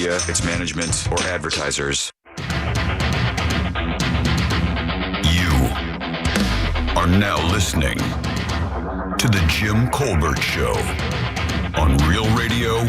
media, its management, or advertisers. You are now listening to The Jim Colbert Show on Real Radio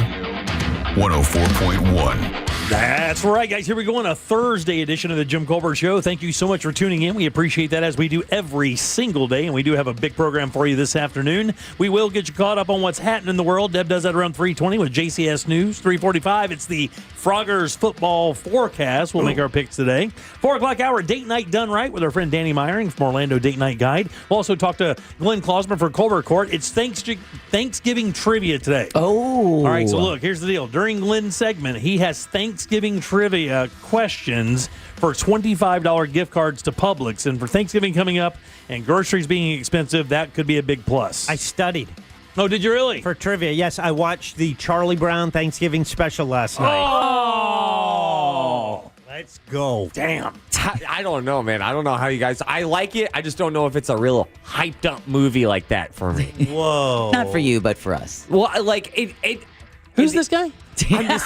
104.1. That's right, guys. Here we go on a Thursday edition of the Jim Colbert Show. Thank you so much for tuning in. We appreciate that, as we do every single day, and we do have a big program for you this afternoon. We will get you caught up on what's happening in the world. Deb does that around 3:20 with JCS News. 3:45, it's the Froggers football forecast. We'll make our picks today. 4 o'clock hour, date night done right with our friend Danny Meyering from Orlando Date Night Guide. We'll also talk to Glenn Klausman for Colbert Court. It's Thanksgiving trivia today. Oh. All right, so look, here's the deal. During Glenn's segment, he has Thanksgiving trivia questions for $25 gift cards to Publix. And for Thanksgiving coming up and groceries being expensive, that could be a big plus. I studied. Oh, did you really? For trivia, yes. I watched the Charlie Brown Thanksgiving special last night. Oh! Let's go. Damn. I don't know, man. I don't know how you guys... I like it. I just don't know if it's a real hyped-up movie like that for me. Whoa. Not for you, but for us. Well, like, Who's this guy? I'm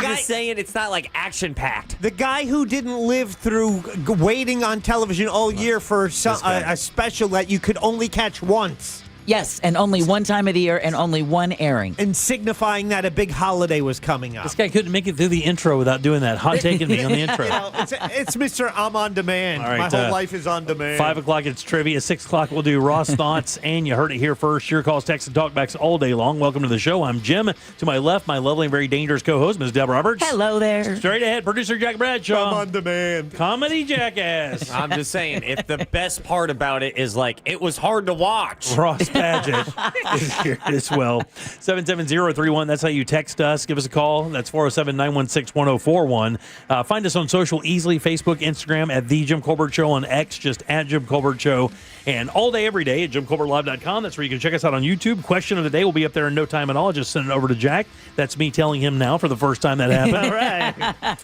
just saying it's not, like, action-packed. The guy who didn't live through waiting on television all year for a special that you could only catch once. Yes, and only one time of the year and only one airing. And signifying that a big holiday was coming up. This guy couldn't make it through the intro without doing that. Hot taking me on the intro. You know, it's Mr. I'm on demand. All right, My whole life is on demand. 5 o'clock, it's trivia. 6 o'clock, we'll do Ross Thoughts. And you heard it here first. Your calls, texts, and talkbacks all day long. Welcome to the show. I'm Jim. To my left, my lovely and very dangerous co-host, Ms. Deb Roberts. Hello there. Straight ahead, producer Jack Bradshaw. I'm on demand. Comedy jackass. I'm just saying, if the best part about it is, like, it was hard to watch. Ross Padgett is here as well. 77031, that's how you text us. Give us a call. That's 407-916-1041. Find us on social easily, Facebook, Instagram, at The Jim Colbert Show, on X, just at Jim Colbert Show. And all day, every day at JimColbertLive.com. That's where you can check us out on YouTube. Question of the day will be up there in no time at all. Just send it over to Jack. That's me telling him now for the first time that happened. All right.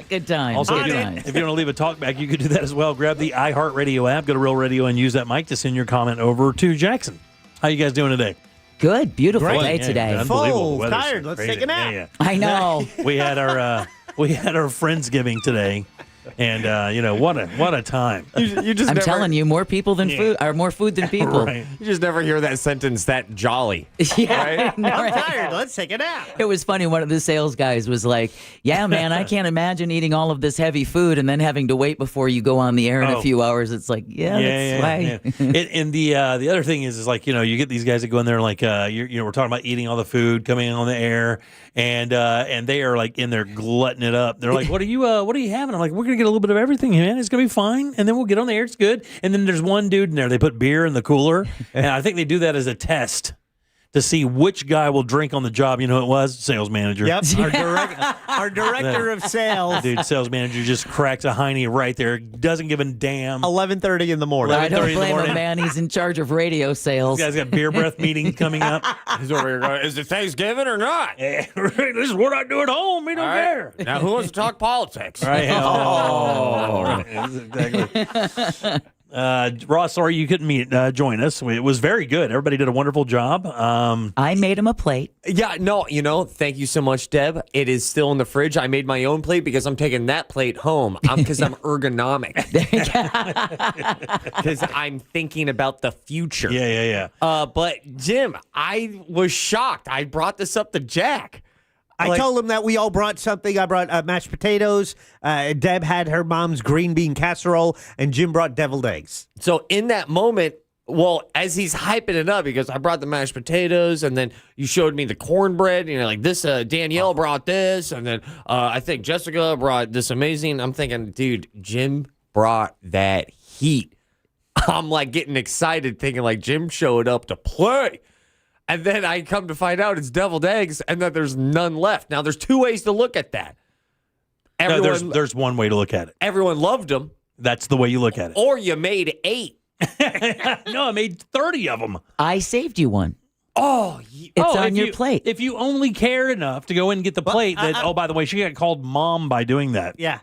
Good time. Also, Good if time. you want to leave a talk back, you could do that as well. Grab the iHeartRadio app, go to Real Radio, and use that mic to send your comment over to Jackson. How you guys doing today? Good. Beautiful day Yeah, today. unbelievable. Full, Weather's tired. Let's crazy. take a nap. Yeah. I know. We had our Friendsgiving today, and what a time. You just I'm never, telling you, more people than food, or more food than people. Right. You just never hear that sentence that jolly. Yeah, no, I'm right. tired. Let's take a nap. It was funny. One of the sales guys was like, "Yeah, man, I can't imagine eating all of this heavy food and then having to wait before you go on the air in a few hours." It's like, that's why. And the other thing is like, you get these guys that go in there and like we're talking about eating all the food coming on the air, and they are like in there glutting it up. They're like, what are you having? I'm like, we're gonna get a little bit of everything, man. It's gonna be fine, and then we'll get on the air. It's good. And then there's one dude in there. They put beer in the cooler, and I think they do that as a test to see which guy will drink on the job. You know who it was? Sales manager. Yep. Our director of sales. Dude, sales manager just cracks a hiney right there. Doesn't give a damn. 11:30 in the morning. I don't 11:30 in the blame morning. him, man. He's in charge of radio sales. This guy's got beer breath meetings coming up. He's over here going, is it Thanksgiving or not? This is what I do at home. We don't care. Now, who wants to talk politics? Right. Exactly. Ross, sorry you couldn't join us. It was very good. Everybody did a wonderful job. I made him a plate. Yeah, no, thank you so much, Deb. It is still in the fridge. I made my own plate because I'm taking that plate home because I'm ergonomic. Because I'm thinking about the future. Yeah. But, Jim, I was shocked. I brought this up to Jack. I told him that we all brought something. I brought mashed potatoes. Deb had her mom's green bean casserole, and Jim brought deviled eggs. So in that moment, well, as he's hyping it up, because I brought the mashed potatoes, and then you showed me the cornbread, and you're like, this, Danielle brought this, and then I think Jessica brought this amazing. I'm thinking, dude, Jim brought that heat. I'm like getting excited, thinking like Jim showed up to play. And then I come to find out it's deviled eggs, and that there's none left. Now, there's two ways to look at that. There's one way to look at it. Everyone loved them. That's the way you look at it. Or you made 8. No, I made 30 of them. I saved you one. Oh, It's on your plate. If you only care enough to go in and get the plate, that, by the way, she got called mom by doing that. Yeah.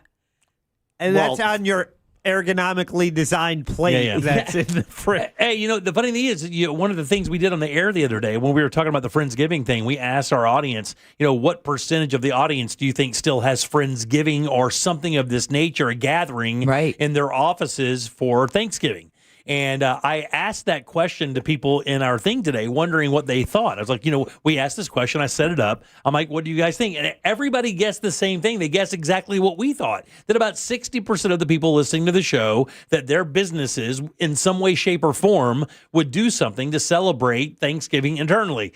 And that's on your ergonomically designed plate Yeah, yeah. that's in the fridge. Hey, the funny thing is, one of the things we did on the air the other day when we were talking about the Friendsgiving thing, we asked our audience, what percentage of the audience do you think still has Friendsgiving or something of this nature, a gathering Right. in their offices for Thanksgiving? And I asked that question to people in our thing today, wondering what they thought. I was like, we asked this question. I set it up. I'm like, what do you guys think? And everybody guessed the same thing. They guessed exactly what we thought, that about 60% of the people listening to the show, that their businesses in some way, shape, or form would do something to celebrate Thanksgiving internally.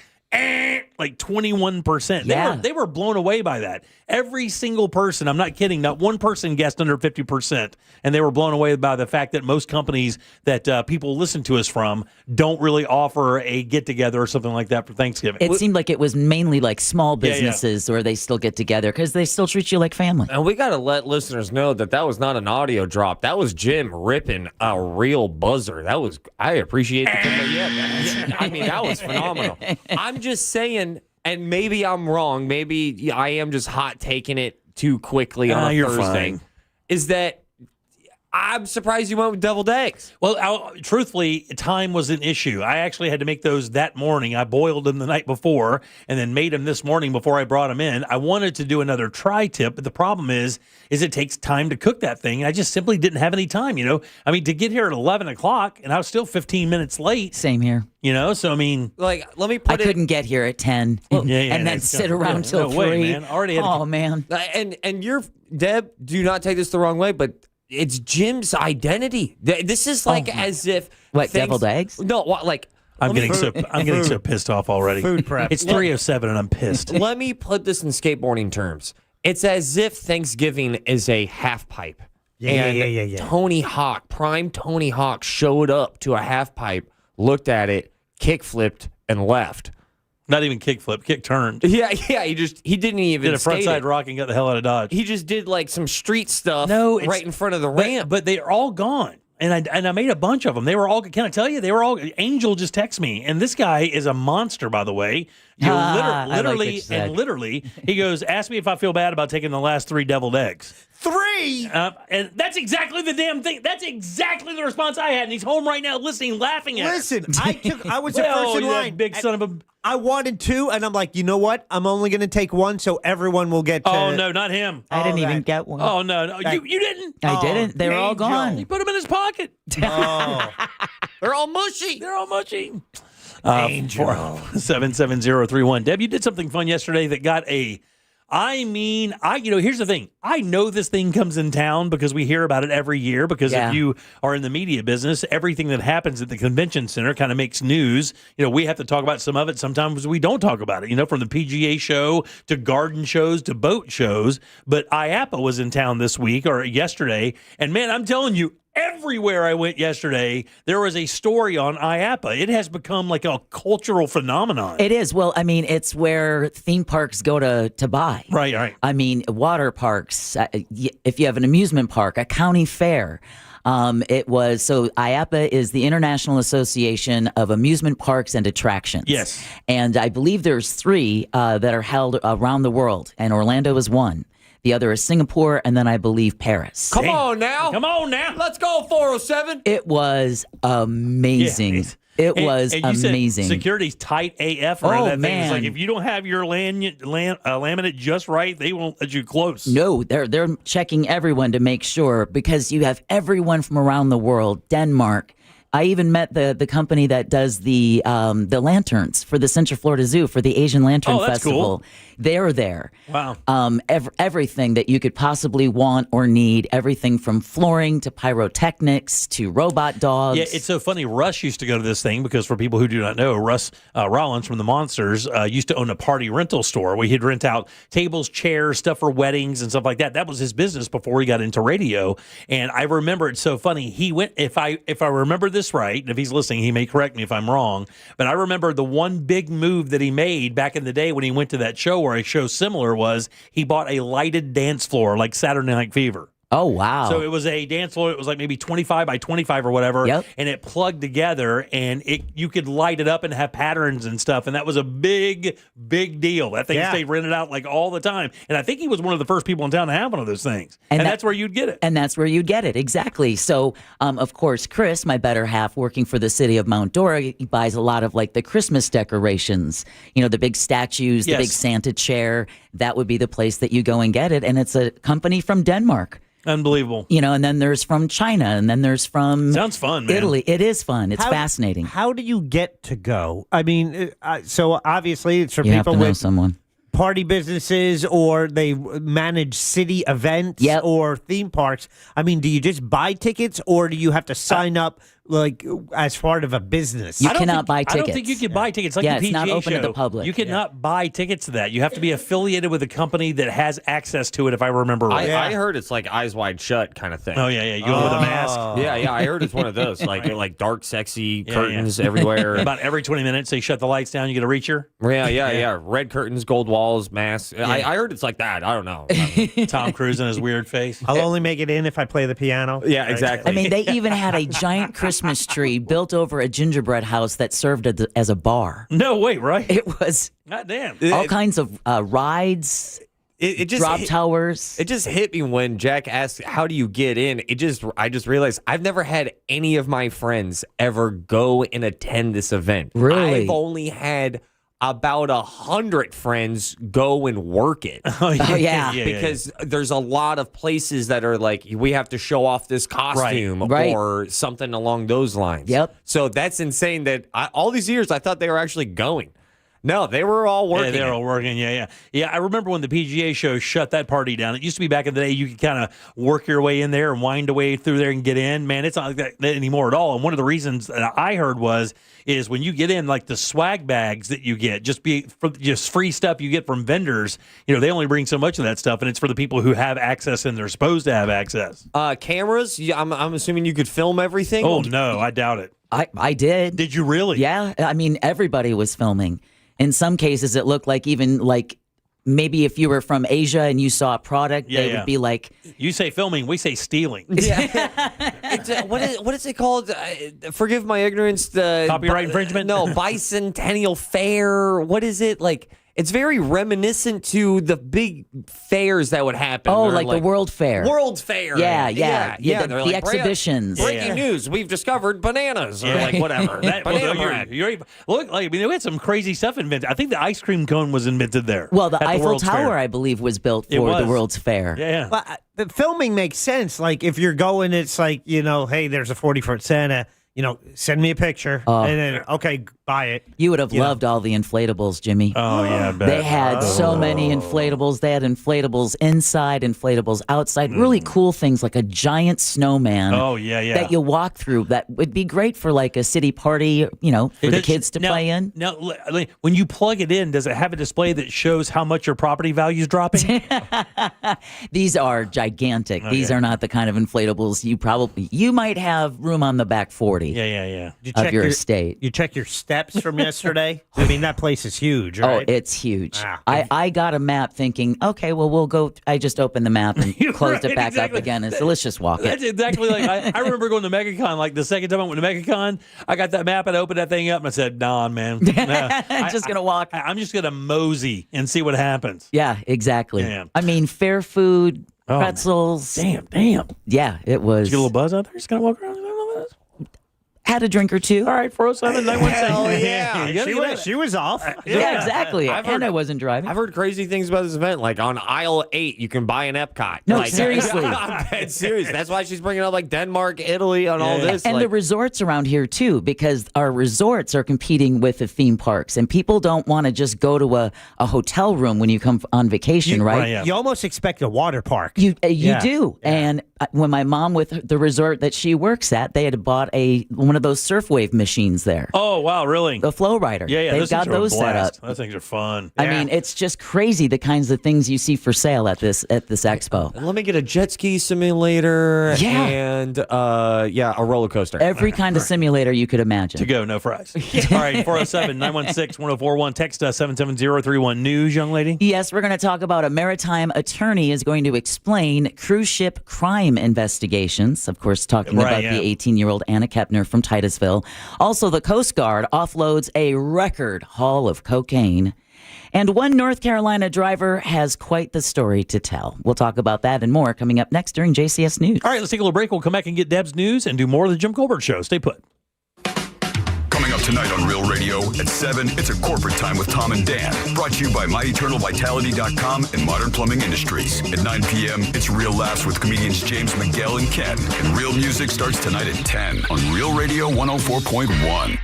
Like 21%. Yeah. They were blown away by that. Every single person, I'm not kidding, not one person guessed under 50%. And they were blown away by the fact that most companies that people listen to us from don't really offer a get-together or something like that for Thanksgiving. It seemed like it was mainly like small Yeah, yeah. businesses where they still get together because they still treat you like family. And we got to let listeners know that was not an audio drop. That was Jim ripping a real buzzer. I appreciate the yeah. I mean, that was phenomenal. I'm just saying, and maybe I'm wrong. Maybe I am just hot taking it too quickly on a You're Thursday. fine. Is that I'm surprised you went with deviled eggs. Well, truthfully, time was an issue. I actually had to make those that morning. I boiled them the night before and then made them this morning before I brought them in. I wanted to do another tri-tip, but the problem is it takes time to cook that thing. I just simply didn't have any time, I mean, to get here at 11 o'clock, and I was still 15 minutes late, Same here. So, I mean... Like, let me I put it... couldn't get here at 10 and then that's sit gonna- around till no 3. way, man. Already had to- Oh, man. And you're... Deb, do not take this the wrong way, but it's Jim's identity. This is like as if... What, deviled eggs? No, like... I'm getting Food. so pissed off already. Food prep. It's 3:07 and I'm pissed. Let me put this in skateboarding terms. It's as if Thanksgiving is a half pipe. Yeah. Tony Hawk, prime Tony Hawk, showed up to a half pipe, looked at it, kick flipped, and left. Not even kick flip, kick turned. Yeah. He didn't even Did a skate frontside it. rock and got the hell out of Dodge. He just did like some street stuff No, it's- right in front of the But- ramp. But they're all gone. And I made a bunch of them. They were all, can I tell you, they were all, Angel just texted me. And this guy is a monster, by the way. I like what you said. Literally, he goes, ask me if I feel bad about taking the last 3 deviled eggs. 3? And that's exactly the damn thing. That's exactly the response I had. And he's home right now listening, laughing at it. Listen, I was the Well, first in you line. big son of a... I wanted 2, and I'm like, you know what? I'm only going to take 1 so everyone will get to... Oh, no, not him. I didn't even that- get one. Oh, no. You didn't. I didn't. They were all Angel. gone. He put them in his pocket. They're all mushy. They're all mushy. Angel. 77031. Deb, you did something fun yesterday that got a... here's the thing. I know this thing comes in town because we hear about it every year because Yeah. if you are in the media business, everything that happens at the convention center kind of makes news. We have to talk about some of it. Sometimes we don't talk about it, from the PGA show to garden shows to boat shows. But IAPA was in town this week or yesterday. And man, I'm telling you, everywhere I went yesterday, there was a story on IAPA. It has become like a cultural phenomenon. It is. Well, I mean, it's where theme parks go to buy. Right. I mean, water parks, if you have an amusement park, a county fair. IAPA is the International Association of Amusement Parks and Attractions. Yes. And I believe there's 3 that are held around the world, and Orlando is one. The other is Singapore, and then I believe Paris. Come on now. Let's go, 407. It was amazing. It was and you said amazing. security's tight AF around Oh, that thing. It's like man. if you don't have your laminate just right, they won't let you close. No, they're checking everyone to make sure because you have everyone from around the world, Denmark. I even met the company that does the lanterns for the Central Florida Zoo for the Asian Lantern Oh, that's Festival. cool. They're there. Wow. Everything that you could possibly want or need, everything from flooring to pyrotechnics to robot dogs. Yeah, it's so funny. Russ used to go to this thing because for people who do not know, Russ Rollins from the Monsters used to own a party rental store where he'd rent out tables, chairs, stuff for weddings and stuff like that. That was his business before he got into radio. And I remember it's so funny. He went, if I remember this right, and if he's listening, he may correct me if I'm wrong, but I remember the one big move that he made back in the day when he went to that show or a show similar was he bought a lighted dance floor like Saturday Night Fever. Oh, wow. So it was a dance floor. It was like maybe 25 by 25 or whatever. Yep. And it plugged together, and you could light it up and have patterns and stuff. And that was a big, big deal. That thing stayed rented out like all the time. And I think he was one of the first people in town to have one of those things. And that's where you'd get it. And that's where you'd get it. Exactly. So, of course, Chris, my better half, working for the city of Mount Dora, he buys a lot of like the Christmas decorations, the big statues, the big Santa chair. That would be the place that you go and get it. And it's a company from Denmark. Unbelievable. And then there's from China, and then there's from Sounds fun, man. Italy. It is fun. It's fascinating. How do you get to go? I mean, so obviously it's for You have people to know with someone. party businesses, or they manage city events or theme parks. I mean, do you just buy tickets, or do you have to sign up like as part of a business? You cannot buy tickets. I don't think you can buy tickets like the PGA it's not open show. to the public. You cannot buy tickets to that. You have to be affiliated with a company that has access to it, if I remember right. I heard it's like Eyes Wide Shut kind of thing. Oh, yeah. You go with a mask. Yeah, I heard it's one of those, like dark, sexy curtains everywhere. About every 20 minutes, they shut the lights down. You get a reacher. Yeah. Red curtains, gold walls, masks. I heard it's like that. I don't know. Tom Cruise and his weird face. I'll only make it in if I play the piano. Yeah, exactly. I mean, they even had a giant Christmas tree built over a gingerbread house that served as a bar. No, wait, right? It was God damn. all kinds of rides, it just drop towers. It just hit me when Jack asked, "How do you get in?" I just realized I've never had any of my friends ever go and attend this event. Really? I've only had about 100 friends go and work it. Oh, yeah. Because there's a lot of places that are like, we have to show off this costume Right. or something along those lines. Yep. So that's insane that all these years I thought they were actually going. No, they were all working. Yeah, they were all working. Yeah. I remember when the PGA show shut that party down. It used to be back in the day you could kind of work your way in there and wind a way through there and get in. Man, it's not like that anymore at all. And one of the reasons that I heard is when you get in, like the swag bags that you get, just free stuff you get from vendors. They only bring so much of that stuff, and it's for the people who have access and they're supposed to have access. Cameras. I'm assuming you could film everything. Oh no, I doubt it. I did. Did you really? Yeah. I mean, everybody was filming. In some cases, it looked like even like maybe if you were from Asia and you saw a product, they would be like... You say filming, we say stealing. What is it called? Forgive my ignorance. The Copyright infringement? No, bicentennial fair. What is it? Like, it's very reminiscent to the big fairs that would happen. Oh, They're like the World Fair. World Fair. Yeah. They're The like, exhibitions. Breaking news. We've discovered bananas. Or like whatever. Banana bread. Look, they had some crazy stuff invented. I think the ice cream cone was invented there. Well, the at Eiffel World's Tower, Fair. I believe, was built for was. the World's Fair. Yeah. Well, the filming makes sense. Like if you're going, it's like, hey, there's a 40-foot Santa. Send me a picture, and then okay, buy it. You would have loved all the inflatables, Jimmy. Oh yeah, I bet. They had so many inflatables. They had inflatables inside, inflatables outside. Really cool things like a giant snowman. Oh yeah. That you walk through. That would be great for like a city party. For the kids to play in. Now, when you plug it in, does it have a display that shows how much your property value is dropping? These are gigantic. Okay. These are not the kind of inflatables you might have room on the back 40. Yeah. Of your estate. You check your steps from yesterday? I mean, that place is huge, right? Oh, it's huge. I got a map thinking, okay, well, we'll go. I just opened the map and closed it back up again. And so let's just walk That's exactly like, I remember going to MegaCon, like the second time I went to MegaCon, I got that map and I opened that thing up and I said, nah, man. I'm just going to walk. I'm just going to mosey and see what happens. Yeah, exactly. Yeah. I mean, fair food, pretzels. Damn. Yeah, it was. Did you get a little buzz out there? Just going to walk around? Had a drink or two. All right, 407 916. Hell yeah. She was off. Yeah, exactly. I wasn't driving. I've heard crazy things about this event. Like on aisle 8, you can buy an Epcot. No, like, seriously. I'm dead serious. That's why she's bringing up like Denmark, Italy, and all this. And the resorts around here too, because our resorts are competing with the theme parks, and people don't want to just go to a hotel room when you come on vacation, right? Yeah. You almost expect a water park. You do. Yeah. And when my mom with the resort that she works at, they had bought one one of those surf wave machines there. Oh, wow, really? The Flow Rider. Yeah, They've got those set up. Those things are fun. I mean, it's just crazy the kinds of things you see for sale at this expo. Let me get a jet ski simulator and a roller coaster. Every kind of simulator you could imagine. To go, no fries. All right, 407-916-1041. Text us 77031 News, young lady. Yes, we're going to talk about a maritime attorney is going to explain cruise ship crime investigations. Of course, talking about the 18-year-old Anna Kepner from Titusville. Also, the Coast Guard offloads a record haul of cocaine. And one North Carolina driver has quite the story to tell. We'll talk about that and more coming up next during JCS News. All right, let's take a little break. We'll come back and get Deb's news and do more of the Jim Colbert Show. Stay put. Coming up tonight on Real Radio at 7, it's a corporate time with Tom and Dan. Brought to you by MyEternalVitality.com and Modern Plumbing Industries. At 9 p.m., it's Real Laughs with comedians James Miguel and Ken. And Real Music starts tonight at 10 on Real Radio 104.1.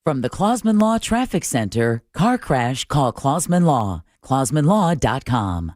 From the Clausman Law Traffic Center, car crash, call Clausman Law. ClausmanLaw.com.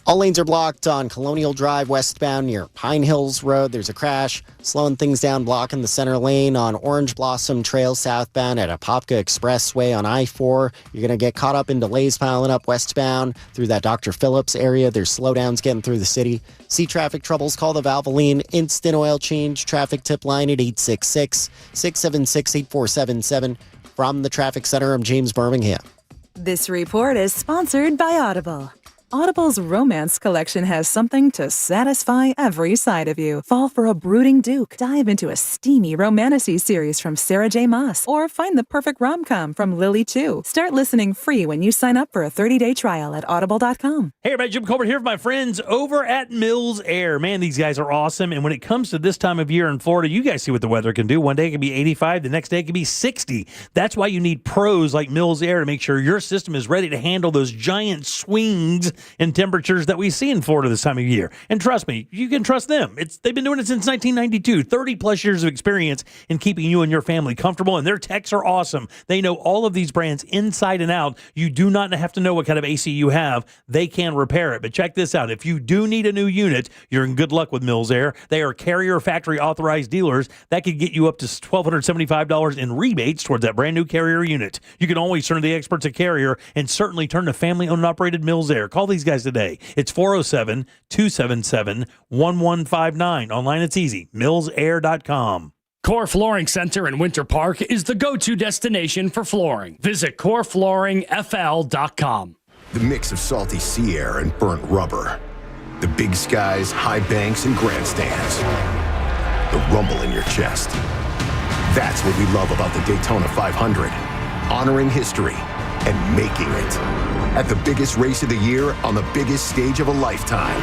All lanes are blocked on Colonial Drive westbound near Pine Hills Road. There's a crash, slowing things down, blocking the center lane on Orange Blossom Trail southbound at Apopka Expressway on I-4. You're going to get caught up in delays piling up westbound through that Dr. Phillips area. There's slowdowns getting through the city. See traffic troubles, call the Valvoline Instant Oil Change traffic tip line at 866-676-8477. From the Traffic Center, I'm James Birmingham. This report is sponsored by Audible. Audible's romance collection has something to satisfy every side of you. Fall for a brooding duke. Dive into a steamy romantasy series from Sarah J. Maas. Or find the perfect rom-com from Lily Chu. Start listening free when you sign up for a 30-day trial at audible.com. Hey, everybody, Jim Colbert here with my friends over at Mills Air. Man, these guys are awesome. And when it comes to this time of year in Florida, you guys see what the weather can do. One day it can be 85, the next day it can be 60. That's why you need pros like Mills Air to make sure your system is ready to handle those giant swings in temperatures that we see in Florida this time of year. And trust me, you can trust them. They've been doing it since 1992, 30 plus years of experience in keeping you and your family comfortable, and their techs are awesome. They know all of these brands inside and out. You do not have to know what kind of AC you have. They can repair it. But check this out. If you do need a new unit, you're in good luck with Mills Air. They are Carrier factory authorized dealers. That could get you up to $1,275 in rebates towards that brand new Carrier unit. You can always turn to the experts at Carrier and certainly turn to family owned and operated Mills Air. Call these guys today. It's 407-277-1159. Online, it's easy. MillsAir.com. Core Flooring Center in Winter Park is the go-to destination for flooring. Visit coreflooringfl.com. The mix of salty sea air and burnt rubber. The big skies, high banks, and grandstands. The rumble in your chest. That's what we love about the Daytona 500. Honoring history and making it. At the biggest race of the year on the biggest stage of a lifetime.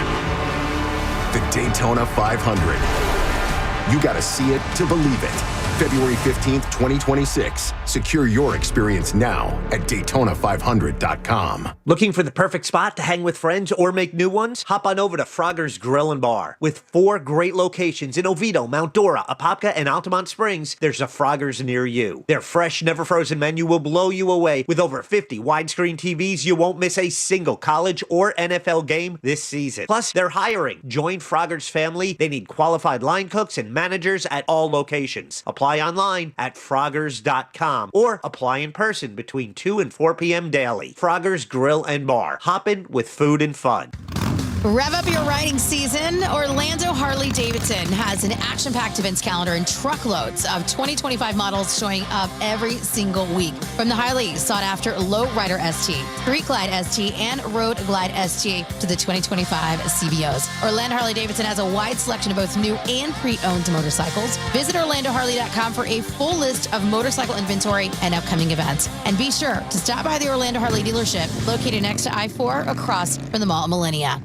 The Daytona 500. You gotta see it to believe it. February 15th, 2026. Secure your experience now at Daytona500.com. Looking for the perfect spot to hang with friends or make new ones? Hop on over to Frogger's Grill and Bar. With 4 great locations in Oviedo, Mount Dora, Apopka, and Altamont Springs, there's a Frogger's near you. Their fresh, never frozen menu will blow you away. With over 50 widescreen TVs, you won't miss a single college or NFL game this season. Plus, they're hiring. Join Frogger's family. They need qualified line cooks and managers at all locations. Apply online at Froggers.com or apply in person between 2 and 4 p.m. daily. Frogger's Grill and Bar. Hoppin' with food and fun. Rev up your riding season. Orlando Harley-Davidson has an action-packed events calendar and truckloads of 2025 models showing up every single week. From the highly sought-after Lowrider ST, Street Glide ST, and Road Glide ST to the 2025 CVOs. Orlando Harley-Davidson has a wide selection of both new and pre-owned motorcycles. Visit OrlandoHarley.com for a full list of motorcycle inventory and upcoming events. And be sure to stop by the Orlando Harley dealership located next to I-4 across from the Mall at Millennia.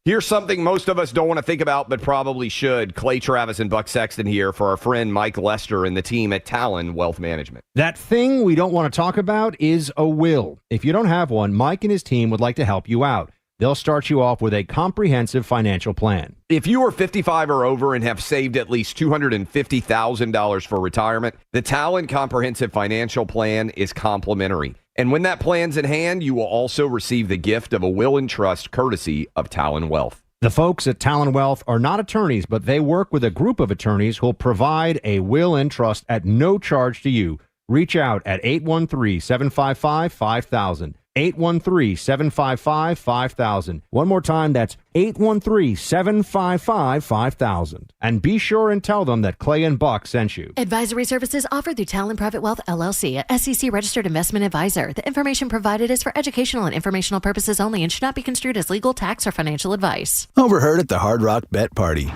Here's something most of us don't want to think about, but probably should. Clay Travis and Buck Sexton here for our friend Mike Lester and the team at Talon Wealth Management. That thing we don't want to talk about is a will. If you don't have one, Mike and his team would like to help you out. They'll start you off with a comprehensive financial plan. If you are 55 or over and have saved at least $250,000 for retirement, the Talon Comprehensive Financial Plan is complimentary. And when that plan's in hand, you will also receive the gift of a will and trust courtesy of Talon Wealth. The folks at Talon Wealth are not attorneys, but they work with a group of attorneys who'll provide a will and trust at no charge to you. Reach out at 813-755-5000. 813-755-5000. One more time, that's 813-755-5000. And be sure and tell them that Clay and Buck sent you. Advisory services offered through Talon Private Wealth LLC, a SEC registered investment advisor. The information provided is for educational and informational purposes only and should not be construed as legal, tax, or financial advice. Overheard at the Hard Rock Bet Party.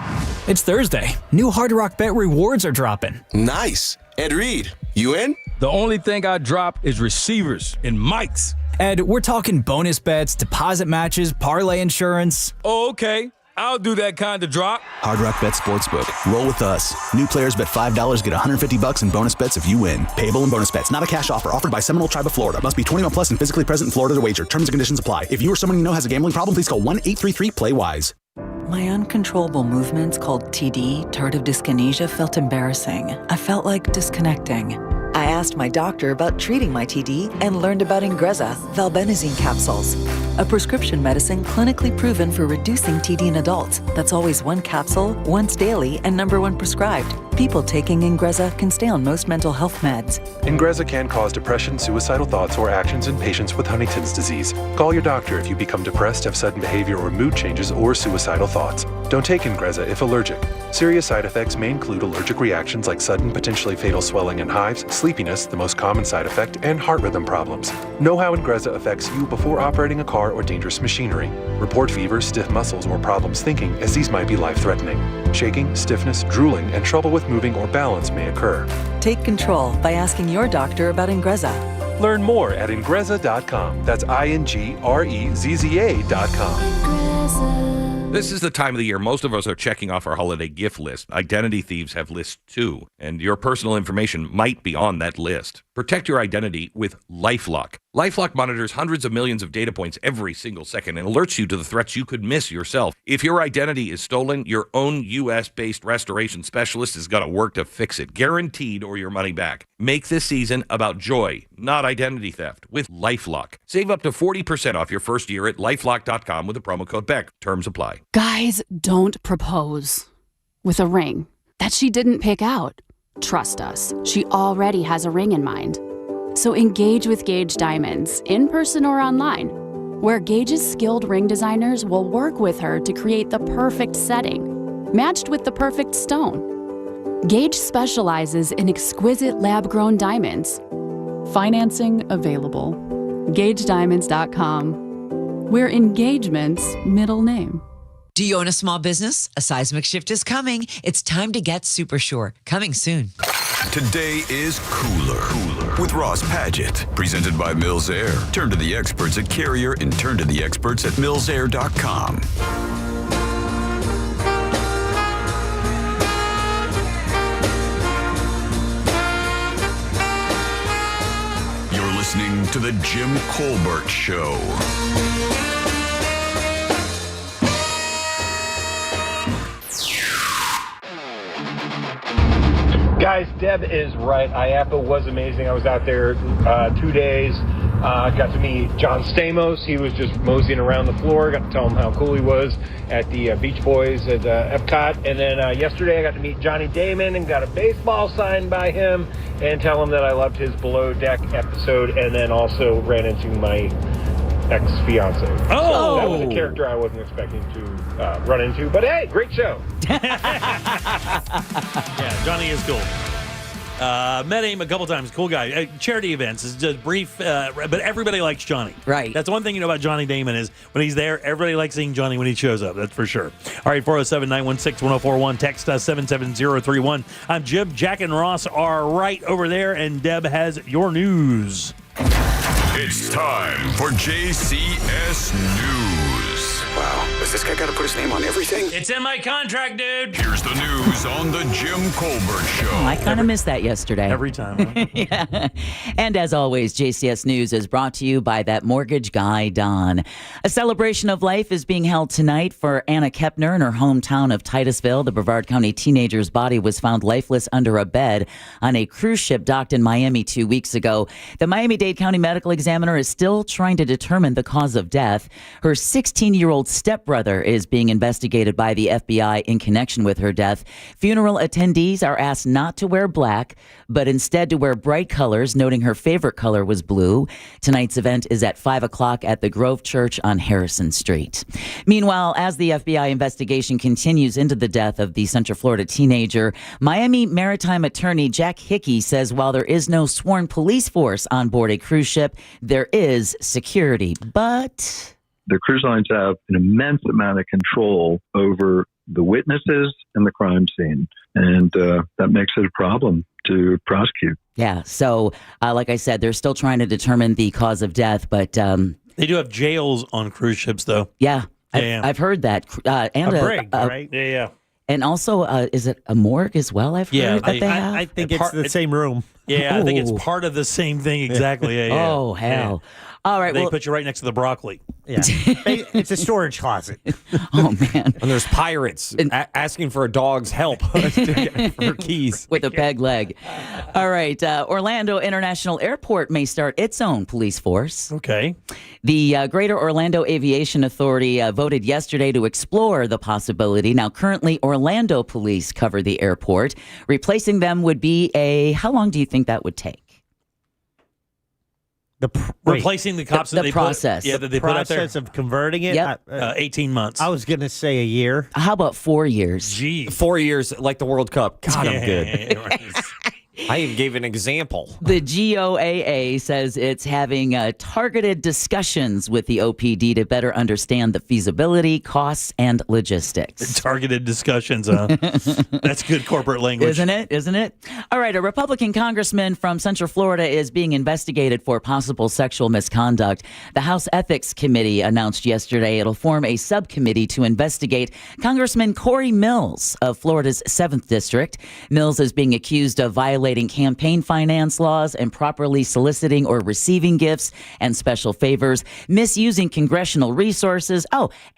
It's Thursday. New Hard Rock Bet rewards are dropping. Nice. Ed Reed, you in? The only thing I drop is receivers and mics. Ed, we're talking bonus bets, deposit matches, parlay insurance. Oh, okay. I'll do that kind of drop. Hard Rock Bet Sportsbook. Roll with us. New players bet $5, get $150 in bonus bets if you win. Payable in bonus bets. Not a cash offer. Offered by Seminole Tribe of Florida. Must be 21 plus and physically present in Florida to wager. Terms and conditions apply. If you or someone you know has a gambling problem, please call 1-833-PLAY-WISE. My uncontrollable movements, called TD, tardive dyskinesia, felt embarrassing. I felt like disconnecting. I asked my doctor about treating my TD and learned about Ingrezza, valbenazine capsules, a prescription medicine clinically proven for reducing TD in adults. That's always one capsule, once daily, and number one prescribed. People taking Ingrezza can stay on most mental health meds. Ingrezza can cause depression, suicidal thoughts, or actions in patients with Huntington's disease. Call your doctor if you become depressed, have sudden behavior or mood changes, or suicidal thoughts. Don't take Ingrezza if allergic. Serious side effects may include allergic reactions like sudden, potentially fatal swelling and hives, sleepiness, the most common side effect, and heart rhythm problems. Know how Ingrezza affects you before operating a car or dangerous machinery. Report fever, stiff muscles, or problems thinking, as these might be life-threatening. Shaking, stiffness, drooling, and trouble with moving or balance may occur. Take control by asking your doctor about Ingrezza. Learn more at Ingrezza.com. That's INGREZZA.com. This is the time of the year most of us are checking off our holiday gift list. Identity thieves have lists too, and your personal information might be on that list. Protect your identity with LifeLock. LifeLock monitors hundreds of millions of data points every single second and alerts you to the threats you could miss yourself. If your identity is stolen, your own U.S.-based restoration specialist is going to work to fix it, guaranteed, or your money back. Make this season about joy, not identity theft, with LifeLock. Save up to 40% off your first year at LifeLock.com with the promo code BECK. Terms apply. Guys, don't propose with a ring that she didn't pick out. Trust us, she already has a ring in mind. So engage with Gage Diamonds, in person or online, where Gage's skilled ring designers will work with her to create the perfect setting, matched with the perfect stone. Gage specializes in exquisite lab-grown diamonds. Financing available. GageDiamonds.com, where engagement's middle name. Do you own a small business? A seismic shift is coming. It's time to get super sure. Coming soon. Today is Cooler with Ross Padgett. Presented by Mills Air. Turn to the experts at Carrier and turn to the experts at millsair.com. You're listening to The Jim Colbert Show. Guys, Deb is right. IAPA was amazing. I was out there 2 days. Got to meet John Stamos. He was just moseying around the floor. Got to tell him how cool he was at the Beach Boys at Epcot. And then yesterday I got to meet Johnny Damon and got a baseball signed by him and tell him that I loved his Below Deck episode, and then also ran into my ex-fiance. Oh! That was a character I wasn't expecting to run into. But hey, great show. Yeah, Johnny is cool. Met him a couple times. Cool guy. Charity events is just brief, but everybody likes Johnny. Right. That's one thing you know about Johnny Damon is when he's there, everybody likes seeing Johnny when he shows up. That's for sure. All right, 407-916-1041. Text us 77031. I'm Jim. Jack and Ross are right over there, and Deb has your news. It's time for JCS News. Wow, does this guy got to put his name on everything? It's in my contract, dude. Here's the news on the Jim Colbert Show. Oh, I kind of missed that yesterday. Every time. Huh? Yeah. And as always, JCS News is brought to you by that mortgage guy, Don. A celebration of life is being held tonight for Anna Kepner in her hometown of Titusville. The Brevard County teenager's body was found lifeless under a bed on a cruise ship docked in Miami 2 weeks ago. The Miami-Dade County Medical Examiner is still trying to determine the cause of death. Her 16-year-old 19-year-old stepbrother is being investigated by the FBI in connection with her death. Funeral attendees are asked not to wear black, but instead to wear bright colors, noting her favorite color was blue. Tonight's event is at 5 o'clock at the Grove Church on Harrison Street. Meanwhile, as the FBI investigation continues into the death of the Central Florida teenager, Miami Maritime attorney Jack Hickey says while there is no sworn police force on board a cruise ship, there is security. But the cruise lines have an immense amount of control over the witnesses and the crime scene, and that makes it a problem to prosecute. Yeah, so like I said, they're still trying to determine the cause of death, but they do have jails on cruise ships, though. Yeah, I've heard that. And a brig, right? Yeah. And also, is it a morgue as well? I've heard that they have. I think it's the same room. Yeah, I think it's part of the same thing exactly. Yeah. Oh, hell. All right, They put you right next to the broccoli. Yeah. It's a storage closet. Oh, man. And there's pirates asking for a dog's help for keys. With a peg leg. All right. Orlando International Airport may start its own police force. Okay. The Greater Orlando Aviation Authority voted yesterday to explore the possibility. Now, currently, Orlando police cover the airport. Replacing them would be how long do you think that would take? Replacing the cops that they process. that they put out there. Process of converting it? Yep. 18 months. I was going to say a year. How about 4 years? Gee. 4 years, like the World Cup. God, I'm good. I even gave an example. The GOAA says it's having targeted discussions with the OPD to better understand the feasibility, costs, and logistics. Targeted discussions, huh? That's good corporate language. Isn't it? All right, a Republican congressman from Central Florida is being investigated for possible sexual misconduct. The House Ethics Committee announced yesterday it'll form a subcommittee to investigate Congressman Corey Mills of Florida's 7th District. Mills is being accused of violating campaign finance laws, improperly soliciting or receiving gifts and special favors, misusing congressional resources,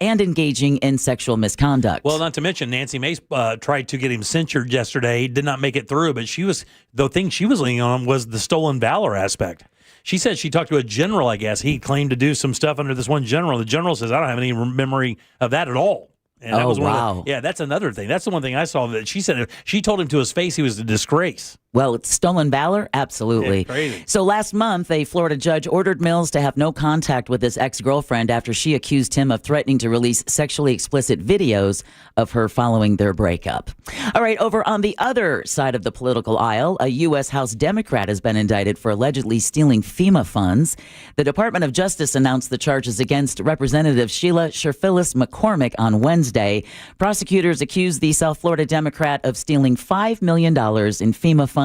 and engaging in sexual misconduct. Well, not to mention Nancy Mace tried to get him censured yesterday, did not make it through, but the thing she was leaning on was the stolen valor aspect. She said she talked to a general, I guess. He claimed to do some stuff under this one general. The general says, I don't have any memory of that at all. And that was wow. That's another thing. That's the one thing I saw that she said. She told him to his face he was a disgrace. Well, it's stolen valor? Absolutely. Yeah, crazy. So last month, a Florida judge ordered Mills to have no contact with his ex-girlfriend after she accused him of threatening to release sexually explicit videos of her following their breakup. All right, over on the other side of the political aisle, a U.S. House Democrat has been indicted for allegedly stealing FEMA funds. The Department of Justice announced the charges against Representative Sheila Sherfilis McCormick on Wednesday. Prosecutors accused the South Florida Democrat of stealing $5 million in FEMA funds,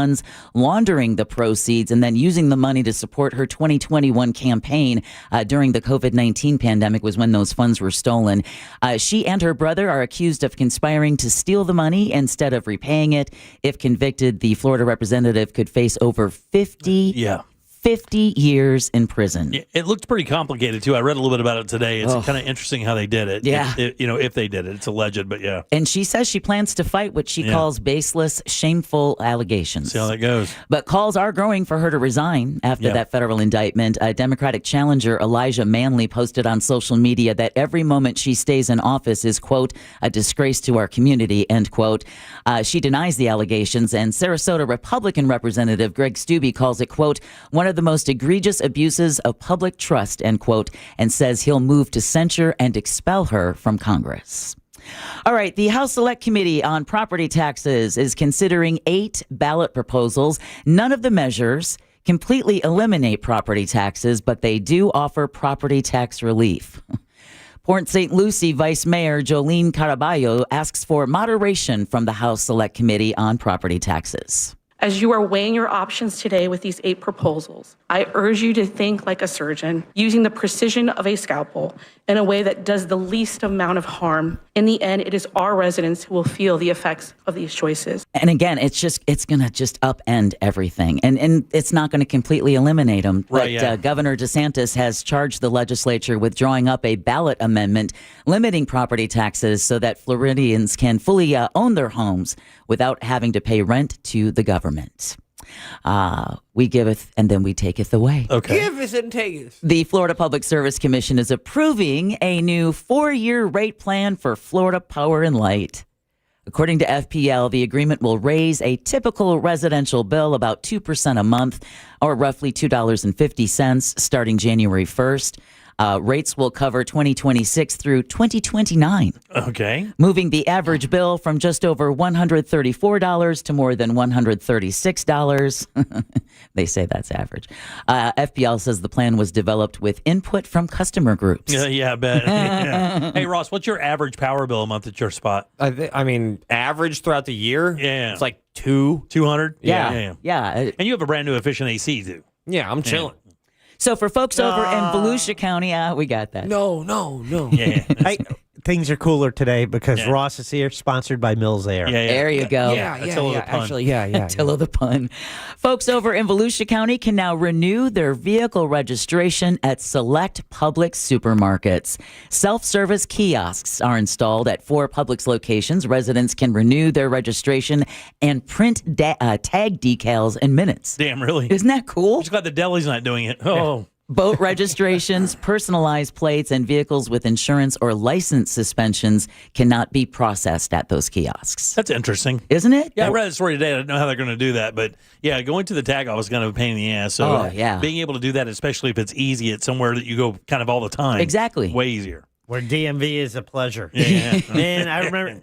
laundering the proceeds, and then using the money to support her 2021 campaign during the COVID-19 pandemic was when those funds were stolen. She and her brother are accused of conspiring to steal the money instead of repaying it. If convicted, the Florida representative could face over 50 years in prison. Yeah, it looked pretty complicated, too. I read a little bit about it today. It's kind of interesting how they did it. Yeah. If they did it. It's alleged, but yeah. And she says she plans to fight what she calls baseless, shameful allegations. See how that goes. But calls are growing for her to resign after that federal indictment. A Democratic challenger, Elijah Manley, posted on social media that every moment she stays in office is, quote, a disgrace to our community, end quote. She denies the allegations, and Sarasota Republican Representative Greg Stubbe calls it, quote, one of the most egregious abuses of public trust, end quote, and says he'll move to censure and expel her from Congress. All right, the House Select Committee on Property Taxes is considering 8 ballot proposals. None of the measures completely eliminate property taxes, but they do offer property tax relief. Port St. Lucie Vice Mayor Jolene Caraballo asks for moderation from the House Select Committee on Property Taxes. As you are weighing your options today with these 8 proposals, I urge you to think like a surgeon, using the precision of a scalpel in a way that does the least amount of harm. In the end, it is our residents who will feel the effects of these choices. And again, it's going to just upend everything. And it's not going to completely eliminate them. Right, but Governor DeSantis has charged the legislature with drawing up a ballot amendment limiting property taxes so that Floridians can fully own their homes without having to pay rent to the government. We giveth and then we taketh away. Okay. Giveth and taketh. The Florida Public Service Commission is approving a new 4-year rate plan for Florida Power and Light. According to FPL, the agreement will raise a typical residential bill about 2% a month, or roughly $2.50, starting January 1st. Rates will cover 2026 through 2029. Okay. Moving the average bill from just over $134 to more than $136. They say that's average. FPL says the plan was developed with input from customer groups. Yeah, I bet. Yeah. Hey, Ross, what's your average power bill a month at your spot? I mean, average throughout the year? Yeah. It's like 200. Yeah. And you have a brand new efficient AC, too. Yeah, I'm chilling. So for folks over in Volusia County, we got that. No. Yeah. Things are cooler today because Yeah. Ross is here, sponsored by Mills Air. Yeah. There you go. Attila the pun. Actually, yeah. Attila the pun. Folks over in Volusia County can now renew their vehicle registration at select Publix supermarkets. Self-service kiosks are installed at 4 Publix locations. Residents can renew their registration and print tag decals in minutes. Damn, really? Isn't that cool? I'm just glad the deli's not doing it. Oh. Boat registrations, personalized plates, and vehicles with insurance or license suspensions cannot be processed at those kiosks. That's interesting. Isn't it? Yeah, I read the story today. I don't know how they're going to do that. But, yeah, going to the tag office is kind of a pain in the ass. So being able to do that, especially if it's easy at somewhere that you go kind of all the time. Exactly. Way easier. Where DMV is a pleasure. Yeah. Man, I remember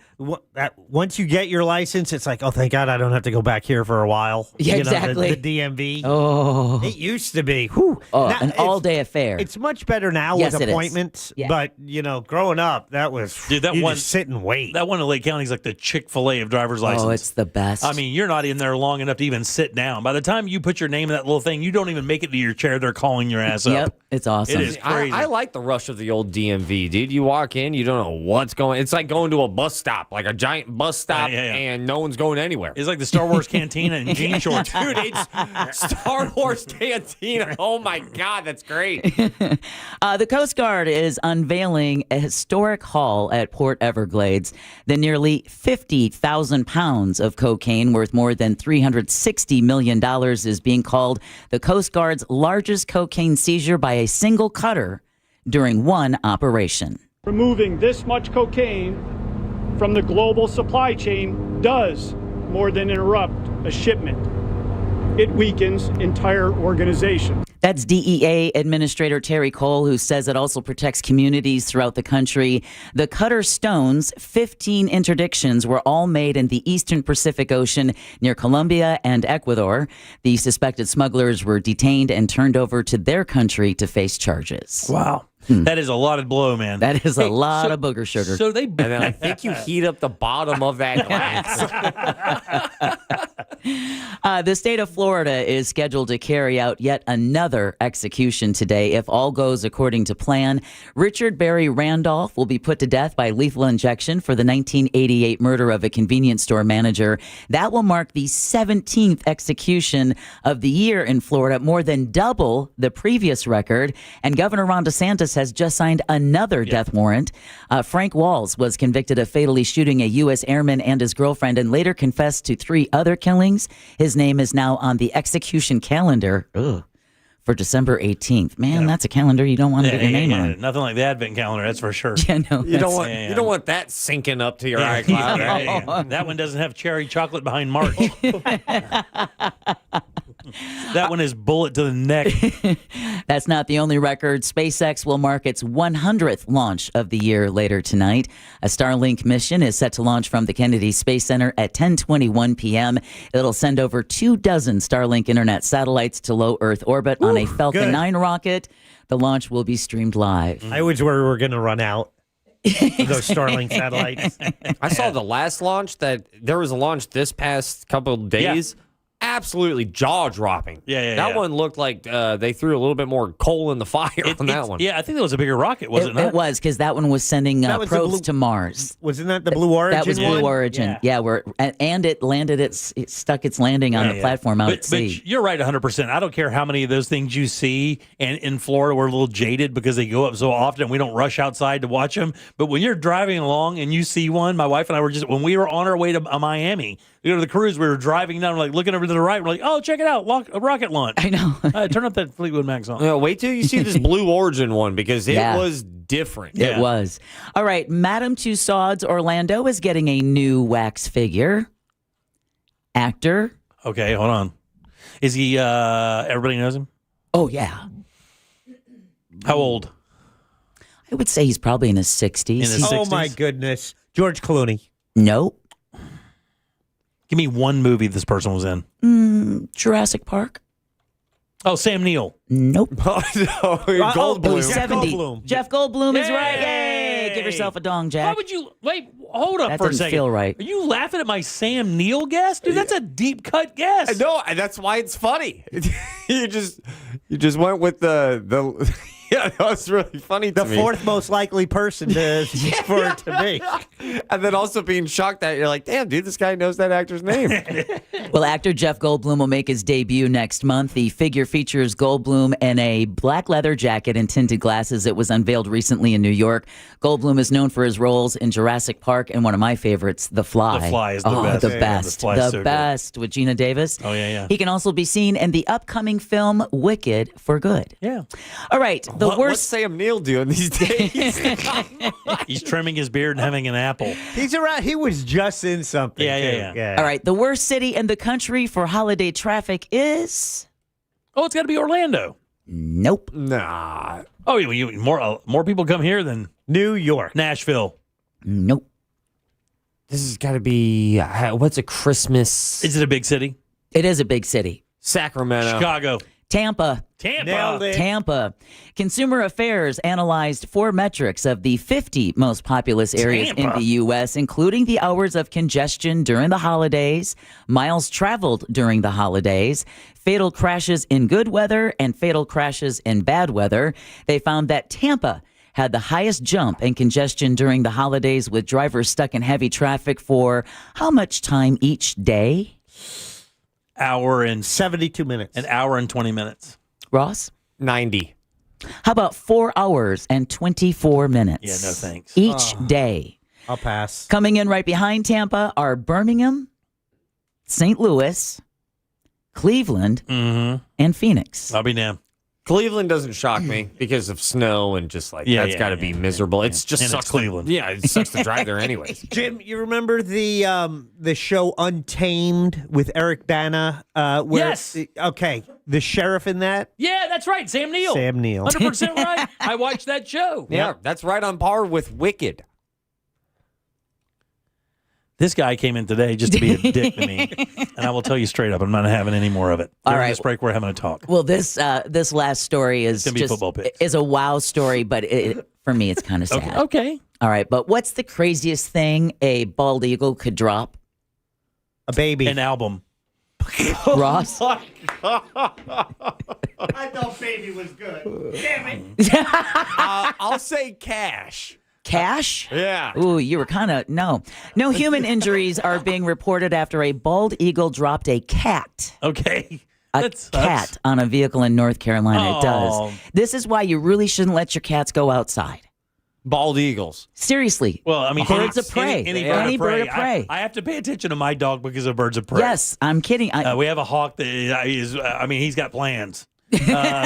that once you get your license, it's like, oh, thank God I don't have to go back here for a while. Yeah, You know, exactly. the DMV. Oh. It used to be. Whew. Now, An all-day affair. It's much better now Yes, with it is. appointments. Yeah. But, growing up, that was, Dude, that you one- just sit and wait. That one in Lake County is like the Chick-fil-A of driver's license. Oh, it's the best. I mean, you're not in there long enough to even sit down. By the time you put your name in that little thing, you don't even make it to your chair. They're calling your ass up. Yep, it's awesome. It is crazy. I like the rush of the old DMV, dude. You walk in, you don't know what's going. It's like going to a bus stop, like a giant bus stop, and no one's going anywhere. It's like the Star Wars Cantina in jean shorts. Dude, it's Star Wars Cantina. Oh, my God, that's great. The Coast Guard is unveiling a historic haul at Port Everglades. The nearly 50,000 pounds of cocaine worth more than $360 million is being called the Coast Guard's largest cocaine seizure by a single cutter during one operation. Removing this much cocaine from the global supply chain does more than interrupt a shipment. It weakens entire organizations. That's DEA Administrator Terry Cole, who says it also protects communities throughout the country. The cutter stones, 15 interdictions, were all made in the eastern Pacific Ocean near Colombia and Ecuador. The suspected smugglers were detained and turned over to their country to face charges. Wow. That is a lot of blow, man. That is a lot of booger sugar. So they And then I think you heat up the bottom of that glass. The state of Florida is scheduled to carry out yet another execution today. If all goes according to plan, Richard Barry Randolph will be put to death by lethal injection for the 1988 murder of a convenience store manager. That will mark the 17th execution of the year in Florida, more than double the previous record. And Governor Ron DeSantis has just signed another death warrant. Frank Walls was convicted of fatally shooting a U.S. airman and his girlfriend and later confessed to 3 other killings. His name is now on the execution calendar for December 18th. Man, that's a calendar you don't want to get your name on. Nothing like the Advent calendar, that's for sure. Yeah, no, You don't want that sinking up to your iCloud. Yeah. That one doesn't have cherry chocolate behind March. That one is bullet to the neck. That's not the only record. SpaceX will mark its 100th launch of the year later tonight. A Starlink mission is set to launch from the Kennedy Space Center at 10:21 p.m. It'll send over 24 Starlink internet satellites to low Earth orbit on a Falcon 9 rocket. The launch will be streamed live. I was worried we were going to run out of those Starlink satellites. I saw the last launch that there was a launch this past couple of days. Absolutely jaw-dropping. That one looked like they threw a little bit more coal in the fire on that one. Yeah, I think that was a bigger rocket, was it not? It was, because that one was sending That was the probes Blue- to Mars. Wasn't that the Blue Origin That was Blue one? Origin. Yeah, and it landed. It stuck its landing on the platform out at sea. But you're right 100%. I don't care how many of those things you see. And in Florida, we're a little jaded because they go up so often. We don't rush outside to watch them. But when you're driving along and you see one, my wife and I were when we were on our way to Miami, You know, the cruise, we were driving down, like looking over to the right. We're like, oh, check it out, a rocket launch. I know. Turn up that Fleetwood Mac song. Wait till you see this Blue Origin one because it was different. It was. All right, Madame Tussauds Orlando is getting a new wax figure. Actor. Okay, hold on. Is he, everybody knows him? Oh, yeah. How old? I would say he's probably in his 60s. Oh, my goodness. George Clooney. Nope. Give me one movie this person was in. Jurassic Park. Oh, Sam Neill. Nope. Goldblum. 70. Goldblum. Jeff Goldblum is right. Yay! Give yourself a dong, Jack. Why would you wait? Hold up That for a doesn't second. feel right. Are you laughing at my Sam Neill guess, dude? That's a deep cut guess. No, that's why it's funny. you just went with the. Yeah, that was really funny to The me. fourth most likely person for it to be. And then also being shocked that you're like, damn, dude, this guy knows that actor's name. Well, actor Jeff Goldblum will make his debut next month. The figure features Goldblum in a black leather jacket and tinted glasses. It was unveiled recently in New York. Goldblum is known for his roles in Jurassic Park and one of my favorites, The Fly. The Fly is the best. The Yeah, best. The Fly is The so good. best with Gina Davis. Oh, yeah. He can also be seen in the upcoming film Wicked for Good. Yeah. All right. The What's worst. Sam Neill doing these days? He's trimming his beard and having an apple. He's around. He was just in something. Yeah. All right. The worst city in the country for holiday traffic is. Oh, it's got to be Orlando. Nope. Nah. Oh, more people come here than New York. Nashville. Nope. This has got to be, what's a Christmas? Is it a big city? It is a big city. Sacramento. Chicago. Tampa. Nailed it. Tampa. Consumer Affairs analyzed 4 metrics of the 50 most populous areas in the U.S., including the hours of congestion during the holidays, miles traveled during the holidays, fatal crashes in good weather, and fatal crashes in bad weather. They found that Tampa had the highest jump in congestion during the holidays, with drivers stuck in heavy traffic for how much time each day? Hour and 72 minutes. An hour and 20 minutes. Ross? 90. How about 4 hours and 24 minutes? Yeah, no thanks. Each day. I'll pass. Coming in right behind Tampa are Birmingham, St. Louis, Cleveland, and Phoenix. I'll be damned. Cleveland doesn't shock me because of snow and just like that's got to be miserable. It's just And sucks it's Cleveland. It sucks to drive there anyways. Jim, you remember the show Untamed with Eric Bana? Yes. Okay. The sheriff in that? Yeah, that's right. Sam Neill. Sam Neill. 100% right. I watched that show. Yeah, that's right on par with Wicked. This guy came in today just to be a dick to me. And I will tell you straight up, I'm not having any more of it. During right. this break, we're having a talk. Well, this last story is gonna be just football picks. is a wow story, but for me, it's kind of sad. Okay. All right, but what's the craziest thing a bald eagle could drop? A baby. An album. Ross? I thought baby was good. Damn it. I'll say cash. Cash? Yeah. Ooh, you were kind of no human injuries are being reported after a bald eagle dropped a cat. Okay. A cat on a vehicle in North Carolina. It does. This is why you really shouldn't let your cats go outside. Bald eagles. Seriously. Well, I mean, birds of prey. Any bird of prey. I have to pay attention to my dog because of birds of prey. Yes, I'm kidding. We have a hawk that is, he's got plans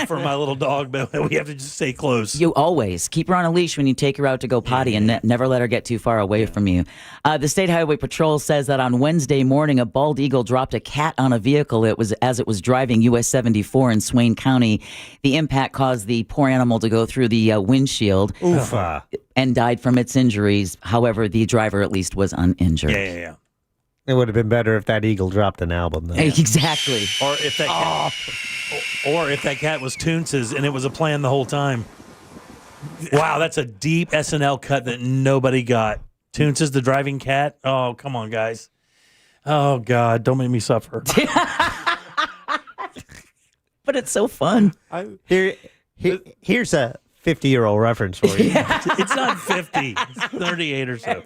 for my little dog, but we have to just stay close. You always keep her on a leash when you take her out to go potty and never let her get too far away from you. The State Highway Patrol says that on Wednesday morning, a bald eagle dropped a cat on a vehicle. It was driving US 74 in Swain County. The impact caused the poor animal to go through the windshield and died from its injuries. However, the driver at least was uninjured. Yeah. It would have been better if that eagle dropped an album, though. Exactly. Or if that cat was Toonce's and it was a plan the whole time. Wow, that's a deep SNL cut that nobody got. Toonce's the driving cat. Oh, come on, guys. Oh God, don't make me suffer. But it's so fun. Here's a 50-year-old reference for you. It's not 50. It's 38 or so.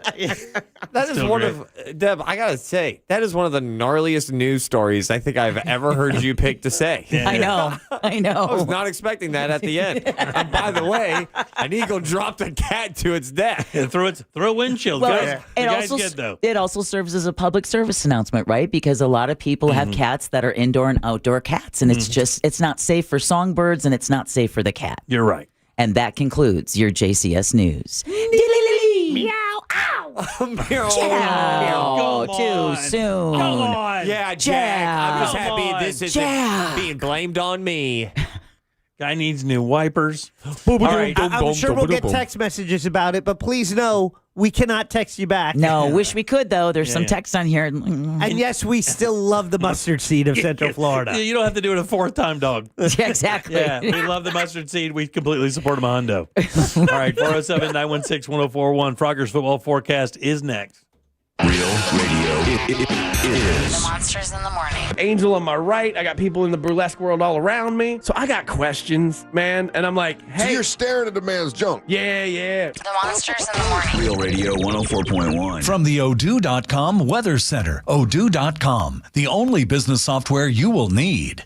That is one of, Deb, I got to say, that is one of the gnarliest news stories I think I've ever heard you pick to say. Yeah. I know. I was not expecting that at the end. And by the way, an eagle dropped a cat to its death. Yeah, throw a windshield. Well, guys, good, though. it also serves as a public service announcement, right? Because a lot of people have cats that are indoor and outdoor cats, and it's not safe for songbirds, and it's not safe for the cat. You're right. And that concludes your JCS news. Meow, Oh, too soon. Come on. Yeah, Jack. I'm just happy this isn't being blamed on me. Guy needs new wipers. All right, I'm sure we'll get text messages about it, but please know we cannot text you back. No, wish we could, though. There's some text on here. And yes, we still love the mustard seed of Central Florida. You don't have to do it a fourth time, dog. Yeah, exactly. Yeah, we love the mustard seed. We completely support them, Hondo. All right, 407-916-1041. Froggers football forecast is next. Real Radio. It is. The Monsters in the Morning. Angel on my right. I got people in the burlesque world all around me. So I got questions, man. And I'm like, hey. So you're staring at the man's junk. Yeah. The Monsters in the Morning. Real Radio 104.1. From the Odoo.com Weather Center. Odoo.com, the only business software you will need.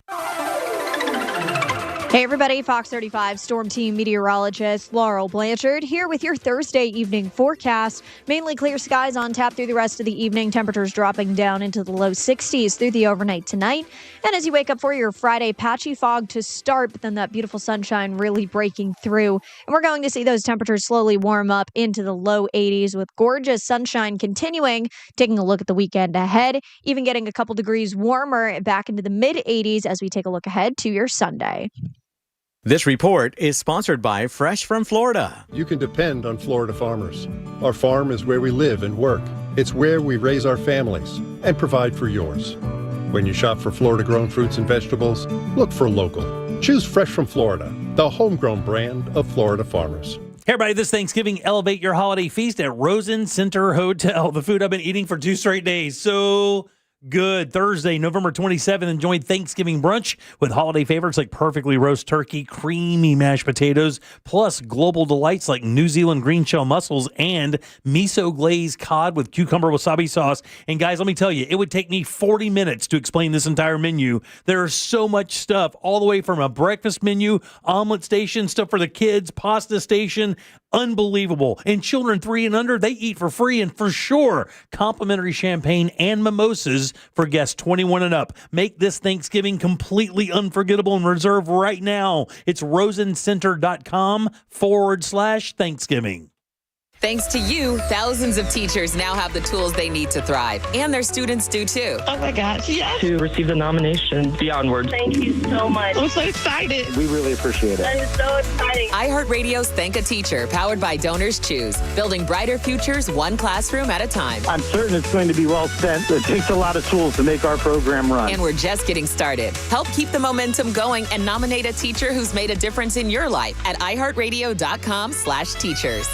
Hey everybody, Fox 35 Storm Team meteorologist Laurel Blanchard here with your Thursday evening forecast. Mainly clear skies on tap through the rest of the evening. Temperatures dropping down into the low 60s through the overnight tonight. And as you wake up for your Friday, patchy fog to start, but then that beautiful sunshine really breaking through. And we're going to see those temperatures slowly warm up into the low 80s with gorgeous sunshine continuing. Taking a look at the weekend ahead, even getting a couple degrees warmer back into the mid 80s as we take a look ahead to your Sunday. This report is sponsored by Fresh from Florida. You can depend on Florida farmers. Our farm is where we live and work. It's where we raise our families and provide for yours. When you shop for Florida-grown fruits and vegetables, look for local. Choose Fresh from Florida, the homegrown brand of Florida farmers. Hey everybody, this Thanksgiving, elevate your holiday feast at Rosen Center Hotel. The food I've been eating for 2 straight days. So good. Thursday, November 27th, enjoy Thanksgiving brunch with holiday favorites like perfectly roast turkey, creamy mashed potatoes, plus global delights like New Zealand green shell mussels and miso glazed cod with cucumber wasabi sauce. And guys, let me tell you, it would take me 40 minutes to explain this entire menu. There's so much stuff, all the way from a breakfast menu, omelet station, stuff for the kids, pasta station. Unbelievable. And children 3 and under, they eat for free and for sure complimentary champagne and mimosas for guests 21 and up. Make this Thanksgiving completely unforgettable and reserve right now. It's rosencenter.com/Thanksgiving. Thanks to you, thousands of teachers now have the tools they need to thrive, and their students do too. Oh my gosh, yes. To receive the nomination, beyond words. Thank you so much. I'm so excited. We really appreciate it. That is so exciting. iHeartRadio's Thank a Teacher, powered by Donors Choose, building brighter futures one classroom at a time. I'm certain it's going to be well spent. It takes a lot of tools to make our program run. And we're just getting started. Help keep the momentum going and nominate a teacher who's made a difference in your life at iHeartRadio.com/teachers.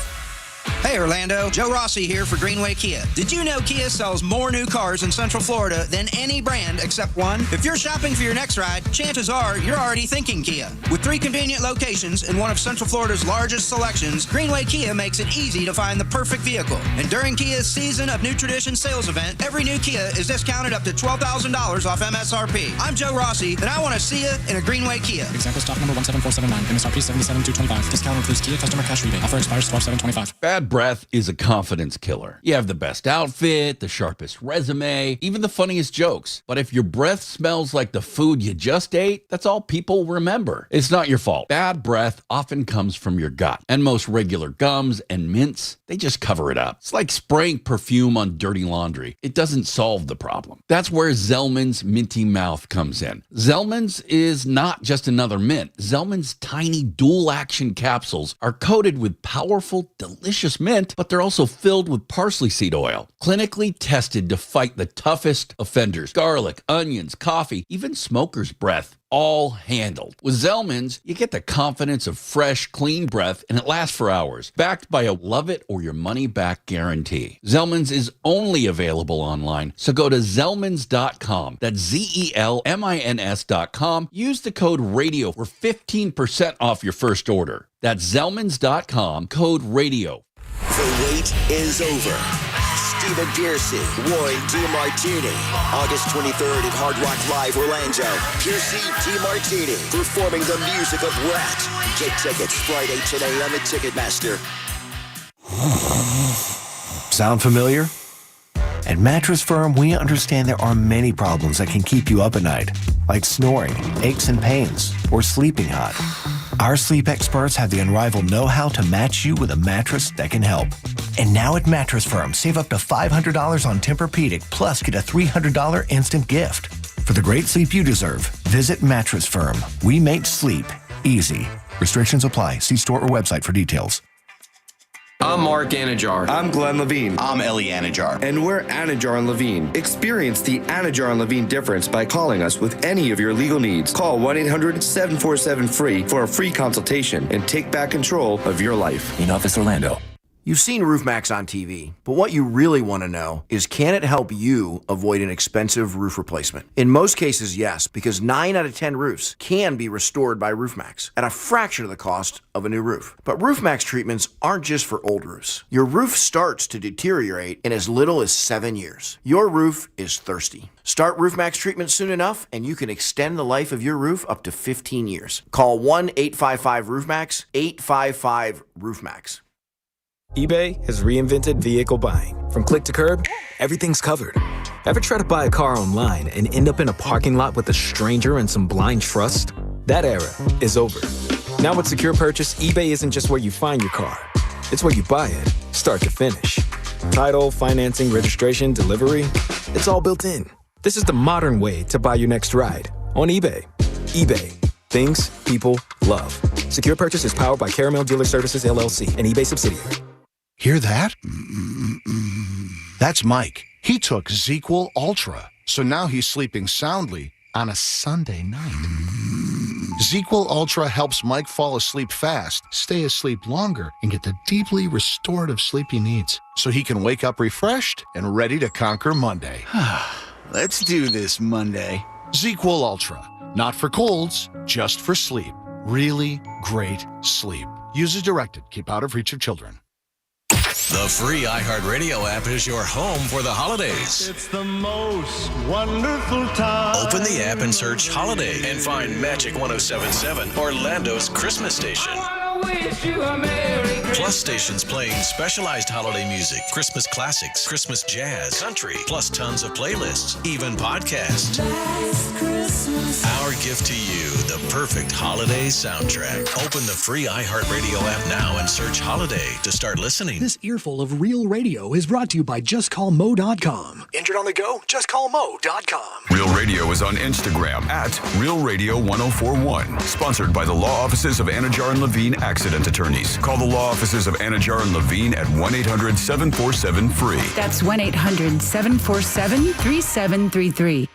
Hey Orlando, Joe Rossi here for Greenway Kia. Did you know Kia sells more new cars in Central Florida than any brand except one? If you're shopping for your next ride, chances are you're already thinking Kia. With 3 convenient locations in one of Central Florida's largest selections, Greenway Kia makes it easy to find the perfect vehicle. And during Kia's Season of New Tradition sales event, every new Kia is discounted up to $12,000 off MSRP. I'm Joe Rossi, and I want to see you in a Greenway Kia. Example stock number 17479, MSRP 77,225. Discount includes Kia customer cash rebate. Offer expires 12/7/25. Bad breath is a confidence killer. You have the best outfit, the sharpest resume, even the funniest jokes. But if your breath smells like the food you just ate, that's all people remember. It's not your fault. Bad breath often comes from your gut. And most regular gums and mints, they just cover it up. It's like spraying perfume on dirty laundry. It doesn't solve the problem. That's where Zellman's Minty Mouth comes in. Zellman's is not just another mint. Zellman's tiny dual-action capsules are coated with powerful, delicious mint mint, but they're also filled with parsley seed oil, clinically tested to fight the toughest offenders. Garlic, onions, coffee, even smoker's breath. All handled. With Zellman's, you get the confidence of fresh, clean breath, and it lasts for hours. Backed by a love-it-or-your-money-back guarantee. Zellman's is only available online, so go to Zellmans.com. That's Zelmins.com. Use the code RADIO for 15% off your first order. That's Zellmans.com, code RADIO. The wait is over. Stephen Piercy, Roy DiMartini. August 23rd at Hard Rock Live, Orlando. Piercy DiMartini performing the music of Rat. Get tickets Friday today on the Ticketmaster. Sound familiar? At Mattress Firm, we understand there are many problems that can keep you up at night, like snoring, aches and pains, or sleeping hot. Our sleep experts have the unrivaled know-how to match you with a mattress that can help. And now at Mattress Firm, save up to $500 on Tempur-Pedic, plus get a $300 instant gift. For the great sleep you deserve, visit Mattress Firm. We make sleep easy. Restrictions apply. See store or website for details. I'm Mark Anajar. I'm Glenn Levine. I'm Ellie Anajar. And we're Anajar and Levine. Experience the Anajar and Levine difference by calling us with any of your legal needs. Call 1-800-747-FREE for a free consultation and take back control of your life. In Office, Orlando. You've seen RoofMax on TV, but what you really want to know is, can it help you avoid an expensive roof replacement? In most cases, yes, because 9 out of 10 roofs can be restored by RoofMax at a fraction of the cost of a new roof. But RoofMax treatments aren't just for old roofs. Your roof starts to deteriorate in as little as 7 years. Your roof is thirsty. Start RoofMax treatment soon enough, and you can extend the life of your roof up to 15 years. Call 1-855-ROOFMAX, 855-ROOFMAX. eBay has reinvented vehicle buying. From click to curb, everything's covered. Ever try to buy a car online and end up in a parking lot with a stranger and some blind trust? That era is over. Now with Secure Purchase, eBay isn't just where you find your car. It's where you buy it, start to finish. Title, financing, registration, delivery, it's all built in. This is the modern way to buy your next ride on eBay. eBay. Things people love. Secure Purchase is powered by Caramel Dealer Services, LLC, an eBay subsidiary. Hear that? That's Mike. He took ZQL Ultra, so now he's sleeping soundly on a Sunday night. ZQL Ultra helps Mike fall asleep fast, stay asleep longer, and get the deeply restorative sleep he needs, so he can wake up refreshed and ready to conquer Monday. Let's do this Monday. ZQL Ultra. Not for colds, just for sleep. Really great sleep. Use as directed. Keep out of reach of children. The free iHeartRadio app is your home for the holidays. It's the most wonderful time. Open the app and search Holiday and find Magic 107.7, Orlando's Christmas station. Plus stations playing specialized holiday music, Christmas classics, Christmas jazz, country, plus tons of playlists, even podcasts. Our gift to you, the perfect holiday soundtrack. Open the free iHeartRadio app now and search Holiday to start listening. This earful of real radio is brought to you by JustCallMo.com. Injured on the go? JustCallMo.com. Real Radio is on Instagram at RealRadio1041. Sponsored by the law offices of Anajar and Levine Accident Attorneys. Call the law offices of Anajar and Levine at 1-800-747-FREE. That's 1-800-747-3733.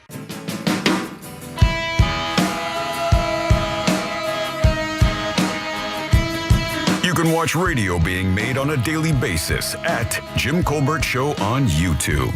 You can watch radio being made on a daily basis at Jim Colbert Show on YouTube.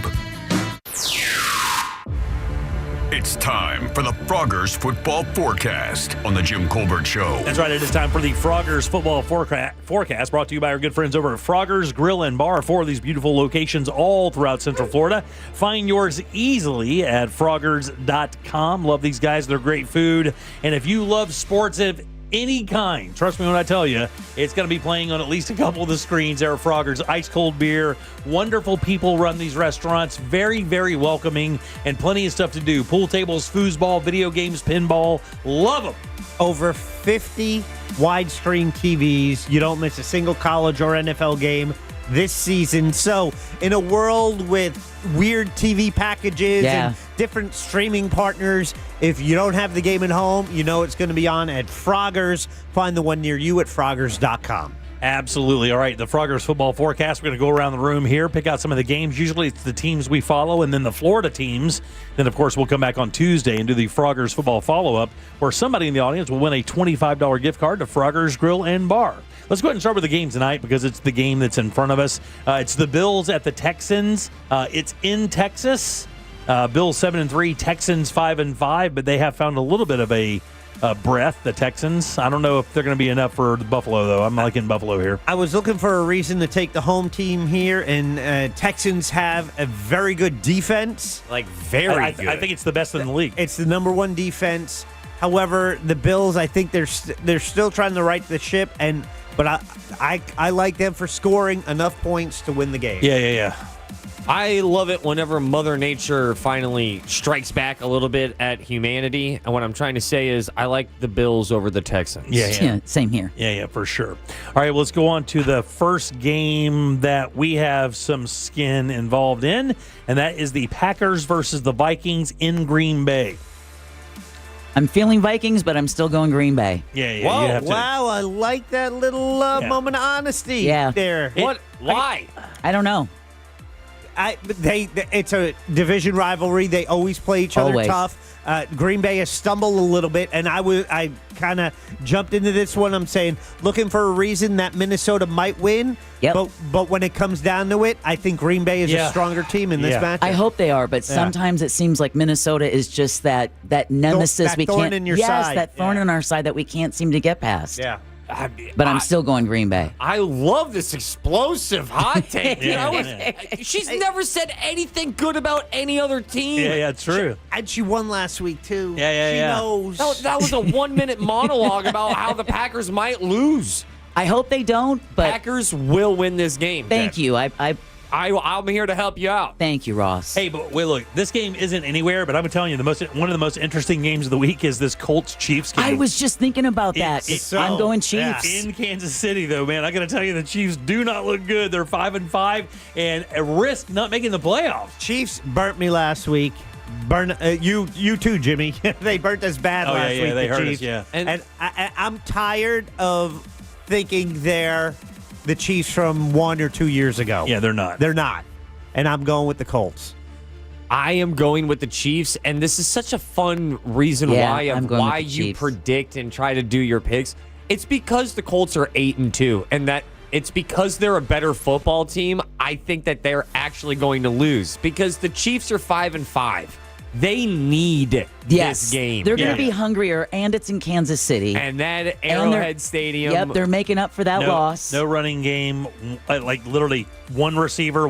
It's time for the Froggers Football Forecast on the Jim Colbert Show. That's right. It is time for the Froggers Football Forecast, brought to you by our good friends over at Froggers Grill and Bar. 4 of these beautiful locations all throughout Central Florida. Find yours easily at Froggers.com. Love these guys. They're great food. And if you love sports of any kind, trust me when I tell you, it's going to be playing on at least a couple of the screens there at Froggers. Ice cold beer, wonderful people run these restaurants, very, very welcoming, and plenty of stuff to do. Pool tables, foosball, video games, pinball, love them. Over 50 widescreen TVs. You don't miss a single college or NFL game this season. So in a world with weird TV packages and different streaming partners, if you don't have the game at home, you know it's going to be on at Froggers. Find the one near you at Froggers.com. Absolutely. All right, the Froggers football forecast. We're going to go around the room here, pick out some of the games. Usually it's the teams we follow and then the Florida teams. Then, of course, we'll come back on Tuesday and do the Froggers football follow-up where somebody in the audience will win a $25 gift card to Froggers Grill and Bar. Let's go ahead and start with the game tonight because it's the game that's in front of us. It's the Bills at the Texans. It's in Texas. Bills 7-3, Texans 5-5, but they have found a little bit of a breath, the Texans. I don't know if they're going to be enough for the Buffalo, though. I'm liking Buffalo here. I was looking for a reason to take the home team here, and Texans have a very good defense. Like, very good. I think it's the best in the league. It's the number one defense. However, the Bills, I think they're still trying to right the ship, but I like them for scoring enough points to win the game. Yeah. I love it whenever Mother Nature finally strikes back a little bit at humanity. And what I'm trying to say is I like the Bills over the Texans. Yeah, same here. Yeah, for sure. All right, well, let's go on to the first game that we have some skin involved in, and that is the Packers versus the Vikings in Green Bay. I'm feeling Vikings, but I'm still going Green Bay. Yeah. Whoa, You have to, wow, I like that little moment of honesty there. What? Why? I don't know. It's a division rivalry. They always play each other Always. tough. Green Bay has stumbled a little bit, and I kind of jumped into this one. I'm saying, looking for a reason that Minnesota might win. Yep. But when it comes down to it, I think Green Bay is a stronger team in this match. I hope they are, but sometimes it seems like Minnesota is just that nemesis that we thorn can't. in your yes, side. that thorn in our side that we can't seem to get past. Yeah. But I'm still going Green Bay. I love this explosive hot take. Yeah. She's never said anything good about any other team. Yeah, it's true. And she won last week, too. Yeah. She knows. That was a 1 minute monologue about how the Packers might lose. I hope they don't, but Packers will win this game. thank you. I'm here to help you out. Thank you, Ross. Hey, but wait, look, this game isn't anywhere, but I'm telling you, one of the most interesting games of the week is this Colts-Chiefs game. I was just thinking about that. I'm going Chiefs. In Kansas City, though, man, I got to tell you, the Chiefs do not look good. They're 5-5 and risk not making the playoffs. Chiefs burnt me last week. You too, Jimmy. They burnt us bad last week. They the hurt Chiefs. us, yeah. And I'm tired of thinking they're the Chiefs from 1 or 2 years ago. Yeah, they're not. They're not. And I'm going with the Colts. I am going with the Chiefs, and this is such a fun reason why you predict and try to do your picks. It's because the Colts are 8-2, and that it's because they're a better football team. I think that they're actually going to lose because the Chiefs are 5-5. They need this game. They're going to be hungrier, and it's in Kansas City. And that Arrowhead Stadium. Yep, they're making up for that loss. No running game. Like literally one receiver,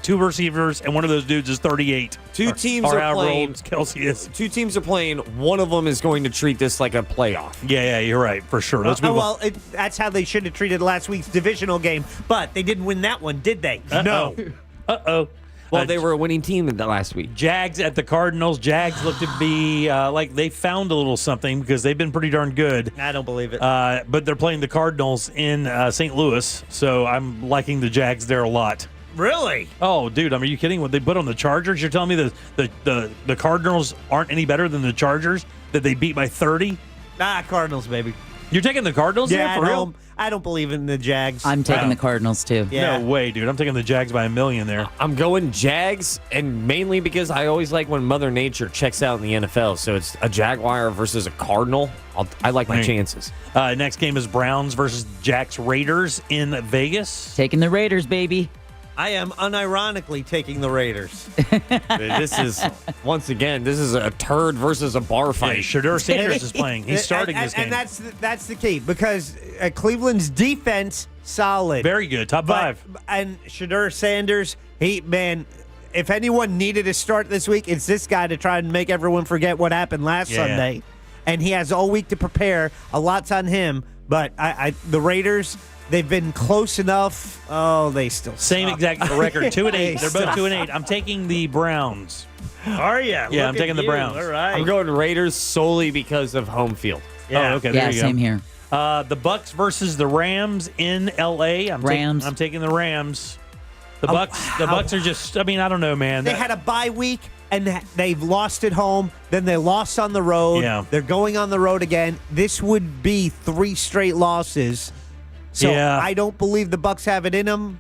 two receivers, and one of those dudes is 38. Two teams are playing. Kelsey is. Two teams are playing. One of them is going to treat this like a playoff. Yeah, you're right for sure. Let's move on. That's how they should have treated last week's divisional game, but they didn't win that one, did they? No. Uh-oh. Well, they were a winning team last week. Jags at the Cardinals. Jags look to be like they found a little something because they've been pretty darn good. I don't believe it. But they're playing the Cardinals in St. Louis, so I'm liking the Jags there a lot. Really? Oh, dude, are you kidding? What they put on the Chargers? You're telling me the Cardinals aren't any better than the Chargers that they beat by 30? Cardinals, baby. You're taking the Cardinals? Yeah, for real? I don't believe in the Jags. I'm taking the Cardinals, too. Yeah. No way, dude. I'm taking the Jags by 1 million there. I'm going Jags, and mainly because I always like when Mother Nature checks out in the NFL. So it's a Jaguar versus a Cardinal. I like my chances. Next game is Browns versus Jacks Raiders in Vegas. Taking the Raiders, baby. I am unironically taking the Raiders. This is, once again, this is a turd versus a bar fight. Yeah, Shedeur Sanders is playing. He's starting this game. And that's the key because Cleveland's defense, solid. Very good. Top five. And Shedeur Sanders, if anyone needed a start this week, it's this guy to try and make everyone forget what happened last Sunday. And he has all week to prepare. A lot's on him. But the Raiders... They've been close enough. Oh, they still same suck. exact record, 2-8. They're both 2-8. I'm taking the Browns. Are you? Yeah, I'm taking the Browns. All right. I'm going Raiders solely because of home field. Yeah. Oh, okay. There you go. Same here. The Bucks versus the Rams in L.A. I'm taking the Rams. The Bucks are just. I mean, I don't know, man. They had a bye week and they've lost at home. Then they lost on the road. Yeah. They're going on the road again. This would be 3 straight losses. So Yeah. I don't believe the Bucs have it in them,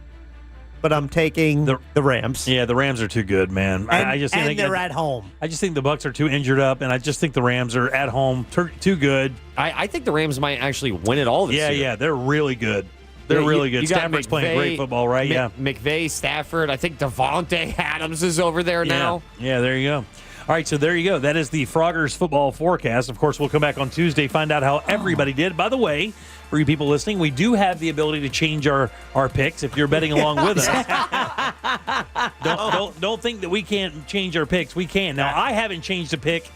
but I'm taking the Rams. Yeah, the Rams are too good, man. I just think they're at home. I just think the Bucs are too injured up, and I just think the Rams are at home too good. I think the Rams might actually win it all this year. Yeah, they're really good. They're really good. You got Stafford's playing great football, right? McVay, Stafford. I think Devontae Adams is over there now. Yeah, there you go. All right, so there you go. That is the Froggers football forecast. Of course, we'll come back on Tuesday, find out how everybody did. By the way, for you people listening, we do have the ability to change our picks if you're betting along with us. Don't think that we can't change our picks. We can. Now, I haven't changed a pick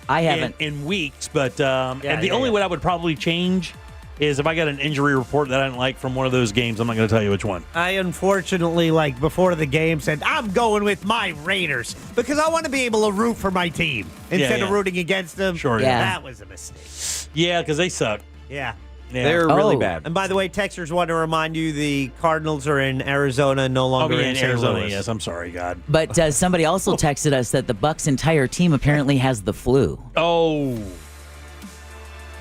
in weeks, but and the only one I would probably change is if I got an injury report that I didn't like from one of those games. I'm not going to tell you which one. I unfortunately, before the game, said, I'm going with my Raiders because I want to be able to root for my team instead of rooting against them. Sure, That was a mistake. Yeah, because they suck. Yeah. They're really bad. And by the way, texters want to remind you the Cardinals are in Arizona, no longer in St. Arizona. Louis. Yes, I'm sorry, God. But somebody also texted us that the Bucs' entire team apparently has the flu. Oh.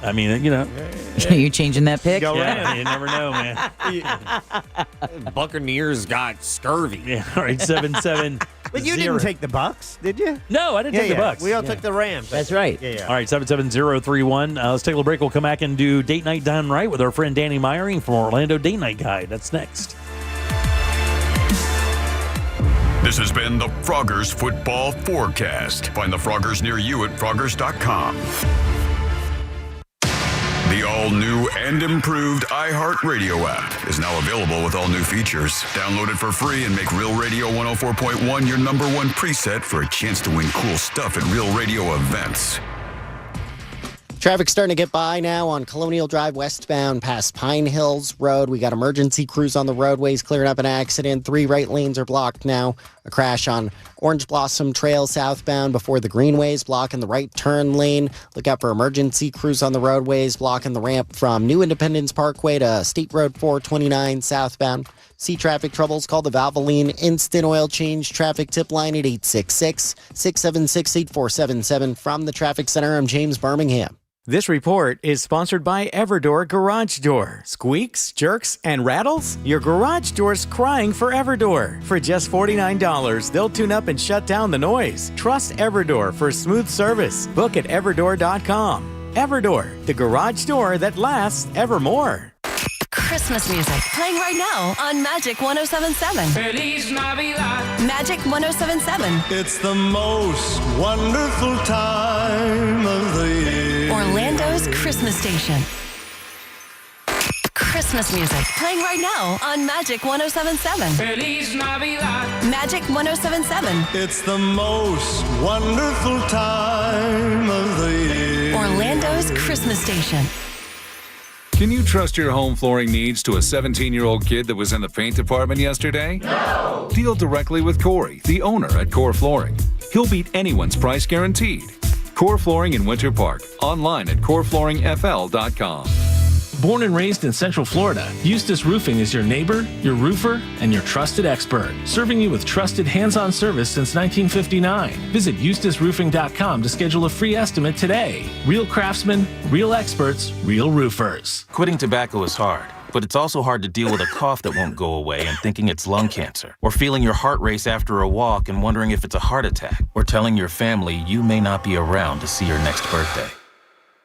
I mean, You changing that pick? Yeah, you never know, man. Buccaneers got scurvy. Yeah, all right, 7-7. But you didn't take the Bucs, did you? No, I didn't take the Bucs. We all took the Rams. That's right. Yeah. All right, 77031. Let's take a little break. We'll come back and do Date Night Done Right with our friend Danny Meyering from Orlando Date Night Guide. That's next. This has been the Froggers Football Forecast. Find the Froggers near you at Froggers.com. The all-new and improved iHeartRadio app is now available with all new features. Download it for free and make Real Radio 104.1 your number one preset for a chance to win cool stuff at Real Radio events. Traffic starting to get by now on Colonial Drive westbound past Pine Hills Road. We got emergency crews on the roadways clearing up an accident. 3 right lanes are blocked now. A crash on Orange Blossom Trail southbound before the Greenways, blocking the right turn lane. Look out for emergency crews on the roadways, blocking the ramp from New Independence Parkway to State Road 429 southbound. See traffic troubles? Call the Valvoline Instant Oil Change traffic tip line at 866-676-8477. From the Traffic Center, I'm James Birmingham. This report is sponsored by Everdor Garage Door. Squeaks, jerks, and rattles? Your garage door's crying for Everdor. For just $49, they'll tune up and shut down the noise. Trust Everdor for smooth service. Book at Everdor.com. Everdor, the garage door that lasts evermore. Christmas music playing right now on Magic 107.7. Feliz Navidad. Magic 107.7. It's the most wonderful time of the year. Orlando's Christmas station. Christmas music playing right now on Magic 107.7. Feliz Navidad. Magic 107.7. It's the most wonderful time of the year. Orlando's Christmas station. Can you trust your home flooring needs to a 17-year-old kid that was in the paint department yesterday? No! Deal directly with Corey, the owner at Core Flooring. He'll beat anyone's price guaranteed. Core Flooring in Winter Park. Online at coreflooringfl.com. Born and raised in Central Florida, Eustace Roofing is your neighbor, your roofer, and your trusted expert, serving you with trusted hands-on service since 1959. Visit eustaceroofing.com to schedule a free estimate today. Real craftsmen, real experts, real roofers. Quitting tobacco is hard, but it's also hard to deal with a cough that won't go away and thinking it's lung cancer, or feeling your heart race after a walk and wondering if it's a heart attack, or telling your family you may not be around to see your next birthday.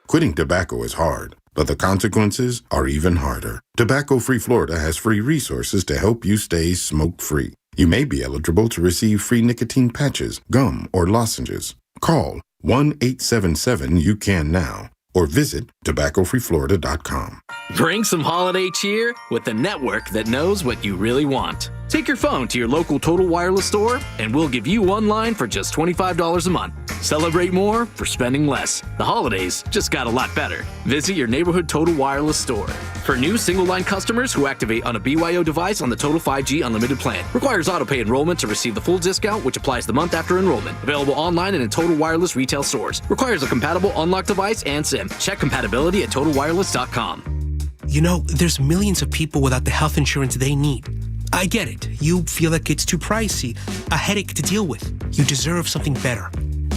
Quitting tobacco is hard, but the consequences are even harder. Tobacco-Free Florida has free resources to help you stay smoke-free. You may be eligible to receive free nicotine patches, gum, or lozenges. Call 1-877-YOU-CAN-NOW or visit tobaccofreeflorida.com. Bring some holiday cheer with the network that knows what you really want. Take your phone to your local Total Wireless store, and we'll give you one line for just $25 a month. Celebrate more for spending less. The holidays just got a lot better. Visit your neighborhood Total Wireless store. For new single-line customers who activate on a BYO device on the Total 5G Unlimited plan. Requires auto-pay enrollment to receive the full discount, which applies the month after enrollment. Available online and in Total Wireless retail stores. Requires a compatible unlocked device and SIM. Check compatibility at TotalWireless.com. You know, there's millions of people without the health insurance they need. I get it. You feel like it's too pricey, a headache to deal with. You deserve something better.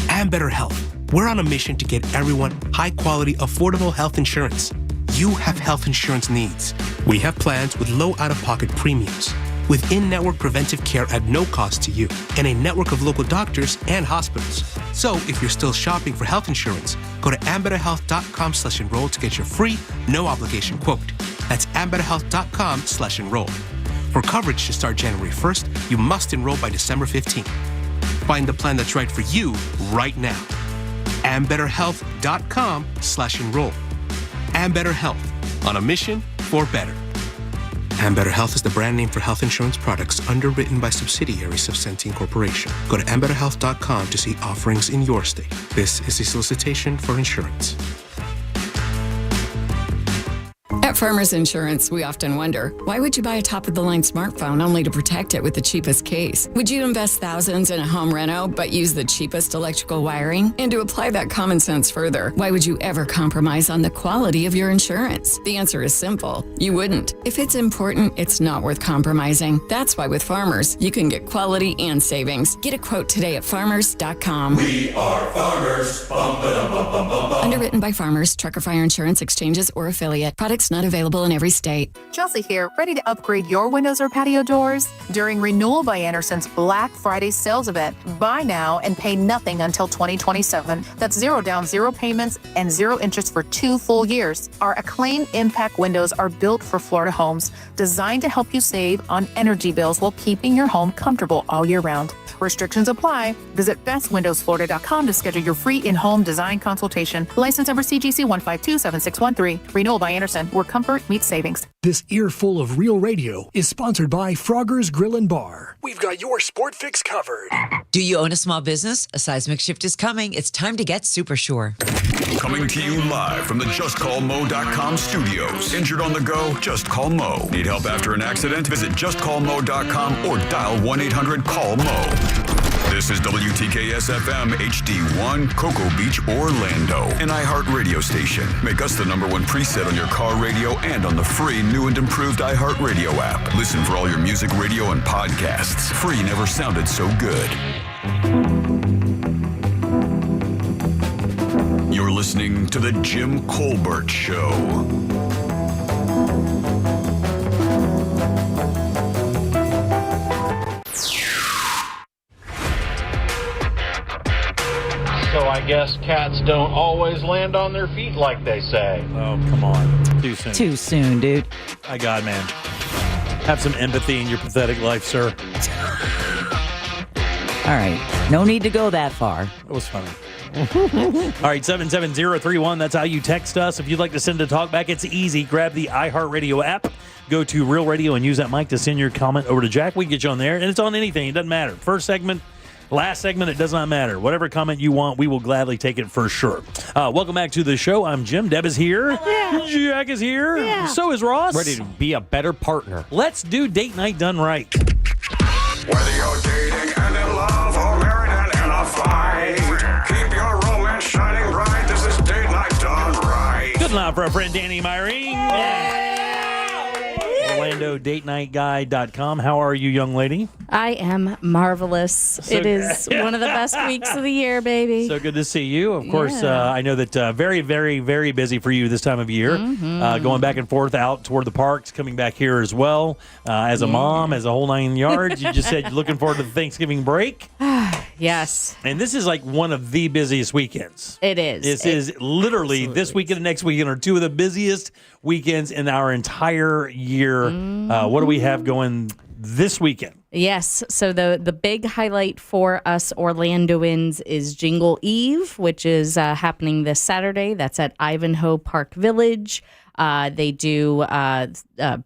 And better health. We're on a mission to get everyone high-quality, affordable health insurance. you have health insurance needs. We have plans with low out-of-pocket premiums, with in-network preventive care at no cost to you, and a network of local doctors and hospitals. So if you're still shopping for health insurance, go to ambetterhealth.com/enroll to get your free, no-obligation quote. That's ambetterhealth.com/enroll. For coverage to start January 1st, you must enroll by December 15th. Find the plan that's right for you right now. ambetterhealth.com/enroll. Ambetter Health, on a mission for better. Ambetter Health is the brand name for health insurance products underwritten by subsidiaries of Centene Corporation. Go to ambetterhealth.com to see offerings in your state. This is a solicitation for insurance. At Farmers Insurance, we often wonder, why would you buy a top-of-the-line smartphone only to protect it with the cheapest case? Would you invest thousands in a home reno but use the cheapest electrical wiring? And to apply that common sense further, why would you ever compromise on the quality of your insurance? The answer is simple. You wouldn't. If it's important, it's not worth compromising. That's why with Farmers, you can get quality and savings. Get a quote today at farmers.com. We are farmers. Bum, ba-dum, bum, bum, bum, bum. Underwritten by Farmers, Trucker Fire Insurance Exchanges, or affiliate. Products not available in every state. Chelsea here, ready to upgrade your windows or patio doors? During Renewal by Anderson's Black Friday sales event, buy now and pay nothing until 2027. That's 0 down, 0 payments, and 0 interest for 2 full years. Our Acclaim Impact windows are built for Florida homes, designed to help you save on energy bills while keeping your home comfortable all year round. Restrictions apply. Visit bestwindowsflorida.com to schedule your free in-home design consultation. License number CGC 1527613. Renewal by Anderson, where comfort meets savings. This earful of Real Radio is sponsored by Frogger's Grill and Bar. We've got your sport fix covered. Do you own a small business? A seismic shift is coming. It's time to get super sure. Coming to you live from the JustCallMo.com studios. Injured on the go? Just call Mo. Need help after an accident? Visit JustCallMo.com or dial 1-800-CALL-MO. This is WTKS-FM HD1, Cocoa Beach, Orlando, an iHeart radio station. Make us the #1 preset on your car radio and on the free new and improved iHeart Radio app. Listen for all your music, radio, and podcasts. Free never sounded so good. You're listening to The Jim Colbert Show. So I guess cats don't always land on their feet like they say. Oh, come on. Too soon. Too soon, dude. My God, man. Have some empathy in your pathetic life, sir. All right. No need to go that far. It was funny. All right, 77031. That's how you text us. If you'd like to send a talk back, it's easy. Grab the iHeartRadio app. Go to Real Radio and use that mic to send your comment over to Jack. We can get you on there. And it's on anything. It doesn't matter. First segment, last segment, it does not matter. Whatever comment you want, we will gladly take it for sure. Welcome back to the show. I'm Jim. Deb is here. Yeah. Jack is here. Yeah. So is Ross. Ready to be a better partner. Let's do date night done right. Whether you're dating and in love or married and in a fight, keep your romance shining bright. This is date night done right. Good night for our friend Danny Myring. OrlandoDateNightGuy.com. How are you, young lady? I am marvelous. It is one of the best weeks of the year, baby. So good to see you. Of course, I know that very, very, very busy for you this time of year. Going back and forth out toward the parks, coming back here as well. As a mom, as a whole 9 yards. You just said you're looking forward to the Thanksgiving break. Yes. And this is like one of the busiest weekends. It is. This is literally this weekend and next weekend are two of the busiest weekends in our entire year. What do we have going this weekend? Yes. So the big highlight for us Orlandoans is Jingle Eve, which is happening this Saturday. That's at Ivanhoe Park Village. They do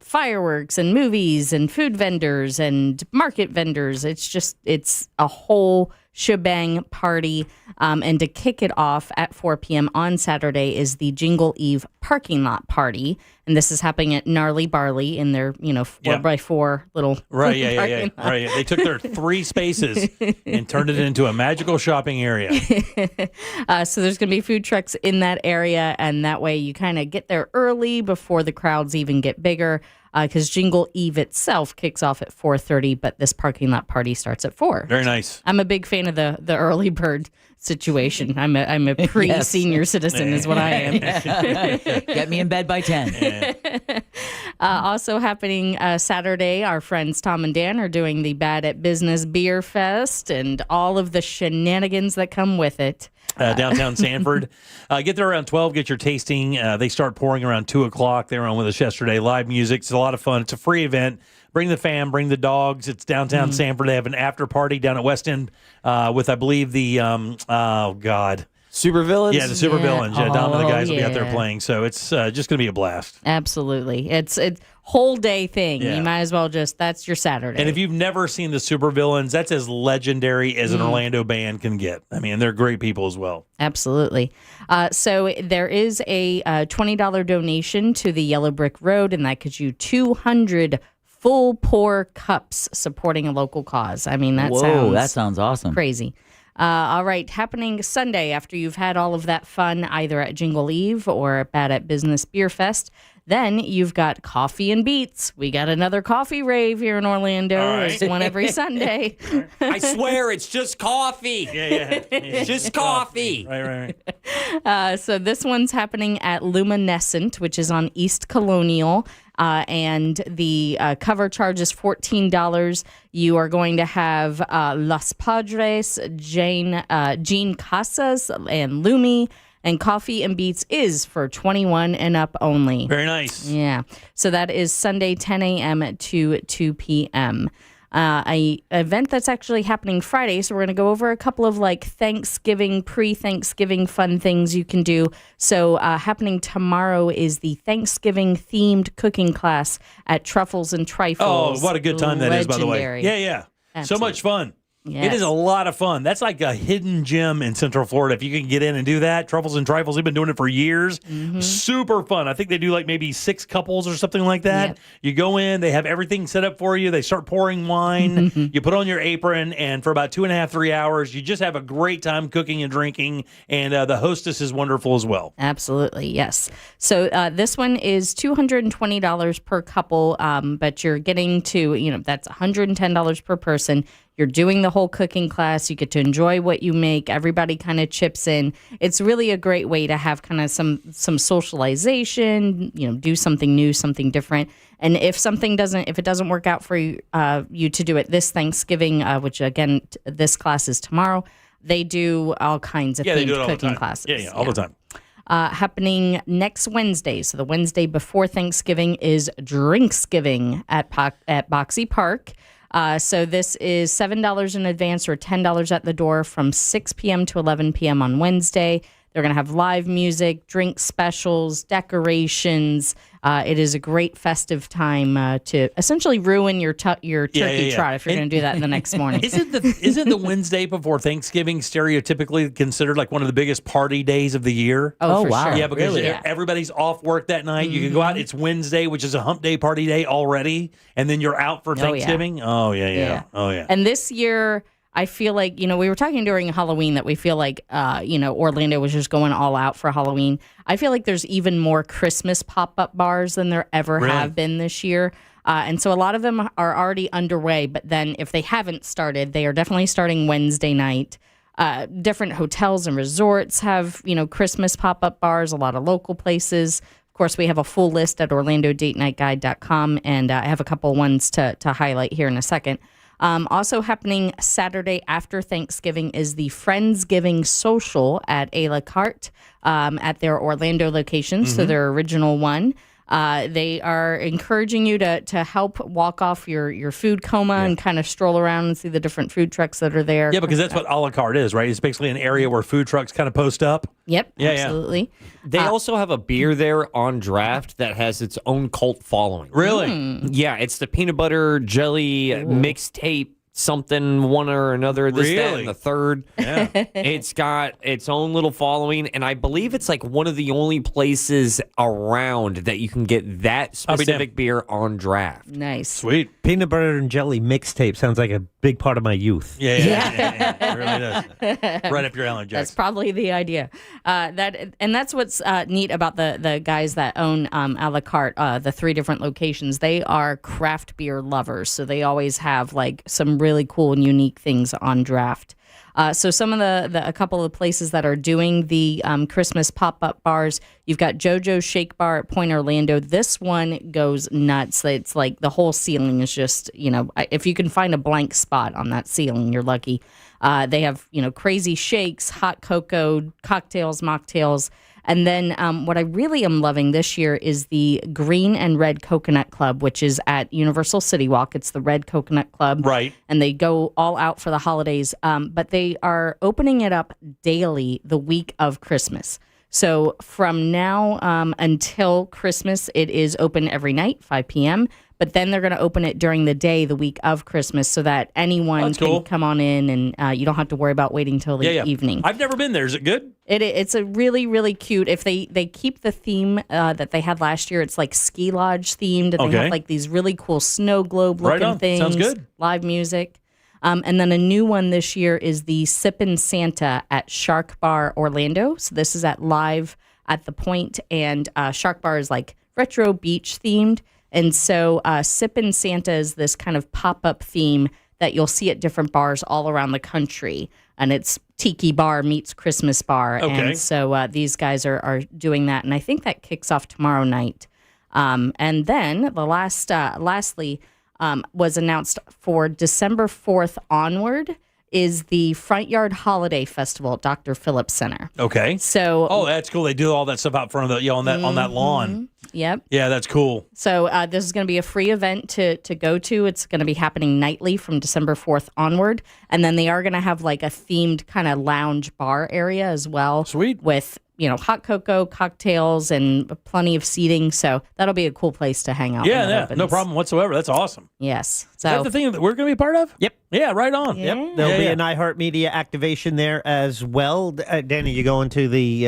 fireworks and movies and food vendors and market vendors. It's a whole shebang party. And to kick it off at 4 p.m. on Saturday is the Jingle Eve parking lot party. And this is happening at Gnarly Barley in their, 4x4 little Right, yeah. Right. They took their 3 spaces and turned it into a magical shopping area. So there's going to be food trucks in that area, and that way you kind of get there early before the crowds even get bigger. Because Jingle Eve itself kicks off at 4:30, but this parking lot party starts at 4. Very nice. I'm a big fan of the early bird situation. I'm a pre-senior citizen is what I am. Get me in bed by 10. Also happening Saturday, our friends Tom and Dan are doing the Bad at Business Beer Fest and all of the shenanigans that come with it. Downtown Sanford. Get there around 12, get your tasting. They start pouring around 2 o'clock. They were on with us yesterday. Live music. It's a lot of fun. It's a free event. Bring the fam, bring the dogs. It's downtown Sanford. They have an after party down at West End with, I believe, the, Super Villains? Yeah, the Super Villains. Yeah, Dom and the guys will be out there playing. So it's just going to be a blast. Absolutely. It's a whole day thing. Yeah. You might as well that's your Saturday. And if you've never seen the Super Villains, that's as legendary as an Orlando band can get. I mean, they're great people as well. Absolutely. So there is a $20 donation to the Yellow Brick Road, and that gets you 200 full pour cups supporting a local cause. I mean, that sounds awesome. Crazy. All right, happening Sunday after you've had all of that fun either at Jingle Eve or Bad at Business Beer Fest. Then you've got Coffee and Beats. We got another coffee rave here in Orlando. Right. There's one every Sunday. I swear it's just coffee. Yeah. Just coffee. Right. So this one's happening at Luminescent, which is on East Colonial. And the cover charge is $14. You are going to have Los Padres, Jean Casas, and Lumi. And Coffee and Beats is for 21 and up only. Very nice. Yeah. So that is Sunday, 10 a.m. to 2 p.m. A event that's actually happening Friday. So we're going to go over a couple of Thanksgiving, pre-Thanksgiving fun things you can do. So happening tomorrow is the Thanksgiving themed cooking class at Truffles and Trifles. Oh, what a good time that is, by the way. Legendary. Yeah. Absolutely. So much fun. Yes. It is a lot of fun. That's like a hidden gem in Central Florida. If you can get in and do that, Truffles and Trifles, they've been doing it for years. Super fun. I think they do maybe 6 couples or something like that. Yep. You go in, they have everything set up for you. They start pouring wine. You put on your apron, and for about 2.5, 3 hours, you just have a great time cooking and drinking. And the hostess is wonderful as well. Absolutely, yes. So this one is $220 per couple, but you're getting to, that's $110 per person. You're doing the whole cooking class. You get to enjoy what you make. Everybody kind of chips in. It's really a great way to have kind of some socialization, do something new, something different. And if it doesn't work out for you, you to do it this Thanksgiving, which again, this class is tomorrow, they do all kinds of themed cooking classes. Yeah, all the time. Happening next Wednesday. So the Wednesday before Thanksgiving is Drinksgiving at Boxy Park. So this is $7 in advance or $10 at the door from 6 p.m. to 11 p.m. on Wednesday. They're going to have live music, drink specials, decorations. It is a great festive time to essentially ruin your turkey trot if you're going to do that the next morning. Isn't the Wednesday before Thanksgiving stereotypically considered like one of the biggest party days of the year? Oh, for sure. Yeah, because Really? everybody's off work that night. You can go out. It's Wednesday, which is a hump day party day already, and then you're out for Thanksgiving. Oh, yeah. And this year, I feel like, we were talking during Halloween that we feel like, Orlando was just going all out for Halloween. I feel like there's even more Christmas pop-up bars than there ever have been this year. And so a lot of them are already underway. But then if they haven't started, they are definitely starting Wednesday night. Different hotels and resorts have, Christmas pop-up bars, a lot of local places. Of course, we have a full list at OrlandoDateNightGuide.com, and I have a couple ones to highlight here in a second. Also happening Saturday after Thanksgiving is the Friendsgiving Social at A La Carte at their Orlando location, so their original one. They are encouraging you to help walk off your food coma and kind of stroll around and see the different food trucks that are there. Yeah, because that's what A La Carte is, right? It's basically an area where food trucks kind of post up. Yep, absolutely. They also have a beer there on draft that has its own cult following. Really? Yeah, it's the peanut butter jelly mixtape something, one or another, this, that, and the third. Yeah. It's got its own little following, and I believe it's like one of the only places around that you can get that specific beer on draft. Nice. Sweet. Peanut butter and jelly mixtape sounds like a big part of my youth. Yeah. It really does. Right up your alley, Jack. That's probably the idea. That's what's neat about the guys that own A La Carte, the 3 different locations. They are craft beer lovers, so they always have like some really cool and unique things on draft. So some of a couple of places that are doing the Christmas pop-up bars, you've got JoJo's Shake Bar at Point Orlando. This one goes nuts. It's like the whole ceiling is just, if you can find a blank spot on that ceiling, you're lucky. They have, crazy shakes, hot cocoa, cocktails, mocktails. And then what I really am loving this year is the Green and Red Coconut Club, which is at Universal City Walk. It's the Red Coconut Club. Right. And they go all out for the holidays. But they are opening it up daily the week of Christmas. So from now until Christmas, it is open every night, 5 p.m., but then they're going to open it during the day, the week of Christmas, so that anyone can come on in and you don't have to worry about waiting till the evening. I've never been there. Is it good? It's a really, really cute. If they keep the theme that they had last year, it's like ski lodge themed. And they have like these really cool snow globe looking things. Sounds good. Live music. And then a new one this year is the Sippin' Santa at Shark Bar Orlando. So this is at Live at the Point, and Shark Bar is like retro beach themed. And so Sippin' Santa is this kind of pop-up theme that you'll see at different bars all around the country. And it's Tiki Bar meets Christmas Bar. Okay. And so these guys are doing that. And I think that kicks off tomorrow night. And then the lastly was announced for December 4th onward is the Front Yard Holiday Festival at Dr. Phillips Center. Okay. So that's cool. They do all that stuff out front of the on that lawn. Yep. Yeah, that's cool. So this is going to be a free event to go to. It's going to be happening nightly from December 4th onward. And then they are going to have like a themed kind of lounge bar area as well. Sweet. With, hot cocoa, cocktails, and plenty of seating. So that'll be a cool place to hang out. Yeah, no problem whatsoever. That's awesome. Yes. So is that the thing that we're going to be a part of? Yep. Yeah, right on. Yeah. Yep. There'll be an iHeartMedia activation there as well. Danny, you going to the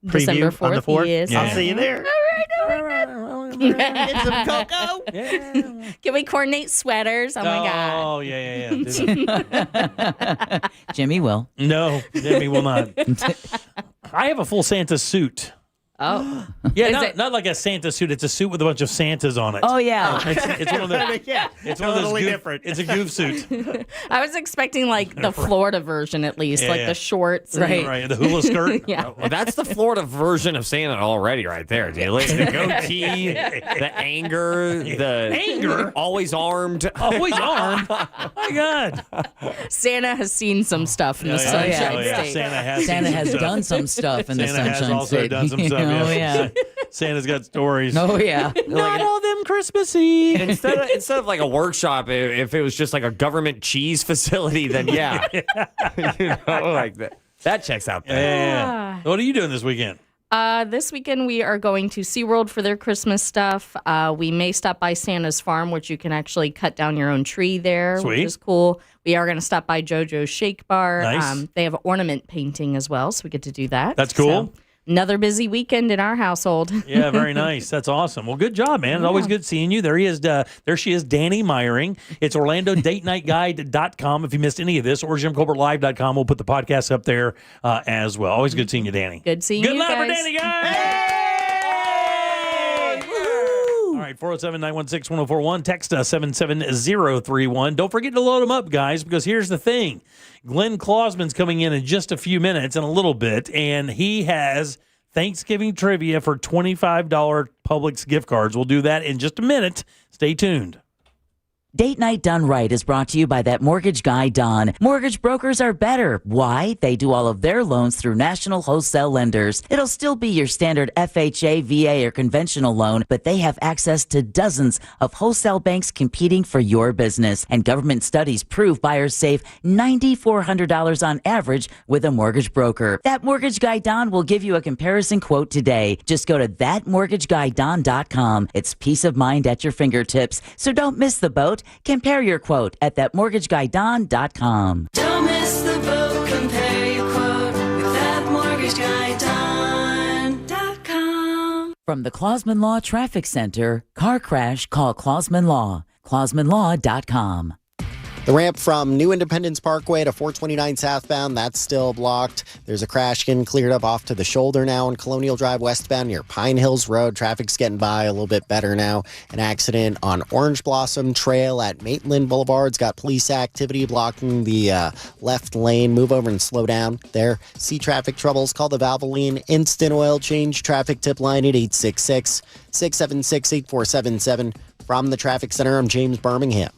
preview December 4th, on the 4th? yes. I'll see you there. Get some cocoa. Yeah. Can we coordinate sweaters? Oh, my God. Oh, yeah. Do that. Jimmy will. No, Jimmy will not. I have a full Santa suit. Oh. Yeah, not like a Santa suit. It's a suit with a bunch of Santas on it. Oh, yeah. It's one of the. Yeah, It's one of those totally goof, different. It's a goof suit. I was expecting like the Florida version at least, Yeah, like yeah. the shorts. and- Right. The hula skirt. Yeah. Well, that's the Florida version of Santa already right there, Daly. The goatee, the anger, always armed. Always armed. My God. Santa has seen some stuff in the Sunshine State. Santa has done some stuff in the Santa has Sunshine also State. done some stuff. Oh, yeah. Santa's got stories. Oh, yeah. Not all them Christmassy. Instead of like a workshop, if it was just like a government cheese facility, then yeah. Like that checks out there. Yeah. What are you doing this weekend? This weekend we are going to SeaWorld for their Christmas stuff. We may stop by Santa's Farm, which you can actually cut down your own tree there, Sweet. which is cool. We are going to stop by JoJo's Shake Bar. Nice. They have ornament painting as well, so we get to do that. That's cool. So, another busy weekend in our household. Yeah, very nice. That's awesome. Well, good job, man. It's always good seeing you. There she is, Danny Meyering. It's OrlandoDateNightGuide.com if you missed any of this, or JimColbertLive.com. We'll put the podcast up there as well. Always good seeing you, Danny. Good seeing Good you luck guys. for Danny, guys. All right, 407-916-1041. Text us 77031. Don't forget to load them up, guys, because here's the thing. Glenn Clausman's coming in just a few minutes, in a little bit, and he has Thanksgiving trivia for $25 Publix gift cards. We'll do that in just a minute. Stay tuned. Date Night Done Right is brought to you by that mortgage guy, Don. Mortgage brokers are better. Why? They do all of their loans through national wholesale lenders. It'll still be your standard FHA, VA, or conventional loan, but they have access to dozens of wholesale banks competing for your business. And government studies prove buyers save $9,400 on average with a mortgage broker. That mortgage guy, Don, will give you a comparison quote today. Just go to thatmortgageguyDon.com. It's peace of mind at your fingertips, so don't miss the boat. Compare your quote at thatmortgageguyDon.com. Don't miss the boat. Compare your quote with thatmortgageguyDon.com. From the Clausman Law Traffic Center, car crash, call Clausman Law. ClausmanLaw.com. The ramp from New Independence Parkway to 429 southbound, that's still blocked. There's a crash getting cleared up off to the shoulder now on Colonial Drive westbound near Pine Hills Road. Traffic's getting by a little bit better now. An accident on Orange Blossom Trail at Maitland Boulevard's got police activity blocking the left lane. Move over and slow down there. See traffic troubles, call the Valvoline Instant Oil Change traffic tip line at 866-676-8477. From the Traffic Center, I'm James Birmingham.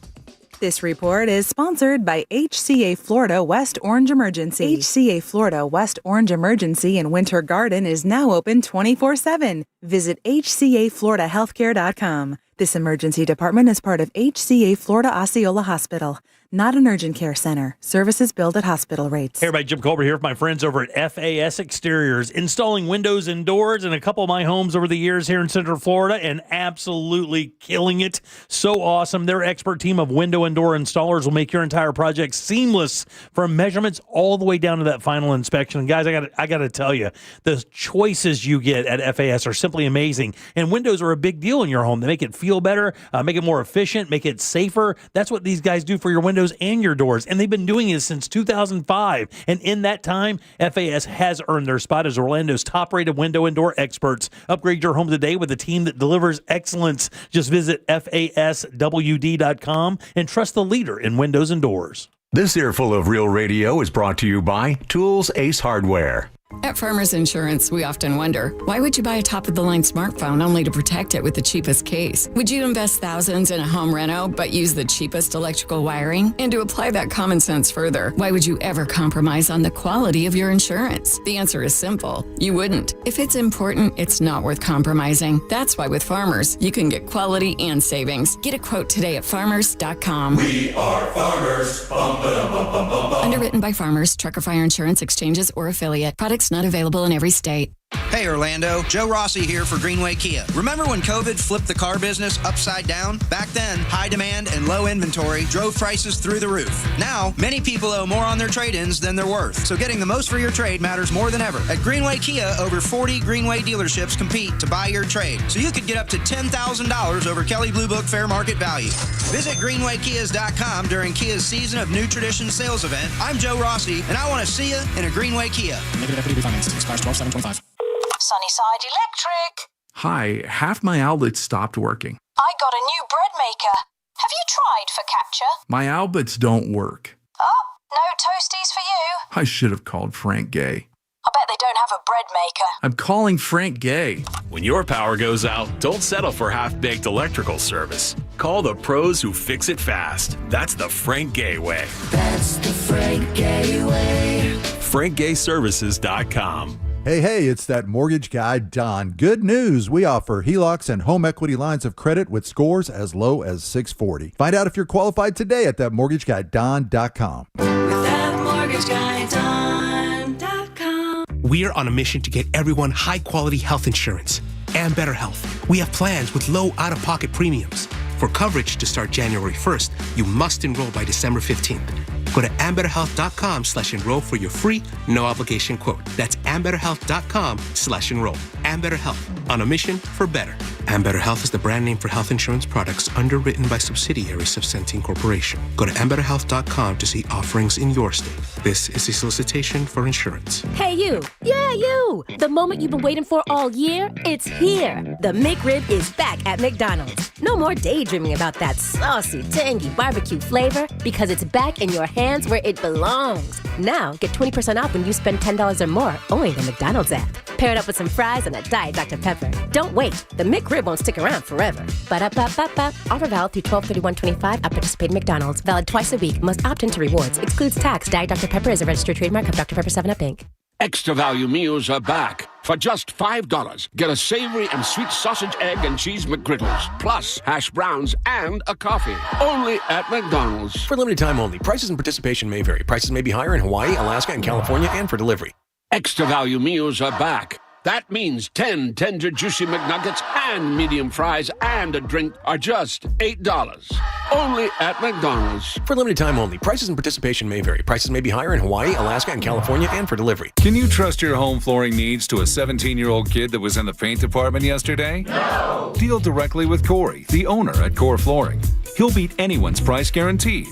This report is sponsored by HCA Florida West Orange Emergency. HCA Florida West Orange Emergency in Winter Garden is now open 24/7. Visit hcafloridahealthcare.com. This emergency department is part of HCA Florida Osceola Hospital, not an urgent care center. Services billed at hospital rates. Hey everybody, Jim Colbert here with my friends over at FAS Exteriors, installing windows and doors in a couple of my homes over the years here in Central Florida, and absolutely killing it. So awesome. Their expert team of window and door installers will make your entire project seamless from measurements all the way down to that final inspection. And guys, I got to tell you, the choices you get at FAS are simply amazing. And windows are a big deal in your home. They make it feel better, make it more efficient, make it safer. That's what these guys do for your windows and your doors. And they've been doing it since 2005. And in that time, FAS has earned their spot as Orlando's top-rated window and door experts. Upgrade your home today with a team that delivers excellence. Just visit FASWD.com and trust the leader in windows and doors. This earful of Real Radio is brought to you by Tools Ace Hardware. At Farmers Insurance, we often wonder, why would you buy a top-of-the-line smartphone only to protect it with the cheapest case? Would you invest thousands in a home reno but use the cheapest electrical wiring? And to apply that common sense further, why would you ever compromise on the quality of your insurance? The answer is simple. You wouldn't. If it's important, it's not worth compromising. That's why with Farmers, you can get quality and savings. Get a quote today at farmers.com. We are farmers. Bum, ba-dum, bum, bum, bum, bum. Underwritten by Farmers, Trucker Fire Insurance Exchanges, or affiliate. Products not available in every state. Hey Orlando, Joe Rossi here for Greenway Kia. Remember when COVID flipped the car business upside down? Back then, high demand and low inventory drove prices through the roof. Now, many people owe more on their trade-ins than they're worth. So getting the most for your trade matters more than ever. At Greenway Kia, over 40 Greenway dealerships compete to buy your trade. So you could get up to $10,000 over Kelley Blue Book fair market value. Visit greenwaykias.com during Kia's Season of New Tradition sales event. I'm Joe Rossi, and I want to see you in a Greenway Kia. Negative equity refinanced. Expires 12/7/25. Sunnyside Electric. Hi, half my outlets stopped working. I got a new bread maker. Have you tried focaccia? My outlets don't work. Oh, no toasties for you. I should have called Frank Gay. I bet they don't have a bread maker. I'm calling Frank Gay. When your power goes out, don't settle for half-baked electrical service. Call the pros who fix it fast. That's the Frank Gay way. That's the Frank Gay way. FrankGayServices.com. Hey, it's that mortgage guy, Don. Good news. We offer HELOCs and home equity lines of credit with scores as low as 640. Find out if you're qualified today at thatmortgageguyDon.com. With thatmortgageguyDon.com. We're on a mission to get everyone high-quality health insurance and better health. We have plans with low out-of-pocket premiums. For coverage to start January 1st, you must enroll by December 15th. Go to ambetterhealth.com/enroll for your free, no-obligation quote. That's ambetterhealth.com/enroll. Ambetter Health, on a mission for better. Ambetter Health is the brand name for health insurance products underwritten by subsidiaries of Centene Corporation. Go to ambetterhealth.com to see offerings in your state. This is a solicitation for insurance. Hey, you. Yeah, you. The moment you've been waiting for all year, it's here. The McRib is back at McDonald's. No more daydreaming about that saucy, tangy barbecue flavor, because it's back in your hands where it belongs. Now, get 20% off when you spend $10 or more only in the McDonald's app. Pair it up with some fries and a Diet Dr. Pepper. Don't wait. The McRib won't stick around forever. Ba-da-ba-ba-ba. Offer valid through 12/31/25 at participating McDonald's. Valid twice a week. Must opt into rewards. Excludes tax. Diet Dr. Pepper is a registered trademark of Dr. Pepper 7-Up, Inc. Extra value meals are back. For just $5, get a savory and sweet sausage, egg, and cheese McGriddles, plus hash browns and a coffee. Only at McDonald's. For limited time only. Prices and participation may vary. Prices may be higher in Hawaii, Alaska, and California, and for delivery. Extra value meals are back. That means 10 tender, juicy McNuggets and medium fries and a drink are just $8. Only at McDonald's. For limited time only. Prices and participation may vary. Prices may be higher in Hawaii, Alaska, and California, and for delivery. Can you trust your home flooring needs to a 17-year-old kid that was in the paint department yesterday? No! Deal directly with Corey, the owner at Core Flooring. He'll beat anyone's price guaranteed.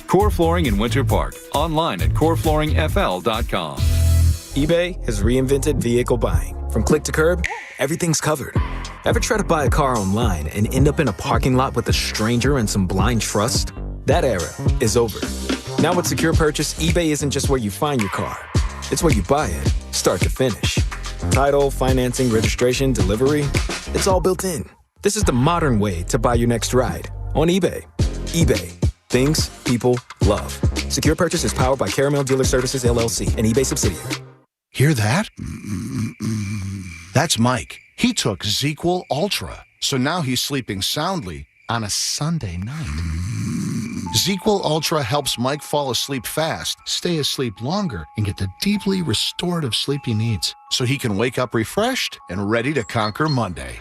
Core Flooring in Winter Park. Online at coreflooringfl.com. eBay has reinvented vehicle buying. From click to curb, everything's covered. Ever try to buy a car online and end up in a parking lot with a stranger and some blind trust? That era is over. Now with Secure Purchase, eBay isn't just where you find your car. It's where you buy it, start to finish. Title, financing, registration, delivery, it's all built in. This is the modern way to buy your next ride on eBay. eBay. Things people love. Secure Purchase is powered by Caramel Dealer Services, LLC, an eBay subsidiary. Hear that? That's Mike. He took ZQL Ultra, so now he's sleeping soundly on a Sunday night. ZQL Ultra helps Mike fall asleep fast, stay asleep longer, and get the deeply restorative sleep he needs, so he can wake up refreshed and ready to conquer Monday.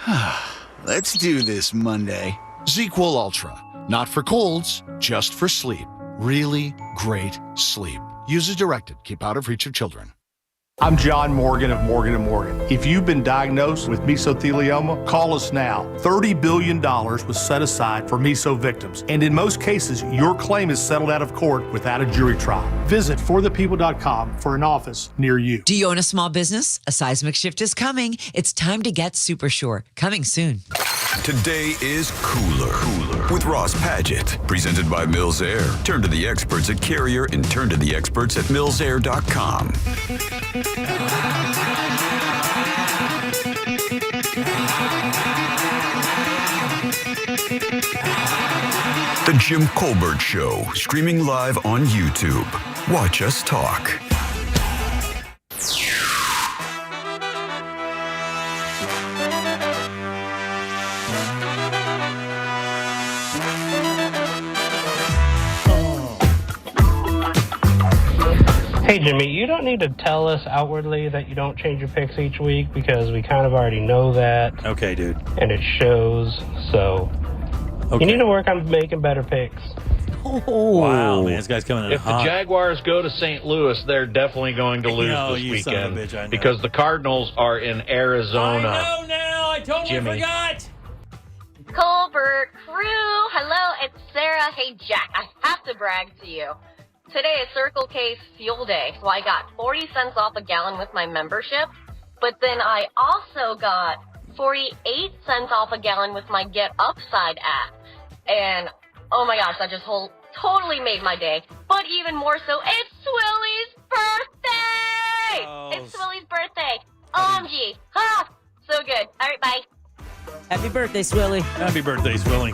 Let's do this, Monday. ZQL Ultra. Not for colds, just for sleep. Really great sleep. Use as directed. Keep out of reach of children. I'm John Morgan of Morgan & Morgan. If you've been diagnosed with mesothelioma, call us now. $30 billion was set aside for meso victims, and in most cases, your claim is settled out of court without a jury trial. Visit forthepeople.com for an office near you. Do you own a small business? A seismic shift is coming. It's time to get super sure. Coming soon. Today is Cooler with Ross Padgett, presented by Mills Air. Turn to the experts at Carrier and turn to the experts at millsair.com. The Jim Colbert Show, streaming live on YouTube. Watch us talk. Hey, Jimmy, you don't need to tell us outwardly that you don't change your picks each week because we kind of already know that. Okay, dude. And it shows, so you need to work on making better picks. Oh, wow, man, this guy's coming in If hot. the Jaguars go to St. Louis, they're definitely going to lose this you son of a weekend bitch, I know. because the Cardinals are in Arizona. I know now. I totally Jimmy. forgot. Colbert crew, hello, it's Sarah. Hey, Jack, I have to brag to you. Today is Circle K Fuel Day, so I got 40 cents off a gallon with my membership, but then I also got 48 cents off a gallon with my Get Upside app. And, oh my gosh, that just totally made my day. But even more so, it's Swilly's birthday! Oh. It's Swilly's birthday. OMG. Ha! So good. All right, bye. Happy birthday, Swilly. Happy birthday, Swilly.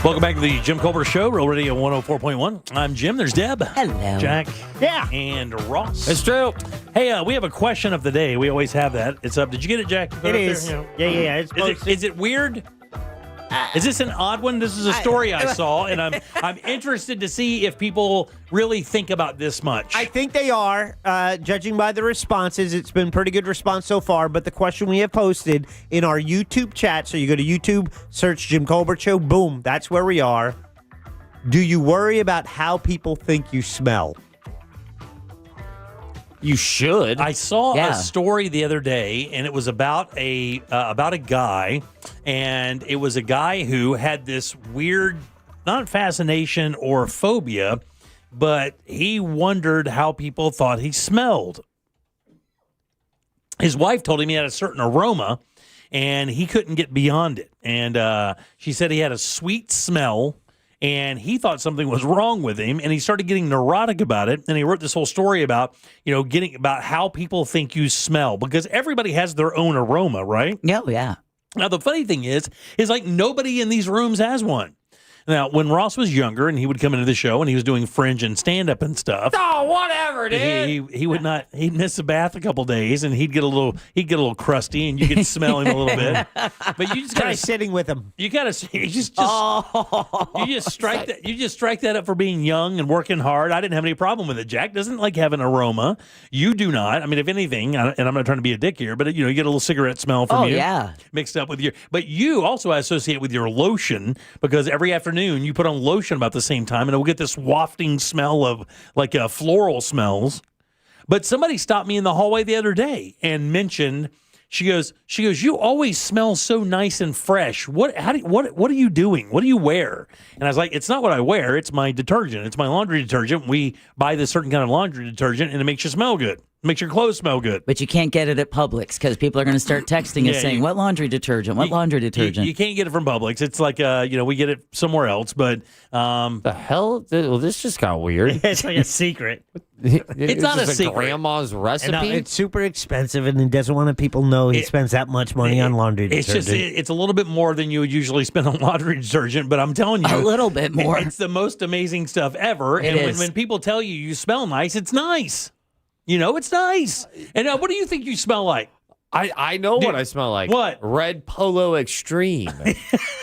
Welcome back to the Jim Colbert Show, Real Radio 104.1. I'm Jim. There's Deb. Hello. Jack. Yeah. And Ross. It's true. Hey, we have a question of the day. We always have that. It's up. Did you get it, Jack? It is. Yeah. It's Is it weird? Is this an odd one? This is a story I saw, and I'm interested to see if people really think about this much. I think they are, judging by the responses. It's been pretty good response so far, but the question we have posted in our YouTube chat, so you go to YouTube, search Jim Colbert Show, boom, that's where we are. Do you worry about how people think you smell? You should. I saw a story the other day, and it was about a guy, and it was a guy who had this weird, not fascination or phobia, but he wondered how people thought he smelled. His wife told him he had a certain aroma, and he couldn't get beyond it. And she said he had a sweet smell, and he thought something was wrong with him, and he started getting neurotic about it. And he wrote this whole story about, getting about how people think you smell, because everybody has their own aroma, right? Yeah. Now, the funny thing is like nobody in these rooms has one. Now, when Ross was younger and he would come into the show and he was doing fringe and stand-up and stuff. Oh, whatever, dude. He would not. He'd miss a bath a couple days and he'd get a little crusty and you could smell him a little bit. But you just try sitting with him. You just strike that. You just strike that up for being young and working hard. I didn't have any problem with it. Jack doesn't like having aroma. You do not. I mean, if anything, and I'm not trying to be a dick here, but you get a little cigarette smell from you. Yeah. Mixed up with your. But you also associate with your lotion because every afternoon you put on lotion about the same time and it will get this wafting smell of like floral smells. But somebody stopped me in the hallway the other day and mentioned She goes, you always smell so nice and fresh. What are you doing? What do you wear? And I was like, it's not what I wear. It's my detergent. It's my laundry detergent. We buy this certain kind of laundry detergent, and it makes you smell good. Makes your clothes smell good. But you can't get it at Publix because people are going to start texting us saying, what laundry detergent? What laundry detergent? You can't get it from Publix. It's like, we get it somewhere else. But the hell? Well, this just got weird. It's like a secret. It's not a secret. Grandma's recipe. And, it's super expensive, and he doesn't want people know he spends that much money on laundry detergent. It's a little bit more than you would usually spend on laundry detergent, but I'm telling you. A little bit more. It's the most amazing stuff ever. And when people tell you smell nice, it's nice. It's nice. And what do you think you smell like? I know what I smell like. What? Red Polo Extreme.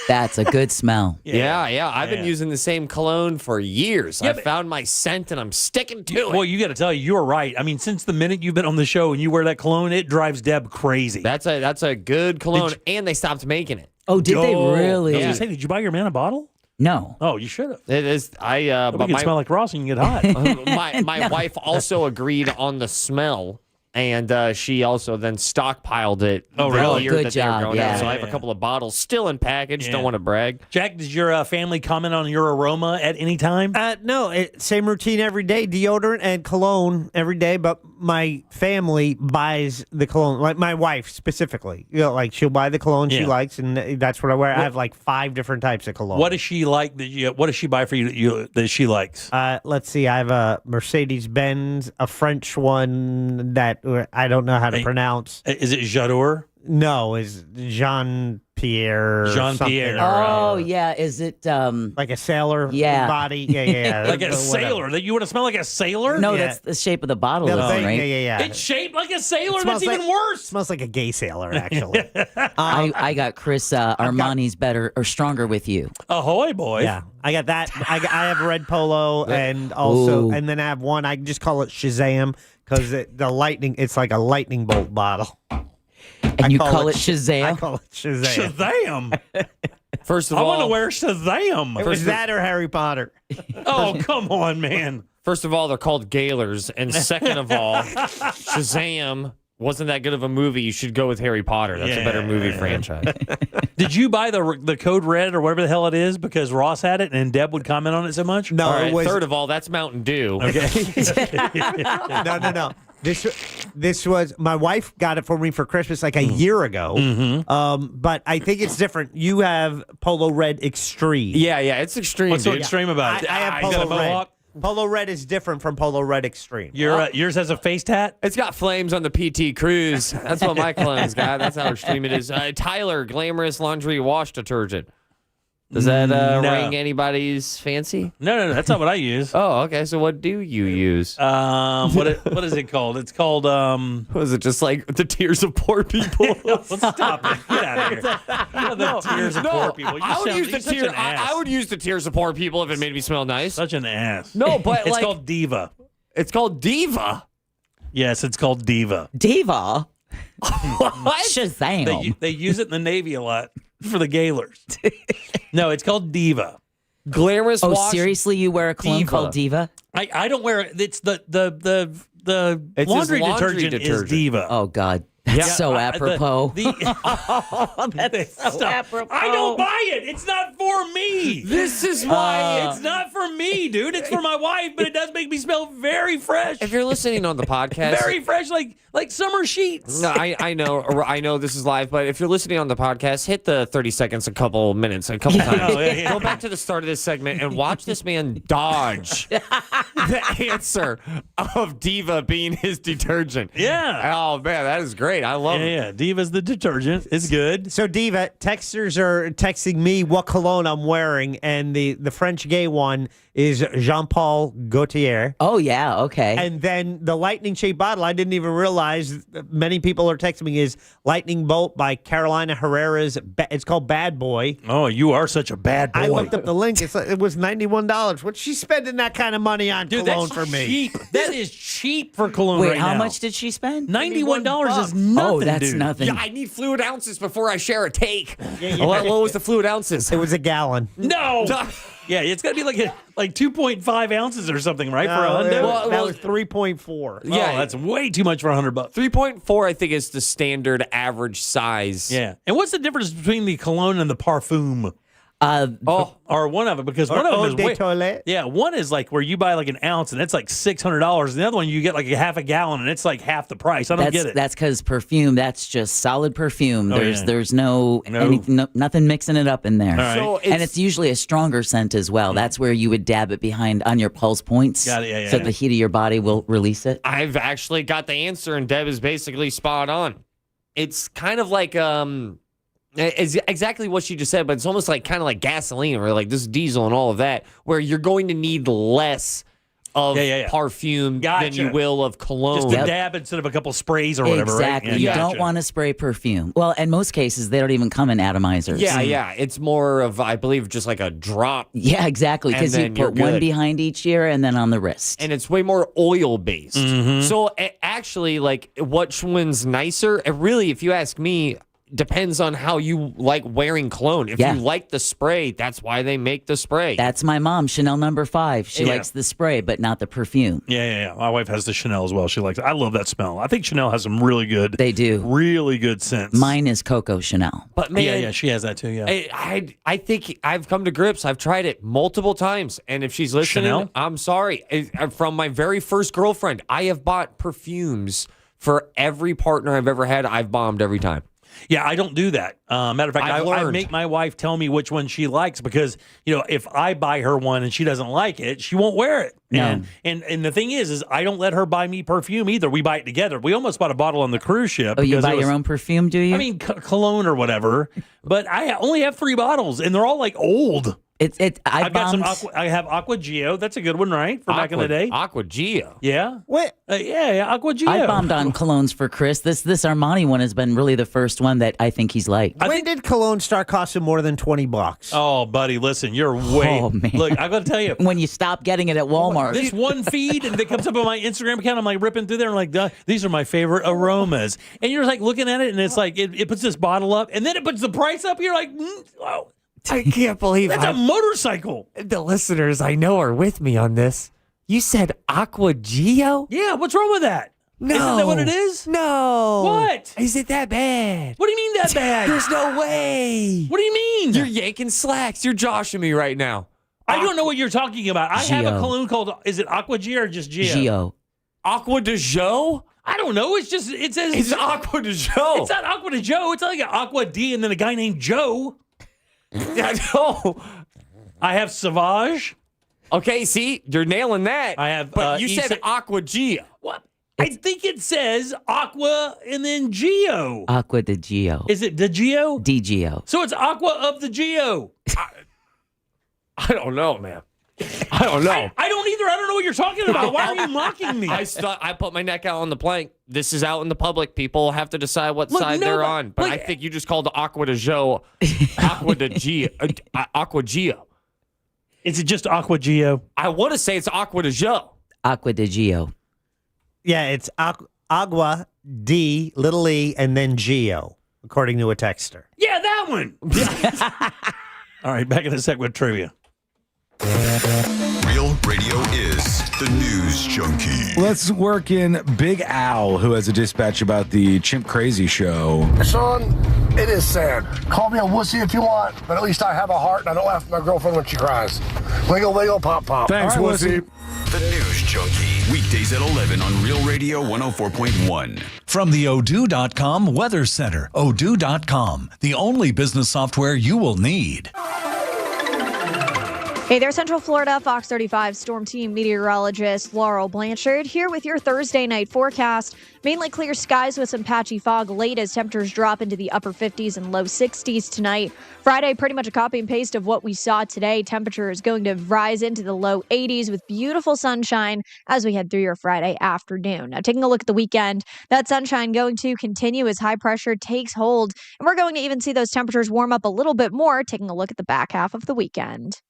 That's a good smell. Yeah. I've been using the same cologne for years. I found my scent, and I'm sticking to it. Well, you got to tell you're right. I mean, since the minute you've been on the show and you wear that cologne, it drives Deb crazy. That's a good cologne, and they stopped making it. Oh, did they really? I was going to say, did you buy your man a bottle? No. Oh, you should have. It is. But you can smell like Ross and you get hot. My wife also agreed on the smell, and she also then stockpiled it. Oh, really? Year Good that they were job. going Yeah. out. So I have a couple of bottles still in package. Don't want to brag. Jack, does your family comment on your aroma at any time? No, same routine every day, deodorant and cologne every day, but my family buys the cologne, like my wife specifically. Like she'll buy the cologne she likes, and that's what I wear. I have like 5 different types of cologne. What does she like what does she buy for you that she likes? Let's see. I have a Mercedes-Benz, a French one that I don't know how to pronounce. Is it J'adore? No, it's Jean-Pierre. Jean-Pierre. Oh, yeah. Is it like a sailor body? Yeah. Like a sailor. That you want to smell like a sailor? No, that's the shape of the bottle, right? Yeah. It's shaped like a sailor. That's even worse. Smells like a gay sailor, actually. I got Chris Armani's Better or Stronger With You. Ahoy, boy. Yeah. I got that. I have a red polo, and also, and then I have one. I just call it Shazam because it's like a lightning bolt bottle. And you call it Shazam? I call it Shazam. Shazam. First of all, I want to wear Shazam. It was that or Harry Potter. Oh, come on, man. First of all, they're called Gaylors, and second of all, Shazam wasn't that good of a movie. You should go with Harry Potter. That's a better movie franchise. Did you buy the Code Red or whatever the hell it is because Ross had it and Deb would comment on it so much? No, all right, it was... Third of all, that's Mountain Dew. Okay. No. This was my wife got it for me for Christmas like a year ago. Mm-hmm. But I think it's different. You have Polo Red Extreme. Yeah, it's extreme. What's so extreme about it? I have Polo Red. Polo Red is different from Polo Red Extreme. Yours has a face tat? It's got flames on the PT Cruise. That's what my cologne's got. That's how extreme it is. Tyler, Glamorous Laundry Wash Detergent. Does that ring anybody's fancy? No, that's not what I use. Oh, okay. So what do you use? What is it called? It's called Was it just like the Tears of Poor People? Stop it. Get out of here. The Tears of Poor People. I would use the Tears of Poor People if it made me smell nice. Such an ass. No, but it's called Diva. It's called Diva. Yes, it's called Diva. Diva? What? Shazam. They use it in the Navy a lot for the Gaylors. No, it's called Diva. Glamorous Oh, Wash seriously? You wear a cologne called Diva? I don't wear it. It's the laundry detergent is Diva. Oh, God. That's so apropos. That's so apropos. I don't buy it. It's not for me. This is why it's not for me, dude. It's for my wife, but it does make me smell very fresh. If you're listening on the podcast, very fresh, like summer sheets. No, I know this is live, but if you're listening on the podcast, hit the 30 seconds a couple times. Go back to the start of this segment and watch this man dodge the answer of Diva being his detergent. Yeah. Oh man, that is great. I love it. Yeah, Diva's the detergent. It's good. So Diva, texters are texting me what cologne I'm wearing, and the French gay one is Jean-Paul Gaultier. Oh, yeah, okay. And then the lightning-shaped bottle, I didn't even realize many people are texting me, is Lightning Bolt by Carolina Herrera's. It's called Bad Boy. Oh, you are such a bad boy. I looked up the link. It was $91. What's she spending that kind of money on cologne for me? Cheap. That is cheap for cologne Wait, right how now. much did she spend? $91 is nothing, Oh, that's dude. nothing. Yeah, I need fluid ounces before I share a take. What was the fluid ounces? It was a gallon. No. Yeah, it's got to be like 2.5 ounces or something, right? For a hundo? That was 3.4. Yeah, that's way too much for $100. 3.4, I think, is the standard average size. Yeah. And what's the difference between the cologne and the parfum? Or one of it, because one of them is toilette. Yeah, one is like where you buy like an ounce and it's like $600. And the other one you get like a half a gallon and it's like half the price. I don't get it. That's because perfume. That's just solid perfume. There's nothing mixing it up in there. Right. So and it's usually a stronger scent as well. That's where you would dab it behind on your pulse points. Got it, so the heat of your body will release it. I've actually got the answer, and Deb is basically spot on. It's kind of like it's exactly what she just said, but it's almost like kind of like gasoline, or like this diesel and all of that, where you're going to need less of perfume than you will of cologne. Just a dab instead of a couple sprays or whatever, exactly. right? You don't want to spray perfume. Well, in most cases, they don't even come in atomizers. Yeah. It's more of, I believe, just like a drop. Yeah, exactly. Because you put one behind each ear and then on the wrist. And it's way more oil-based. Mm-hmm. So actually, like, which one's nicer? It really, if you ask me, depends on how you like wearing cologne. If you like the spray, that's why they make the spray. That's my mom, Chanel No. 5. She likes the spray, but not the perfume. Yeah. My wife has the Chanel as well. She likes it. I love that smell. I think Chanel has some really good. They do. Really good scents. Mine is Coco Chanel. But man, yeah, she has that too. Yeah. I think I've come to grips. I've tried it multiple times, and if she's listening, Chanel? I'm sorry. From my very first girlfriend, I have bought perfumes for every partner I've ever had. I've bombed every time. Yeah, I don't do that. Matter of fact, I make my wife tell me which one she likes because, if I buy her one and she doesn't like it, she won't wear it. No. And the thing is I don't let her buy me perfume either. We buy it together. We almost bought a bottle on the cruise ship. Oh, you buy your own perfume, do you? I mean, cologne or whatever. But I only have 3 bottles, and they're all like old. I have Aqua Geo. That's a good one, right? For back in the day. Aqua Geo. Yeah. What? Yeah, Aqua Geo. I bombed on colognes for Chris. This Armani one has been really the first one that I think he's liked. When did cologne start costing more than $20? Oh, buddy, listen, you're way. Oh, man. Look, I'm going to tell you. When you stop getting it at Walmart. This one feed, and it comes up on my Instagram account. I'm like ripping through there and like, these are my favorite aromas. And you're like looking at it, and it's like, it puts this bottle up, and then it puts the price up. You're like, wow. I can't believe that's a motorcycle. The listeners I know are with me on this. You said Aqua Geo? Yeah, what's wrong with that? No. Isn't that what it is? No. What? Is it that bad? What do you mean that bad? There's no way. What do you mean? You're yanking slacks. You're joshing me right now. I don't know what you're talking about. I have a cologne called, is it Aqua Geo or just Geo? Geo. Aqua de Joe? I don't know. It says it's Aqua de Joe. It's not Aqua de Joe. It's like an Aqua D and then a guy named Joe. I know. I have Sauvage. Okay, see, you're nailing that. I have. But you said Aqua Geo. What? I think it says Aqua and then Geo. Aqua de Geo. Is it de Geo? De Geo. So it's Aqua of the Geo. I don't know, man. I don't know. I don't either. I don't know what you're talking about. Why are you mocking me? I put my neck out on the plank. This is out in the public. People have to decide what side they're on. But I think you just called Aqua de Joe Aqua de Geo. Aqua Geo. Is it just Aqua Geo? I want to say it's Aqua de Joe. Aqua de Geo. Yeah, it's Agua D, little e, and then Geo, according to a texter. Yeah, that one. All right, back in a sec with trivia. Real Radio is the news junkie. Let's work in Big Al, who has a dispatch about the Chimp Crazy show. Sean, it is sad. Call me a wussy if you want, but at least I have a heart and I don't laugh at my girlfriend when she cries. Wiggle, wiggle, pop, pop. Thanks, wussy. The News Junkie, weekdays at 11 on Real Radio 104.1. From the Odoo.com Weather Center. Odoo.com, the only business software you will need. Hey there, Central Florida, Fox 35 Storm Team meteorologist Laurel Blanchard here with your Thursday night forecast. Mainly clear skies with some patchy fog late as temperatures drop into the upper 50s and low 60s tonight. Friday, pretty much a copy and paste of what we saw today. Temperature is going to rise into the low 80s with beautiful sunshine as we head through your Friday afternoon. Now, taking a look at the weekend, that sunshine going to continue as high pressure takes hold, and we're going to even see those temperatures warm up a little bit more, taking a look at the back half of the weekend.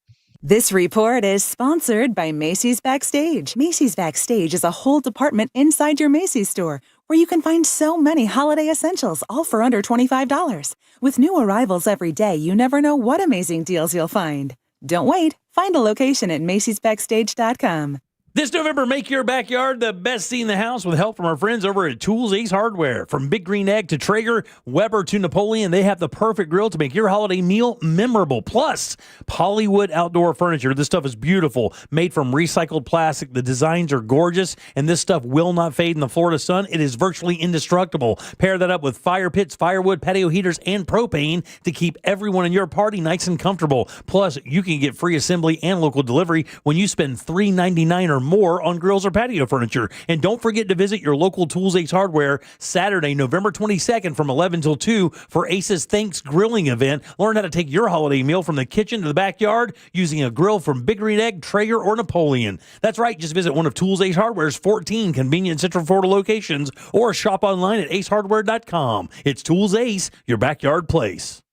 This report is sponsored by Macy's Backstage. Macy's Backstage is a whole department inside your Macy's store where you can find so many holiday essentials, all for under $25. With new arrivals every day, you never know what amazing deals you'll find. Don't wait. Find a location at macy'sbackstage.com. This November, make your backyard the best seat in the house with help from our friends over at Tools Ace Hardware. From Big Green Egg to Traeger, Weber to Napoleon, they have the perfect grill to make your holiday meal memorable. Plus, Polywood outdoor furniture. This stuff is beautiful, made from recycled plastic. The designs are gorgeous, and this stuff will not fade in the Florida sun. It is virtually indestructible. Pair that up with fire pits, firewood, patio heaters, and propane to keep everyone in your party nice and comfortable. Plus, you can get free assembly and local delivery when you spend $3.99 or more on grills or patio furniture. And don't forget to visit your local Tools Ace Hardware Saturday, November 22nd from 11 till 2 for Ace's Thanks Grilling event. Learn how to take your holiday meal from the kitchen to the backyard using a grill from Big Green Egg, Traeger, or Napoleon. That's right. Just visit one of Tools Ace Hardware's 14 convenient Central Florida locations or shop online at acehardware.com. It's Tools Ace, your backyard place.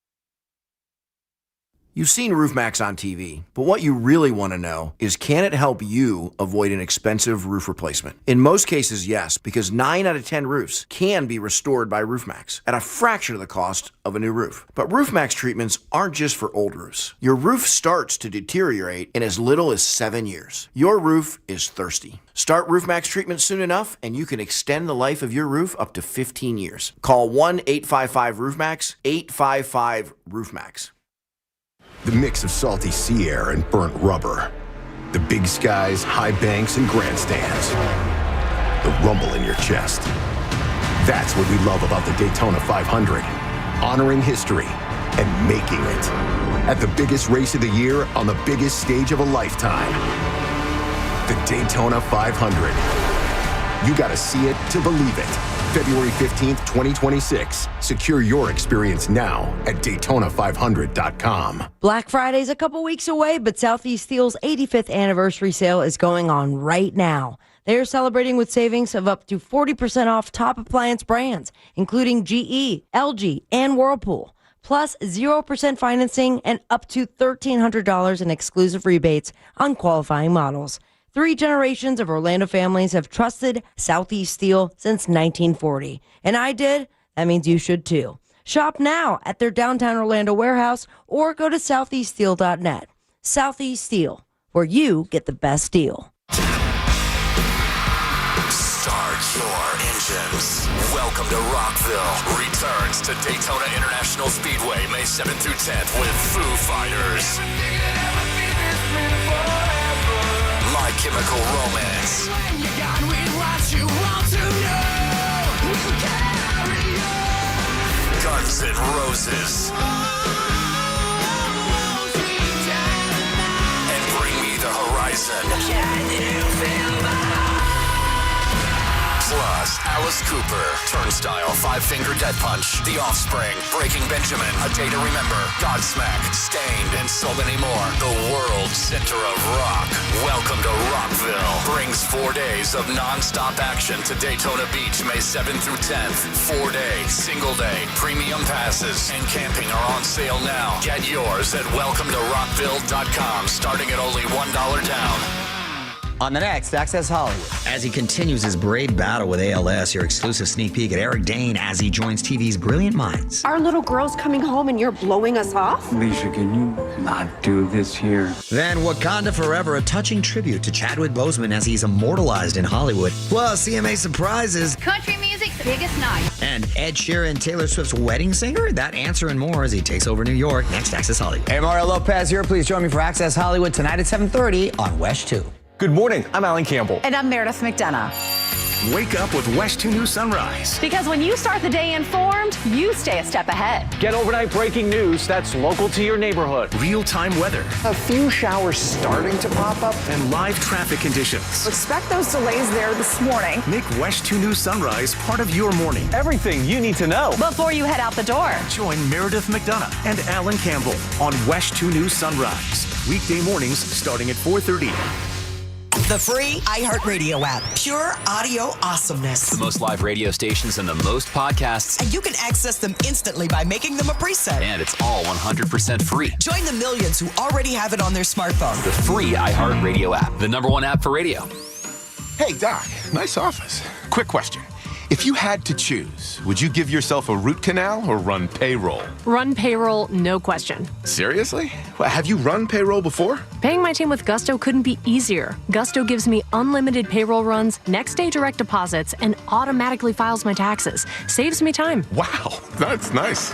You've seen RoofMax on TV, but what you really want to know is, can it help you avoid an expensive roof replacement? In most cases, yes, because 9 out of 10 roofs can be restored by RoofMax at a fraction of the cost of a new roof. But RoofMax treatments aren't just for old roofs. Your roof starts to deteriorate in as little as 7 years. Your roof is thirsty. Start RoofMax treatment soon enough, and you can extend the life of your roof up to 15 years. Call 1-855-RoofMax, 855-RoofMax. The mix of salty sea air and burnt rubber. The big skies, high banks, and grandstands. The rumble in your chest. That's what we love about the Daytona 500. Honoring history and making it. At the biggest race of the year on the biggest stage of a lifetime. The Daytona 500. You gotta see it to believe it. February 15th, 2026. Secure your experience now at Daytona500.com. Black Friday's a couple weeks away, but Southeast Steel's 85th anniversary sale is going on right now. They are celebrating with savings of up to 40% off top appliance brands, including GE, LG, and Whirlpool. Plus 0% financing and up to $1,300 in exclusive rebates on qualifying models. 3 generations of Orlando families have trusted Southeast Steel since 1940. And I did. That means you should too. Shop now at their downtown Orlando warehouse or go to southeaststeel.net. Southeast Steel, where you get the best deal. Start your engines. Welcome to Rockville. Returns to Daytona International Speedway May 7th through 10th with Foo Fighters. My Chemical Romance. Guns N' Roses. And Bring Me the Horizon. Can you feel my Plus, Alice Cooper, Turnstile, Five Finger Death Punch, The Offspring, Breaking Benjamin, A Day to Remember, Godsmack, Stained, and so many more. The world's center of rock. Welcome to Rockville. Brings 4 days of non-stop action to Daytona Beach, May 7th through 10th. 4-day, single-day, premium passes, and camping are on sale now. Get yours at welcometorockville.com, starting at only $1 down. On the next Access Hollywood. As he continues his brave battle with ALS, your exclusive sneak peek at Eric Dane as he joins TV's Brilliant Minds. Our little girl's coming home and you're blowing us off? Alicia, can you not do this here? Then Wakanda Forever, a touching tribute to Chadwick Boseman as he's immortalized in Hollywood. Plus, CMA surprises. Country music's biggest night. And Ed Sheeran, Taylor Swift's wedding singer? That answer and more as he takes over New York. Next, Access Hollywood. Hey, Mario Lopez here. Please join me for Access Hollywood tonight at 7:30 on West 2. Good morning, I'm Alan Campbell. And I'm Meredith McDonough. Wake up with West 2 News Sunrise. Because when you start the day informed, you stay a step ahead. Get overnight breaking news that's local to your neighborhood. Real-time weather. A few showers starting to pop up. And live traffic conditions. Expect those delays there this morning. Make West 2 News Sunrise part of your morning. Everything you need to know before you head out the door. Join Meredith McDonough and Alan Campbell on West 2 News Sunrise. Weekday mornings starting at 4:30. The free iHeartRadio app. Pure audio awesomeness. The most live radio stations and the most podcasts. And you can access them instantly by making them a preset. And it's all 100% free. Join the millions who already have it on their smartphone. The free iHeartRadio app. The #1 app for radio. Hey, Doc. Nice office. Quick question. If you had to choose, would you give yourself a root canal or run payroll? Run payroll, no question. Seriously? Well, have you run payroll before? Paying my team with Gusto couldn't be easier. Gusto gives me unlimited payroll runs, next day direct deposits, and automatically files my taxes. Saves me time. Wow, that's nice.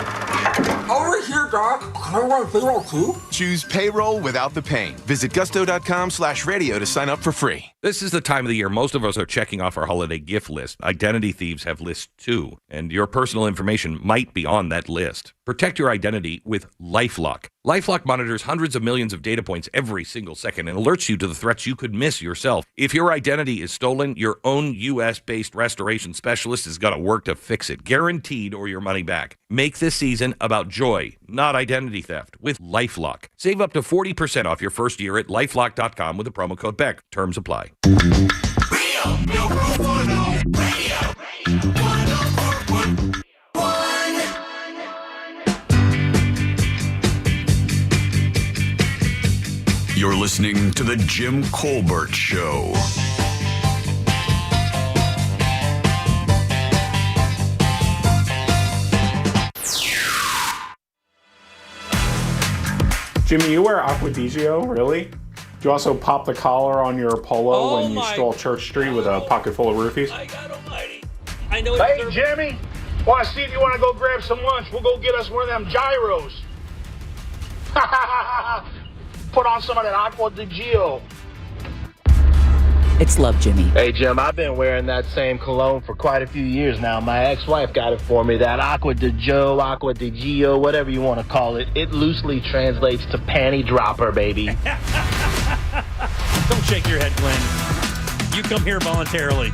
Over here, Doc. Can I run payroll too? Choose payroll without the pain. Visit gusto.com/radio to sign up for free. This is the time of the year most of us are checking off our holiday gift list. Identity thieves have lists too, and your personal information might be on that list. Protect your identity with LifeLock. LifeLock monitors hundreds of millions of data points every single second and alerts you to the threats you could miss yourself. If your identity is stolen, your own U.S.-based restoration specialist is going to work to fix it, guaranteed, or your money back. Make this season about joy, not identity theft, with LifeLock. Save up to 40% off your first year at LifeLock.com with the promo code BECK. Terms apply. You're listening to The Jim Colbert Show. Jimmy, you wear Aqua di Gio, really? Do you also pop the collar on your polo when you stroll Church Street with a pocket full of roofies? My God almighty. I know Hey, Jimmy. Want to see if you want to go grab some lunch? We'll go get us one of them gyros. Put on some of that Aqua di Gio. It's love, Jimmy. Hey, Jim, I've been wearing that same cologne for quite a few years now. My ex-wife got it for me, that Aqua di Gio, Aqua di Gio, whatever you want to call it. It loosely translates to panty dropper, baby. Don't shake your head, Glenn. You come here voluntarily.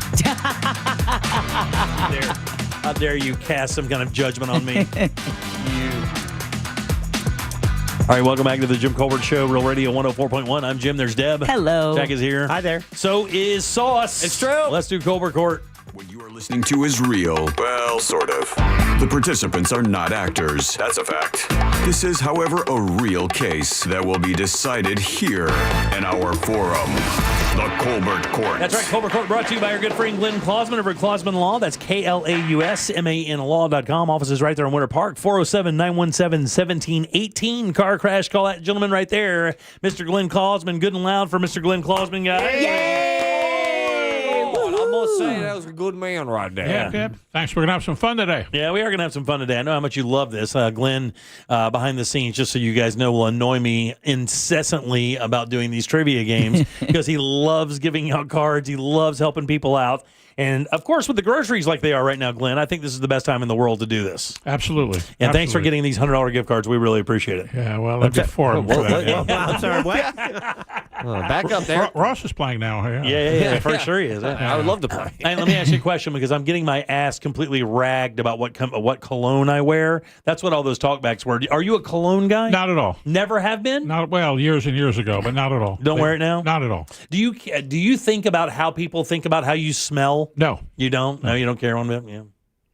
How dare you cast some kind of judgment on me? All right, welcome back to the Jim Colbert Show, Real Radio 104.1. I'm Jim. There's Deb. Hello. Jack is here. Hi there. So is Sauce. It's true. Let's do Colbert Court. What you are listening to is real. Well, sort of. The participants are not actors. That's a fact. This is, however, a real case that will be decided here in our forum, the Colbert Court. That's right, Colbert Court brought to you by our good friend Glenn Klausman over at Klausman Law. That's KLAUSMAN Law.com. Office is right there in Winter Park, 407-917-1718. Car crash, call that gentleman right there, Mr. Glenn Klausman. Good and loud for Mr. Glenn Klausman, guys. Yay! I must say, that was a good man right there. Yeah. Thanks. We're going to have some fun today. Yeah, we are going to have some fun today. I know how much you love this. Glenn, behind the scenes, just so you guys know, will annoy me incessantly about doing these trivia games because he loves giving out cards. He loves helping people out. And, of course, with the groceries like they are right now, Glenn, I think this is the best time in the world to do this. Absolutely. And thanks for getting these $100 gift cards. We really appreciate it. Yeah, well, I'll get for them. I'm sorry, what? Back up there. Ross is playing now. Yeah, for sure he is. I would love to play. Hey, let me ask you a question because I'm getting my ass completely ragged about what cologne I wear. That's what all those talkbacks were. Are you a cologne guy? Not at all. Never have been? Well, years and years ago, but not at all. Don't wear it now? Not at all. Do you think about how people think about how you smell? No. You don't? No, you don't care one bit? Yeah.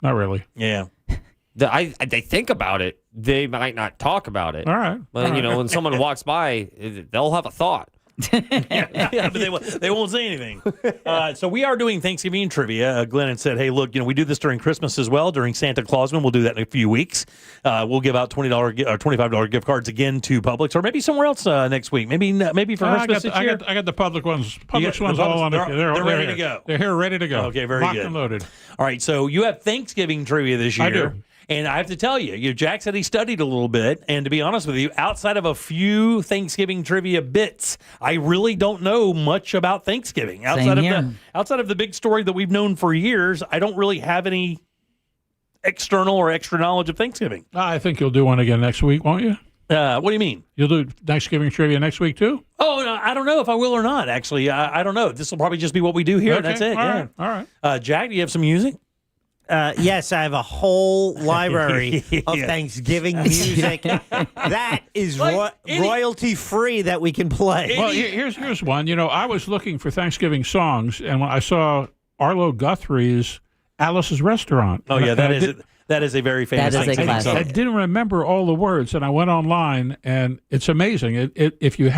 Not really. Yeah. They think about it. They might not talk about it. All right. But, when someone walks by, they'll have a thought. Yeah, but they won't say anything. So we are doing Thanksgiving trivia. Glenn had said, hey, look, we do this during Christmas as well, during Santa Clausman. We'll do that in a few weeks. We'll give out $20 or $25 gift cards again to Publix or maybe somewhere else next week. Maybe for Christmas this year. I got the Publix ones. Publix ones all on. They're ready to go. They're here ready to go. Okay, very Locked good. and loaded. All right, so you have Thanksgiving trivia this year. I do. And I have to tell you, Jack said he studied a little bit. And to be honest with you, outside of a few Thanksgiving trivia bits, I really don't know much about Thanksgiving. Outside of the big story that we've known for years, I don't really have any external or extra knowledge of Thanksgiving. I think you'll do one again next week, won't you? What do you mean? You'll do Thanksgiving trivia next week, too? Oh, no, I don't know if I will or not, actually. I don't know. This will probably just be what we do here. Okay. That's it. All right. Jack, do you have some music? Yes, I have a whole library of Thanksgiving music that is royalty free that we can play. Well, here's one. I was looking for Thanksgiving songs, and when I saw Arlo Guthrie's Alice's Restaurant. Oh, yeah, that is a very famous Thanksgiving song. I didn't remember all the words, and I went online, and it's amazing. If you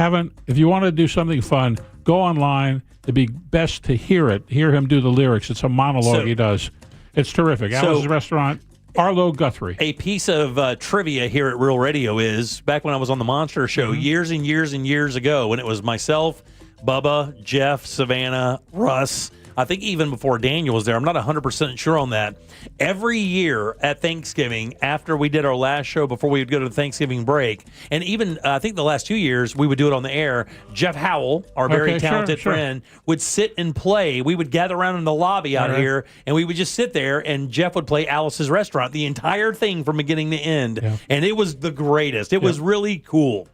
want to do something fun, go online. It'd be best to hear him do the lyrics. It's a monologue he does. It's terrific. Alice's Restaurant, Arlo Guthrie. A piece of trivia here at Real Radio is, back when I was on the Monster Show years and years and years ago, when it was myself, Bubba, Jeff, Savannah, Russ, I think even before Daniel was there, I'm not 100% sure on that. Every year at Thanksgiving, after we did our last show before we would go to the Thanksgiving break, and even I think the last 2 years we would do it on the air, Jeff Howell, our very talented friend, would sit and play. We would gather around in the lobby out here, and we would just sit there, and Jeff would play Alice's Restaurant, the entire thing from beginning to end. Yeah. And it was the greatest. It was really cool.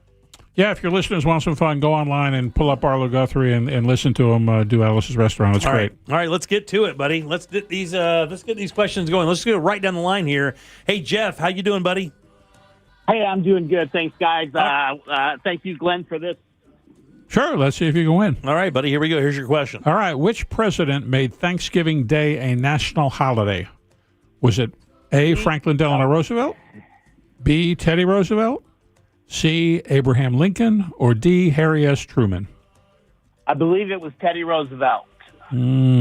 Yeah, if your listeners want some fun, go online and pull up Arlo Guthrie and listen to him do Alice's Restaurant. It's great. All right, let's get to it, buddy. Let's get these questions going. Let's go right down the line here. Hey, Jeff, how you doing, buddy? Hey, I'm doing good. Thanks, guys. Thank you, Glenn, for this. Sure, let's see if you can win. All right, buddy, here we go. Here's your question. All right, which president made Thanksgiving Day a national holiday? Was it A, Franklin Delano Roosevelt, B, Teddy Roosevelt, C, Abraham Lincoln, or D, Harry S. Truman? I believe it was Teddy Roosevelt. You on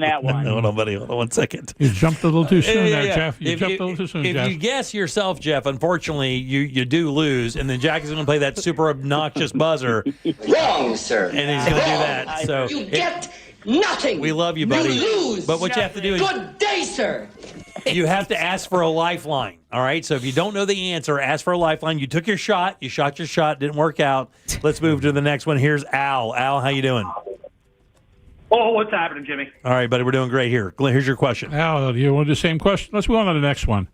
that one. Hold on, buddy. Hold on 1 second. You jumped a little too soon there, Jeff. You jumped a little too soon, If Jeff. you guess yourself, Jeff, unfortunately, you do lose, and then Jack is going to play that super obnoxious buzzer. Wrong, sir. And he's going to do that. So you get nothing. We love you, buddy. You lose. But what you have to do is Good day, sir. you have to ask for a lifeline. All right. So if you don't know the answer, ask for a lifeline. You took your shot. You shot your shot. Didn't work out. Let's move to the next one. Here's Al. Al, how you doing? Oh, what's happening, Jimmy? All right, buddy. We're doing great here. Glenn, here's your question. Al, you want to do the same question? Let's move on to the next one.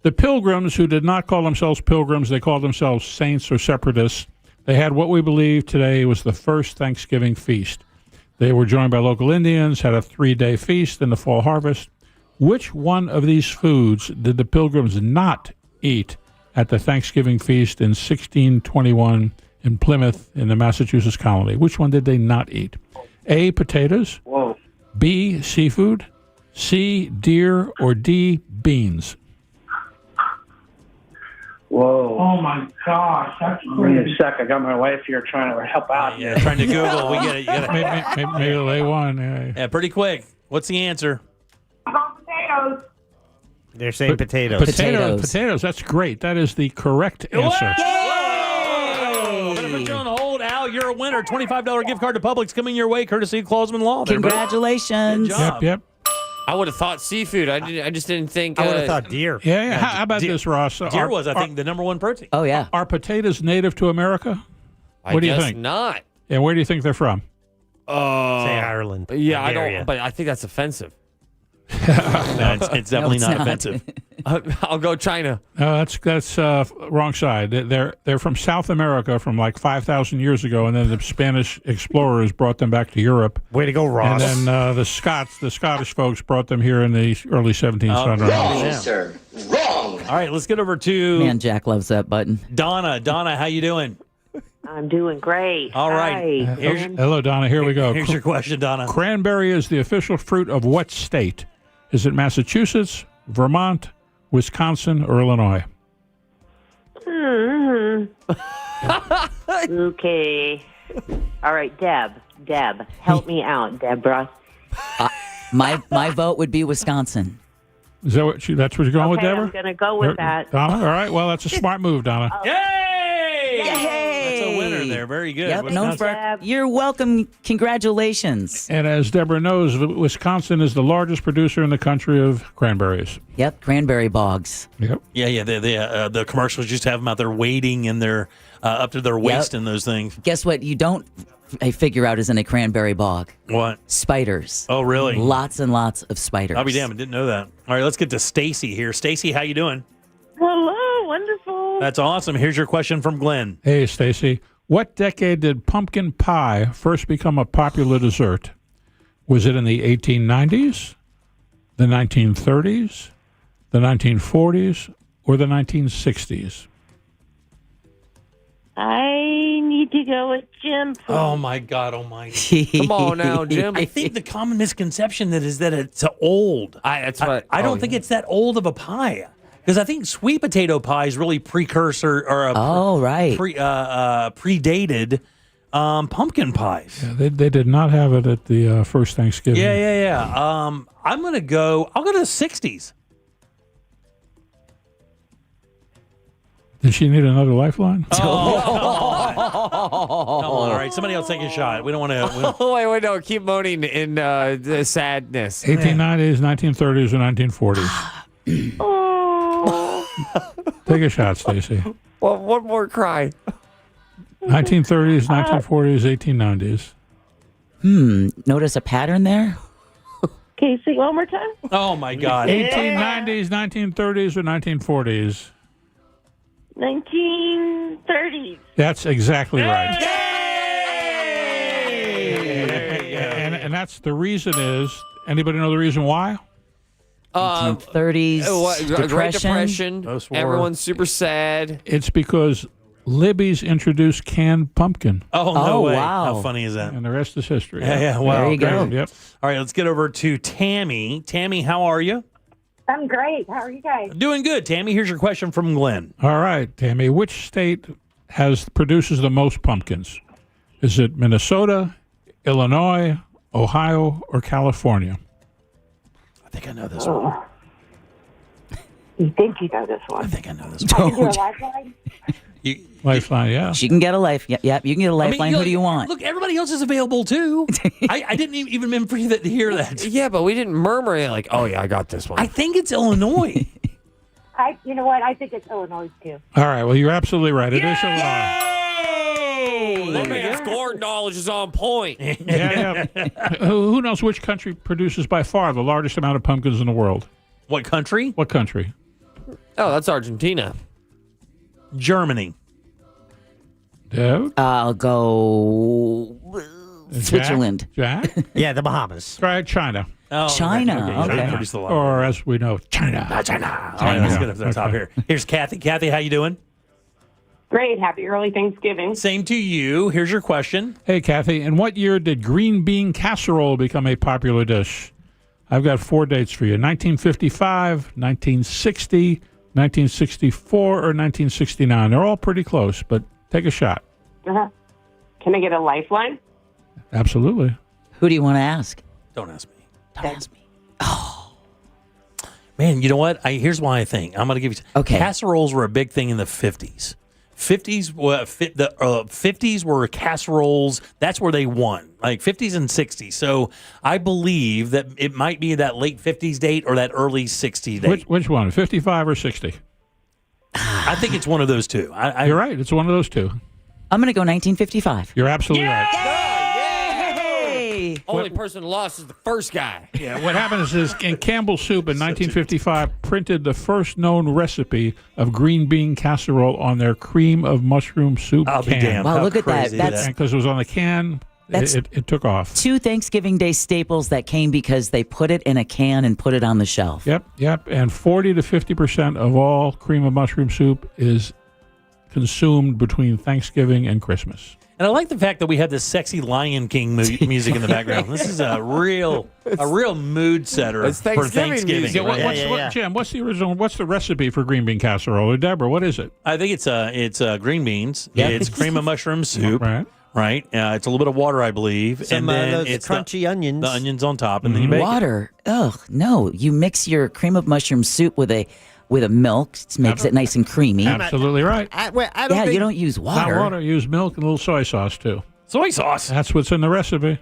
The Pilgrims, who did not call themselves Pilgrims, they called themselves Saints or Separatists. They had what we believe today was the first Thanksgiving feast. They were joined by local Indians, had a 3-day feast in the fall harvest. Which one of these foods did the Pilgrims not eat at the Thanksgiving feast in 1621 in Plymouth in the Massachusetts colony? Which one did they not eat? A, potatoes, B, seafood, C, deer, or D, beans? Whoa. Oh, my gosh. That's crazy. A sec. I got my wife here trying to help out. Yeah, trying to Google. We get it. You gotta... maybe lay one. Yeah, pretty quick. What's the answer? Potatoes. They're saying potatoes. Potatoes. That's great. That is the correct answer. Whoa! Better put you on hold, Al. You're a winner. $25 gift card to Publix coming your way, courtesy of Clausman Law. Congratulations. Good job. Yep. I would have thought seafood. I just didn't think. I would have thought deer. Yeah. How about this, Ross? Deer was, I think, the number one protein. Oh, yeah. Are potatoes native to America? What do you think? Not. And where do you think they're from? Say Ireland. Yeah, I don't. But I think that's offensive. No, it's definitely not offensive. I'll go China. No, that's wrong side. They're from South America from like 5,000 years ago, and then the Spanish explorers brought them back to Europe. Way to go, Ross. And then the Scottish folks brought them here in the early 1700s. Wrong, sir. Wrong. All right, let's get over to Man, Jack loves that button. Donna. Donna, how you doing? I'm doing great. All right. Hello, Donna. Here we go. Here's your question, Donna. Cranberry is the official fruit of what state? Is it Massachusetts, Vermont, Wisconsin, or Illinois? Okay. All right, Deb, help me out, Deborah. My vote would be Wisconsin. Is that that's what you're going with, Deborah? I'm going to go with that. Donna? All right. Well, that's a smart move, Donna. Yay! Yay! That's a winner there. Very good. Yep, you're welcome. Congratulations. And as Deborah knows, Wisconsin is the largest producer in the country of cranberries. Yep, cranberry bogs. Yep. Yeah. The commercials just have them out there wading in their up to their waist in those things. Guess what? You don't figure out is in a cranberry bog. What? Spiders. Oh, really? Lots and lots of spiders. I'll be damned. I didn't know that. All right, let's get to Stacy here. Stacy, how you doing? Hello, wonderful. That's awesome. Here's your question from Glenn. Hey, Stacy. What decade did pumpkin pie first become a popular dessert? Was it in the 1890s, the 1930s, the 1940s, or the 1960s? I need to go with Jim. Oh, my God almighty. Come on now, Jim. I think the common misconception is that it's old. I don't think it's that old of a pie. Because I think sweet potato pie is really precursor or predated Pumpkin pies. Yeah, they did not have it at the first Thanksgiving. Yeah. I'll go to the 60s. Did she need another lifeline? Come on. All right, somebody else take a shot. We don't want to. Wait, no. Keep moaning in the sadness. 1890s, 1930s, or 1940s? Take a shot, Stacy. Well, one more cry. 1930s, 1940s, 1890s. Notice a pattern there? Can you sing one more time? Oh, my God. 1890s, 1930s, or 1940s? 1930s. That's exactly right. And that's the reason is, anybody know the reason why? 1930s, Great Depression. Depression. Everyone's super sad. It's because Libby's introduced canned pumpkin. Oh, no way. wow. How funny is that? And the rest is history. Yeah, wow. There you go. Yep. All right, let's get over to Tammy. Tammy, how are you? I'm great. How are you guys? Doing good, Tammy. Here's your question from Glenn. All right, Tammy. Which state produces the most pumpkins? Is it Minnesota, Illinois, Ohio, or California? I think I know this one. You think you know this one? I think I know this I one. can do a lifeline? Lifeline, yeah. She can get a life. Yep, you can get a lifeline. Who do you want? Look, everybody else is available too. I didn't even mean for you to hear that. Yeah, but we didn't murmur it like, oh, yeah, I got this one. I think it's Illinois. You know what? I think it's Illinois too. All right, well, you're absolutely right. It is Illinois. That man's score knowledge is on point. Yeah. Who knows which country produces by far the largest amount of pumpkins in the world? What country? What country? Oh, that's Argentina. Germany. Deb? I'll go Switzerland. Jack? Yeah, the Bahamas. Try China. Oh, China. Okay. Pretty slow. Or as we know, China. China. All right, let's get up to the top here. Here's Kathy. Kathy, how you doing? Great. Happy early Thanksgiving. Same to you. Here's your question. Hey, Kathy, in what year did green bean casserole become a popular dish? I've got 4 dates for you. 1955, 1960, 1964, or 1969. They're all pretty close, but take a shot. Uh-huh. Can I get a lifeline? Absolutely. Who do you want to ask? Don't ask me. Don't ask me. Man, you know what? Here's why I think. I'm going to give you. Okay. Casseroles were a big thing in the 50s. 50s were casseroles. That's where they won, like 50s and 60s. So I believe that it might be that late 50s date or that early 60s date. Which one, 55 or 60? I think it's one of those two. You're right. It's one of those two. I'm going to go 1955. You're absolutely right. Only person who lost is the first guy. Yeah, what happens is in Campbell's Soup in 1955 printed the first known recipe of green bean casserole on their cream of mushroom soup I'll be can. damned. Wow, How look at that. crazy That's Because it was on the can, it took off. 2 Thanksgiving Day staples that came because they put it in a can and put it on the shelf. Yep. And 40 to 50% of all cream of mushroom soup is consumed between Thanksgiving and Christmas. And I like the fact that we have this sexy Lion King music in the background. This is a real mood setter It's for Thanksgiving Thanksgiving. music, right? Jim, what's the original? What's the recipe for green bean casserole? Or Deborah, what is it? I think it's green beans. Yeah. It's cream of mushroom soup. Right. Right. It's a little bit of water, I believe. Some and then those it's crunchy onions. The onions on top, and then you bake it. Water. Ugh, no. You mix your cream of mushroom soup with a milk. It makes it nice and creamy. Absolutely right. I don't think, You don't use water. Not water. Use milk and a little soy sauce too. Soy sauce. That's what's in the recipe.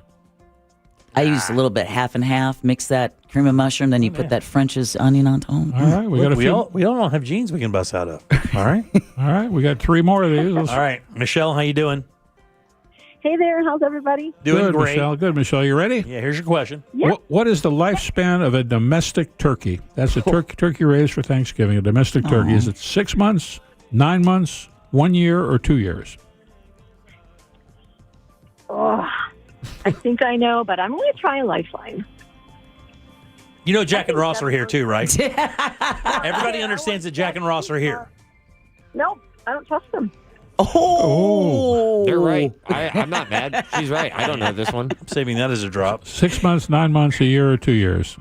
I use a little bit half and half. Mix that cream of mushroom, then you put that French's onion on top. All right, we got a We few. all don't have jeans we can bust out of. All right. All right, we got 3 more of these. All right, Michelle, how you doing? Hey there. How's everybody? Doing Good, great. Michelle. Good, Michelle. You ready? Yeah. Here's your question. Yep. What is the lifespan of a domestic turkey? That's a turkey raised for Thanksgiving. A domestic turkey. Is it 6 months, 9 months, 1 year, or 2 years? Oh, I think I know, but I'm going to try a lifeline. You know Jack and Ross are here too, right? Everybody understands that Jack and Ross are here. Nope, I don't trust them. Oh, They're right. I'm not mad. She's right. I don't know this one. I'm saving that as a drop. 6 months, 9 months, a year, or 2 years?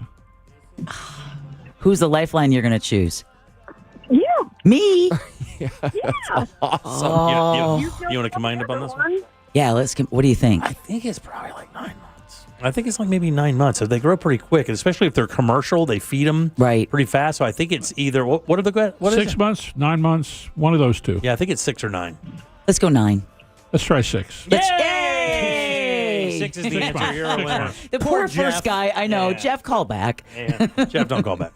Who's the lifeline you're going to choose? You. Me. Yeah. Awesome. You want to combine up on this one? Yeah, what do you think? I think it's probably like 9 months. I think it's like maybe 9 months. They grow pretty quick, and especially if they're commercial, they feed them pretty fast. So I think it's either what are the 6 months, 9 months, one of those two. Yeah, I think it's 6 or 9. Let's go 9. Let's try 6. Yay! 6 is the answer. You're a winner. The poor first guy. I know. Yeah. Jeff, call back. Yeah. Jeff, don't call back.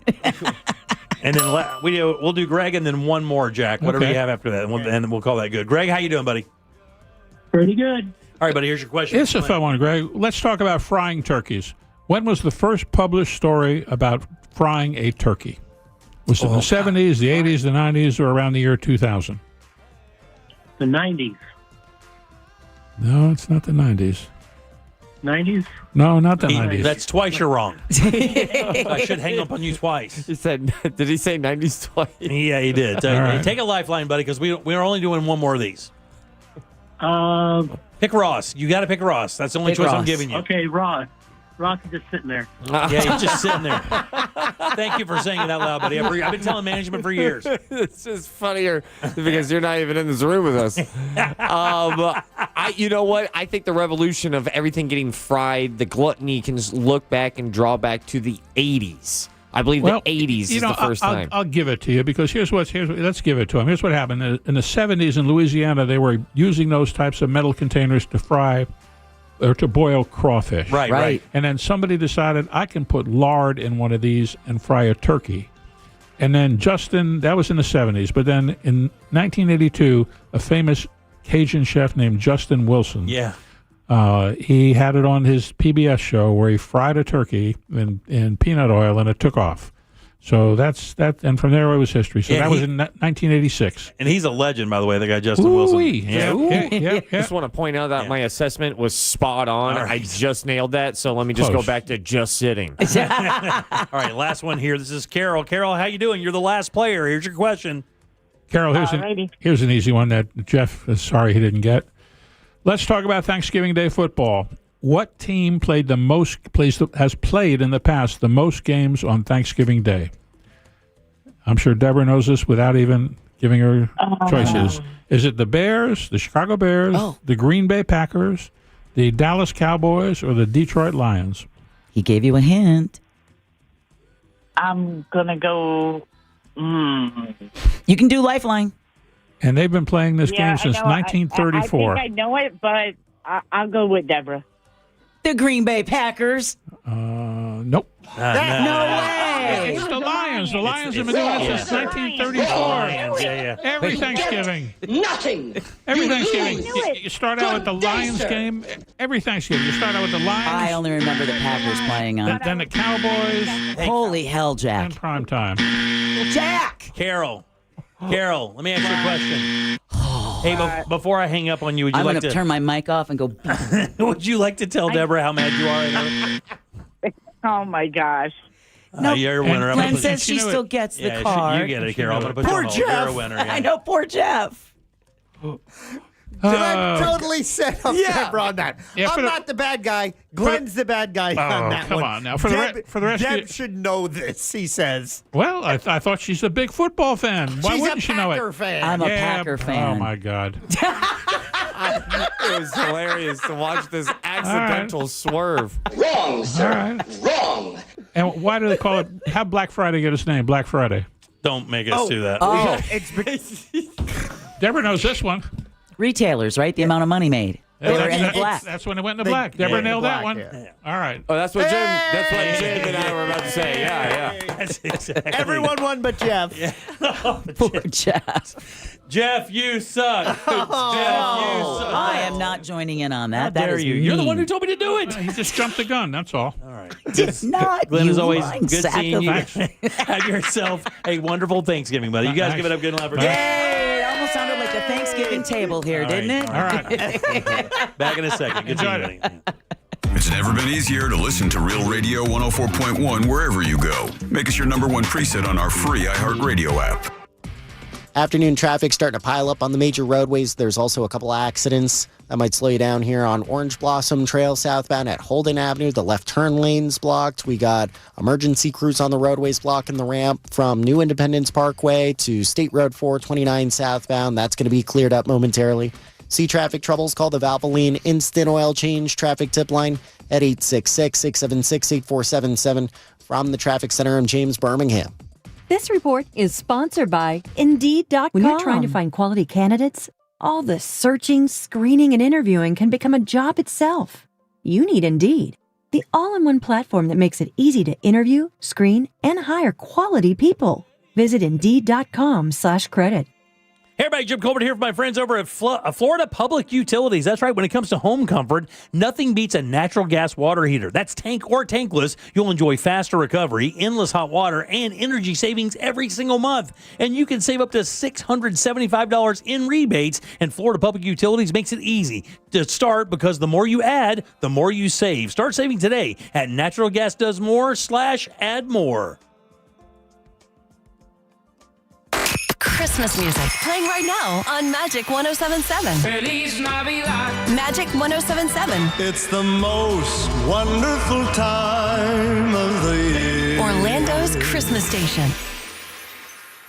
And then we'll do Greg, and then one more, Jack. Whatever you have after that, and we'll call that good. Greg, how you doing, buddy? Pretty good. All right, buddy, here's your question. It's a fun one, Greg. Let's talk about frying turkeys. When was the first published story about frying a turkey? Was it in the 70s, the 80s, the 90s, or around the year 2000? The 90s. No, it's not the 90s. 90s? No, not the 90s. That's twice you're wrong. I should hang up on you twice. He said, did he say 90s twice? Yeah, he did. right. Take a lifeline, buddy, because we're only doing one more of these. Pick Ross. You got to pick Ross. That's the only choice I'm giving you. Okay, Ross. Ross is just sitting there. Yeah, he's just sitting there. Thank you for saying it out loud, buddy. I've been telling management for years. It's just funnier because you're not even in this room with us. You know what? I think the revolution of everything getting fried, the gluttony, can just look back and draw back to the 80s. I believe the 80s is the first time. I'll give it to you because let's give it to him. Here's what happened. In the 70s in Louisiana, they were using those types of metal containers to fry or to boil crawfish. Right. And then somebody decided, I can put lard in one of these and fry a turkey. And then that was in the 70s. But then in 1982, a famous Cajun chef named Justin Wilson. Yeah. He had it on his PBS show where he fried a turkey in peanut oil and it took off. So that's that, and from there it was history. So that was in 1986. And he's a legend, by the way, the guy Justin Wilson. Yeah. Just want to point out that my assessment was spot on. Right. I just nailed that, so let me just go back to just sitting. All right, last one here. This is Carol. Carol, how you doing? You're the last player. Here's your question. Carol, here's an easy one that Jeff is sorry he didn't get. Let's talk about Thanksgiving Day football. What team has played in the past the most games on Thanksgiving Day? I'm sure Deborah knows this without even giving her choices. Is it the Bears, the Chicago Bears, the Green Bay Packers, the Dallas Cowboys, or the Detroit Lions? He gave you a hint. I'm going to go... You can do Lifeline. And they've been playing this game since 1934. I think I know it, but I'll go with Deborah. The Green Bay Packers. Nope. No way. It's the Lions. The Lions have been doing it since 1934. Every Thanksgiving. Nothing. Every Thanksgiving. You start out with the Lions game. Every Thanksgiving. You start out with the Lions. I only remember the Packers playing on. Then the Cowboys. Holy hell, Jack. And prime time. Jack. Carol, let me ask you a question. Hey, before I hang up on you, would you I'm like going to turn my mic off and go... Would you like to tell Deborah how mad you are at her? Oh, my gosh. No, you're a winner. Glenn says she still gets the card. You get it, Carol. I'm going to put Poor you on hold. Jeff. You're a winner. Yeah. I know, poor Jeff. I totally set up Deborah on that. I'm not the bad guy. Glenn's the bad guy on that one. Come on now. For the rest Deb should know this, he says. Well, I thought she's a big football fan. Why wouldn't she know it? She's a Packer fan. I'm a Packer fan. Oh, my God. It was hilarious to watch this accidental swerve. Wrong, sir. Right. Wrong. And why do they call it? How Black Friday get its name? Black Friday. Don't make us do that. Deborah knows this one. Retailers, right? The amount of money made. They were in the black. That's when it went into black. Deborah nailed that one. Yeah. All right. Oh, that's what Jim and I were about to say. Yeah. That's exactly. Everyone won but Jeff. Poor Jeff. Jeff, you suck. Jeff, you suck. I am not joining in on that. How That dare is you? You're the mean. one who told me to do it. He just jumped the gun. That's all. All right. Did not. Glenn, you as always, lying good sack seeing you. of- Have yourself a wonderful Thanksgiving, buddy. You guys give it up good and loud for Jeff. Yay! It almost sounded like a Thanksgiving table here, didn't it? All right. Back in a second. Good Enjoy seeing you. It's never been easier to listen to Real Radio 104.1 wherever you go. Make us your number one preset on our free iHeartRadio app. Afternoon traffic starting to pile up on the major roadways. There's also a couple of accidents that might slow you down here on Orange Blossom Trail southbound at Holden Avenue. The left turn lane's blocked. We got emergency crews on the roadways blocking the ramp from New Independence Parkway to State Road 429 southbound. That's going to be cleared up momentarily. See traffic troubles? Call the Valvoline Instant Oil Change traffic tip line at 866-676-8477. From the Traffic Center, I'm James Birmingham. This report is sponsored by Indeed.com. When you're trying to find quality candidates, all the searching, screening, and interviewing can become a job itself. You need Indeed, the all-in-one platform that makes it easy to interview, screen, and hire quality people. Visit Indeed.com/credit. Hey everybody, Jim Colbert here for my friends over at Florida Public Utilities. That's right, when it comes to home comfort, nothing beats a natural gas water heater. That's tank or tankless. You'll enjoy faster recovery, endless hot water, and energy savings every single month. And you can save up to $675 in rebates, and Florida Public Utilities makes it easy to start because the more you add, the more you save. Start saving today at naturalgasdoesmore/add more. Christmas music playing right now on Magic 107.7. Feliz Navidad. Magic 107.7. It's the most wonderful time of the year. Orlando's Christmas station.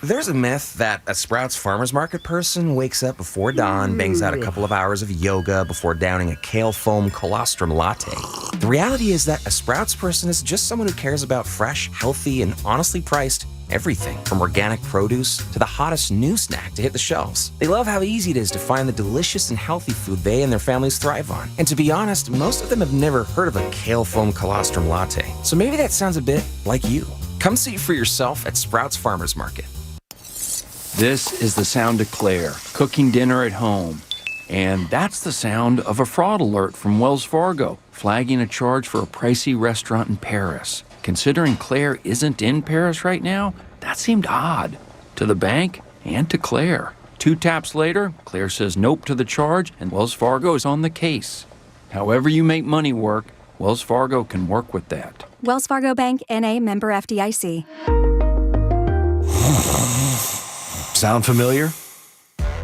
There's a myth that a Sprouts Farmers Market person wakes up before dawn, bangs out a couple of hours of yoga before downing a kale foam colostrum latte. The reality is that a Sprouts person is just someone who cares about fresh, healthy, and honestly priced everything from organic produce to the hottest new snack to hit the shelves. They love how easy it is to find the delicious and healthy food they and their families thrive on. And to be honest, most of them have never heard of a kale foam colostrum latte. So maybe that sounds a bit like you. Come see for yourself at Sprouts Farmers Market. This is the sound of Claire, cooking dinner at home. And that's the sound of a fraud alert from Wells Fargo, flagging a charge for a pricey restaurant in Paris. Considering Claire isn't in Paris right now, that seemed odd to the bank and to Claire. 2 taps later, Claire says nope to the charge, and Wells Fargo is on the case. However you make money work, Wells Fargo can work with that. Wells Fargo Bank, N.A., member FDIC. Sound familiar?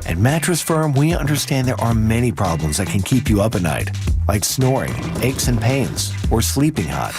At Mattress Firm, we understand there are many problems that can keep you up at night, like snoring, aches and pains, or sleeping hot.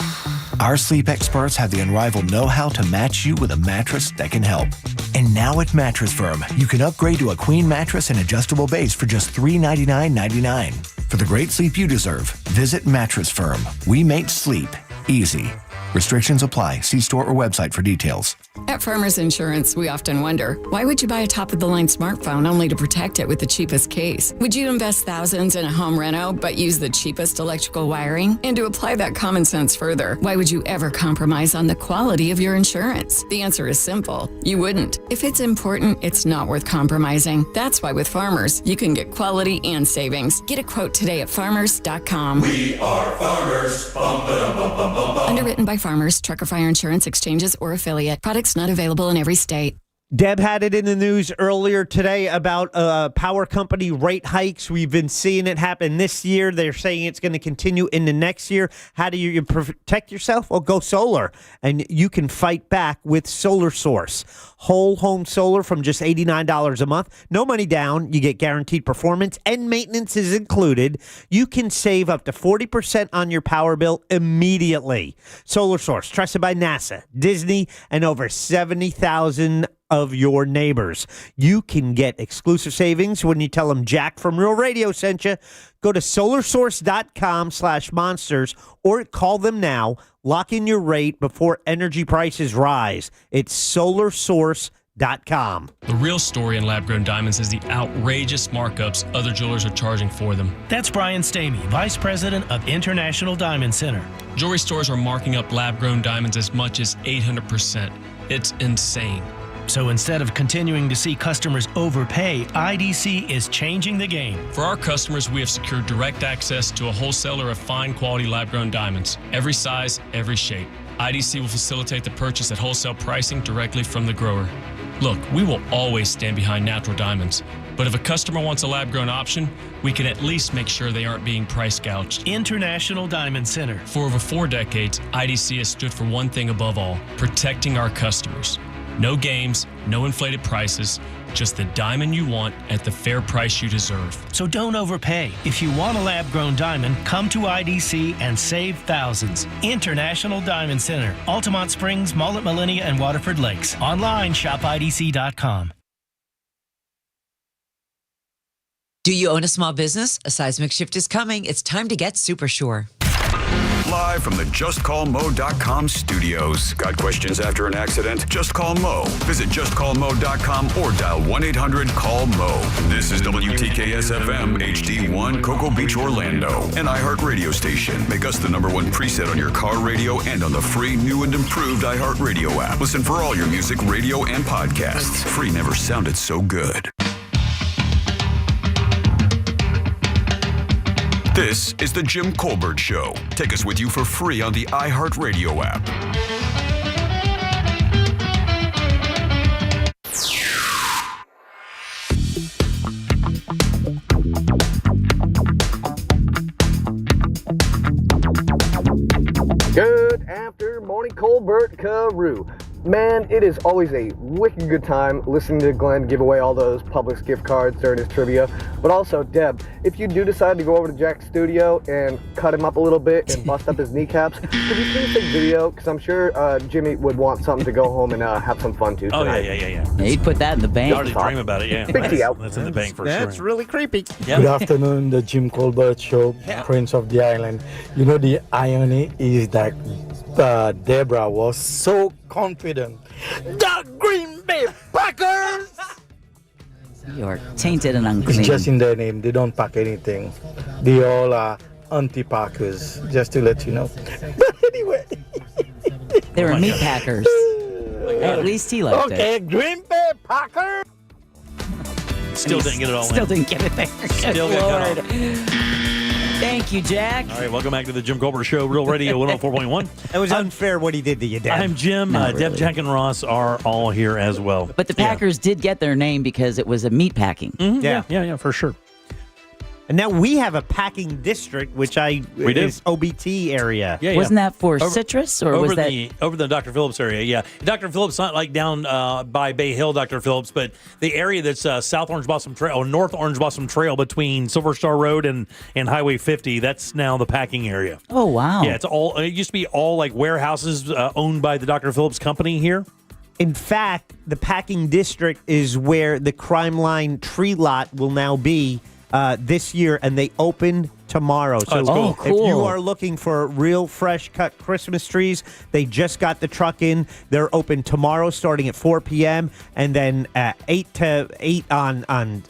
Our sleep experts have the unrivaled know-how to match you with a mattress that can help. And now at Mattress Firm, you can upgrade to a queen mattress and adjustable base for just $399.99. For the great sleep you deserve, visit Mattress Firm. We make sleep easy. Restrictions apply. See store or website for details. At Farmers Insurance, we often wonder, why would you buy a top-of-the-line smartphone only to protect it with the cheapest case? Would you invest thousands in a home reno but use the cheapest electrical wiring? And to apply that common sense further, why would you ever compromise on the quality of your insurance? The answer is simple. You wouldn't. If it's important, it's not worth compromising. That's why with Farmers, you can get quality and savings. Get a quote today at farmers.com. We are farmers. Bum, ba-dum, bum, bum, bum, bum. Underwritten by Farmers, Trucker Fire Insurance Exchanges, or affiliate. Products not available in every state. Deb had it in the news earlier today about power company rate hikes. We've been seeing it happen this year. They're saying it's going to continue into next year. How do you protect yourself? Well, go solar, and you can fight back with Solar Source. Whole home solar from just $89 a month. No money down. You get guaranteed performance, and maintenance is included. You can save up to 40% on your power bill immediately. Solar Source, trusted by NASA, Disney, and over 70,000 of your neighbors. You can get exclusive savings when you tell them Jack from Real Radio sent you. Go to solarsource.com/monsters or call them now. Lock in your rate before energy prices rise. It's solarsource.com. The real story in lab-grown diamonds is the outrageous markups other jewelers are charging for them. That's Brian Stamey, Vice President of International Diamond Center. Jewelry stores are marking up lab-grown diamonds as much as 800%. It's insane. So instead of continuing to see customers overpay, IDC is changing the game. For our customers, we have secured direct access to a wholesaler of fine quality lab-grown diamonds. Every size, every shape. IDC will facilitate the purchase at wholesale pricing directly from the grower. Look, we will always stand behind natural diamonds. But if a customer wants a lab-grown option, we can at least make sure they aren't being price gouged. International Diamond Center. For over 4 decades, IDC has stood for one thing above all, protecting our customers. No games, no inflated prices, just the diamond you want at the fair price you deserve. So don't overpay. If you want a lab-grown diamond, come to IDC and save thousands. International Diamond Center, Altamont Springs, Mullet, Millennia, and Waterford Lakes. Online, shopidc.com. Do you own a small business? A seismic shift is coming. It's time to get super sure. Live from the JustCallMo.com studios. Got questions after an accident? Just call Mo. Visit JustCallMo.com or dial 1-800-CALL-MO. This is WTKS-FM HD1 Cocoa Beach, Orlando. An iHeartRadio station. Make us the #1 preset on your car radio and on the free, new and improved iHeartRadio app. Listen for all your music, radio, and podcasts. Free never sounded so good. This is the Jim Colbert Show. Take us with you for free on the iHeartRadio app. Good after morning, Colbert Carew. Man, it is always a wicked good time listening to Glenn give away all those Publix gift cards during his trivia. But also, Deb, if you do decide to go over to Jack's studio and cut him up a little bit and bust up his kneecaps, could you please take video? Because I'm sure Jimmy would want something to go home and have some fun too tonight. Yeah, he'd put that in the bank. I already dream about it, yeah. Big T out. That's in the bank for sure. That's really creepy. Yeah. Good afternoon, the Jim Colbert Show, Prince of the Island. You know, the irony is that Deborah was so confident. The Green Bay Packers! You're tainted and unclean. It's just in their name. They don't pack anything. They all are anti-Packers, just to let you know. But anyway. They were meat packers. At least he liked Okay, it. Green Bay Packers! Still didn't get it all in. Still didn't get it there. Still Good got Lord. cut off. Thank you, Jack. All right, welcome back to the Jim Colbert Show, Real Radio 104.1. It was unfair what he did to you, Dad. I'm Jim. Not Deb, really. Jack, and Ross are all here as well. But the Packers did get their name because it was a meat packing. Yeah, for sure. And now we have a packing district, which We do. is OBT area. Yeah, Wasn't that for citrus or was that over the Dr. Phillips area? Yeah, Dr. Phillips, not like down by Bay Hill, Dr. Phillips, but the area that's South Orange Blossom Trail or North Orange Blossom Trail between Silver Star Road and Highway 50. That's now the packing area. Oh wow! Yeah, it used to be all like warehouses owned by the Dr. Phillips company here. In fact, the packing district is where the Crime Line tree lot will now be this year, and they open tomorrow. So cool. if you are looking for real fresh cut Christmas trees, they just got the truck in. They're open tomorrow starting at 4 p.m. and then 8 to 8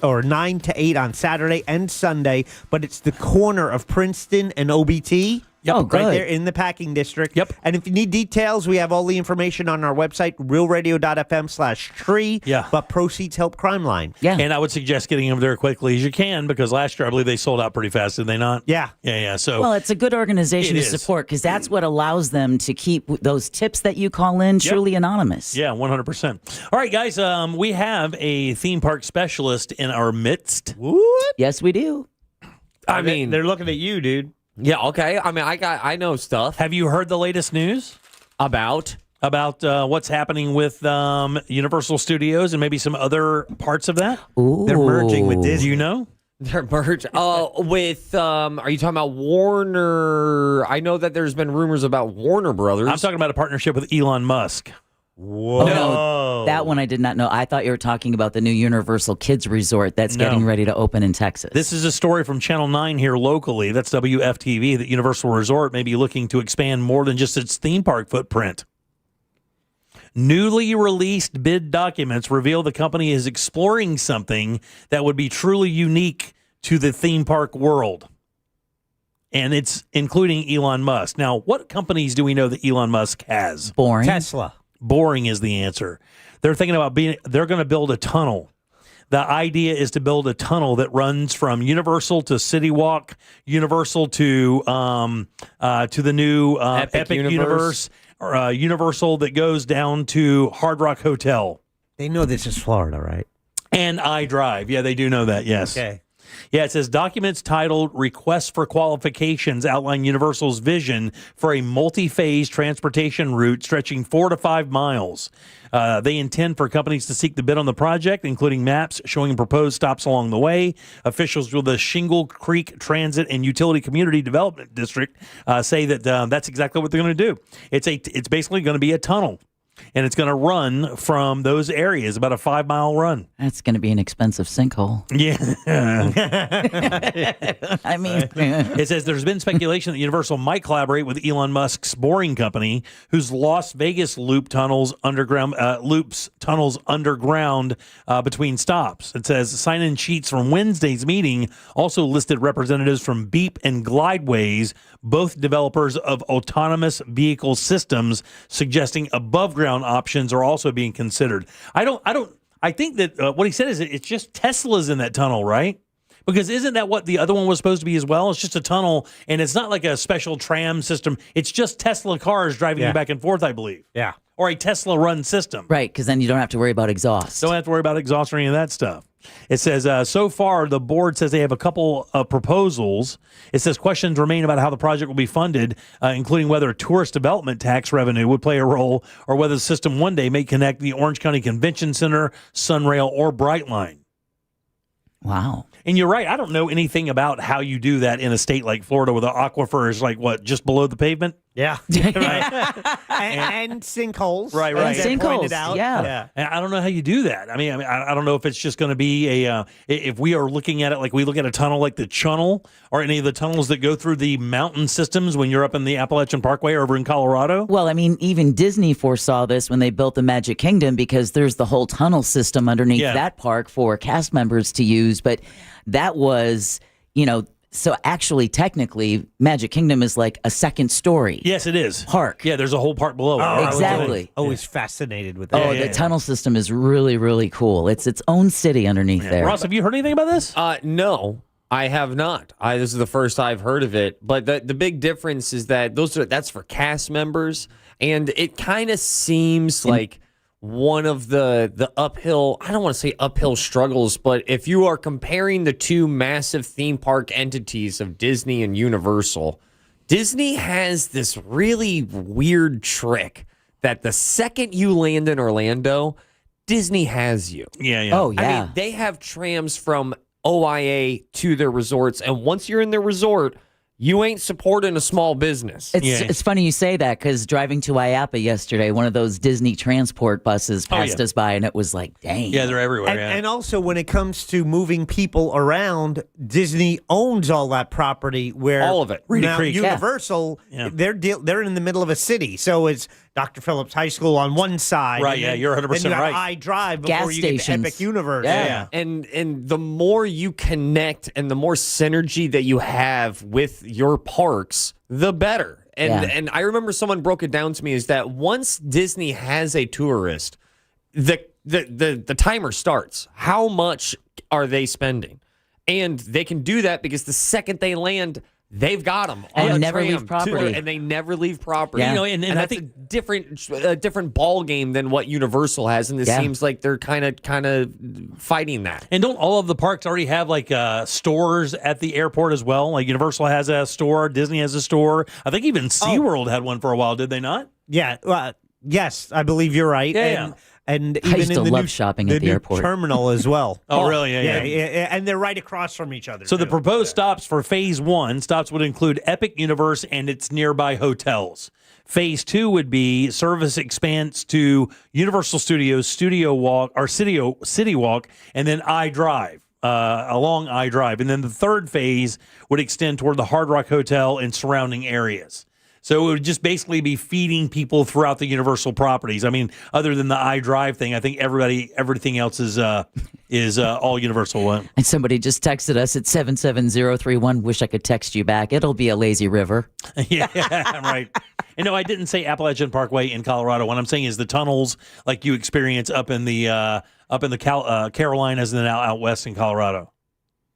or 9 to 8 on Saturday and Sunday. But it's the corner of Princeton and OBT. Yep, Oh, Right good. there in the packing district. Yep. And if you need details, we have all the information on our website, realradio.fm/tree. Yeah. But proceeds help Crime Line. Yeah. And I would suggest getting them there quickly as you can because last year I believe they sold out pretty fast, did they not? Yeah. Yeah. So Well, it's a good organization It to is. support because that's what allows them to keep those tips that you call in truly anonymous. yeah, 100%. All right, guys, we have a theme park specialist in our midst. What? Yes, we do. I mean, They're looking at you, dude. yeah, okay. I mean, I know stuff Have you heard the latest news about. what's happening with Universal Studios and maybe some other parts of that? Ooh. They're merging with Do Disney. you know? Their merge with are you talking about Warner? I know that there's been rumors about Warner Brothers. I'm talking about a partnership with Elon Musk. Whoa. Oh, no, that one I did not know. I thought you were talking about the new Universal Kids Resort that's getting ready to open in Texas. This is a story from Channel 9 here locally. That's WFTV, that Universal Resort may be looking to expand more than just its theme park footprint. Newly released bid documents reveal the company is exploring something that would be truly unique to the theme park world. And it's including Elon Musk. Now, what companies do we know that Elon Musk has? Boring. Tesla. Boring is the answer. They're thinking about they're going to build a tunnel. The idea is to build a tunnel that runs from Universal to City Walk, Universal to the new Epic Universe, or Universal that goes down to Hard Rock Hotel. They know this is Florida, right? And iDrive. Yeah, they do know that, yes. Okay. Yeah, it says documents titled Requests for Qualifications outline Universal's vision for a multi-phase transportation route stretching 4 to 5 miles. They intend for companies to seek the bid on the project, including maps showing proposed stops along the way. Officials with the Shingle Creek Transit and Utility Community Development District say that that's exactly what they're going to do. It's basically going to be a tunnel. And it's going to run from those areas, about a 5-mile run. That's going to be an expensive sinkhole. Yeah. I mean, it says there's been speculation that Universal might collaborate with Elon Musk's boring company, whose Las Vegas loop tunnels underground between stops. It says sign-in sheets from Wednesday's meeting also listed representatives from Beep and Glideways, both developers of autonomous vehicle systems, suggesting above-ground options are also being considered. I think that what he said is it's just Tesla's in that tunnel, right? Because isn't that what the other one was supposed to be as well? It's just a tunnel, and it's not like a special tram system. It's just Tesla cars driving you back and forth, I believe. Yeah. Or a Tesla-run system. Right, because then you don't have to worry about exhaust. Don't have to worry about exhaust or any of that stuff. It says, so far, the board says they have a couple of proposals. It says questions remain about how the project will be funded, including whether tourist development tax revenue would play a role or whether the system one day may connect the Orange County Convention Center, Sunrail, or Brightline. Wow. And you're right. I don't know anything about how you do that in a state like Florida where the aquifer is like, what, just below the pavement? Yeah. and sinkholes. Right. And sinkholes, pointed out. yeah. And I don't know how you do that. I mean, I don't know if it's just going to be if we are looking at it like we look at a tunnel like the Chunnel or any of the tunnels that go through the mountain systems when you're up in the Appalachian Parkway or over in Colorado. Well, I mean, even Disney foresaw this when they built the Magic Kingdom because there's the whole tunnel system underneath that park for cast members to use. But that was, so actually, technically, Magic Kingdom is like a second story. Yes, it is. Park. Yeah, there's a whole park below. Oh, exactly. Always fascinated with that. Oh, the tunnel system is really, really cool. It's its own city underneath there. Ross, have you heard anything about this? No, I have not. This is the first I've heard of it. But the big difference is that that's for cast members, and it kind of seems like one of the uphill, I don't want to say uphill struggles, but if you are comparing the two massive theme park entities of Disney and Universal, Disney has this really weird trick that the second you land in Orlando, Disney has you. Yeah. Oh, yeah. I mean, they have trams from OIA to their resorts, and once you're in their resort, you ain't supporting a small business. It's funny you say that because driving to IAPA yesterday, one of those Disney transport buses passed us by, and it was like, dang. Yeah, they're everywhere. And also, when it comes to moving people around, Disney owns all that property. Where all of it. Now, Universal, they're in the middle of a city, so it's Dr. Phillips High School on one side. Right, yeah, you're 100% then you right. I Drive before Gas you get to stations. Epic Universe. Yeah. And the more you connect and the more synergy that you have with your parks, the better. And I remember someone broke it down to me is that once Disney has a tourist, the timer starts. How much are they spending? And they can do that because the second they land, they've got them on And a never tram leave property. and they never leave property. Yeah. And that's I think a different ball game than what Universal has, and it seems like they're kind of fighting that. And don't all of the parks already have like stores at the airport as well? Like Universal has a store, Disney has a store. I think even SeaWorld had one for a while, did they not? Yeah. Yes, I believe you're right. Yeah. And I even used in to the love new, shopping the at the new airport. terminal as well. Oh, really? Yeah. And they're right across from each other. So the too. proposed stops for Phase 1, stops would include Epic Universe and its nearby hotels. Phase 2 would be service expands to Universal Studios, Studio Walk, or City Walk, and then iDrive, along iDrive. And then the third phase would extend toward the Hard Rock Hotel and surrounding areas. So it would just basically be feeding people throughout the Universal properties. I mean, other than the iDrive thing, I think everything else is all Universal. And somebody just texted us at 77031. Wish I could text you back. It'll be a lazy river. Yeah, right. And no, I didn't say Appalachian Parkway in Colorado. What I'm saying is the tunnels like you experience up in the Carolinas and then out west in Colorado.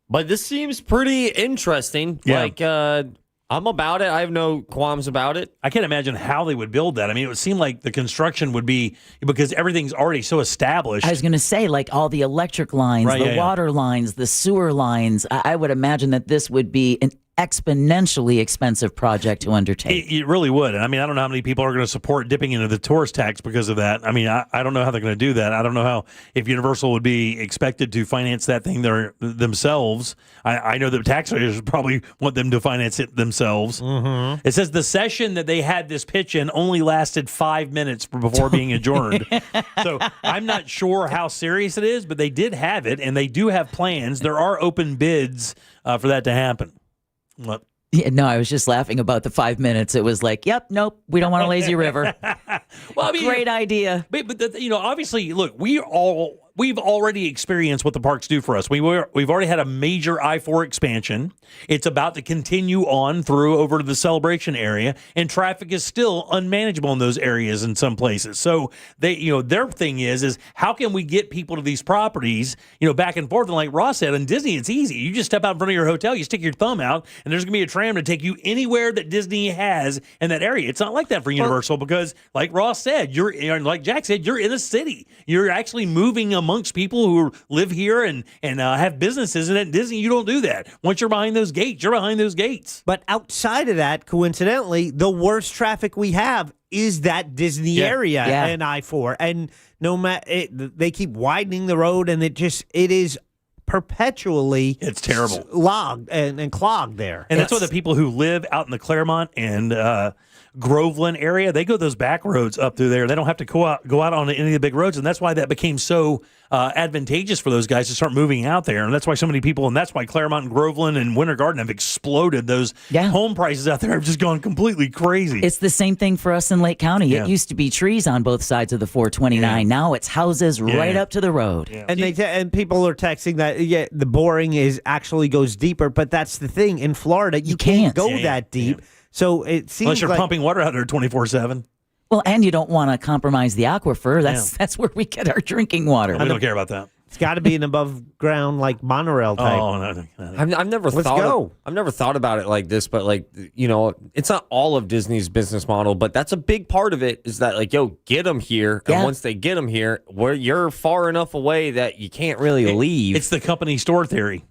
But this seems pretty interesting. Yeah. Like, I'm about it. I have no qualms about it. I can't imagine how they would build that. I mean, it would seem like the construction would be because everything's already so established. I was going to say, like all the electric lines, Right, the water lines, the sewer lines. I would imagine that this would be an exponentially expensive project to undertake. It really would. And I mean, I don't know how many people are going to support dipping into the tourist tax because of that. I mean, I don't know how they're going to do that. I don't know how, if Universal would be expected to finance that thing themselves. I know the taxpayers probably want them to finance it themselves. Mm-hmm. It says the session that they had this pitch in only lasted 5 minutes before being adjourned. So I'm not sure how serious it is, but they did have it, and they do have plans. There are open bids for that to happen. What? Yeah, no, I was just laughing about the 5 minutes. It was like, yep, nope, we don't want a lazy river. Well, I mean, great idea. But obviously, look, we've already experienced what the parks do for us. We've already had a major I-4 expansion. It's about to continue on through over to the Celebration area, and traffic is still unmanageable in those areas in some places. So their thing is how can we get people to these properties, back and forth? And like Ross said, in Disney, it's easy. You just step out in front of your hotel, you stick your thumb out, and there's going to be a tram to take you anywhere that Disney has in that area. It's not like that for Universal because, like Ross said, like Jack said, you're in a city. You're actually moving amongst people who live here and have businesses. And at Disney, you don't do that. Once you're behind those gates, you're behind those gates. But outside of that, coincidentally, the worst traffic we have is that Disney area and I-4. And no matter they keep widening the road, and it is perpetually it's terrible logged and clogged there. And that's why the people who live out in the Claremont and Groveland area, they go those back roads up through there. They don't have to go out on any of the big roads, and that's why that became so advantageous for those guys to start moving out there. And that's why so many people, and that's why Claremont and Groveland and Winter Garden have exploded. Those home prices out there have just gone completely crazy. It's the same thing for us in Lake County. Yeah. It used to be trees on both sides of the 429. Yeah. Now it's houses right up to the road. Yeah. And people are texting that the boring actually goes deeper, but that's the thing. In Florida, you can't go that deep. So it seems unless you're like pumping water out there 24/7. Well, and you don't want to compromise the aquifer. That's where we get our drinking water. We don't care about that. It's got to be an above ground like monorail type. Oh no. I've never thought about it like this, but it's not all of Disney's business model, but that's a big part of it. Is that get them here, and once they get them here, where you're far enough away that you can't really leave. It's the company store theory,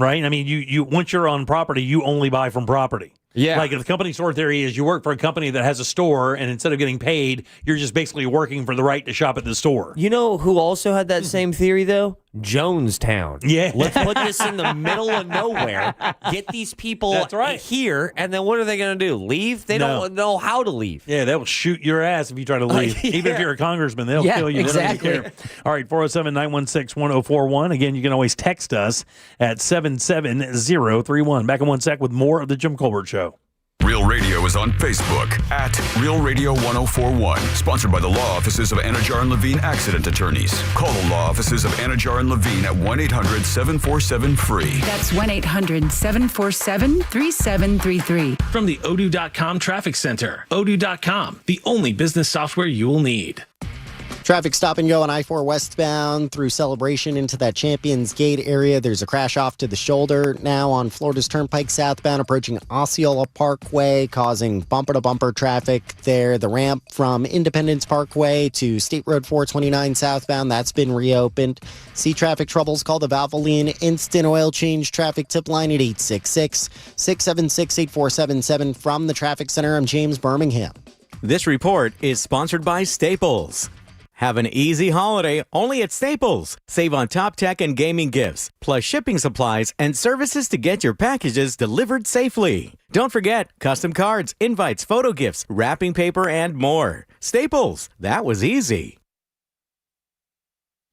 right? I mean, you once you're on property, you only buy from property. Yeah. Like if the company store theory is you work for a company that has a store, and instead of getting paid, you're just basically working for the right to shop at the store. You know who also had that same theory, though? Jonestown. Yeah. Let's put this in the middle of nowhere, get these people here, and then what are they going to do? Leave? They don't know how to leave. Yeah, they will shoot your ass if you try to leave. Even if you're a congressman, they'll kill you. Exactly. They don't even care. All right, 407-916-1041. Again, you can always text us at 77031. Back in 1 sec with more of the Jim Colbert Show. Real Radio is on Facebook at Real Radio 1041. Sponsored by the law offices of Anajar and Levine Accident Attorneys. Call the law offices of Anajar and Levine at 1-800-747-FREE. That's 1-800-747-3733. From the Odoo.com Traffic Center. Odoo.com, the only business software you will need. Traffic stop and go on I-4 westbound through Celebration into that Champions Gate area. There's a crash off to the shoulder now on Florida's Turnpike southbound approaching Osceola Parkway, causing bumper-to-bumper traffic there. The ramp from Independence Parkway to State Road 429 southbound, that's been reopened. See traffic troubles, call the Valvoline Instant Oil Change traffic tip line at 866-676-8477. From the Traffic Center, I'm James Birmingham. This report is sponsored by Staples. Have an easy holiday only at Staples. Save on top tech and gaming gifts, plus shipping supplies and services to get your packages delivered safely. Don't forget custom cards, invites, photo gifts, wrapping paper, and more. Staples, that was easy.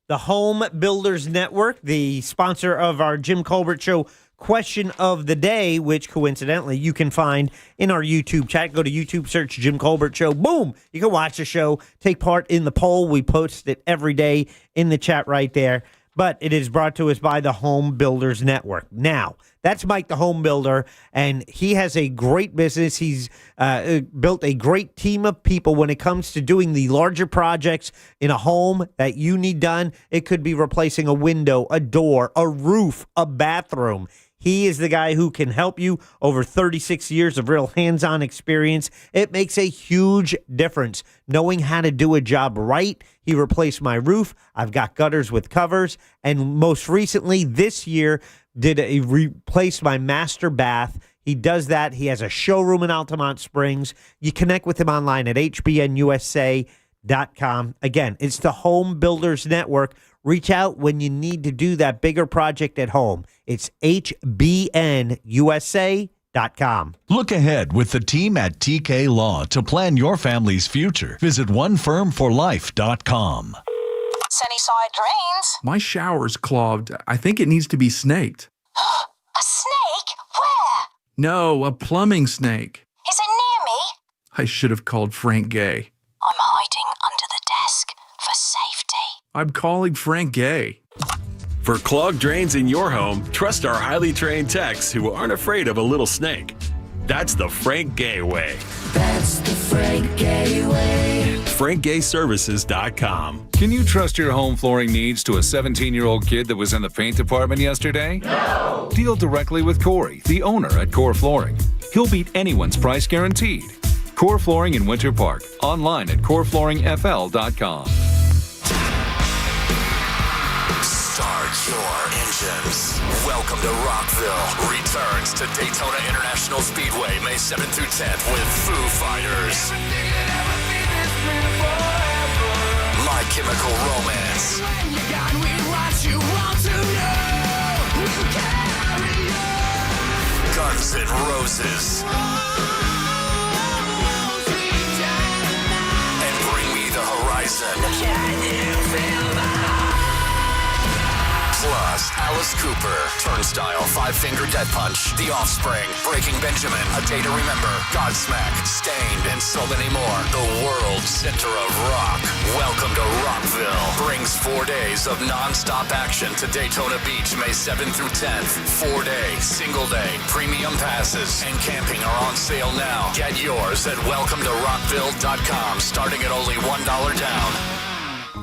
The Home Builders Network, the sponsor of our Jim Colbert Show question of the day, which coincidentally you can find in our YouTube chat. Go to YouTube, search Jim Colbert Show. Boom! You can watch the show, take part in the poll. We post it every day in the chat right there. But it is brought to us by the Home Builders Network. Now, that's Mike the Home Builder, and he has a great business. He's built a great team of people when it comes to doing the larger projects in a home that you need done. It could be replacing a window, a door, a roof, a bathroom. He is the guy who can help you. Over 36 years of real hands-on experience. It makes a huge difference knowing how to do a job right. He replaced my roof. I've got gutters with covers. And most recently this year, replaced my master bath. He does that. He has a showroom in Altamont Springs. You connect with him online at hbnusa.com. Again, it's the Home Builders Network. Reach out when you need to do that bigger project at home. It's hbnusa.com. Look ahead with the team at TK Law to plan your family's future. Visit onefirmforlife.com. Sunnyside Drains. My shower's clogged. I think it needs to be snaked. A snake? Where? No, a plumbing snake. Is it near me? I should have called Frank Gay. I'm hiding under the desk for safety. I'm calling Frank Gay. For clogged drains in your home, trust our highly trained techs who aren't afraid of a little snake. That's the Frank Gay way. That's the Frank Gay way. FrankGayServices.com. Can you trust your home flooring needs to a 17-year-old kid that was in the paint department yesterday? No! Deal directly with Corey, the owner at Core Flooring. He'll beat anyone's price guaranteed. Core Flooring in Winter Park. Online at coreflooringfl.com. Start your engines. Welcome to Rockville. Returns to Daytona International Speedway May 7th through 10th with Foo Fighters. My Chemical Romance. Guns N' Roses. And Bring Me the Horizon. Plus, Alice Cooper, Turnstile, Five Finger Death Punch, The Offspring, Breaking Benjamin, A Day to Remember, Godsmack, Stained, and so many more. The world center of rock. Welcome to Rockville. Brings 4 days of non-stop action to Daytona Beach, May 7th through 10th. 4-day, single-day, premium passes, and camping are on sale now. Get yours at welcometorockville.com, starting at only $1 down.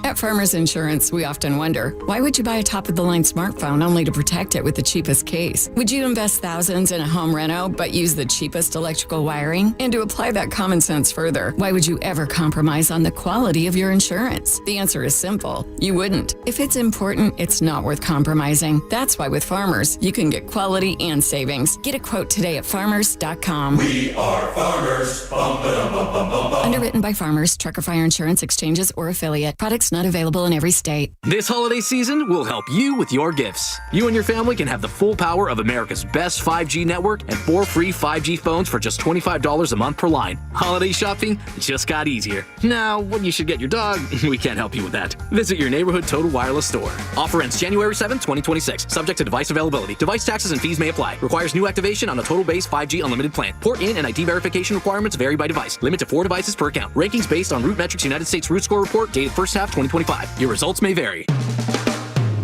At Farmers Insurance, we often wonder, why would you buy a top-of-the-line smartphone only to protect it with the cheapest case? Would you invest thousands in a home reno but use the cheapest electrical wiring? And to apply that common sense further, why would you ever compromise on the quality of your insurance? The answer is simple. You wouldn't. If it's important, it's not worth compromising. That's why with Farmers, you can get quality and savings. Get a quote today at farmers.com. We are farmers. Bum, ba-dum, bum, bum, bum, bum. Underwritten by Farmers, Trucker Fire Insurance Exchanges, or affiliate. Products not available in every state. This holiday season, we'll help you with your gifts. You and your family can have the full power of America's best 5G network and 4 free 5G phones for just $25 a month per line. Holiday shopping just got easier. Now, when you should get your dog, we can't help you with that. Visit your neighborhood Total Wireless store. Offer ends January 7th, 2026. Subject to device availability. Device taxes and fees may apply. Requires new activation on a Total Base 5G unlimited plan. Port in and ID verification requirements vary by device. Limit to 4 devices per account. Rankings based on Root Metrics United States Root Score Report dated first half 2025. Your results may vary.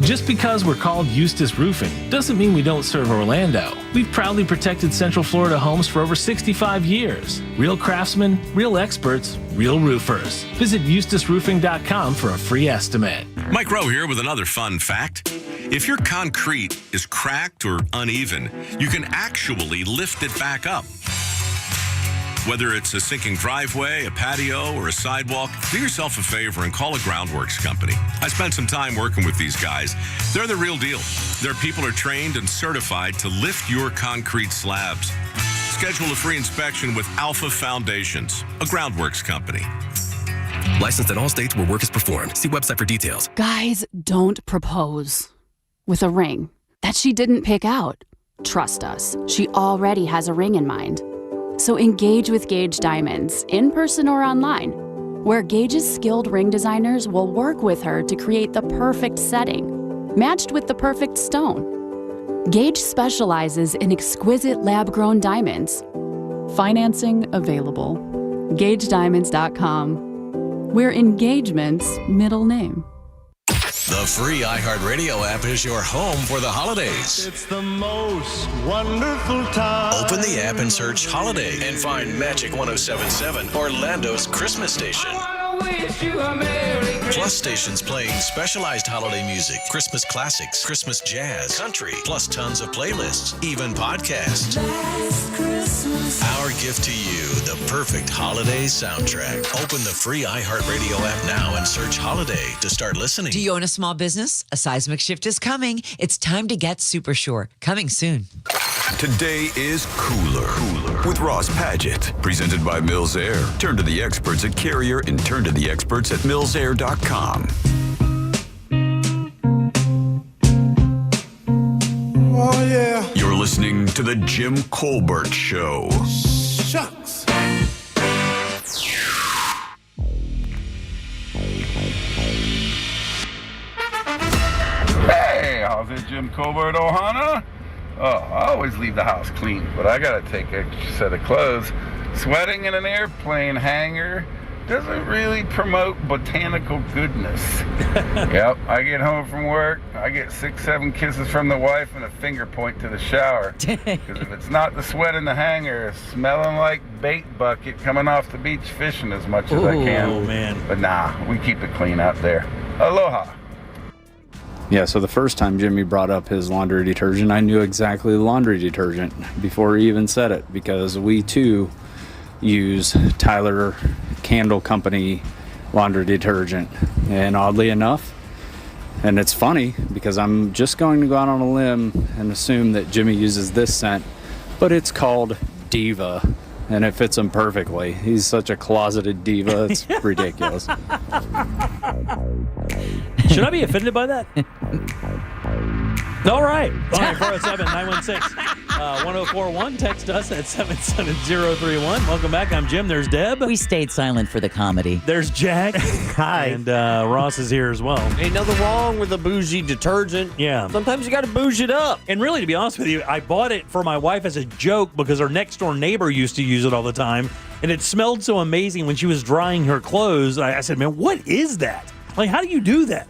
Just because we're called Eustace Roofing doesn't mean we don't serve Orlando. We've proudly protected Central Florida homes for over 65 years. Real craftsmen, real experts, real roofers. Visit eustaceroofing.com for a free estimate. Mike Rowe here with another fun fact. If your concrete is cracked or uneven, you can actually lift it back up. Whether it's a sinking driveway, a patio, or a sidewalk, do yourself a favor and call a groundworks company. I spent some time working with these guys. They're the real deal. Their people are trained and certified to lift your concrete slabs. Schedule a free inspection with Alpha Foundations, a groundworks company. Licensed in all states where work is performed. See website for details. Guys, don't propose with a ring that she didn't pick out. Trust us, she already has a ring in mind. So engage with Gage Diamonds, in person or online, where Gage's skilled ring designers will work with her to create the perfect setting, matched with the perfect stone. Gage specializes in exquisite lab-grown diamonds. Financing available. GageDiamonds.com, where engagement's middle name. The free iHeartRadio app is your home for the holidays. It's the most wonderful time. Open the app and search Holiday and find Magic 107.7, Orlando's Christmas station. wish you a Merry Christmas. Plus stations playing specialized holiday music, Christmas classics, Christmas jazz, country, plus tons of playlists, even podcasts. Last Christmas. Our gift to you, the perfect holiday soundtrack. Open the free iHeartRadio app now and search Holiday to start listening. Do you own a small business? A seismic shift is coming. It's time to get super sure. Coming soon. Today is Cooler with Ross Padgett. Presented by Mills Air. Turn to the experts at Carrier and turn to the experts at millsair.com. Oh, yeah. You're listening to The Jim Colbert Show. Shucks. Hey, how's it, Jim Colbert, Ohana? Oh, I always leave the house clean, but I gotta take a set of clothes. Sweating in an airplane hangar doesn't really promote botanical goodness. Yep, I get home from work, I get 6-7 kisses from the wife and a finger point to the shower. Because if it's not the sweat in the hangar, it's smelling like bait bucket coming off the beach fishing as much as I can. Oh, man. But nah, we keep it clean out there. Aloha. Yeah, so the first time Jimmy brought up his laundry detergent, I knew exactly the laundry detergent before he even said it, because we too use Tyler Candle Company laundry detergent. And oddly enough, and it's funny because I'm just going to go out on a limb and assume that Jimmy uses this scent, but it's called Diva, and it fits him perfectly. He's such a closeted diva, it's ridiculous. Should I be offended by that? All right. 407-916-1041. Text us at 77031. Welcome back. I'm Jim. There's Deb. We stayed silent for the comedy. There's Jack. Hi. And Ross is here as well. Ain't nothing wrong with a bougie detergent. Yeah. Sometimes you got to bougie it up. And really, to be honest with you, I bought it for my wife as a joke because her next door neighbor used to use it all the time. And it smelled so amazing when she was drying her clothes. I said, man, what is that? Like, how do you do that?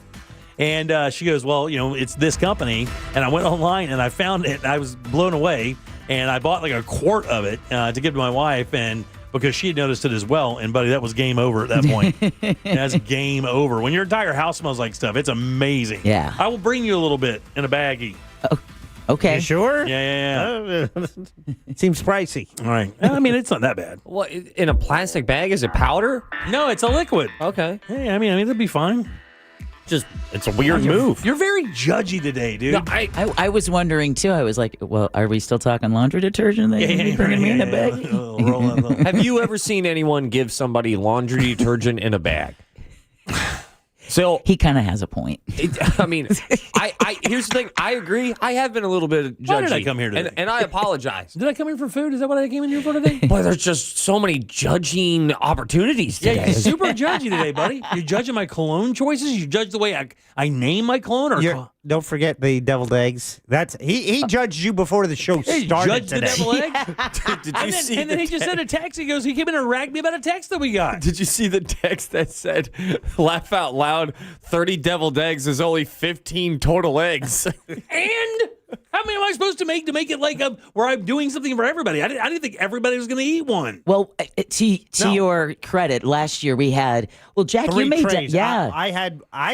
And she goes, well, it's this company. And I went online and I found it. And I was blown away. And I bought like a quart of it to give to my wife. And because she had noticed it as well. And, buddy, that was game over at that point. That's game over. When your entire house smells like stuff, it's amazing. Yeah. I will bring you a little bit in a baggie. Okay. You sure? Yeah. Seems pricey. All right. I mean, it's not that bad. What, in a plastic bag? Is it powder? No, it's a liquid. Okay. Hey, I mean, it'll be fine. Just, it's a weird move. You're very judgy today, dude. No, I was wondering too. I was like, well, are we still talking laundry detergent? That you're bringing me in a bag? Have you ever seen anyone give somebody laundry detergent in a bag? So he kind of has a point. I mean, I here's the thing. I agree. I have been a little bit judgy. Why did I come here today? And I apologize. Did I come here for food? Is that what I came in here for today? Boy, there's just so many judging opportunities today. Yeah, you're super judgy today, buddy. You're judging my cologne choices. You judge the way I name my cologne. Or don't forget the deviled eggs. That's he judged you before the show started today. The deviled eggs? Did you see and then he just sent a text. He goes, he came in and ragged me about a text that we got. Did you see the text that said, laugh out loud, 30 deviled eggs is only 15 total eggs? And how many am I supposed to make it like where I'm doing something for everybody? I didn't think everybody was going to eat one. Well, to your credit, last year we had, Jack, 3 you made trays. yeah. I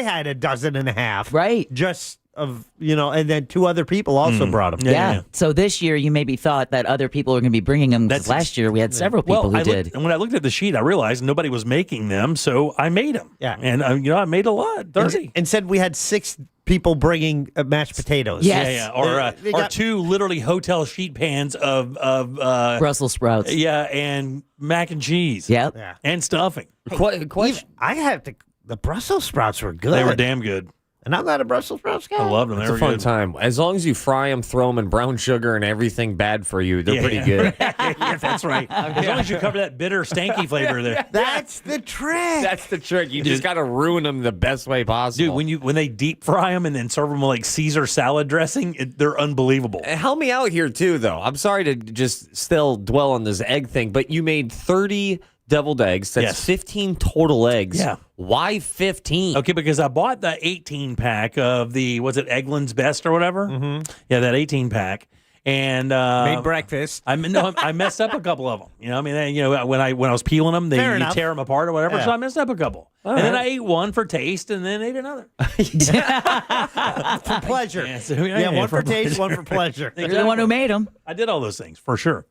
had a dozen and a half. Right. Just of, and then 2 other people also brought them. Yeah. So this year you maybe thought that other people were going to be bringing them, because last year we had several people who did. And when I looked at the sheet, I realized nobody was making them, so I made them. Yeah. And, I made a lot, 30. And said we had 6 people bringing mashed potatoes. Yes. Yeah. Or 2 literally hotel sheet pans of Brussels sprouts. Yeah, and mac and cheese. Yep. Yeah. And stuffing. Question. The Brussels sprouts were good. They were damn good. And I'm not a Brussels sprouts guy. I loved them. It's a fun time. As long as you fry them, throw them in brown sugar and everything bad for you, they're pretty good. Yeah, that's right. As long as you cover that bitter, stanky flavor there. That's the trick. That's the trick. You just got to ruin them the best way possible. Dude, when they deep fry them and then serve them with like Caesar salad dressing, they're unbelievable. Help me out here too, though. I'm sorry to just still dwell on this egg thing, but you made 30 deviled eggs. That's 15 total eggs. Yeah. Why 15? Okay, because I bought the 18 pack of was it Eggland's Best or whatever? Mm-hmm. Yeah, that 18 pack. and made breakfast. I messed up a couple of them. When I was peeling them, you tear them apart or whatever. Yeah. So I messed up a couple, then I ate one for taste, and then ate another for pleasure. One for taste, one for pleasure. You're the one who made them. I did all those things for sure.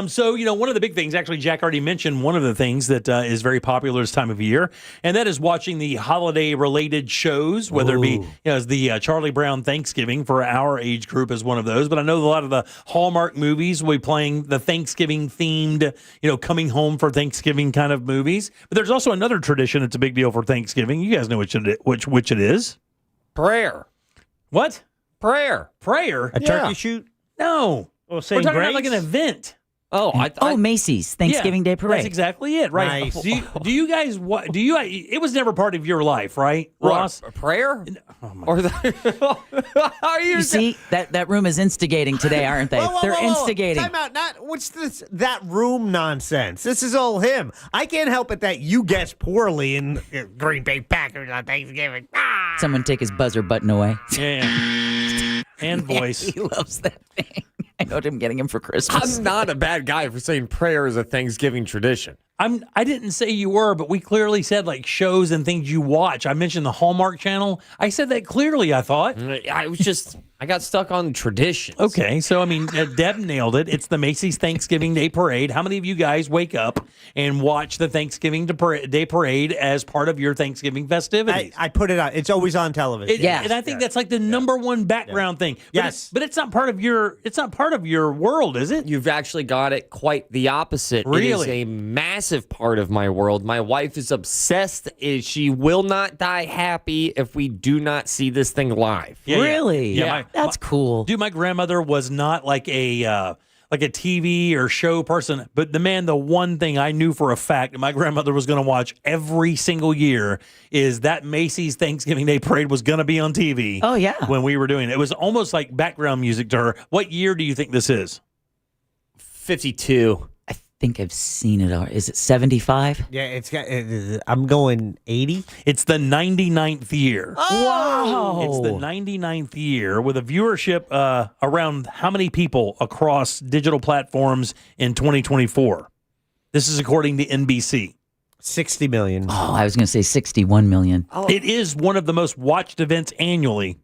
So one of the big things, actually, Jack already mentioned one of the things that is very popular this time of year, and that is watching the holiday-related shows, whether it be as the Charlie Brown Thanksgiving for our age group is one of those. But I know a lot of the Hallmark movies will be playing the Thanksgiving-themed, coming home for Thanksgiving kind of movies. But there's also another tradition that's a big deal for Thanksgiving. You guys know which it is. Prayer. What? Prayer. A turkey shoot? No. Well, We're talking about like an event. Macy's Thanksgiving Day Parade. That's exactly it, right? Nice. Do you guys? It was never part of your life, right, Ross? What, a prayer? Or how you see that room is instigating today, aren't they? They're instigating. Time out. What's this? That room nonsense. This is all him. I can't help it that you guessed poorly in Green Bay Packers on Thanksgiving. Someone take his buzzer button away. Yeah. And voice. He loves that thing. I know him getting him for Christmas. I'm not a bad guy for saying prayer is a Thanksgiving tradition. I didn't say you were, but we clearly said like shows and things you watch. I mentioned the Hallmark Channel. I said that clearly, I thought. I got stuck on traditions. Okay, so Deb nailed it. It's the Macy's Thanksgiving Day Parade. How many of you guys wake up and watch the Thanksgiving Day Parade as part of your Thanksgiving festivities? I put it on. It's always on television. And I think that's like the number one background thing. But it's not part of your. It's not part of your world, is it? You've actually got it quite the opposite. Really? It is a massive part of my world. My wife is obsessed. She will not die happy if we do not see this thing live. Really? Yeah. That's cool. Dude, my grandmother was not like a TV or show person, but the one thing I knew for a fact that my grandmother was going to watch every single year is that Macy's Thanksgiving Day Parade was going to be on TV. Oh, yeah. When we were doing it. It was almost like background music to her. What year do you think this is? 52. I think I've seen it. Is it 75? Yeah, it's got. I'm going 80. It's the 99th year. Wow. It's the 99th year with a viewership around how many people across digital platforms in 2024? This is according to NBC. 60 million. Oh, I was going to say 61 million. It is one of the most watched events annually.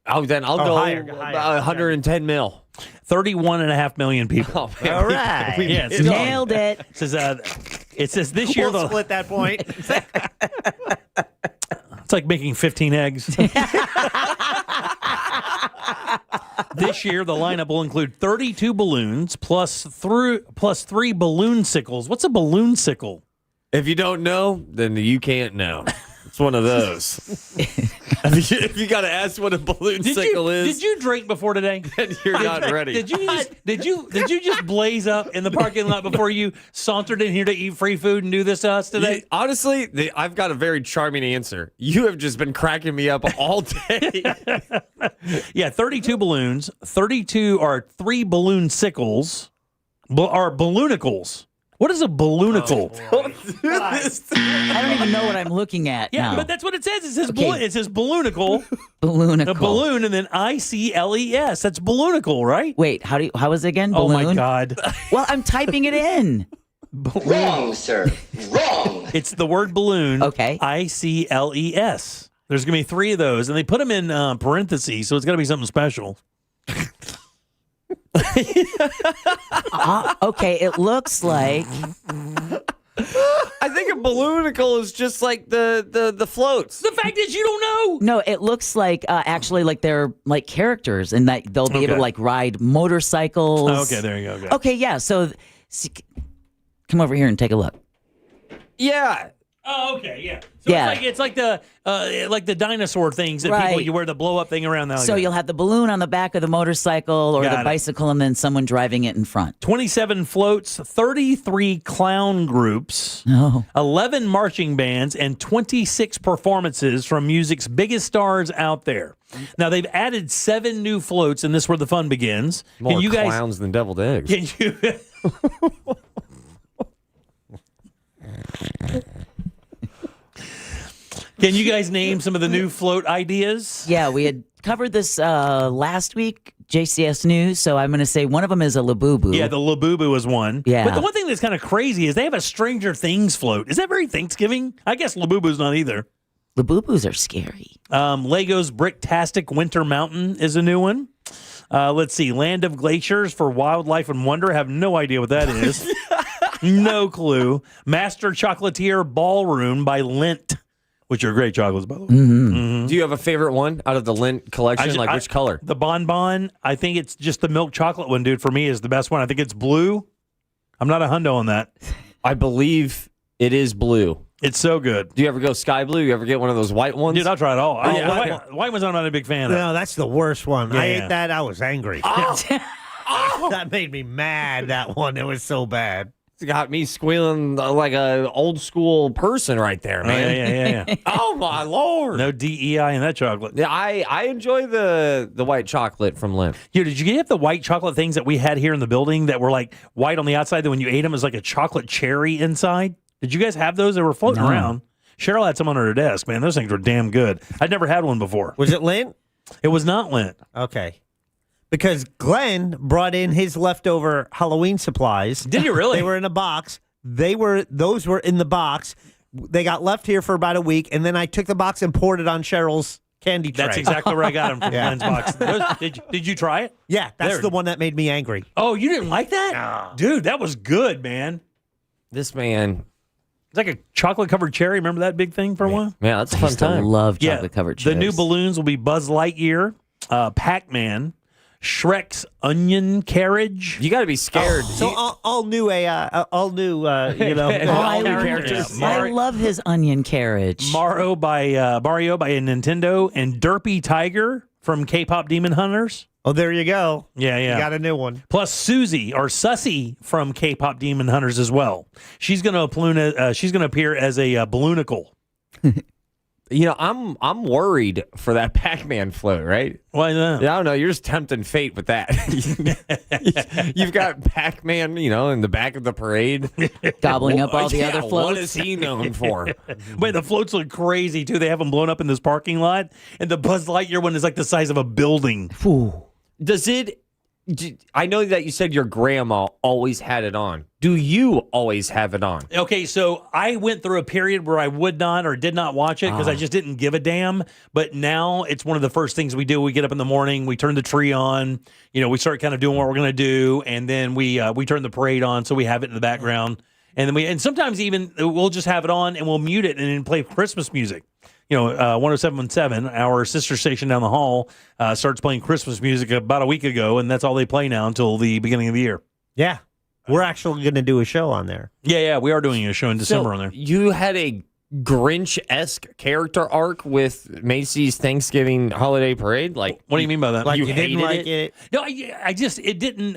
Oh, then I'll go higher. 110 mil. 31.5 million people. Oh, man. All right. Yeah, Nailed it. It says this year We'll split that point. It's like making 15 eggs. This year, the lineup will include 32 balloons plus 3 balloon sickles. What's a balloon sickle? If you don't know, then you can't know. It's one of those. If you got to ask what a balloon sickle is, did you drink before today? Then you're not ready. Did you just blaze up in the parking lot before you sauntered in here to eat free food and do this to us today? Honestly, I've got a very charming answer. You have just been cracking me up all day. Yeah, 32 balloons. 32 are 3 balloon sickles. Are balloonicles. What is a balloonicle? I don't even know what I'm looking at now. But that's what it says. It says it says balloonicle. Balloonicle. A balloon and then ICLES. That's balloonicle, right? Wait, how is it again? Oh Balloon? my God. Well, I'm typing it in. Wrong, sir. Wrong. It's the word balloon. Okay. ICLES. There's going to be 3 of those, and they put them in parentheses, so it's got to be something special. Okay, it looks like I think a balloonicle is just like the floats. The fact is, you don't know. No, it looks like actually like they're like characters, and that they'll be able to like ride motorcycles. Okay, there you go. Okay, yeah. So come over here and take a look. Yeah. Oh, okay, yeah. So Yeah. it's like the dinosaur things that people you wear the blow up thing around now. So you'll have the balloon on the back of the motorcycle or Got the it. bicycle, and then someone driving it in front. 27 floats, 33 clown groups, 11 marching bands, and 26 performances from music's biggest stars out there. Now, they've added 7 new floats, and this is where the fun begins. More Can you guys, clowns than deviled eggs. Can you... Can you guys name some of the new float ideas? Yeah, we had covered this last week. JCS News, so I'm going to say one of them is a Labubu. Yeah, the Labubu is one. Yeah. But the one thing that's kind of crazy is they have a Stranger Things float. Is that very Thanksgiving? I guess Labubu's not either. Labubus are scary. Lego's Bricktastic Winter Mountain is a new one. Let's see. Land of Glaciers for Wildlife and Wonder. I have no idea what that is. No clue. Master Chocolatier Ballroom by Lindt, which are great chocolates, by the way. Do you have a favorite one out of the Lindt collection? Which color? The Bonbon. I think it's just the milk chocolate one, dude, for me is the best one. I think it's blue. I'm not a hundo on that. I believe it is blue. It's so good. Do you ever go sky blue? You ever get one of those white ones? Dude, I'll try it all. Yeah. White ones I'm not a big fan of. No, that's the worst one. Yeah, I yeah. ate that. I was angry. That made me mad, that one. It was so bad. It's got me squealing like a old school person right there, man. Yeah. Oh, my Lord. No DEI in that chocolate. Yeah, I enjoy the white chocolate from Lindt. Yo, did you get the white chocolate things that we had here in the building that were like white on the outside, that when you ate them, it was like a chocolate cherry inside? Did you guys have those? They were floating around. Cheryl had some on her desk, man. Those things were damn good. I'd never had one before. Was it Lindt? It was not Lindt. Okay. Because Glenn brought in his leftover Halloween supplies. Did you really? They were in a box. Those were in the box. They got left here for about a week, and then I took the box and poured it on Cheryl's candy tray. That's exactly where I got them from Yeah. Glenn's box. Did you try it? Yeah, that's There. the one that made me angry. Oh, you didn't like that? Dude, that was good, man. This man. It's like a chocolate-covered cherry. Remember that big thing for a while? Yeah, that's a fun I time. love chocolate-covered The new cherries. balloons will be Buzz Lightyear, Pac-Man, Shrek's Onion Carriage. You got to be scared. So all new, Oh, I love his onion carriage. Mario by Nintendo, and Derpy Tiger from K-pop Demon Hunters. Oh, there you go. Yeah. You got a new one. Plus Susie or Sussy from K-pop Demon Hunters as well. She's going to appear as a balloonicle. You know, I'm worried for that Pac-Man float, right? Why not? Yeah, I don't know. You're just tempting fate with that. You've got Pac-Man, in the back of the parade. Gobbling up all the other floats. What is he known for? Wait, the floats look crazy, too. They have them blown up in this parking lot, and the Buzz Lightyear one is like the size of a building. I know that you said your grandma always had it on. Do you always have it on? Okay, so I went through a period where I would not or did not watch it because I just didn't give a damn. But now it's one of the first things we do. We get up in the morning, we turn the tree on, we start kind of doing what we're going to do, and then we turn the parade on, so we have it in the background. And then sometimes even we'll just have it on and we'll mute it and then play Christmas music. 107.7, our sister station down the hall, starts playing Christmas music about a week ago, and that's all they play now until the beginning of the year. Yeah. We're actually going to do a show on there. Yeah, we are doing a show in December on there. You had a Grinch-esque character arc with Macy's Thanksgiving holiday parade? Like, what do you mean by that? Like you hated didn't like it? No, I just it didn't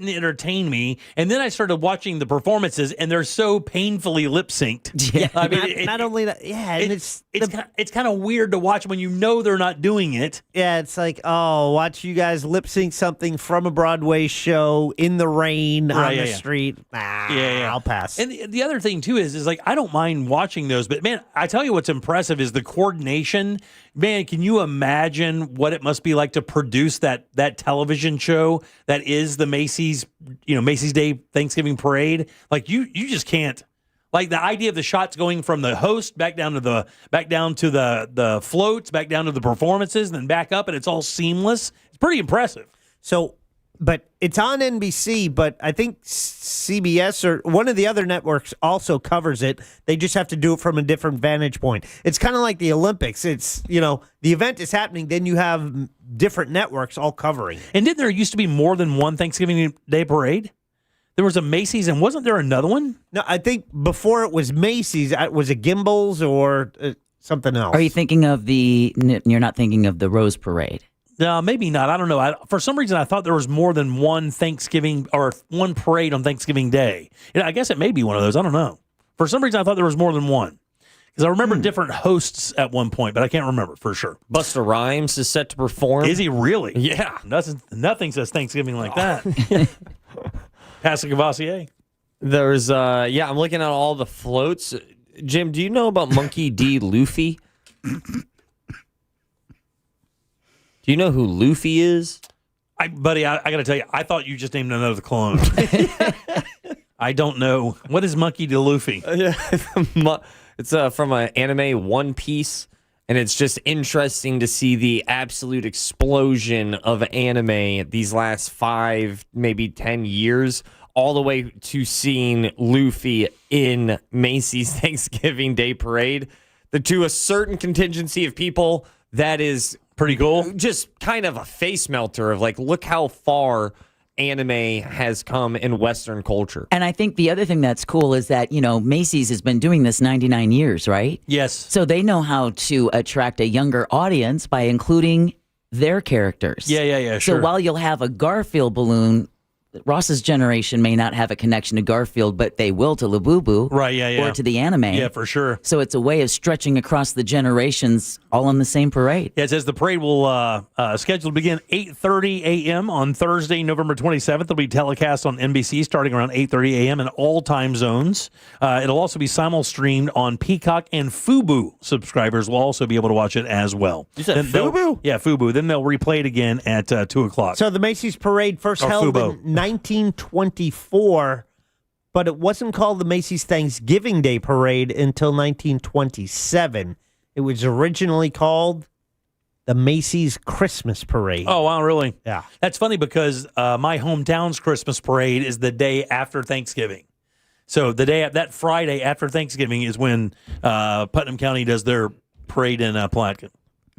entertain me. And then I started watching the performances, and they're so painfully lip synced. Yeah, I mean, not only that, and it's kind of weird to watch when they're not doing it. Yeah, it's like, watch you guys lip sync something from a Broadway show in the rain on the street. I'll pass. And the other thing too is like I don't mind watching those, but man, I tell you what's impressive is the coordination. Man, can you imagine what it must be like to produce that television show that is the Macy's Day Thanksgiving Parade? Like you just can't. Like the idea of the shots going from the host back down to the floats, back down to the performances, and then back up, and it's all seamless. It's pretty impressive. So, but it's on NBC, but I think CBS or one of the other networks also covers it. They just have to do it from a different vantage point. It's kind of like the Olympics. It's, the event is happening, then you have different networks all covering. And didn't there used to be more than one Thanksgiving Day parade? There was a Macy's, and wasn't there another one? No, I think before it was Macy's, was it Gimbel's or something else? Are you thinking of you're not thinking of the Rose Parade? No, maybe not. I don't know. For some reason, I thought there was more than one Thanksgiving or one parade on Thanksgiving Day. I guess it may be one of those. I don't know. For some reason, I thought there was more than one. Because I remember different hosts at one point, but I can't remember for sure. Busta Rhymes is set to perform. Is he really? Yeah. Nothing says Thanksgiving like that. Pastor Cavassier. There's, I'm looking at all the floats. Jim, do you know about Monkey D. Luffy? Do Do you know who Luffy is? Buddy, I got to tell you, I thought you just named another clone. I don't know. What is Monkey D. Luffy? It's from an anime, One Piece, and it's just interesting to see the absolute explosion of anime these last 5, maybe 10 years, all the way to seeing Luffy in Macy's Thanksgiving Day Parade. To a certain contingency of people, that is pretty cool. Just kind of a face melter of like, look how far anime has come in Western culture. And I think the other thing that's cool is that, Macy's has been doing this 99 years, right? Yes. So they know how to attract a younger audience by including their characters. Yeah, sure. So while you'll have a Garfield balloon, Ross's generation may not have a connection to Garfield, but they will to Labubu. Right, yeah. Or to the anime. Yeah, for sure. So it's a way of stretching across the generations all on the same parade. Yeah, it says the parade will scheduled to begin 8:30 a.m. on Thursday, November 27th. It'll be telecast on NBC starting around 8:30 a.m. in all time zones. It'll also be simul-streamed on Peacock, and Fubo subscribers will also be able to watch it as well. You said Fubo? Yeah, Fubo. Then they'll replay it again at 2 o'clock. So the Macy's Parade first held in 1924, but it wasn't called the Macy's Thanksgiving Day Parade until 1927. It was originally called the Macy's Christmas Parade. Oh, wow, really? Yeah. That's funny because my hometown's Christmas parade is the day after Thanksgiving. So that Friday after Thanksgiving is when Putnam County does their parade in Palatka.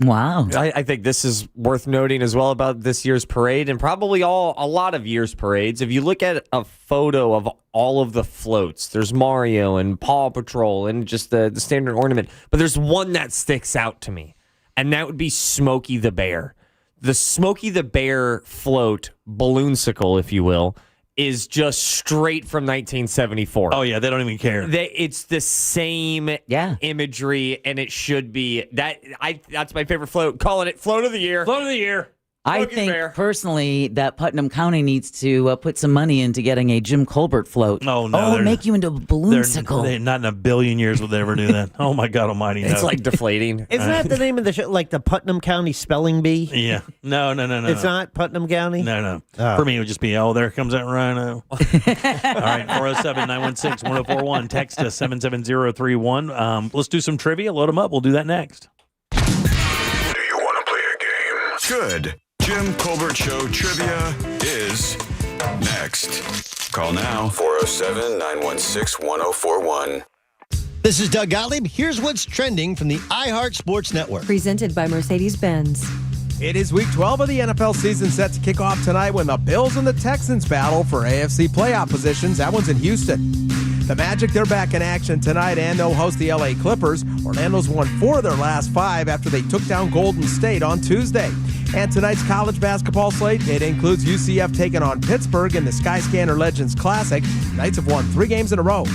Wow. I think this is worth noting as well about this year's parade, and probably a lot of years' parades. If you look at a photo of all of the floats, there's Mario and Paw Patrol and just the standard ornament. But there's one that sticks out to me, and that would be Smokey the Bear. The Smokey the Bear float, balloonsicle, if you will, is just straight from 1974. Oh, yeah, they don't even care. It's the same imagery, and it should be. That's my favorite float. Calling it Float of the Year. Float of the Year. I think personally that Putnam County needs to put some money into getting a Jim Colbert float. Oh, no. Make you into a balloonsicle. Not in a billion years would they ever do that. Oh, my God almighty. No. It's like deflating. Isn't that the name of the show? Like the Putnam County Spelling Bee? Yeah. No. It's not Putnam County? No. Oh. For me, it would just be, there comes that rhino. All right, 407-916-1041. Text us 77031. Let's do some trivia. Load them up. We'll do that next. Do you want to play a game? Good. Jim Colbert Show Trivia is next. Call now, 407-916-1041. This is Doug Gottlieb. Here's what's trending from the iHeart Sports Network. Presented by Mercedes-Benz. It is week 12 of the NFL season, set to kick off tonight when the Bills and the Texans battle for AFC playoff positions. That one's in Houston. The Magic, they're back in action tonight, and they'll host the LA Clippers. Orlando's won 4 of their last 5 after they took down Golden State on Tuesday. And tonight's college basketball slate, it includes UCF taking on Pittsburgh in the Skyscanner Legends Classic. Knights have won 3 games in a row.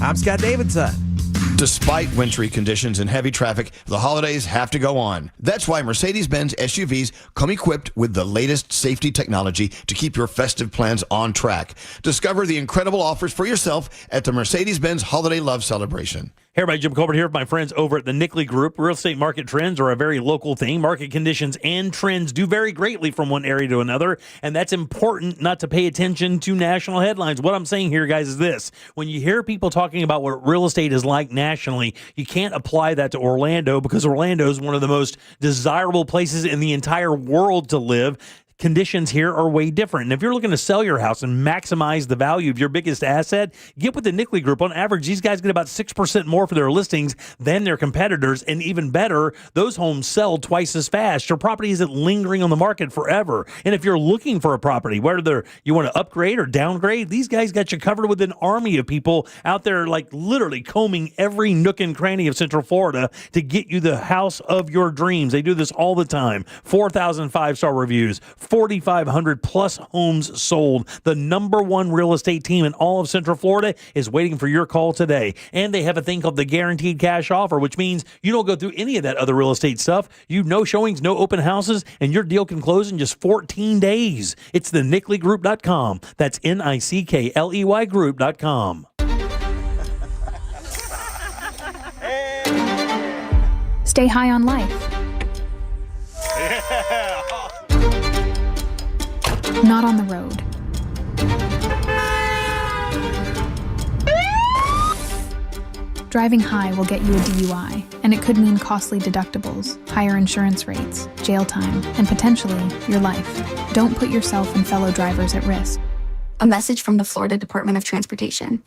I'm Scott Davidson. Despite wintry conditions and heavy traffic, the holidays have to go on. That's why Mercedes-Benz SUVs come equipped with the latest safety technology to keep your festive plans on track. Discover the incredible offers for yourself at the Mercedes-Benz Holiday Love Celebration. Hey everybody, Jim Colbert here with my friends over at the Nickley Group. Real estate market trends are a very local thing. Market conditions and trends do vary greatly from one area to another, and that's important not to pay attention to national headlines. What I'm saying here, guys, is this. When you hear people talking about what real estate is like nationally, you can't apply that to Orlando because Orlando is one of the most desirable places in the entire world to live. Conditions here are way different. And if you're looking to sell your house and maximize the value of your biggest asset, get with the Nickley Group. On average, these guys get about 6% more for their listings than their competitors. And even better, those homes sell twice as fast. Your property isn't lingering on the market forever. And if you're looking for a property, whether you want to upgrade or downgrade, these guys got you covered with an army of people out there like literally combing every nook and cranny of Central Florida to get you the house of your dreams. They do this all the time. 4,000 5-star reviews. 4,500 plus homes sold. The number one real estate team in all of Central Florida is waiting for your call today. And they have a thing called the guaranteed cash offer, which means you don't go through any of that other real estate stuff. No showings, no open houses, and your deal can close in just 14 days. It's the NickleyGroup.com. That's NICKLEY Group.com. Stay high on life. not on the road. Driving high will get you a DUI, and it could mean costly deductibles, higher insurance rates, jail time, and potentially your life. Don't put yourself and fellow drivers at risk. A message from the Florida Department of Transportation.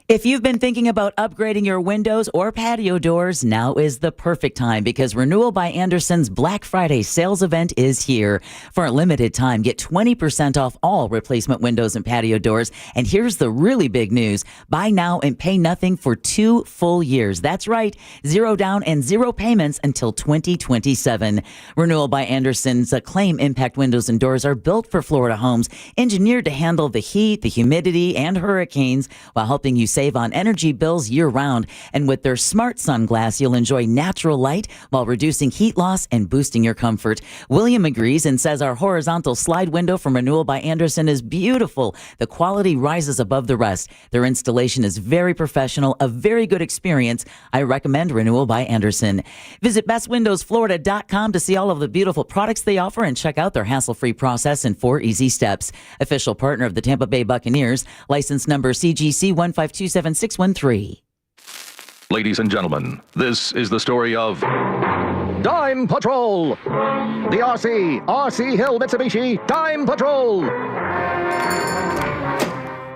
If you've been thinking about upgrading your windows or patio doors, now is the perfect time because Renewal by Andersen's Black Friday sales event is here. For a limited time, get 20% off all replacement windows and patio doors. And here's the really big news. Buy now and pay nothing for 2 full years. That's right, 0 down and 0 payments until 2027. Renewal by Andersen's Acclaim Impact Windows and Doors are built for Florida homes, engineered to handle the heat, the humidity, and hurricanes while helping you save on energy bills year-round. And with their Smart Sunglass, you'll enjoy natural light while reducing heat loss and boosting your comfort. William agrees and says our horizontal slide window from Renewal by Andersen is beautiful. The quality rises above the rest. Their installation is very professional, a very good experience. I recommend Renewal by Andersen. Visit bestwindowsflorida.com to see all of the beautiful products they offer and check out their hassle-free process in 4 easy steps. Official partner of the Tampa Bay Buccaneers, license number CGC 1527613. Ladies and gentlemen, this is the story of Dime Patrol, the RC Hill Mitsubishi Dime Patrol.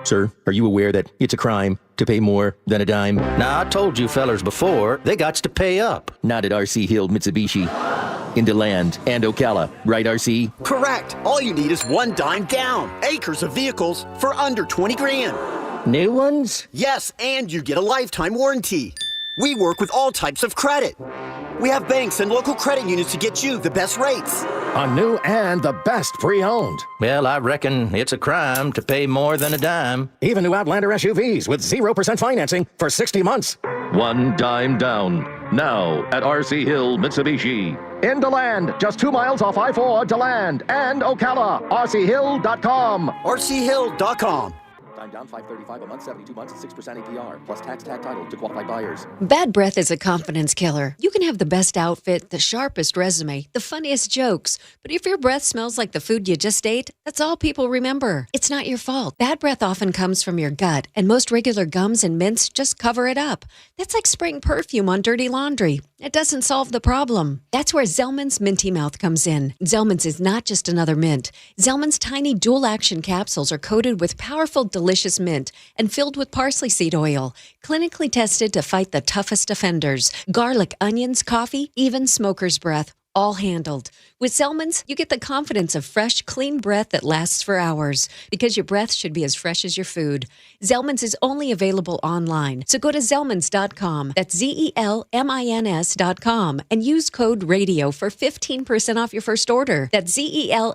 Sir, are you aware that it's a crime to pay more than a dime? Now, I told you fellers before, they gots to pay up. Not at RC Hill Mitsubishi. In DeLand and Ocala, right, RC? Correct. All you need is 1 dime down. Acres of vehicles for under 20 grand. New ones? Yes, and you get a lifetime warranty. We work with all types of credit. We have banks and local credit unions to get you the best rates. On new and the best pre-owned. Well, I reckon it's a crime to pay more than a dime. Even new Outlander SUVs with 0% financing for 60 months. 1 dime down. Now at RC Hill Mitsubishi. In DeLand, just 2 miles off I-4, DeLand and Ocala. RCHill.com. RCHill.com. Time down $535 a month, 72 months at 6% APR, plus tax tag title to qualified buyers. Bad breath is a confidence killer. You can have the best outfit, the sharpest resume, the funniest jokes, but if your breath smells like the food you just ate, that's all people remember. It's not your fault. Bad breath often comes from your gut, and most regular gums and mints just cover it up. That's like spraying perfume on dirty laundry. It doesn't solve the problem. That's where Zellman's Minty Mouth comes in. Zellman's is not just another mint. Zellman's tiny dual-action capsules are coated with powerful, delicious mint and filled with parsley seed oil, clinically tested to fight the toughest offenders. Garlic, onions, coffee, even smoker's breath, all handled. With Zellman's, you get the confidence of fresh, clean breath that lasts for hours, because your breath should be as fresh as your food. Zellman's is only available online, so go to Zellmans.com, that's ZELMINS.com, and use code RADIO for 15% off your first order. That's ZELMINS.com,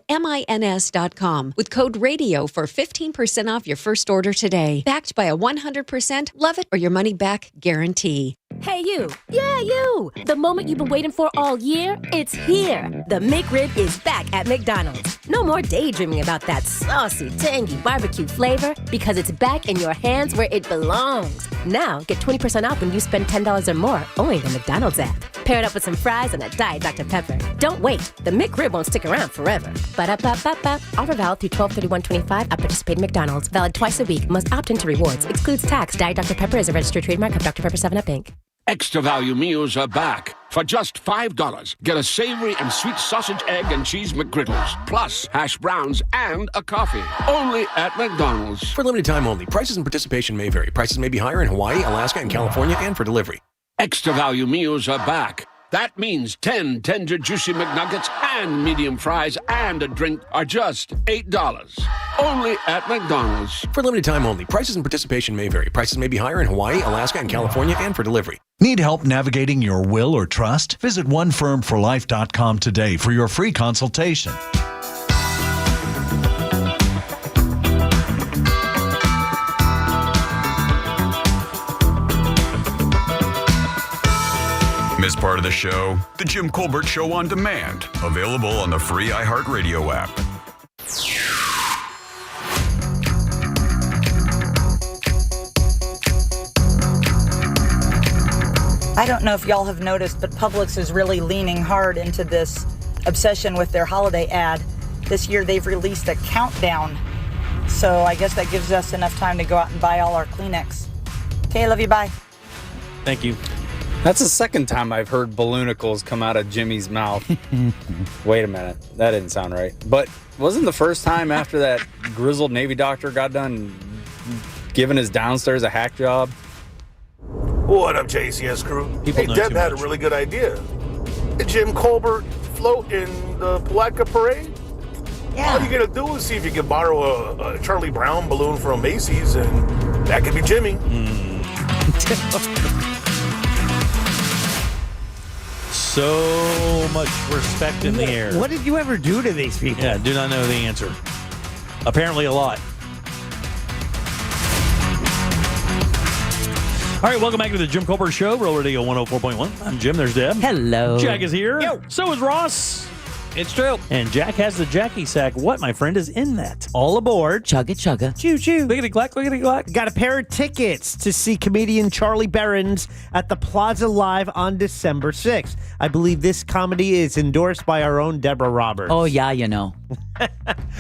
with code RADIO for 15% off your first order today. Backed by a 100% love it or your money back guarantee. Hey, you. Yeah, you. The moment you've been waiting for all year, it's here. The McRib is back at McDonald's. No more daydreaming about that saucy, tangy barbecue flavor, because it's back in your hands where it belongs. Now, get 20% off when you spend $10 or more only in the McDonald's app. Pair it up with some fries and a Diet Dr. Pepper. Don't wait. The McRib won't stick around forever. Ba-da-ba-ba-ba. Offer valid through 12/31/25 at participating McDonald's. Valid twice a week. Must opt into rewards. Excludes tax. Diet Dr. Pepper is a registered trademark of Dr. Pepper 7-Up, Inc. Extra value meals are back. For just $5, get a savory and sweet sausage, egg, and cheese McGriddles, plus hash browns and a coffee. Only at McDonald's. For limited time only. Prices and participation may vary. Prices may be higher in Hawaii, Alaska, and California, and for delivery. Extra value meals are back. That means 10 tender, juicy McNuggets and medium fries and a drink are just $8. Only at McDonald's. For limited time only. Prices and participation may vary. Prices may be higher in Hawaii, Alaska, and California, and for delivery. Need help navigating your will or trust? Visit onefirmforlife.com today for your free consultation. Miss part of the show? The Jim Colbert Show on Demand. Available on the free iHeartRadio app. I don't know if y'all have noticed, but Publix is really leaning hard into this obsession with their holiday ad. this year they've released a countdown. So I guess that gives us enough time to go out and buy all our Kleenex. Okay, love you, bye. Thank you. That's the second time I've heard balloonicles come out of Jimmy's mouth. Wait a minute. That didn't sound right. But wasn't the first time after that grizzled Navy doctor got done giving his downstairs a hack job? What up, JCS crew? People hey, know Deb too had much. a really good idea. Jim Colbert float in the Palatka Parade? Yeah. All you gotta do is see if you can borrow a Charlie Brown balloon from Macy's, and that could be Jimmy. So much respect in the air. What did you ever do to these people? Yeah, do not know the answer. Apparently a lot. All right, welcome back to the Jim Colbert Show, Real Radio 104.1. I'm Jim, there's Deb. Hello. Jack is here. Yo. So is Ross. It's true. And Jack has the Jackie sack. What, my friend, is in that? All aboard. Chugga chugga. Choo choo. Lickety clack, lickety clack. Got a pair of tickets to see comedian Charlie Berens at the Plaza Live on December 6th. I believe this comedy is endorsed by our own Deborah Roberts. Oh, yeah, you know.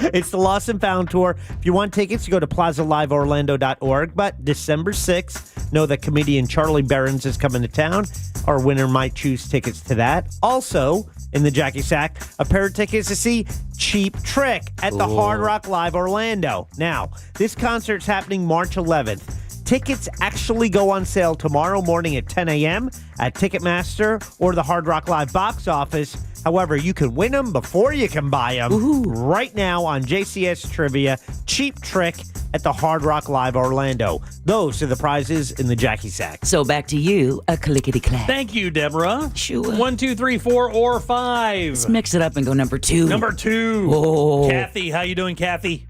It's the Lost and Found Tour. If you want tickets, you go to plazaliveorlando.org. But December 6th, know that comedian Charlie Berens is coming to town. Our winner might choose tickets to that. Also, in the Jackie Sack, a pair of tickets to see Cheap Trick at the Hard Rock Live Orlando. Now, this concert's happening March 11th. Tickets actually go on sale tomorrow morning at 10 a.m. at Ticketmaster or the Hard Rock Live box office. However, you can win them before you can buy them. Right now on JCS Trivia, Cheap Trick at the Hard Rock Live Orlando. Those are the prizes in the Jackie Sack. So back to you, a clickety clack. Thank you, Deborah. Sure. 1, 2, 3, 4, or 5. Let's mix it up and go number 2. Number 2. Oh. Kathy, how you doing, Kathy?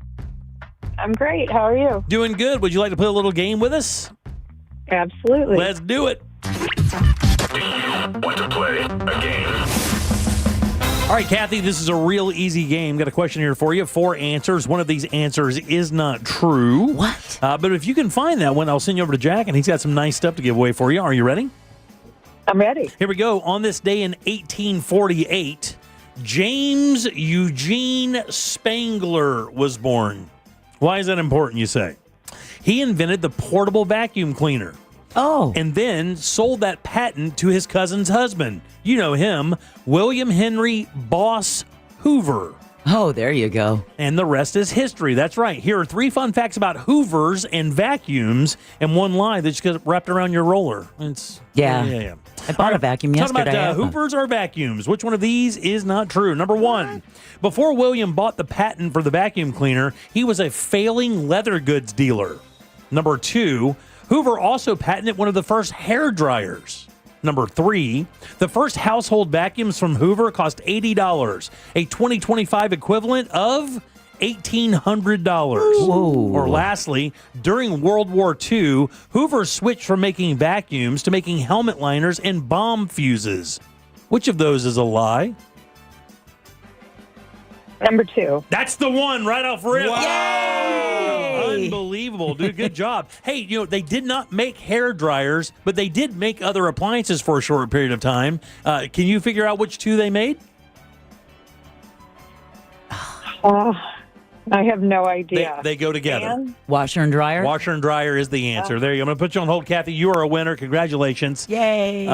I'm great. How are you? Doing good. Would you like to play a little game with us? Absolutely. Let's do it. Want to play a game? All right, Kathy, this is a real easy game. Got a question here for you. 4 answers. One of these answers is not true. What? But if you can find that one, I'll send you over to Jack, and he's got some nice stuff to give away for you. Are you ready? I'm ready. Here we go. On this day in 1848, James Eugene Spangler was born. Why is that important, you say? He invented the portable vacuum cleaner. Oh. And then sold that patent to his cousin's husband. You know him, William Henry Boss Hoover. Oh, there you go. And the rest is history. That's right. Here are 3 fun facts about Hoovers and vacuums and one lie that just gets wrapped around your roller. Yeah. I bought a vacuum yesterday. Talking about Hoovers or vacuums. Which one of these is not true? Number 1, before William bought the patent for the vacuum cleaner, he was a failing leather goods dealer. Number 2, Hoover also patented one of the first hair dryers. Number 3, the first household vacuums from Hoover cost $80, a 2025 equivalent of $1,800. Whoa. Or lastly, during World War II, Hoover switched from making vacuums to making helmet liners and bomb fuses. Which of those is a lie? Number 2. That's the one right off rip. Yay! Unbelievable, dude. Good job. Hey, they did not make hair dryers, but they did make other appliances for a short period of time. Can you figure out which 2 they made? I have no idea. They go together. And? Washer and dryer? Washer and dryer is the answer. There you go. I'm going to put you on hold, Kathy. You are a winner. Congratulations. Yay.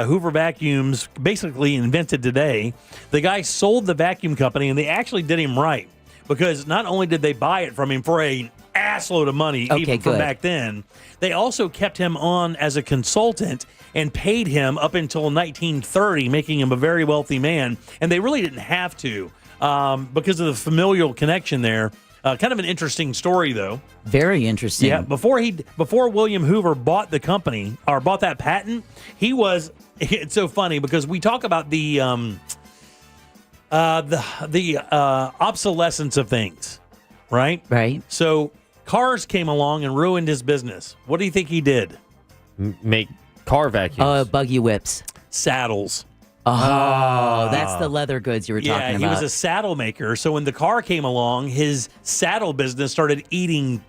Hoover Vacuums, basically invented today. The guy sold the vacuum company, and they actually did him right because not only did they buy it from him for an assload of money, even from back then, they also kept him on as a consultant and paid him up until 1930, making him a very wealthy man. And they really didn't have to. Because of the familial connection there. Kind of an interesting story, though. Very interesting. Yeah, before William Hoover bought the company, or bought that patent, it's so funny because we talk about the obsolescence of things, right? Right. So cars came along and ruined his business. What do you think he did? Make car vacuums. Buggy whips. Saddles. Oh, that's the leather goods you were talking about. Yeah, he was a saddle maker. So when the car came along, his saddle business started eating.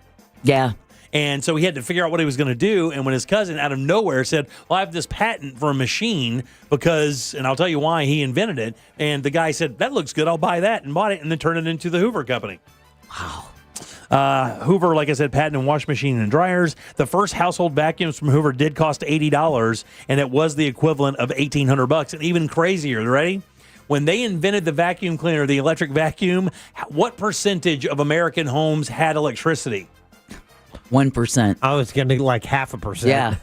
Yeah. And so he had to figure out what he was going to do. And when his cousin out of nowhere said, well, I have this patent for a machine because, and I'll tell you why he invented it. And the guy said, that looks good. I'll buy that, and bought it and then turned it into the Hoover Company. Wow. Hoover, like I said, patent wash machine and dryers. The first household vacuums from Hoover did cost $80, and it was the equivalent of $1,800. And even crazier, ready? When they invented the vacuum cleaner, the electric vacuum, what percentage of American homes had electricity? 1%. I was going to like 0.5%. Yeah.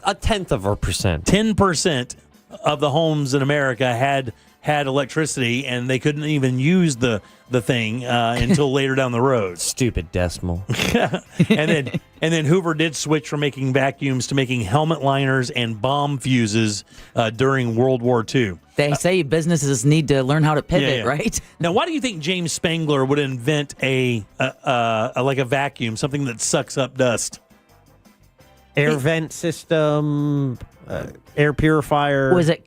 0.1%. 10% of the homes in America had electricity, and they couldn't even use the thing until later down the road. Stupid decimal. and then Hoover did switch from making vacuums to making helmet liners and bomb fuses during World War II. They say businesses need to learn how to pivot, right? Now, why do you think James Spangler would invent a vacuum, something that sucks up dust? Air vent system, air purifier. Was it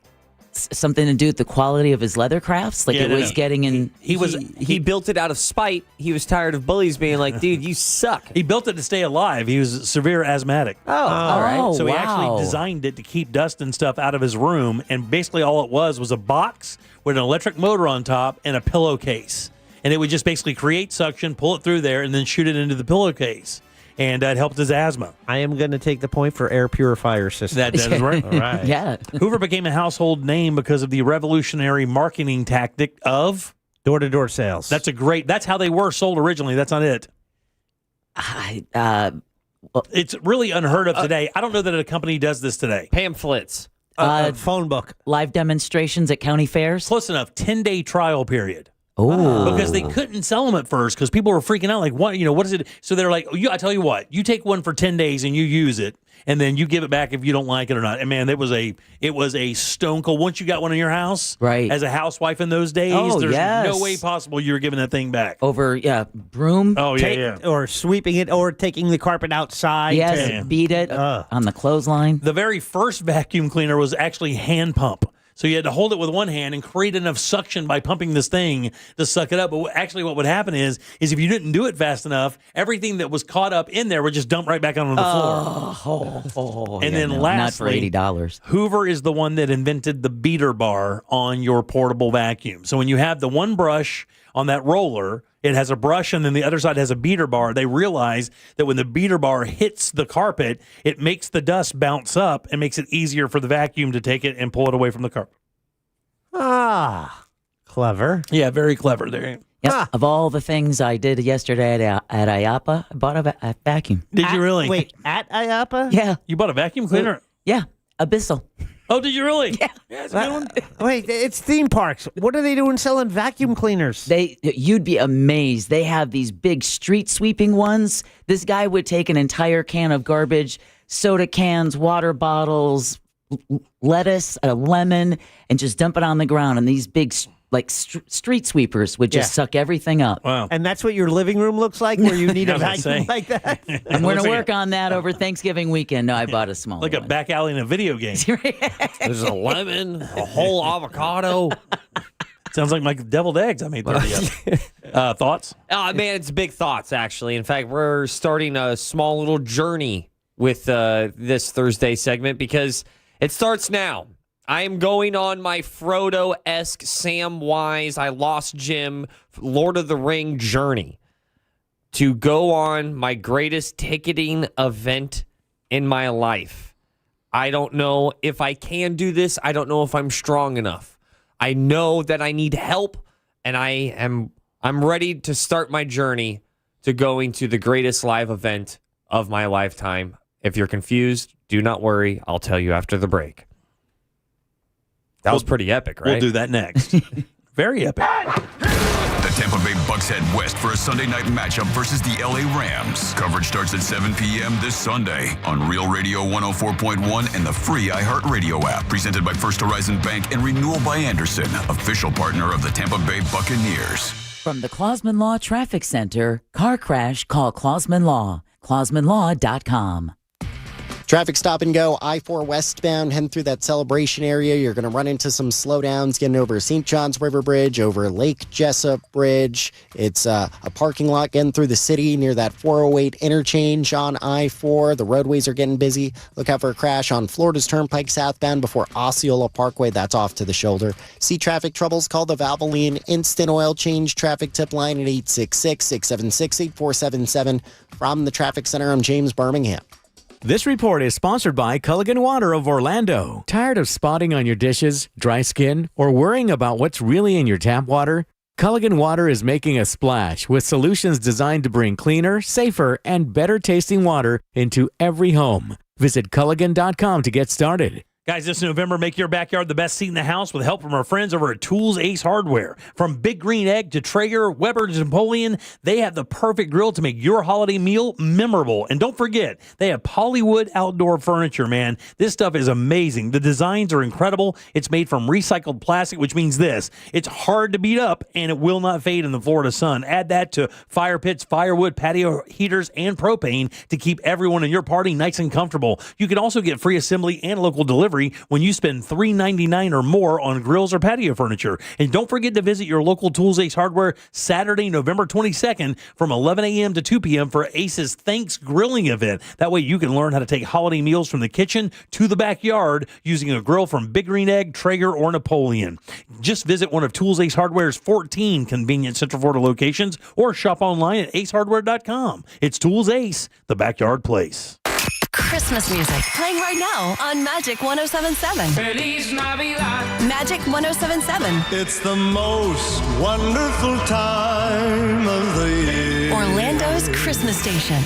something to do with the quality of his leather crafts? Like getting in. He built it out of spite. He was tired of bullies being like, dude, you suck. He built it to stay alive. He was severe asthmatic. Oh, all right. So he actually designed it to keep dust and stuff out of his room. And basically all it was a box with an electric motor on top and a pillowcase. And it would just basically create suction, pull it through there, and then shoot it into the pillowcase. And that helped his asthma. I am going to take the point for air purifier system. That is right. All right. Yeah. Hoover became a household name because of the revolutionary marketing tactic of door-to-door sales. That's how they were sold originally. That's not it. It's really unheard of today. I don't know that a company does this today. Pamphlets. Phone book. Live demonstrations at county fairs. Close enough. 10-day trial period. Oh, because they couldn't sell them at first because people were freaking out. Like, what is it? So they're like, I tell you what, you take one for 10 days and you use it, and then you give it back if you don't like it or not. And man, it was a stone cold. Once you got one in your house, right? As a housewife in those days, there's no way possible you were giving that thing back. Over, broom. Oh yeah, or sweeping it, or taking the carpet outside. Yes, beat it on the clothesline. The very first vacuum cleaner was actually hand pump. So you had to hold it with one hand and create enough suction by pumping this thing to suck it up. But actually what would happen is if you didn't do it fast enough, everything that was caught up in there would just dump right back onto the floor. And then lastly, not for $80. Hoover is the one that invented the beater bar on your portable vacuum. So when you have the one brush on that roller, it has a brush and then the other side has a beater bar. They realize that when the beater bar hits the carpet, it makes the dust bounce up and makes it easier for the vacuum to take it and pull it away from the carpet. Ah, clever. Yeah, very clever there. Yep. Of all the things I did yesterday at IAPA, I bought a vacuum. Did you really? Wait, at IAPA? Yeah. You bought a vacuum cleaner? Yeah, Abyssal. Oh, did you really? Yeah. It's a good one. Wait, it's theme parks. What are they doing selling vacuum cleaners? You'd be amazed. They have these big street sweeping ones. This guy would take an entire can of garbage, soda cans, water bottles, lettuce, a lemon, and just dump it on the ground. And these big street sweepers would just suck everything up. Wow. And that's what your living room looks like, where you need a vacuum like that? I'm going to work on that over Thanksgiving weekend. No, I bought a small like one. a back alley in a video game. There's a lemon, a whole avocado. Sounds like my deviled eggs I made 30 of. Thoughts? Oh, man, it's big thoughts, actually. In fact, we're starting a small little journey with this Thursday segment because it starts now. I am going on my Frodo-esque Samwise, I Lost Jim, Lord of the Ring journey to go on my greatest ticketing event in my life. I don't know if I can do this. I don't know if I'm strong enough. I know that I need help, and I'm ready to start my journey to going to the greatest live event of my lifetime. If you're confused, do not worry. I'll tell you after the break. That was pretty epic, right? We'll do that next. Very epic. The Tampa Bay Bucks head west for a Sunday night matchup versus the LA Rams. Coverage starts at 7 p.m. this Sunday on Real Radio 104.1 and the free iHeartRadio app. Presented by First Horizon Bank and Renewal by Anderson, official partner of the Tampa Bay Buccaneers. From the Clausman Law Traffic Center, car crash, call Clausman Law. ClausmanLaw.com. Traffic stop and go, I-4 westbound, heading through that Celebration area. You're going to run into some slowdowns getting over St. John's River Bridge, over Lake Jessup Bridge. It's a parking lot getting through the city near that 408 interchange on I-4. The roadways are getting busy. Look out for a crash on Florida's Turnpike southbound before Osceola Parkway. That's off to the shoulder. See traffic troubles? Call the Valvoline Instant Oil Change traffic tip line at 866-676-8477. From the Traffic Center, I'm James Birmingham. This report is sponsored by Culligan Water of Orlando. Tired of spotting on your dishes, dry skin, or worrying about what's really in your tap water? Culligan Water is making a splash with solutions designed to bring cleaner, safer, and better tasting water into every home. Visit Culligan.com to get started. Guys, this November, make your backyard the best seat in the house with help from our friends over at Tools Ace Hardware. From Big Green Egg to Traeger, Weber to Napoleon, they have the perfect grill to make your holiday meal memorable. And don't forget, they have Polywood outdoor furniture, man. This stuff is amazing. The designs are incredible. It's made from recycled plastic, which means this: it's hard to beat up and it will not fade in the Florida sun. Add that to fire pits, firewood, patio heaters, and propane to keep everyone in your party nice and comfortable. You can also get free assembly and local delivery when you spend $3.99 or more on grills or patio furniture. And don't forget to visit your local Tools Ace Hardware Saturday, November 22nd from 11 a.m. to 2 p.m. for Ace's Thanks Grilling event. That way you can learn how to take holiday meals from the kitchen to the backyard using a grill from Big Green Egg, Traeger, or Napoleon. Just visit one of Tools Ace Hardware's 14 convenient Central Florida locations or shop online at acehardware.com. It's Tools Ace, the backyard place. Christmas music playing right now on Magic 107.7. Feliz Navidad. Magic 107.7. It's the most wonderful time of the year. Orlando's Christmas station.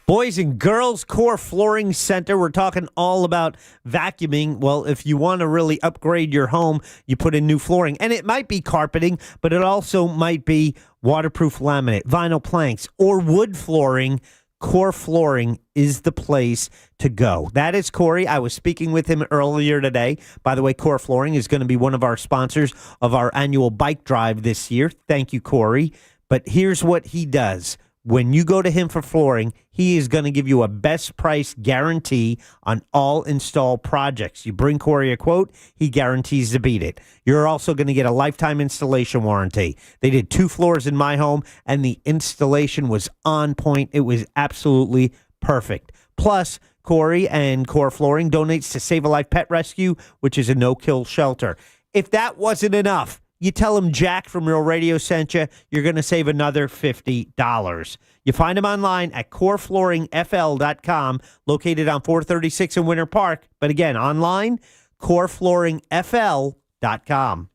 Boys and Girls Core Flooring Center. We're talking all about vacuuming. Well, if you want to really upgrade your home, you put in new flooring. And it might be carpeting, but it also might be waterproof laminate, vinyl planks, or wood flooring. Core Flooring is the place to go. That is Corey. I was speaking with him earlier today. By the way, Core Flooring is going to be one of our sponsors of our annual bike drive this year. Thank you, Corey. But here's what he does. When you go to him for flooring, he is going to give you a best price guarantee on all install projects. You bring Corey a quote, he guarantees to beat it. You're also going to get a lifetime installation warranty. They did 2 floors in my home, and the installation was on point. It was absolutely perfect. Plus, Corey and Core Flooring donates to Save a Life Pet Rescue, which is a no-kill shelter. If that wasn't enough, you tell him Jack from Real Radio sent you, you're going to save another $50. You find him online at coreflooringfl.com, located on 436 in Winter Park. But again, online, coreflooringfl.com.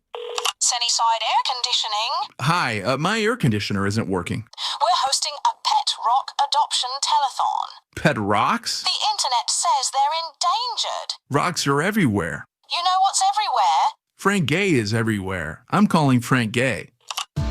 Sunnyside Air Conditioning. Hi, my air conditioner isn't working. We're hosting a pet rock adoption telethon. Pet rocks? The internet says they're endangered. Rocks are everywhere. You know what's everywhere? Frank Gay is everywhere. I'm calling Frank Gay.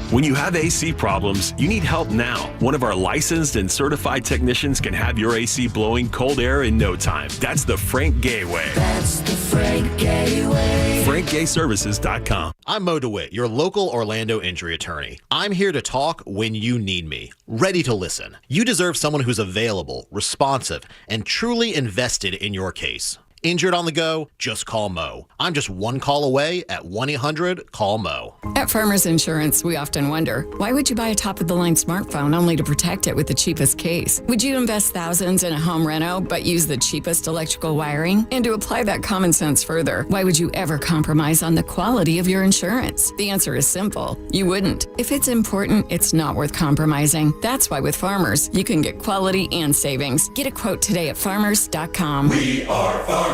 When you have AC problems, you need help now. One of our licensed and certified technicians can have your AC blowing cold air in no time. That's the Frank Gay way. That's the Frank Gay way. FrankGayServices.com. I'm Mo DeWitt, your local Orlando injury attorney. I'm here to talk when you need me, ready to listen. You deserve someone who's available, responsive, and truly invested in your case. Injured on the go? Just call Mo. I'm just one call away at 1-800-CALL-MO. At Farmers Insurance, we often wonder, why would you buy a top-of-the-line smartphone only to protect it with the cheapest case? Would you invest thousands in a home reno but use the cheapest electrical wiring? And to apply that common sense further, why would you ever compromise on the quality of your insurance? The answer is simple. You wouldn't. If it's important, it's not worth compromising. That's why with Farmers, you can get quality and savings. Get a quote today at farmers.com. We are Farmers.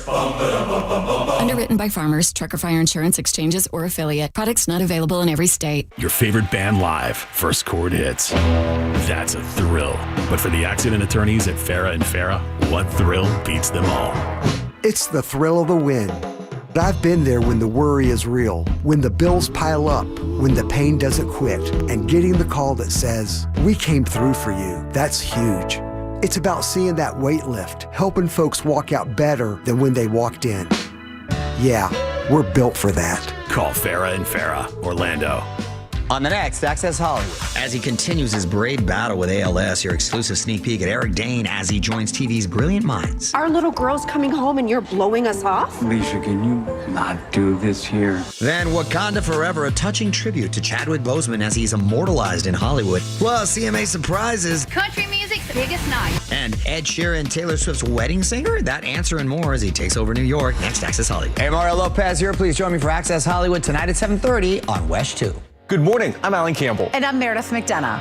Underwritten by Farmers, Trucker Fire Insurance Exchanges, or affiliate. Products not available in every state. Your favorite band live, First Chord Hits. That's a thrill. But for the accident attorneys at Farah & Farah, one thrill beats them all. It's the thrill of the win. I've been there when the worry is real, when the bills pile up, when the pain doesn't quit, and getting the call that says, "We came through for you." That's huge. It's about seeing that weight lift, helping folks walk out better than when they walked in. Yeah, we're built for that. Call Farah & Farah, Orlando. on the next Access Hollywood. As he continues his brave battle with ALS, your exclusive sneak peek at Eric Dane as he joins TV's Brilliant Minds. Our little girl's coming home and you're blowing us off? Alicia, can you not do this here? Then Wakanda Forever, a touching tribute to Chadwick Boseman as he's immortalized in Hollywood. Plus, CMA surprises. Country music's biggest night. And Ed Sheeran, Taylor Swift's wedding singer? That answer and more as he takes over New York. Next, Access Hollywood. Hey, Mario Lopez here. Please join me for Access Hollywood tonight at 7:30 on West 2. Good morning. I'm Alan Campbell. And I'm Meredith McDonough.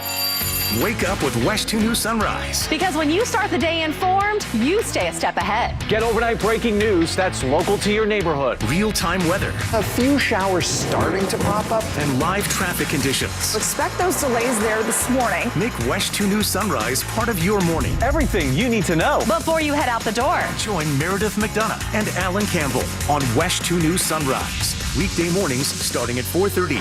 Wake up with West 2 News Sunrise. Because when you start the day informed, you stay a step ahead. Get overnight breaking news that's local to your neighborhood. Real-time weather. A few showers starting to pop up. And live traffic conditions. Expect those delays there this morning. Make West 2 News Sunrise part of your morning. Everything you need to know before you head out the door. Join Meredith McDonough and Alan Campbell on West 2 News Sunrise. Weekday mornings starting at 4:30.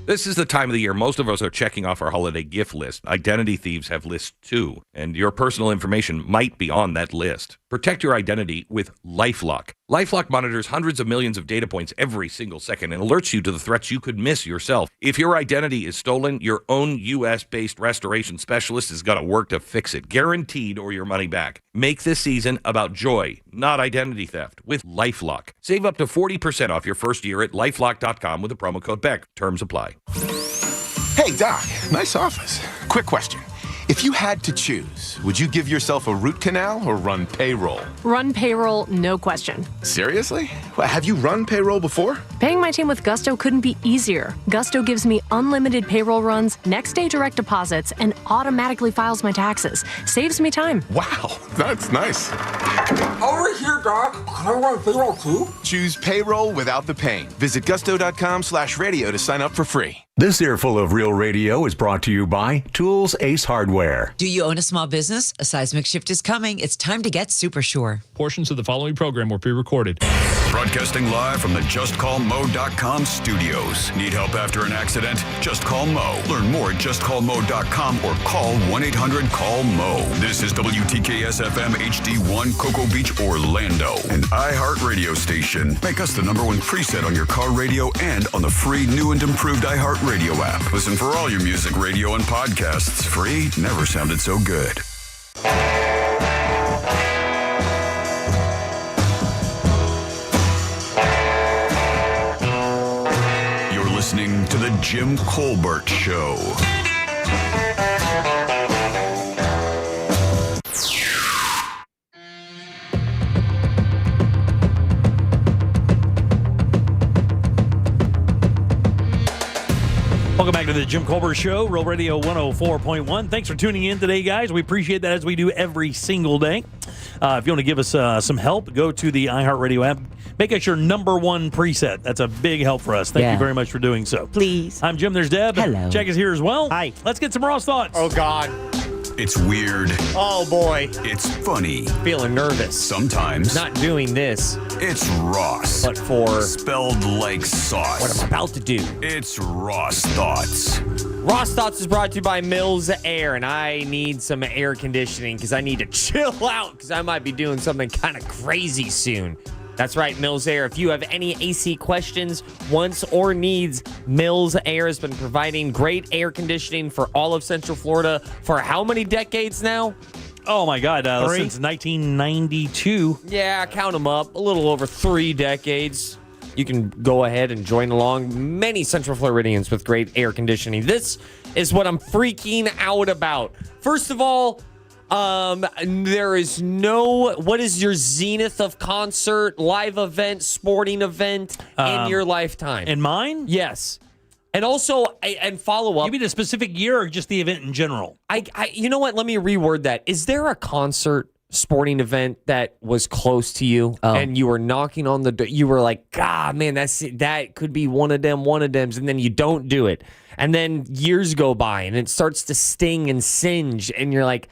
This is the time of the year most of us are checking off our holiday gift list. Identity thieves have lists too, and your personal information might be on that list. Protect your identity with LifeLock. LifeLock monitors hundreds of millions of data points every single second and alerts you to the threats you could miss yourself. If your identity is stolen, your own U.S.-based restoration specialist is going to work to fix it, guaranteed, or your money back. Make this season about joy, not identity theft, with LifeLock. Save up to 40% off your first year at LifeLock.com with the promo code BECK. Terms apply. Hey, Doc, nice office. Quick question. If you had to choose, would you give yourself a root canal or run payroll? Run payroll, no question. Seriously? Well, have you run payroll before? Paying my team with Gusto couldn't be easier. Gusto gives me unlimited payroll runs, next day direct deposits, and automatically files my taxes. Saves me time. Wow, that's nice. Over here, Doc. Can I run payroll too? Choose payroll without the pain. Visit gusto.com/radio to sign up for free. This earful of Real Radio is brought to you by Tools Ace Hardware. Do you own a small business? A seismic shift is coming. It's time to get super sure. Portions of the following program were pre-recorded. Broadcasting live from the JustCallMo.com studios. Need help after an accident? Just call Mo. Learn more at JustCallMo.com or call 1-800-CALL-MO. This is WTKS-FM HD1 Cocoa Beach, Orlando, an iHeart radio station. Make us the #1 preset on your car radio and on the free new and improved iHeart Radio app. Listen for all your music, radio, and podcasts. Free never sounded so good. You're listening to The Jim Colbert Show. Welcome back to the Jim Colbert Show, Real Radio 104.1. Thanks for tuning in today, guys. We appreciate that as we do every single day. If you want to give us some help, go to the iHeartRadio app. Make us your #1 preset. That's a big help for us. Thank you very much for doing so. Please. I'm Jim. There's Deb. Hello. Jack is here as well. Hi. Let's get some Ross thoughts. Oh, God. It's weird. Oh, boy. It's funny. Feeling nervous. Sometimes. Not doing this. It's Ross. But for... Spelled like sauce. What I'm about to do. It's Ross Thoughts. Ross Thoughts is brought to you by Mills Air, and I need some air conditioning because I need to chill out because I might be doing something kind of crazy soon. That's right, Mills Air. If you have any AC questions, wants, or needs, Mills Air has been providing great air conditioning for all of Central Florida for how many decades now? Oh, my God. Since 1992. Yeah, count them up. A little over 3 decades. You can go ahead and join along many Central Floridians with great air conditioning. This is what I'm freaking out about. First of all, there is no, what is your zenith of concert, live event, sporting event in your lifetime? In mine? Yes. And also, and follow up. You mean a specific year or just the event in general? You know what? Let me reword that. Is there a concert, sporting event that was close to you and you were knocking on the door? You were like, God, man, that could be one of them's, and then you don't do it. And then years go by and it starts to sting and singe and you're like,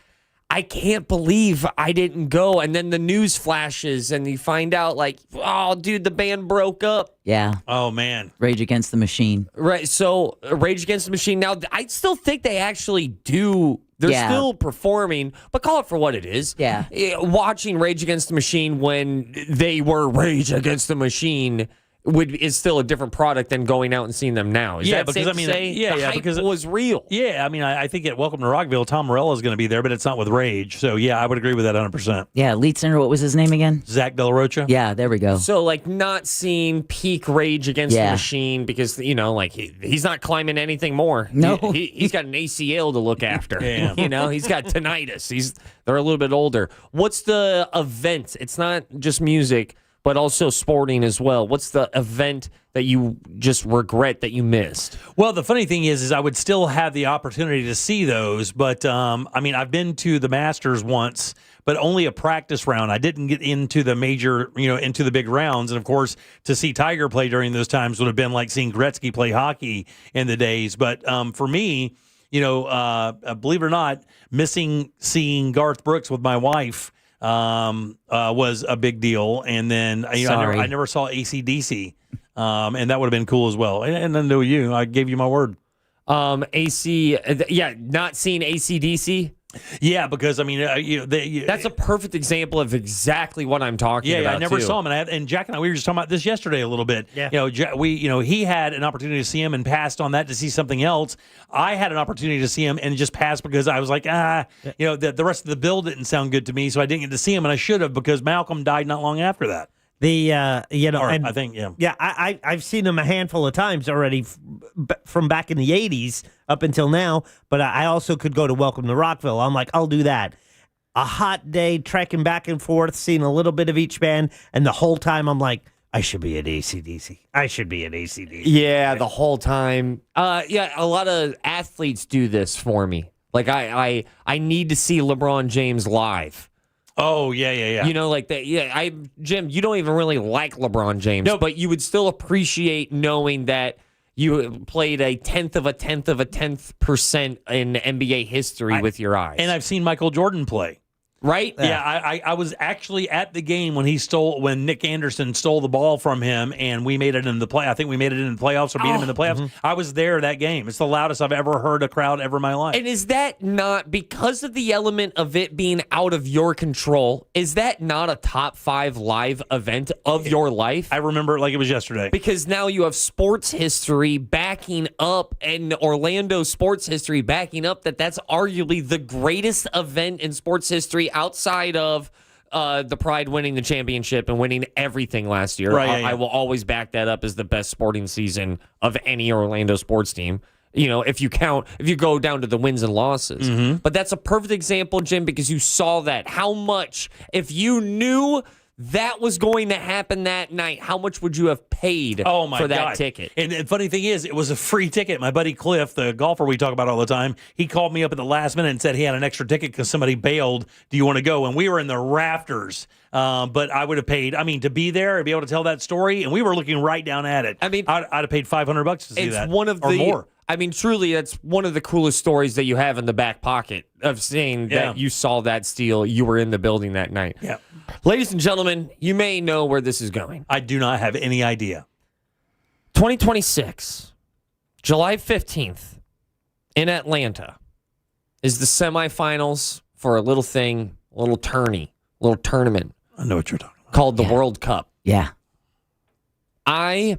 I can't believe I didn't go. And then the news flashes and you find out like, oh, dude, the band broke up. Yeah. Oh, man. Rage Against the Machine. Right. So Rage Against the Machine. Now, I still think they actually do. They're still performing, but call it for what it is. Yeah. Watching Rage Against the Machine when they were Rage Against the Machine is still a different product than going out and seeing them now. Is that because safe to say? The hype because it was real. Yeah, I mean, I think at Welcome to Rockville, Tom Morello is going to be there, but it's not with Rage. So yeah, I would agree with that 100%. Yeah, lead singer, what was his name again? Zach De La Rocha. Yeah, there we go. So like not seeing peak Rage Against the Machine because like he's not climbing anything more. No, he's got an ACL to look after. Yeah. He's got tinnitus. They're a little bit older. What's the event? It's not just music, but also sporting as well. What's the event that you just regret that you missed? Well, the funny thing is I would still have the opportunity to see those, but I mean, I've been to the Masters once, but only a practice round. I didn't get into the major, into the big rounds. And of course, to see Tiger play during those times would have been like seeing Gretzky play hockey in the days. But for me, believe it or not, missing seeing Garth Brooks with my wife was a big deal. And then I never saw AC/DC, and that would have been cool as well. And then to you, I gave you my word. Not seeing AC/DC. Yeah, because I mean, that's a perfect example of exactly what I'm talking about. Yeah, I never too. saw him, and Jack and I, we were just talking about this yesterday a little bit. Yeah, he had an opportunity to see him and passed on that to see something else. I had an opportunity to see him and just passed because I was like, the rest of the bill didn't sound good to me, so I didn't get to see him, and I should have because Malcolm died not long after that. I think I've seen him a handful of times already from back in the 80s up until now, but I also could go to Welcome to Rockville. I'm like, I'll do that. A hot day, trekking back and forth, seeing a little bit of each band, and the whole time I'm like, I should be at AC/DC. I should be at AC/DC. Yeah, the whole time. A lot of athletes do this for me. Like I need to see LeBron James live. Oh, yeah. Like that. Yeah, Jim, you don't even really like LeBron James, but you would still appreciate knowing that you played a 0.1% in NBA history with your eyes. And I've seen Michael Jordan play. Right? Yeah, I was actually at the game when Nick Anderson stole the ball from him, and we made it in the play. I think we made it in the playoffs or beat him in the playoffs. Mm-hmm. I was there that game. It's the loudest I've ever heard a crowd ever in my life. And is that not, because of the element of it being out of your control, is that not a top 5 live event of your life? I remember it like it was yesterday. Because now you have sports history backing up, and Orlando sports history backing up that's arguably the greatest event in sports history outside of the Pride winning the championship and winning everything last year. Right, I will always back that up as the best sporting season of any Orlando sports team. If you go down to the wins and losses. Mm-hmm. But that's a perfect example, Jim, because you saw that. How much, if you knew that was going to happen that night, how much would you have paid for that ticket? And the funny thing is, it was a free ticket. My buddy Cliff, the golfer we talk about all the time, he called me up at the last minute and said he had an extra ticket because somebody bailed. Do you want to go? And we were in the rafters. But I would have paid, to be there and be able to tell that story. And we were looking right down at it. I'd have paid $500 to see that. Or more. Truly, that's one of the coolest stories that you have in the back pocket of saying that you saw that steal. You were in the building that night. Yeah. Ladies and gentlemen, you may know where this is going. I do not have any idea. 2026, July 15th, in Atlanta, is the semifinals for a little thing, a little tournament. I know what you're talking about. Called the World Cup. Yeah. I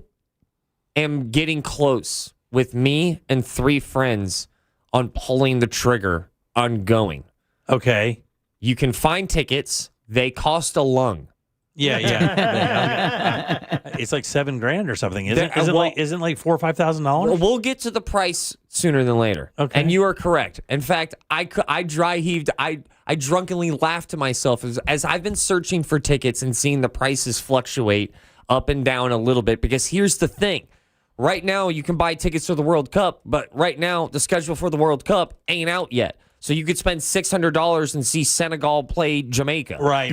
am getting close with me and 3 friends on pulling the trigger on going. Okay. You can find tickets. They cost a lung. Yeah. It's like $7,000 or something. Isn't like $4,000 or $5,000? We'll get to the price sooner than later. Okay. And you are correct. In fact, I dry heaved. I drunkenly laughed to myself as I've been searching for tickets and seeing the prices fluctuate up and down a little bit. Because here's the thing. Right now, you can buy tickets to the World Cup, but right now, the schedule for the World Cup ain't out yet. So you could spend $600 and see Senegal play Jamaica. Right.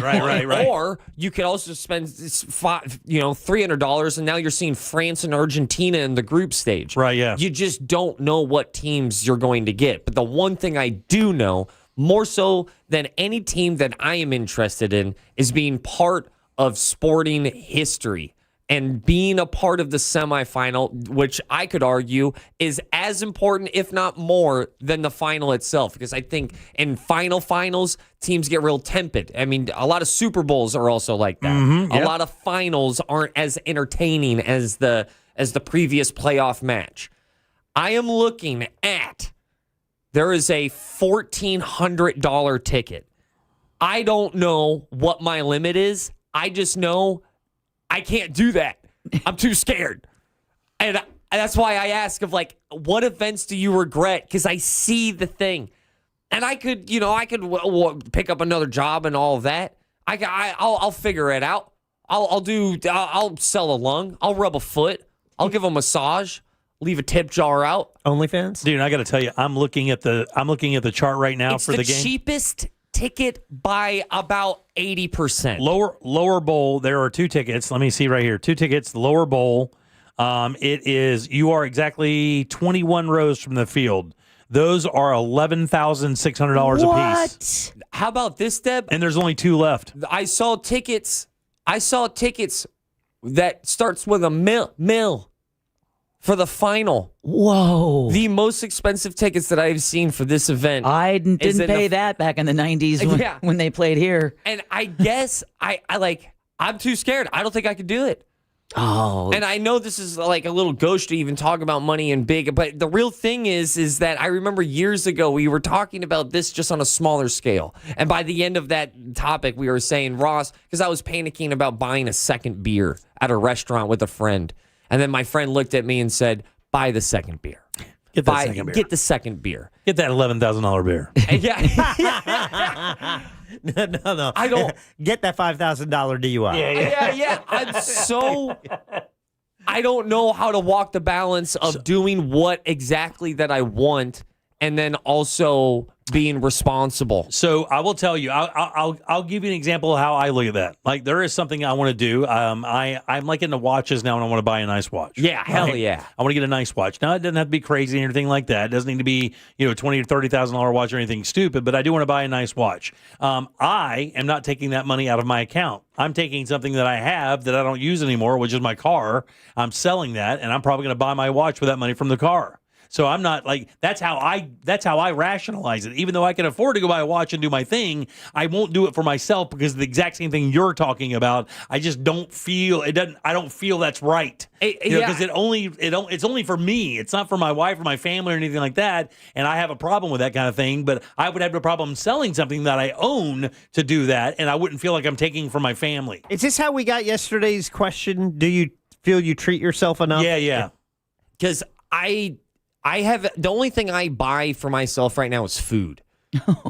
Or you could also spend $300, and now you're seeing France and Argentina in the group stage. Right, yeah. You just don't know what teams you're going to get. But the one thing I do know, more so than any team that I am interested in, is being part of sporting history. And being a part of the semifinal, which I could argue is as important, if not more, than the final itself. Because I think in finals, teams get real tepid. I mean, a lot of Super Bowls are also like that. A lot of finals aren't as entertaining as the previous playoff match. I am looking at, there is a $1,400 ticket. I don't know what my limit is. I just know I can't do that. I'm too scared. And that's why I ask of what events do you regret? Because I see the thing. And I could pick up another job and all of that. I'll figure it out. I'll sell a lung. I'll rub a foot. I'll give a massage. Leave a tip jar out. OnlyFans? Dude, I got to tell you, I'm looking at the chart right now for the game. It's the cheapest ticket by about 80%. Lower bowl, there are 2 tickets. Let me see right here. 2 tickets, lower bowl. You are exactly 21 rows from the field. Those are $11,600 a piece. How about this, Deb? And there's only 2 left. I saw tickets that starts with a mil for the final. Whoa. The most expensive tickets that I've seen for this event. I didn't pay that back in the 90s when they played here. And I guess I'm too scared. I don't think I could do it. Oh. And I know this is like a little gauche to even talk about money and big, but the real thing is that I remember years ago we were talking about this just on a smaller scale. And by the end of that topic, we were saying, Ross, because I was panicking about buying a second beer at a restaurant with a friend. And then my friend looked at me and said, buy the second beer. Get that second beer. Get the second beer. Get that $11,000 beer. Yeah. No. I don't get that $5,000 DUI. Yeah. I don't know how to walk the balance of doing what exactly that I want and then also being responsible. So I will tell you, I'll give you an example of how I look at that. Like there is something I want to do. I'm like into watches now, and I want to buy a nice watch. Yeah, hell yeah. I want to get a nice watch. Now it doesn't have to be crazy or anything like that. It doesn't need to be $20,000 or $30,000 watch or anything stupid. But I do want to buy a nice watch. I am not taking that money out of my account. I'm taking something that I have that I don't use anymore, which is my car. I'm selling that, and I'm probably going to buy my watch with that money from the car. So I'm not like that's how I rationalize it. Even though I can afford to go buy a watch and do my thing, I won't do it for myself because of the exact same thing you're talking about. I just don't feel it doesn't. I don't feel that's right. Because it's only for me. It's not for my wife or my family or anything like that. And I have a problem with that kind of thing. But I would have no problem selling something that I own to do that, and I wouldn't feel like I'm taking from my family. Is this how we got yesterday's question? Do you feel you treat yourself enough? Yeah. Because I have the only thing I buy for myself right now is food,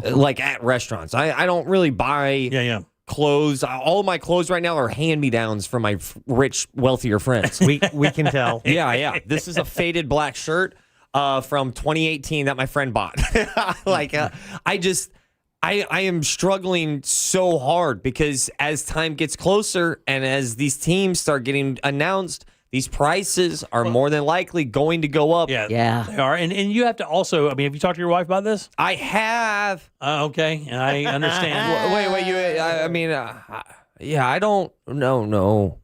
like at restaurants. I don't really buy clothes. All of my clothes right now are hand-me-downs from my rich, wealthier friends. We can tell. Yeah. This is a faded black shirt from 2018 that my friend bought. I am struggling so hard because as time gets closer and as these teams start getting announced, these prices are more than likely going to go up. Yeah. They are. And you have to also, have you talked to your wife about this? I have. Okay. I understand. I don't, no.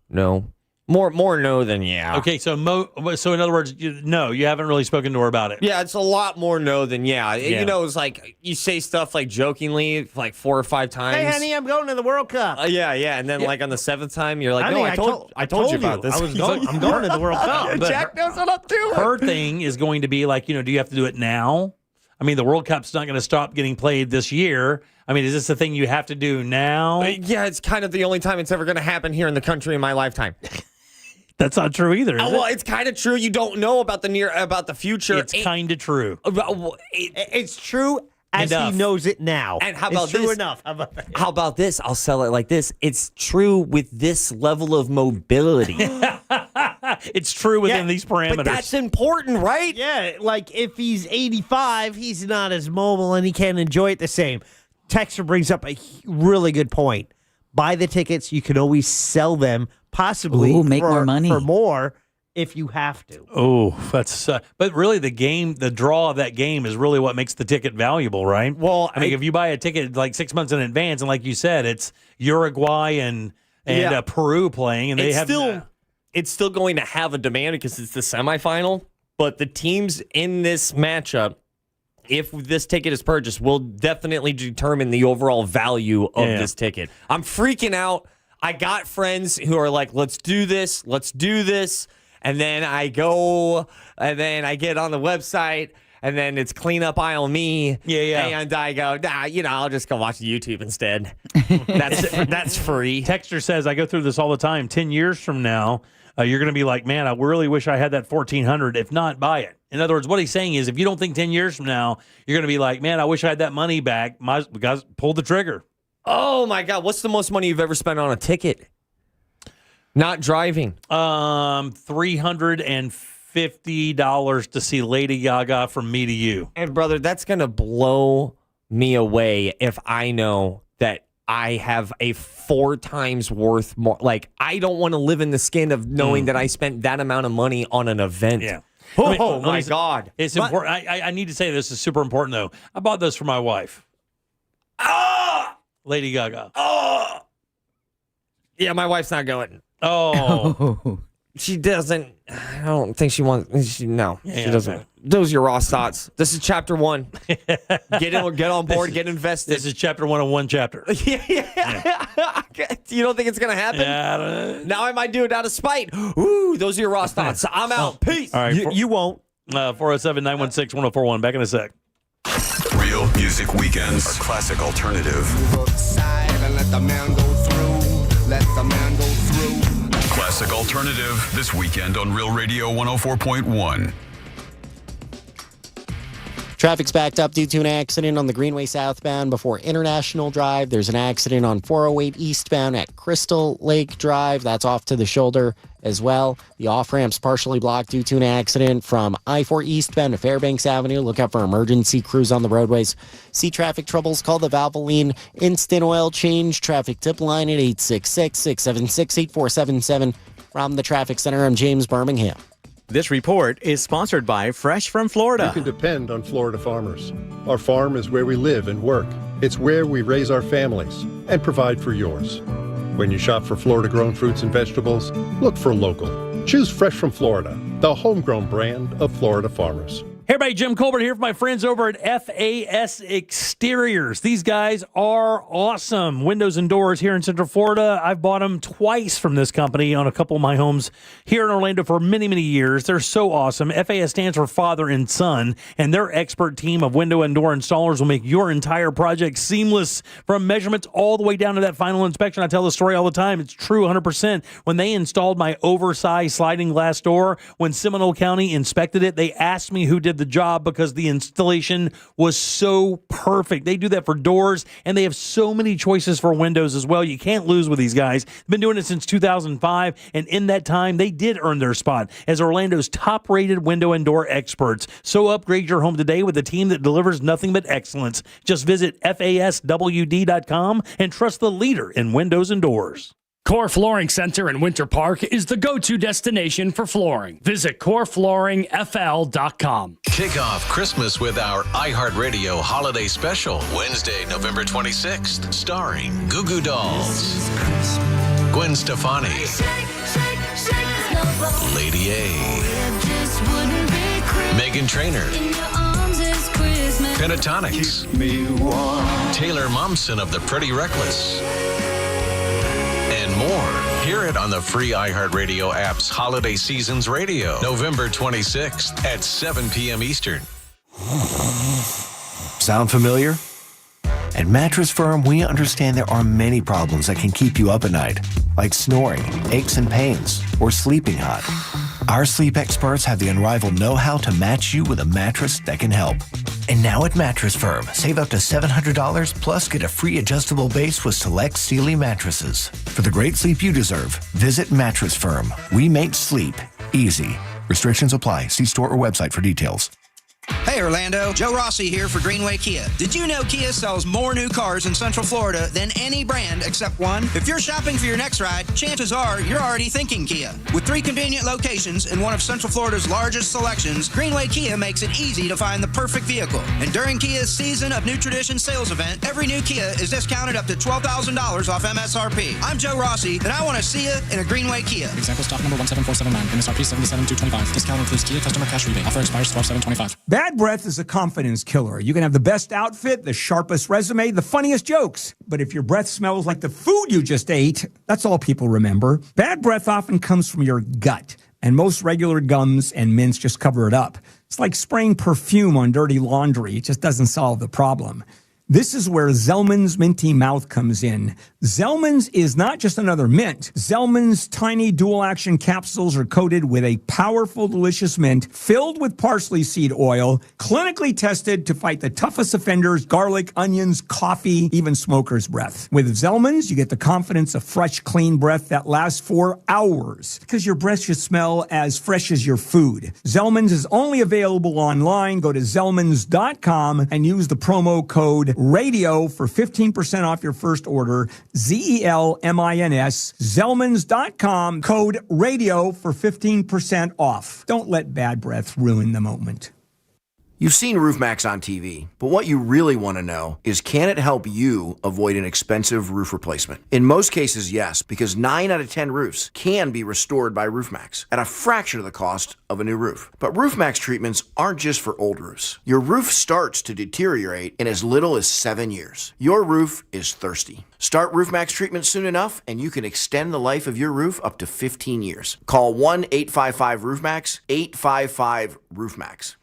More no than yeah. Okay, so in other words, you haven't really spoken to her about it. Yeah, it's a lot more no than yeah. Yeah. It's like you say stuff like jokingly like 4 or 5 times. Hey, honey, I'm going to the World Cup. Yeah, and then like on the 7th time, you're like, honey, no, I told you about this. I'm going to the World Cup. Jack knows what I'm doing. Her thing is going to be like, do you have to do it now? I mean, the World Cup's not going to stop getting played this year. I mean, is this a thing you have to do now? Yeah, it's kind of the only time it's ever going to happen here in the country in my lifetime. That's not true either. Well, it's kind of true. You don't know about the future. It's kind of true. It's true as enough. He knows it now. And how about it's true this? Enough. How about this? I'll sell it like this. It's true with this level of mobility. It's true within these parameters. But that's important, right? Yeah, like if he's 85, he's not as mobile and he can't enjoy it the same. Texter brings up a really good point. Buy the tickets. You can always sell them, possibly make more money for more if you have to. Oh, that's. But really, the draw of that game is really what makes the ticket valuable, right? Well, I mean, if you buy a ticket like 6 months in advance, and like you said, it's Uruguay and Peru playing, and they have it's still going to have a demand because it's the semifinal. But the teams in this matchup, if this ticket is purchased, will definitely determine the overall value of this ticket. I'm freaking out. I got friends who are like, let's do this. And then I go, and then I get on the website, and then it's clean up aisle me. Yeah. And I go, I'll just go watch YouTube instead. That's free. Texter says, I go through this all the time. 10 years from now, you're going to be like, man, I really wish I had that 1400. If not, buy it. In other words, what he's saying is if you don't think 10 years from now, you're going to be like, man, I wish I had that money back. Guys, pull the trigger. Oh, my God. What's the most money you've ever spent on a ticket? Not driving. $350 to see Lady Gaga from Me to You. And, brother, that's going to blow me away if I know that I have a 4 times worth more. Like, I don't want to live in the skin of knowing that I spent that amount of money on an event. Yeah. Oh, my God. It's important. I need to say this is super important, though. I bought those for my wife. Lady Gaga. Yeah, my wife's not going. Oh. She doesn't. I don't think she wants. She doesn't. Okay. Those are your raw thoughts. This is chapter 1. Get on board. Get invested. This is chapter 1 of one chapter. Yeah. You don't think it's gonna happen? Yeah. Now I might do it out of spite. Ooh, those are your raw thoughts. I'm out. Peace. All right. You won't. 407-916-1041. Back in a sec. Real Music Weekends, our classic alternative. Classic alternative this weekend on Real Radio 104.1. Traffic's backed up due to an accident on the Greenway southbound before International Drive. There's an accident on 408 eastbound at Crystal Lake Drive. That's off to the shoulder as well. The off-ramp's partially blocked due to an accident from I-4 eastbound to Fairbanks Avenue. Look out for emergency crews on the roadways. See traffic troubles, call the Valvoline Instant Oil Change traffic tip line at 866-676-8477. From the Traffic Center, I'm James Birmingham. This report is sponsored by Fresh from Florida. You can depend on Florida farmers. Our farm is where we live and work. It's where we raise our families and provide for yours. When you shop for Florida-grown fruits and vegetables, look for local. Choose Fresh from Florida, the homegrown brand of Florida farmers. Hey everybody, Jim Colbert here for my friends over at FAS Exteriors. These guys are awesome. Windows and doors here in Central Florida. I've bought them twice from this company on a couple of my homes here in Orlando for many, many years. They're so awesome. FAS stands for Father and Son, and their expert team of window and door installers will make your entire project seamless from measurements all the way down to that final inspection. I tell the story all the time. It's true 100%. When they installed my oversized sliding glass door, when Seminole County inspected it, they asked me who did the job because the installation was so perfect. They do that for doors, and they have so many choices for windows as well. You can't lose with these guys. They've been doing it since 2005, and in that time, they did earn their spot as Orlando's top-rated window and door experts. So upgrade your home today with a team that delivers nothing but excellence. Just visit FASWD.com and trust the leader in windows and doors. Core Flooring Center in Winter Park is the go-to destination for flooring. Visit coreflooringfl.com. Kick off Christmas with our iHeartRadio Holiday Special, Wednesday, November 26th, starring Goo Goo Dolls, Gwen Stefani, Lady A, Meghan Trainor, Pentatonics, Taylor Momsen of the Pretty Reckless, and more. Hear it on the free iHeartRadio app's Holiday Seasons Radio, November 26th at 7 p.m. Eastern. Sound familiar? At Mattress Firm, we understand there are many problems that can keep you up at night, like snoring, aches and pains, or sleeping hot. Our sleep experts have the unrivaled know-how to match you with a mattress that can help. And now at Mattress Firm, save up to $700 plus get a free adjustable base with select Sealy mattresses. For the great sleep you deserve, visit Mattress Firm. We make sleep easy. Restrictions apply. See store or website for details. Hey, Orlando. Joe Rossi here for Greenway Kia. Did you know Kia sells more new cars in Central Florida than any brand except one? If you're shopping for your next ride, chances are you're already thinking Kia. With 3 convenient locations in one of Central Florida's largest selections, Greenway Kia makes it easy to find the perfect vehicle. And during Kia's Season of New Tradition sales event, every new Kia is discounted up to $12,000 off MSRP. I'm Joe Rossi, and I want to see you in a Greenway Kia. Example stock number 17479. MSRP 77225. Discount includes Kia customer cash rebate. Offer expires 12/7/25. Bad breath is a confidence killer. You can have the best outfit, the sharpest resume, the funniest jokes. But if your breath smells like the food you just ate, that's all people remember. Bad breath often comes from your gut, and most regular gums and mints just cover it up. It's like spraying perfume on dirty laundry. It just doesn't solve the problem. This is where Zellman's Minty Mouth comes in. Zellman's is not just another mint. Zellman's tiny dual-action capsules are coated with a powerful, delicious mint filled with parsley seed oil, clinically tested to fight the toughest offenders, garlic, onions, coffee, even smoker's breath. With Zellman's, you get the confidence of fresh, clean breath that lasts for hours because your breath should smell as fresh as your food. Zellman's is only available online. Go to Zellmans.com and use the promo code RADIO for 15% off your first order. ZELMINS. Zellmans.com, code RADIO for 15% off. Don't let bad breath ruin the moment. You've seen RoofMax on TV, but what you really want to know is, can it help you avoid an expensive roof replacement? In most cases, yes, because 9 out of 10 roofs can be restored by RoofMax at a fraction of the cost of a new roof. But RoofMax treatments aren't just for old roofs. Your roof starts to deteriorate in as little as 7 years. Your roof is thirsty. Start RoofMax treatment soon enough, and you can extend the life of your roof up to 15 years. Call 1-855-ROOFMAX, 855-ROOFMAX.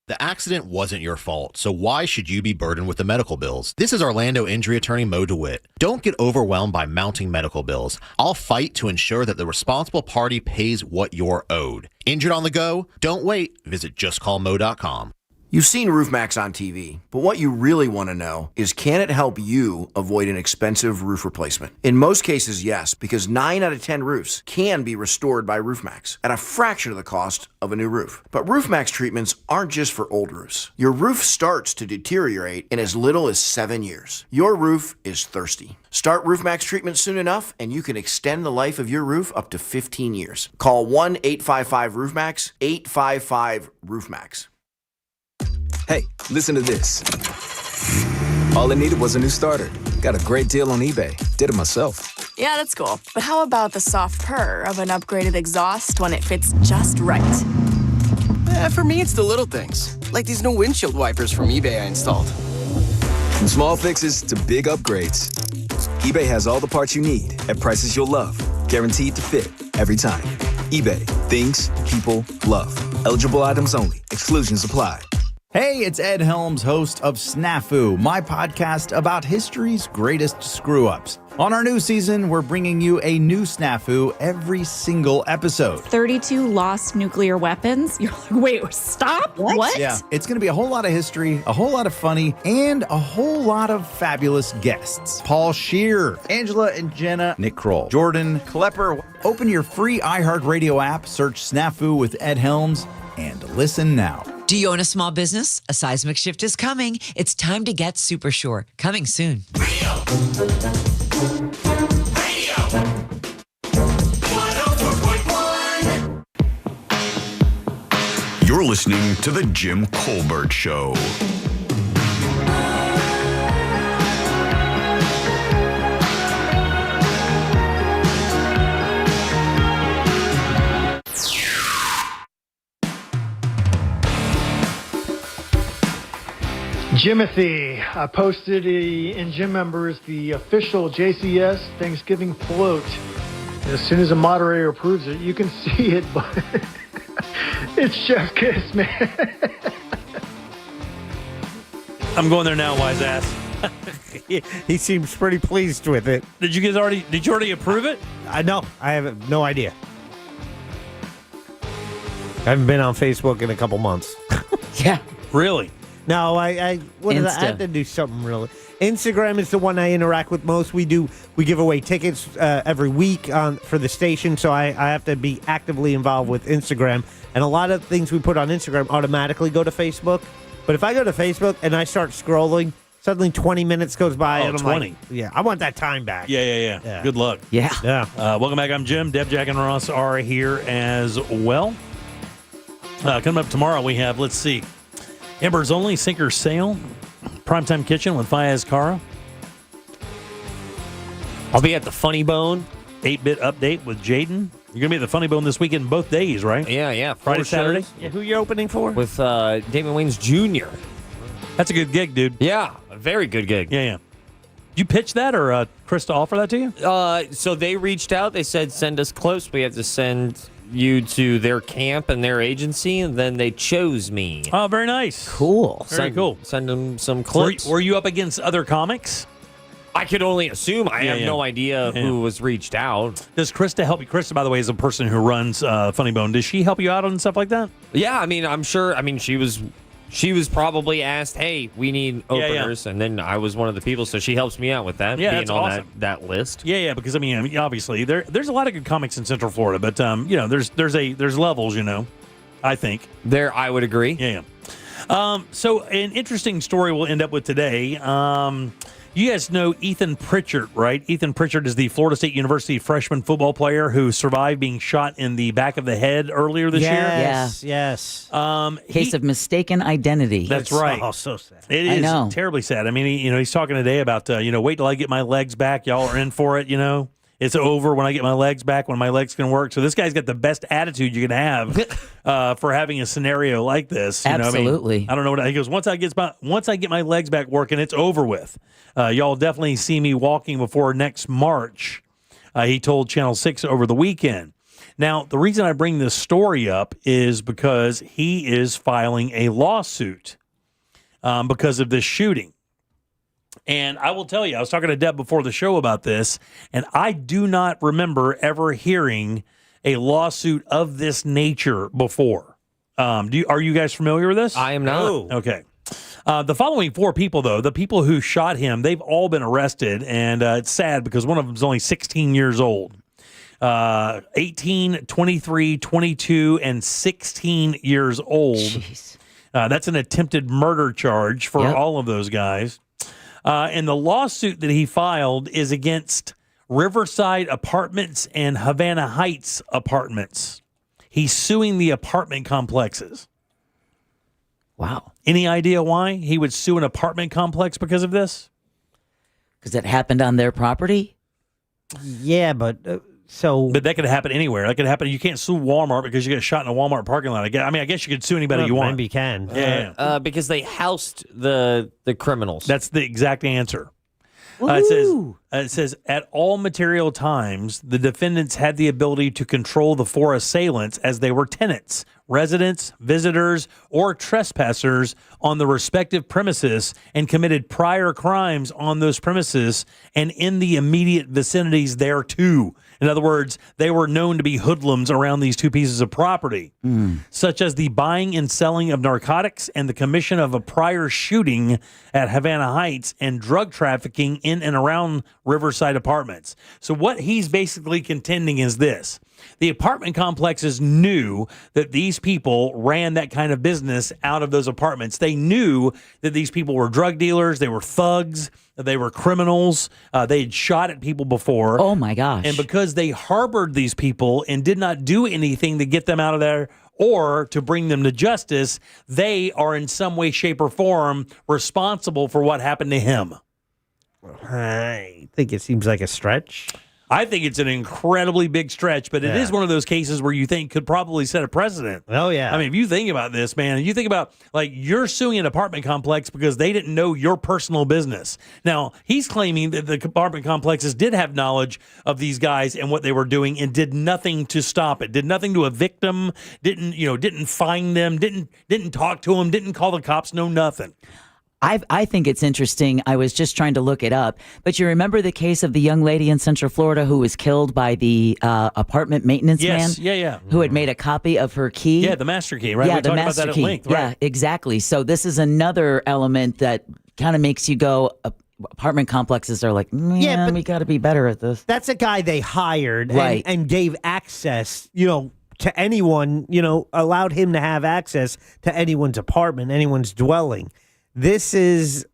The accident wasn't your fault, so why should you be burdened with the medical bills? This is Orlando injury attorney Mo DeWitt. Don't get overwhelmed by mounting medical bills. I'll fight to ensure that the responsible party pays what you're owed. Injured on the go? Don't wait. Visit justcallmo.com. You've seen RoofMax on TV, but what you really want to know is, can it help you avoid an expensive roof replacement? In most cases, yes, because 9 out of 10 roofs can be restored by RoofMax at a fraction of the cost of a new roof. But RoofMax treatments aren't just for old roofs. Your roof starts to deteriorate in as little as 7 years. Your roof is thirsty. Start RoofMax treatment soon enough, and you can extend the life of your roof up to 15 years. Call 1-855-ROOFMAX, 855-ROOFMAX. Hey, listen to this. All it needed was a new starter. Got a great deal on eBay. Did it myself. Yeah, that's cool. But how about the soft purr of an upgraded exhaust when it fits just right? For me, it's the little things. Like these new windshield wipers from eBay I installed. From small fixes to big upgrades, eBay has all the parts you need at prices you'll love. Guaranteed to fit every time. eBay. Things people love. Eligible items only. Exclusions apply. Hey, it's Ed Helms, host of Snafu, my podcast about history's greatest screw-ups. On our new season, we're bringing you a new snafu every single episode. 32 lost nuclear weapons? You're like, wait, stop? What? Yeah, it's going to be a whole lot of history, a whole lot of funny, and a whole lot of fabulous guests. Paul Scheer, Angela and Jenna, Nick Kroll, Jordan Klepper. Open your free iHeartRadio app, search Snafu with Ed Helms, and listen now. Do you own a small business? A seismic shift is coming. It's time to get super sure. Coming soon. You're listening to The Jim Colbert Show. Jimothy, I posted in Gym Members the official JCS Thanksgiving float. As soon as a moderator approves it, you can see it, but it's chef kiss, man. I'm going there now, wise ass. He seems pretty pleased with it. Did you already approve it? No, I have no idea. I haven't been on Facebook in a couple months. Yeah. Really? No, I had to do something really. Instagram is the one I interact with most. We give away tickets every week for the station, so I have to be actively involved with Instagram. And a lot of things we put on Instagram automatically go to Facebook. But if I go to Facebook and I start scrolling, suddenly 20 minutes goes by, and I'm 20. like, yeah, I want that time back. Yeah. Good luck. Yeah. Welcome back. I'm Jim. Deb, Jack, and Ross are here as well. Coming up tomorrow, we have, let's see, Ember's Only Sinker Sale, Primetime Kitchen with Fayez Cara. I'll be at the Funny Bone. 8-Bit Update with Jaden. You're going to be at the Funny Bone this weekend both days, right? Yeah. Friday, Saturday? Yeah, who you opening for? With Damon Wayans Jr. That's a good gig, dude. Yeah, a very good gig. Yeah. You pitch that, or Krista offer that to you? So they reached out. They said, send us close. We have to send you to their camp and their agency, and then they chose me. Oh, very nice. Cool. Very cool. Send them some clips. Were you up against other comics? I could only assume. I have no idea who was reached out. Does Krista help you? Krista, by the way, is a person who runs Funny Bone. Does she help you out on stuff like that? Yeah, I mean, I'm sure. I mean, she was probably asked, hey, we need openers, and then I was one of the people, so she helps me out with that, being that's on awesome. that list. Yeah, because I mean, obviously there's a lot of good comics in Central Florida, but there's levels, I think. There, I would agree. Yeah. So an interesting story we'll end up with today. You guys know Ethan Pritchard, right? Ethan Pritchard is the Florida State University freshman football player who survived being shot in the back of the head earlier this year. Yes. Case of mistaken identity. That's right. Oh, so sad. It I is know. terribly sad. I mean, he's talking today about, wait till I get my legs back. Y'all are in for it, It's over when I get my legs back, when my legs can work. So this guy's got the best attitude you can have for having a scenario like this. Absolutely. I don't know what he goes. Once I get my legs back working, it's over with. Y'all definitely see me walking before next March. He told Channel 6 over the weekend. Now, the reason I bring this story up is because he is filing a lawsuit because of this shooting. And I will tell you, I was talking to Deb before the show about this, and I do not remember ever hearing a lawsuit of this nature before. Are you guys familiar with this? I am not. Oh. Okay. The following 4 people, though, the people who shot him, they've all been arrested, and it's sad because one of them is only 16 years old. 18, 23, 22, and 16 years old. Jeez. That's an attempted murder charge for all of those guys. And the lawsuit that he filed is against Riverside Apartments and Havana Heights Apartments. He's suing the apartment complexes. Wow. Any idea why he would sue an apartment complex because of this? Because it happened on their property? Yeah, but But that could happen anywhere. That could happen. You can't sue Walmart because you get shot in a Walmart parking lot. I guess you could sue anybody you want. Maybe you can. Yeah. Because they housed the criminals. That's the exact answer. It says, at all material times, the defendants had the ability to control the 4 assailants as they were tenants, residents, visitors, or trespassers on the respective premises and committed prior crimes on those premises and in the immediate vicinities thereto. In other words, they were known to be hoodlums around these 2 pieces of property, such as the buying and selling of narcotics and the commission of a prior shooting at Havana Heights and drug trafficking in and around Riverside Apartments. So what he's basically contending is this. The apartment complexes knew that these people ran that kind of business out of those apartments. They knew that these people were drug dealers, they were thugs, they were criminals, they had shot at people before. Oh, my gosh. And because they harbored these people and did not do anything to get them out of there or to bring them to justice, they are in some way, shape, or form responsible for what happened to him. I think it seems like a stretch. I think it's an incredibly big stretch, but it is one of those cases where you think could probably set a precedent. Oh, yeah. I mean, if you think about this, man, you think about, like, you're suing an apartment complex because they didn't know your personal business. Now, he's claiming that the apartment complexes did have knowledge of these guys and what they were doing and did nothing to stop it, did nothing to evict them, didn't fine them, didn't talk to them, didn't call the cops, no nothing. I think it's interesting. I was just trying to look it up. But you remember the case of the young lady in Central Florida who was killed by the apartment maintenance man? Yeah. Who had made a copy of her key? Yeah, the master key, right? Yeah, we the talked master about that key. at length, right? Yeah, exactly. So this is another element that kind of makes you go, apartment complexes are like, man, but we got to be better at this. That's a guy they hired Right. and gave access, to anyone, allowed him to have access to anyone's apartment, anyone's dwelling. This is,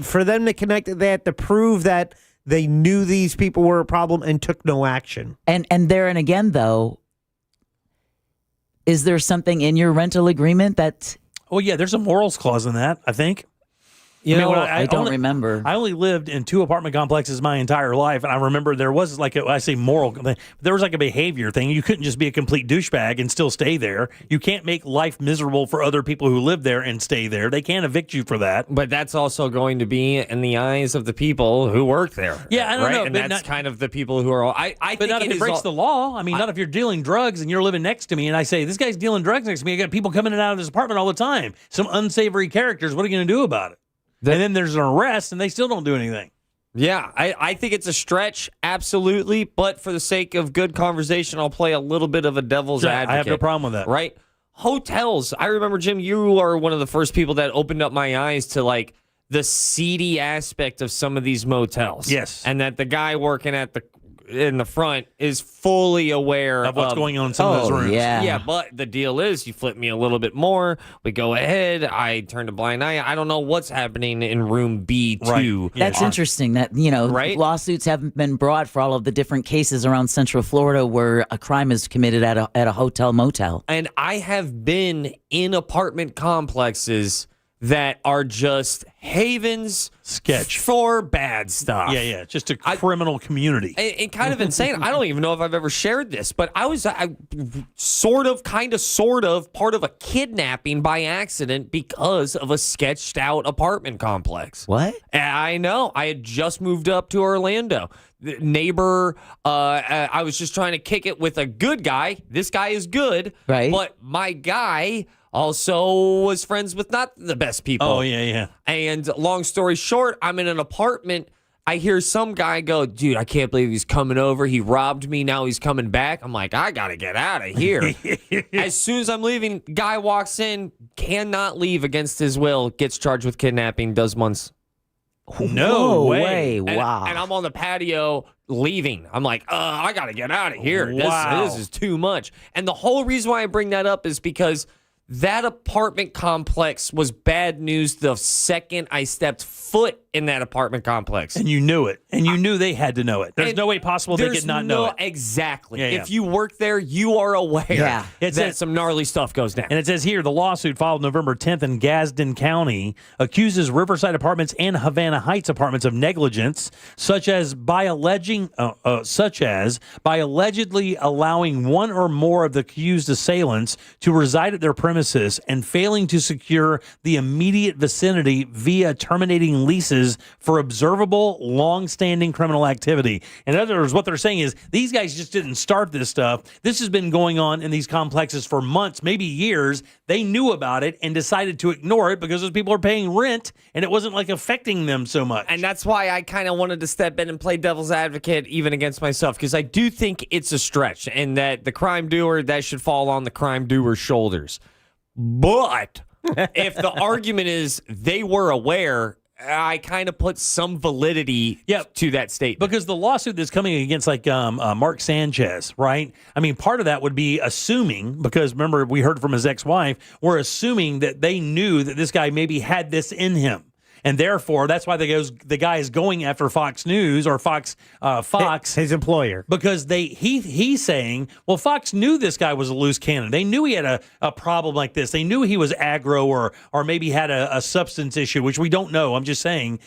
for them to connect it, they have to prove that they knew these people were a problem and took no action. And there and again, though, is there something in your rental agreement that... Oh, yeah, there's a morals clause in that, I think. I don't remember. I only lived in 2 apartment complexes my entire life, and I remember there was I say moral, there was like a behavior thing. You couldn't just be a complete douchebag and still stay there. You can't make life miserable for other people who live there and stay there. They can't evict you for that. But that's also going to be in the eyes of the people who work there. Yeah, I don't know. And that's kind of the people who are. I but think not if it breaks the law. I mean, not if you're dealing drugs and you're living next to me, and I say this guy's dealing drugs next to me. I got people coming in and out of this apartment all the time. Some unsavory characters. What are you going to do about it? And then there's an arrest, and they still don't do anything. Yeah, I think it's a stretch, absolutely. But for the sake of good conversation, I'll play a little bit of a devil's advocate. I have no problem with that. Right? Hotels. I remember, Jim, you are one of the first people that opened up my eyes to, like, the seedy aspect of some of these motels. Yes. And that the guy working in the front is fully aware of what's going on in some of those rooms. Yeah, but the deal is you flip me a little bit more. We go ahead. I turn a blind eye. I don't know what's happening in room B2. Right. That's interesting that, lawsuits haven't been brought for all of the different cases around Central Florida where a crime is committed at a hotel motel. And I have been in apartment complexes that are just havens sketch for bad stuff. Yeah, just a criminal community. And kind of insane. I don't even know if I've ever shared this, but I was sort of part of a kidnapping by accident because of a sketched out apartment complex. What? I know. I had just moved up to Orlando. The neighbor, I was just trying to kick it with a good guy. This guy is good. Right. But my guy also was friends with not the best people. Oh, yeah. And long story short, I'm in an apartment. I hear some guy go, dude, I can't believe he's coming over. He robbed me. Now he's coming back. I'm like, I got to get out of here. As soon as I'm leaving, guy walks in, cannot leave against his will, gets charged with kidnapping, does months. No way. Wow. And I'm on the patio leaving. I'm like, I got to get out of here. Wow. This is too much. And the whole reason why I bring that up is because that apartment complex was bad news the second I stepped foot in that apartment complex. And you knew it. And you knew they had to know it. There's no way possible they could not know it. Exactly. Yeah. If you work there, you are aware that some gnarly stuff goes down. And it says here, the lawsuit filed November 10th in Gadsden County accuses Riverside Apartments and Havana Heights Apartments of negligence, such as by allegedly allowing one or more of the accused assailants to reside at their premises and failing to secure the immediate vicinity via terminating leases for observable, long-standing criminal activity. In other words, what they're saying is these guys just didn't start this stuff. This has been going on in these complexes for months, maybe years. They knew about it and decided to ignore it because those people are paying rent and it wasn't like affecting them so much. And that's why I kind of wanted to step in and play devil's advocate even against myself, because I do think it's a stretch and that the crime doer, that should fall on the crime doer's shoulders. But if the argument is they were aware, I kind of put some validity to that statement. Because the lawsuit that's coming against Mark Sanchez, right? I mean, part of that would be assuming, because remember, we heard from his ex-wife, we're assuming that they knew that this guy maybe had this in him. And therefore, that's why the guy is going after Fox News or Fox, his employer, because he's saying, well, Fox knew this guy was a loose cannon. They knew he had a problem like this. They knew he was aggro or maybe had a substance issue, which we don't know. I'm just saying,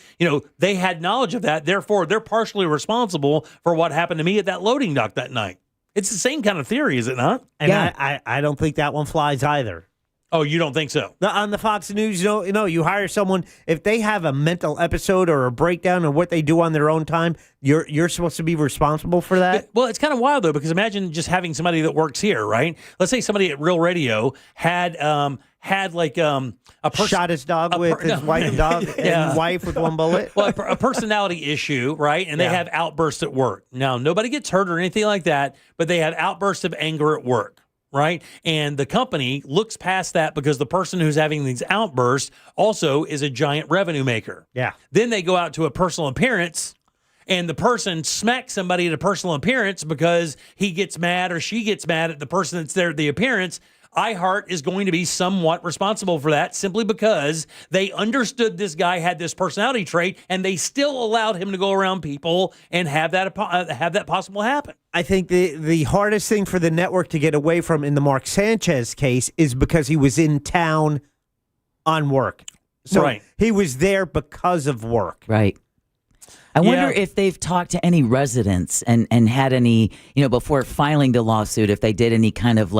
they had knowledge of that. Therefore, they're partially responsible for what happened to me at that loading dock that night. It's the same kind of theory, is it not? And I don't think that one flies either. Oh, you don't think so? On the Fox News, you hire someone, if they have a mental episode or a breakdown of what they do on their own time, you're supposed to be responsible for that? Well, it's kind of wild, though, because imagine just having somebody that works here, right? Let's say somebody at Real Radio had a person shot his dog with his wife and dog and wife with one bullet. Well, a personality issue, right? And they have outbursts at work. Now, nobody gets hurt or anything like that, but they have outbursts of anger at work. right? And the company looks past that because the person who's having these outbursts also is a giant revenue maker. Yeah. Then they go out to a personal appearance, and the person smacks somebody at a personal appearance because he gets mad or she gets mad at the person that's there at the appearance. iHeart is going to be somewhat responsible for that simply because they understood this guy had this personality trait and they still allowed him to go around people and have that possible happen. I think the hardest thing for the network to get away from in the Mark Sanchez case is because he was in town on work. So Right. he was there because of work. Right. I wonder if they've talked to any residents and had any, before filing the lawsuit, if they did any kind of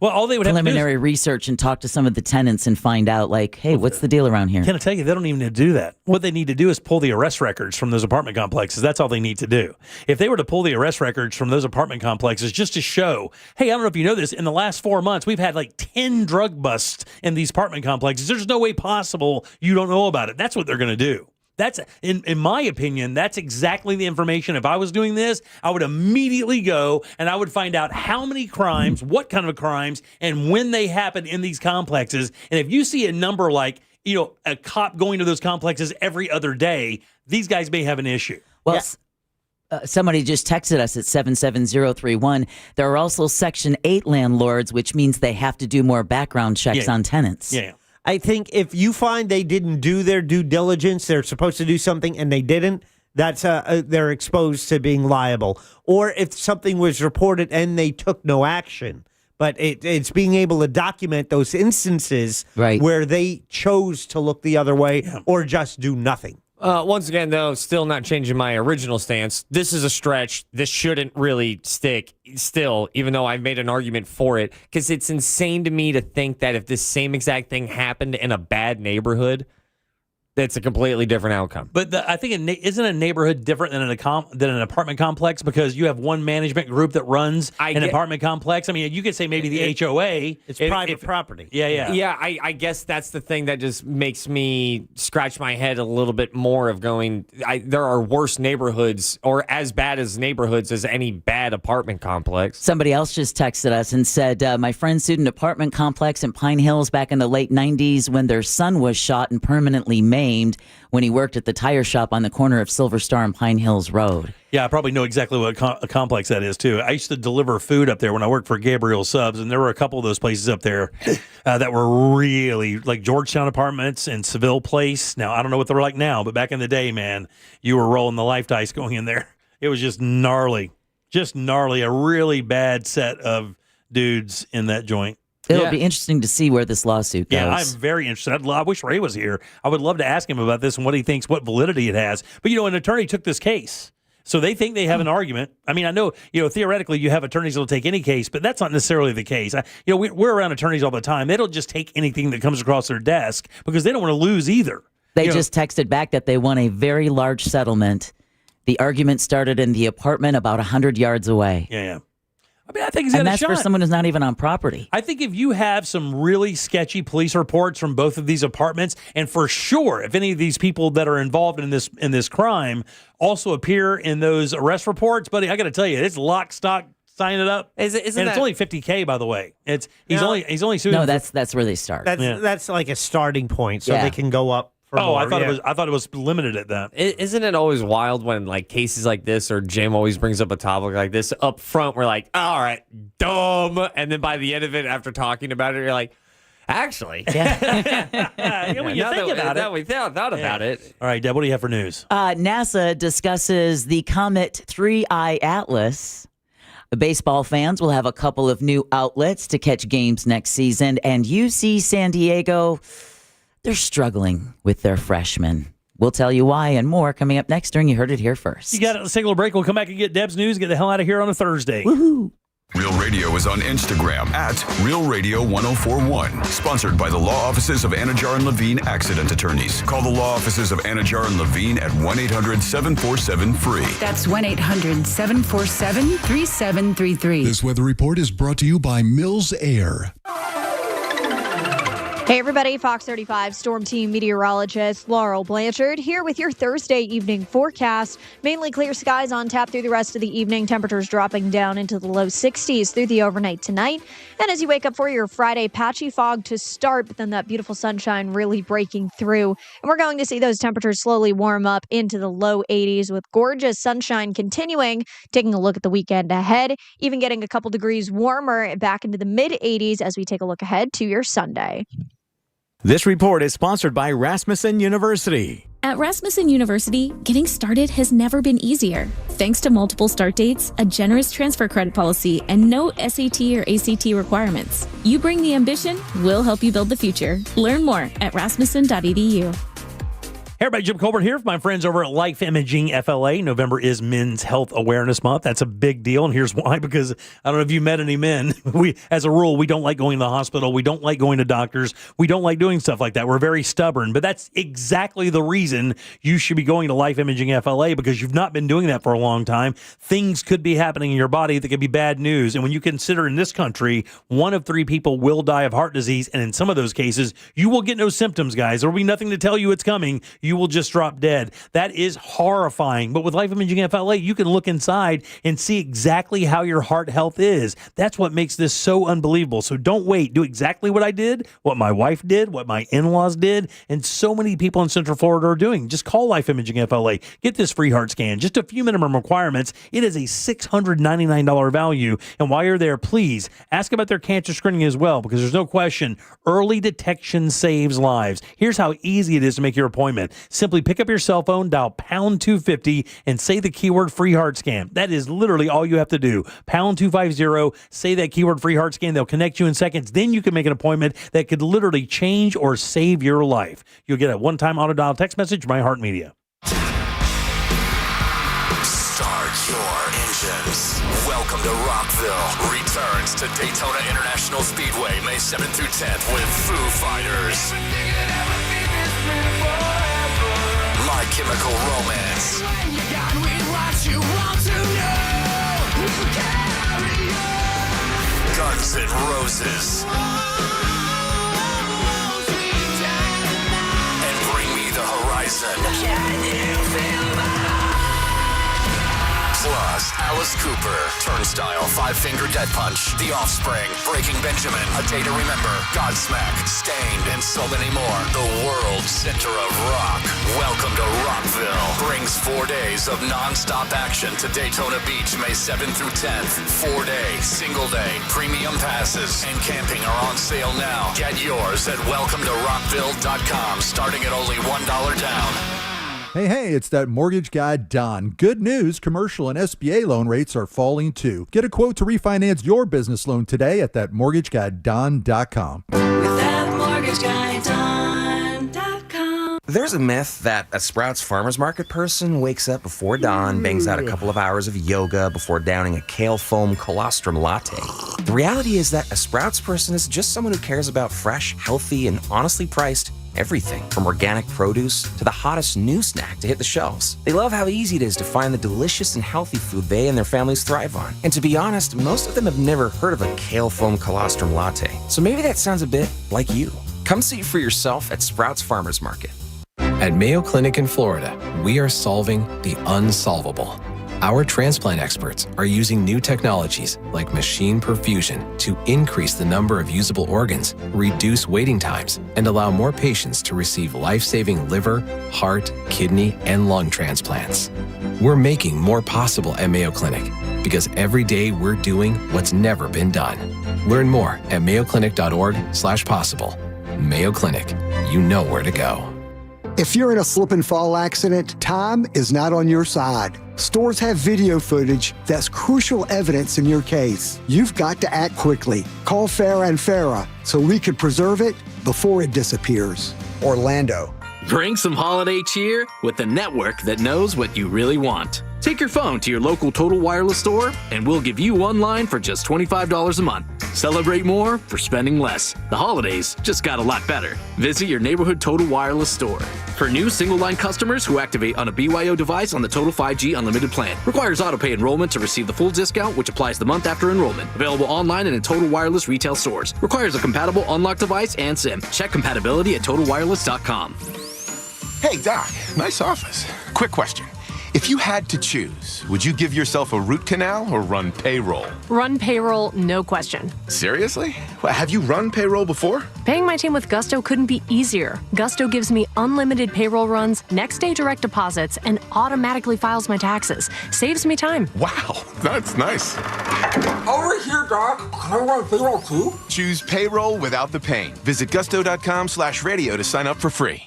well, all they would preliminary have to do research and talk to some of the tenants and find out, hey, what's the deal around here? Can I tell you, they don't even need to do that. What they need to do is pull the arrest records from those apartment complexes. That's all they need to do. If they were to pull the arrest records from those apartment complexes just to show, hey, I don't know if you know this, in the last 4 months, we've had 10 drug busts in these apartment complexes. There's no way possible you don't know about it. That's what they're going to do. That's, in my opinion, that's exactly the information. If I was doing this, I would immediately go and I would find out how many crimes, what kind of crimes, and when they happen in these complexes. And if you see a number like, a cop going to those complexes every other day, these guys may have an issue. Well, somebody just texted us at 77031. There are also Section 8 landlords, which means they have to do more background checks on tenants. Yeah. I think if you find they didn't do their due diligence, they're supposed to do something and they didn't, that's they're exposed to being liable. Or if something was reported and they took no action. But it's being able to document those instances where they chose to look the other way or just do nothing. Once again, though, still not changing my original stance. This is a stretch. This shouldn't really stick still, even though I've made an argument for it, because it's insane to me to think that if this same exact thing happened in a bad neighborhood, that's a completely different outcome. But I think isn't a neighborhood different than an apartment complex because you have one management group that runs an apartment complex? I mean, you could say maybe the HOA. It's private property. Yeah. Yeah, I guess that's the thing that just makes me scratch my head a little bit more of going, there are worse neighborhoods or as bad as neighborhoods as any bad apartment complex. Somebody else just texted us and said, my friend sued an apartment complex in Pine Hills back in the late 90s when their son was shot and permanently maimed when he worked at the tire shop on the corner of Silver Star and Pine Hills Road. Yeah, I probably know exactly what a complex that is, too. I used to deliver food up there when I worked for Gabriel Subs, and there were a couple of those places up there that were really like Georgetown Apartments and Seville Place. Now, I don't know what they're like now, but back in the day, man, you were rolling the life dice going in there. It was just gnarly. A really bad set of dudes in that joint. It'll be interesting to see where this lawsuit goes. Yeah, I'm very interested. I wish Ray was here. I would love to ask him about this and what he thinks, what validity it has. But, an attorney took this case. So they think they have an argument. I mean, I know, theoretically you have attorneys that will take any case, but that's not necessarily the case. We're around attorneys all the time. They don't just take anything that comes across their desk because they don't want to lose either. They just texted back that they won a very large settlement. The argument started in the apartment about 100 yards away. Yeah. I mean, I think he's got a shot. And that's for someone who's not even on property. I think if you have some really sketchy police reports from both of these apartments, and for sure, if any of these people that are involved in this crime also appear in those arrest reports, buddy, I got to tell you, it's lock, stock, sign it up. It's only $50K, by the way. He's only suing. No, that's where they start. That's like a starting point, so they can go up. I thought it was limited at that. Isn't it always wild when cases like this or Jim always brings up a topic like this up front? We're like, all right, dumb, and then by the end of it, after talking about it, you're like, actually, when you think about it, we thought about it. All right, Deb, what do you have for news? NASA discusses the Comet 3i Atlas. The baseball fans will have a couple of new outlets to catch games next season, and UC San Diego, they're struggling with their freshmen. We'll tell you why and more coming up next during You Heard It Here First. You got it. Let's take a little break. We'll come back and get Deb's news. Get the hell out of here on a Thursday. Woohoo! Real Radio is on Instagram at Real Radio 1041. Sponsored by the law offices of Anajar and Levine Accident Attorneys. Call the law offices of Anajar and Levine at 1-800-747-FREE. That's 1-800-747-3733. This weather report is brought to you by Mills Air. Hey everybody, Fox 35 Storm Team meteorologist Laurel Blanchard here with your Thursday evening forecast. Mainly clear skies on tap through the rest of the evening. Temperatures dropping down into the low 60s through the overnight tonight. And as you wake up for your Friday, patchy fog to start, but then that beautiful sunshine really breaking through. And we're going to see those temperatures slowly warm up into the low 80s with gorgeous sunshine continuing. Taking a look at the weekend ahead, even getting a couple degrees warmer back into the mid 80s as we take a look ahead to your Sunday. This report is sponsored by Rasmussen University. At Rasmussen University, getting started has never been easier. Thanks to multiple start dates, a generous transfer credit policy, and no SAT or ACT requirements. You bring the ambition, we'll help you build the future. Learn more at rasmussen.edu. Hey everybody, Jim Colbert here with my friends over at Life Imaging FLA. November is Men's Health Awareness Month. That's a big deal, and here's why, because I don't know if you met any men. As a rule, we don't like going to the hospital. We don't like going to doctors. We don't like doing stuff like that. We're very stubborn, but that's exactly the reason you should be going to Life Imaging FLA, because you've not been doing that for a long time. Things could be happening in your body that could be bad news, and when you consider in this country, 1 of 3 people will die of heart disease, and in some of those cases, you will get no symptoms, guys. There will be nothing to tell you it's coming. You will just drop dead. That is horrifying. But with Life Imaging FLA, you can look inside and see exactly how your heart health is. That's what makes this so unbelievable. So don't wait. Do exactly what I did, what my wife did, what my in-laws did, and so many people in Central Florida are doing. Just call Life Imaging FLA. Get this free heart scan. Just a few minimum requirements. It is a $699 value. And while you're there, please ask about their cancer screening as well, because there's no question, early detection saves lives. Here's how easy it is to make your appointment. Simply pick up your cell phone, dial pound 250, and say the keyword free heart scan. That is literally all you have to do. Pound 250, say that keyword free heart scan. They'll connect you in seconds. Then you can make an appointment that could literally change or save your life. You'll get a one-time auto dial text message from iHeart Media. Start your engines. Welcome to Rockville. Returns to Daytona International Speedway May 7th through 10th with Foo Fighters. My Chemical Romance. Guns N' Roses. And Bring Me the Horizon. Plus, Alice Cooper, Turnstile, Five Finger Death Punch, The Offspring, Breaking Benjamin, A Day to Remember, Godsmack, Stained, and so many more. The world's center of rock. Welcome to Rockville. Brings 4 days of non-stop action to Daytona Beach, May 7th through 10th. 4-day, single-day, premium passes, and camping are on sale now. Get yours at welcometorockville.com, starting at only $1 down. Hey, it's that mortgage guy, Don. Good news, commercial and SBA loan rates are falling too. Get a quote to refinance your business loan today at thatmortgageguyDon.com. ThatmortgageguyDon.com. There's a myth that a Sprouts Farmers Market person wakes up before dawn, bangs out a couple of hours of yoga before downing a kale foam colostrum latte. The reality is that a Sprouts person is just someone who cares about fresh, healthy, and honestly priced everything from organic produce to the hottest new snack to hit the shelves. They love how easy it is to find the delicious and healthy food they and their families thrive on. And to be honest, most of them have never heard of a kale foam colostrum latte. So maybe that sounds a bit like you. Come see for yourself at Sprouts Farmers Market. At Mayo Clinic in Florida, we are solving the unsolvable. Our transplant experts are using new technologies like machine perfusion to increase the number of usable organs, reduce waiting times, and allow more patients to receive life-saving liver, heart, kidney, and lung transplants. We're making more possible at Mayo Clinic because every day we're doing what's never been done. Learn more at mayoclinic.org/possible. Mayo Clinic, you know where to go. If you're in a slip and fall accident, time is not on your side. Stores have video footage that's crucial evidence in your case. You've got to act quickly. Call Farah and Farah so we can preserve it before it disappears. Orlando. Bring some holiday cheer with the network that knows what you really want. Take your phone to your local Total Wireless store and we'll give you one line for just $25 a month. Celebrate more for spending less. The holidays just got a lot better. Visit your neighborhood Total Wireless store. For new single-line customers who activate on a BYO device on the Total 5G Unlimited plan. Requires auto-pay enrollment to receive the full discount, which applies the month after enrollment. Available online and in Total Wireless retail stores. Requires a compatible unlocked device and SIM. Check compatibility at TotalWireless.com. Hey, Doc, nice office. Quick question. If you had to choose, would you give yourself a root canal or run payroll? Run payroll, no question. Seriously? Well, have you run payroll before? Paying my team with Gusto couldn't be easier. Gusto gives me unlimited payroll runs, next day direct deposits, and automatically files my taxes. Saves me time. Wow, that's nice. Over here, Doc. Can I run payroll too? Choose payroll without the pain. Visit gusto.com/radio to sign up for free.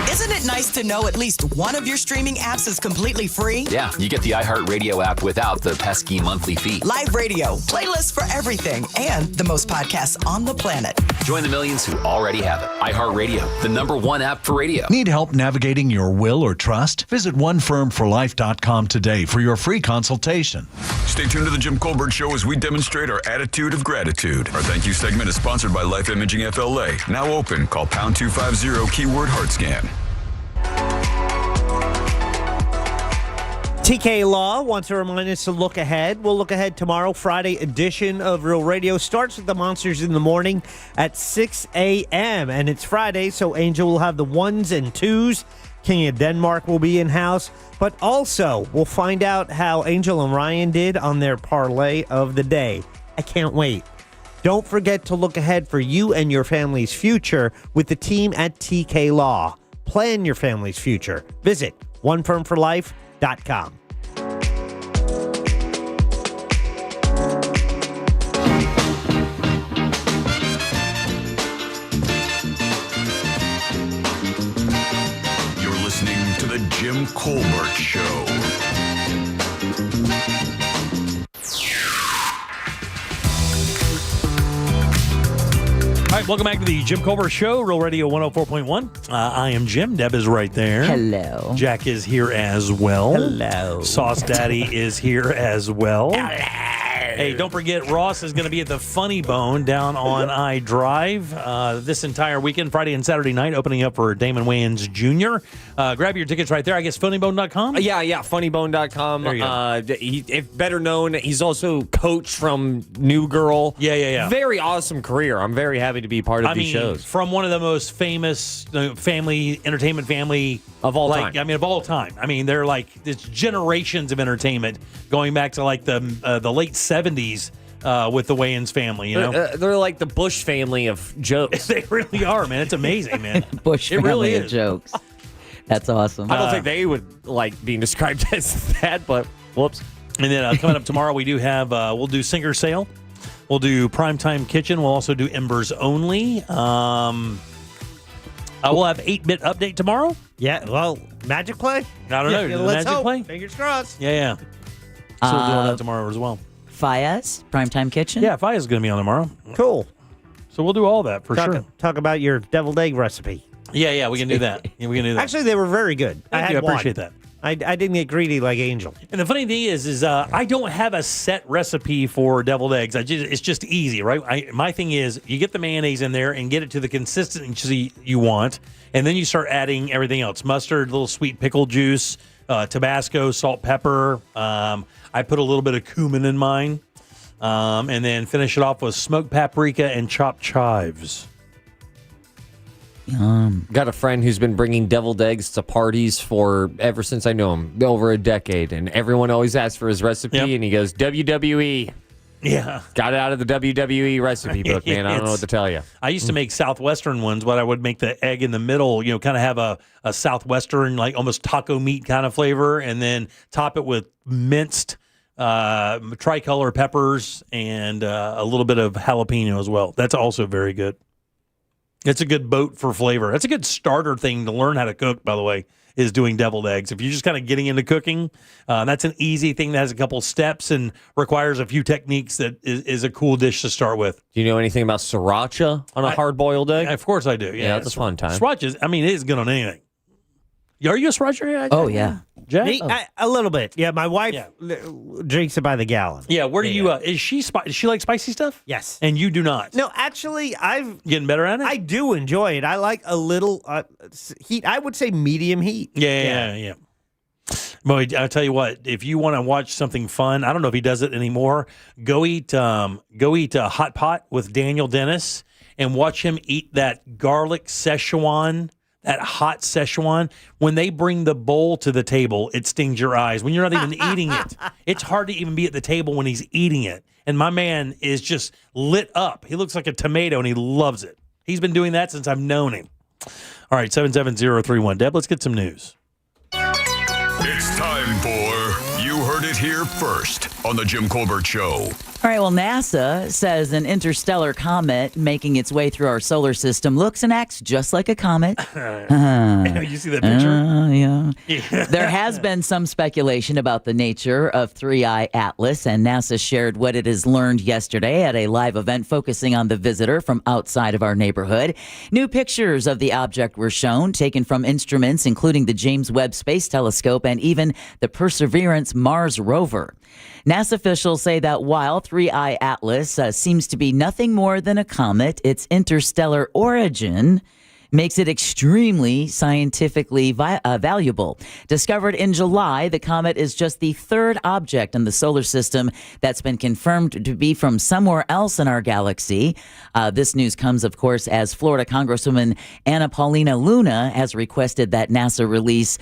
Isn't it nice to know at least one of your streaming apps is completely free? Yeah, you get the iHeartRadio app without the pesky monthly fee. Live radio, playlists for everything, and the most podcasts on the planet. Join the millions who already have it. iHeartRadio, the #1 app for radio. Need help navigating your will or trust? Visit onefirmforlife.com today for your free consultation. Stay tuned to the Jim Colbert Show as we demonstrate our attitude of gratitude. Our thank you segment is sponsored by Life Imaging FLA. Now open. Call pound 250 keyword heart scan. TK Law wants to remind us to look ahead. We'll look ahead tomorrow. Friday edition of Real Radio starts with the Monsters in the Morning at 6 a.m. And it's Friday, so Angel will have the 1s and 2s. King of Denmark will be in house. But also, we'll find out how Angel and Ryan did on their parlay of the day. I can't wait. Don't forget to look ahead for you and your family's future with the team at TK Law. Plan your family's future. Visit onefirmforlife.com. You're listening to the Jim Colbert Show. All right, welcome back to the Jim Colbert Show, Real Radio 104.1. I am Jim. Deb is right there. Hello. Jack is here as well. Hello. Sauce Daddy is here as well. Hey, don't forget, Ross is going to be at the Funny Bone down on I Drive this entire weekend, Friday and Saturday night, opening up for Damon Wayans Jr. Grab your tickets right there. I guess funnybone.com? Yeah, funnybone.com. There you go. If better known, he's also coach from New Girl. Yeah. Very awesome career. I'm very happy to be part of these shows. From one of the most famous entertainment family of all time. Of all time. I mean, they're like, it's generations of entertainment going back to like the late 70s with the Wayans family, you know? They're like the Bush family of jokes. They really are, man. It's amazing, man. Bush it really family of is. jokes. That's awesome. I don't think they would like being described as that, but whoops. And then coming up tomorrow, we do have, we'll do Singer Sale. We'll do Primetime Kitchen. We'll also do Embers Only. We'll have 8-Bit Update tomorrow. Yeah, well, Magic Play? I don't know. Let's Magic hope. Play? Fingers crossed. Yeah. So we'll do all that tomorrow as well. Fayez, Primetime Kitchen. Yeah, Fayez is going to be on tomorrow. Cool. So we'll do all that for sure. Talk about your deviled egg recipe. Yeah, we can do that. Actually, they were very good. Thank you. I appreciate that. I didn't get greedy like Angel. And the funny thing is I don't have a set recipe for deviled eggs. It's just easy, right? My thing is you get the mayonnaise in there and get it to the consistency you want, and then you start adding everything else: mustard, little sweet pickle juice, Tabasco, salt, pepper. I put a little bit of cumin in mine, and then finish it off with smoked paprika and chopped chives. Got a friend who's been bringing deviled eggs to parties for ever since I know him, over a decade, and everyone always asks for his recipe, and he goes, WWE. Yeah. Got it out of the WWE recipe book, man. I don't know what to tell you. I used to make Southwestern ones, but I would make the egg in the middle, kind of have a Southwestern, like almost taco meat kind of flavor, and then top it with minced tricolor peppers and a little bit of jalapeno as well. That's also very good. It's a good boat for flavor. That's a good starter thing to learn how to cook, by the way, is doing deviled eggs. If you're just kind of getting into cooking, that's an easy thing that has a couple steps and requires a few techniques that is a cool dish to start with. Do you know anything about sriracha on a hard-boiled egg? Of course I do. Yeah, that's a fun time. Sriracha, it is good on anything. Are you a Sprite drinker? Oh, yeah. Jack? Me? A little bit. Yeah, my wife drinks it by the gallon. Yeah, where do you, is she like spicy stuff? Yes. And you do not? No, actually, I've... Getting better at it? I do enjoy it. I like a little heat. I would say medium heat. Yeah. Boy, I'll tell you what, if you want to watch something fun, I don't know if he does it anymore, go eat Hot Pot with Daniel Dennis and watch him eat that garlic Szechuan, that hot Szechuan. When they bring the bowl to the table, it stings your eyes. When you're not even eating it, it's hard to even be at the table when he's eating it. And my man is just lit up. He looks like a tomato, and he loves it. He's been doing that since I've known him. All right, 77031. Deb, let's get some news. It's time for You Heard It Here First on The Jim Colbert Show. All right, well, NASA says an interstellar comet making its way through our solar system looks and acts just like a comet. You see that picture? Yeah. There has been some speculation about the nature of 3I Atlas, and NASA shared what it has learned yesterday at a live event focusing on the visitor from outside of our neighborhood. New pictures of the object were shown, taken from instruments including the James Webb Space Telescope and even the Perseverance Mars rover. NASA officials say that while 3I Atlas seems to be nothing more than a comet, its interstellar origin makes it extremely scientifically valuable. Discovered in July, the comet is just the third object in the solar system that's been confirmed to be from somewhere else in our galaxy. This news comes, of course, as Florida Congresswoman Anna Paulina Luna has requested that NASA release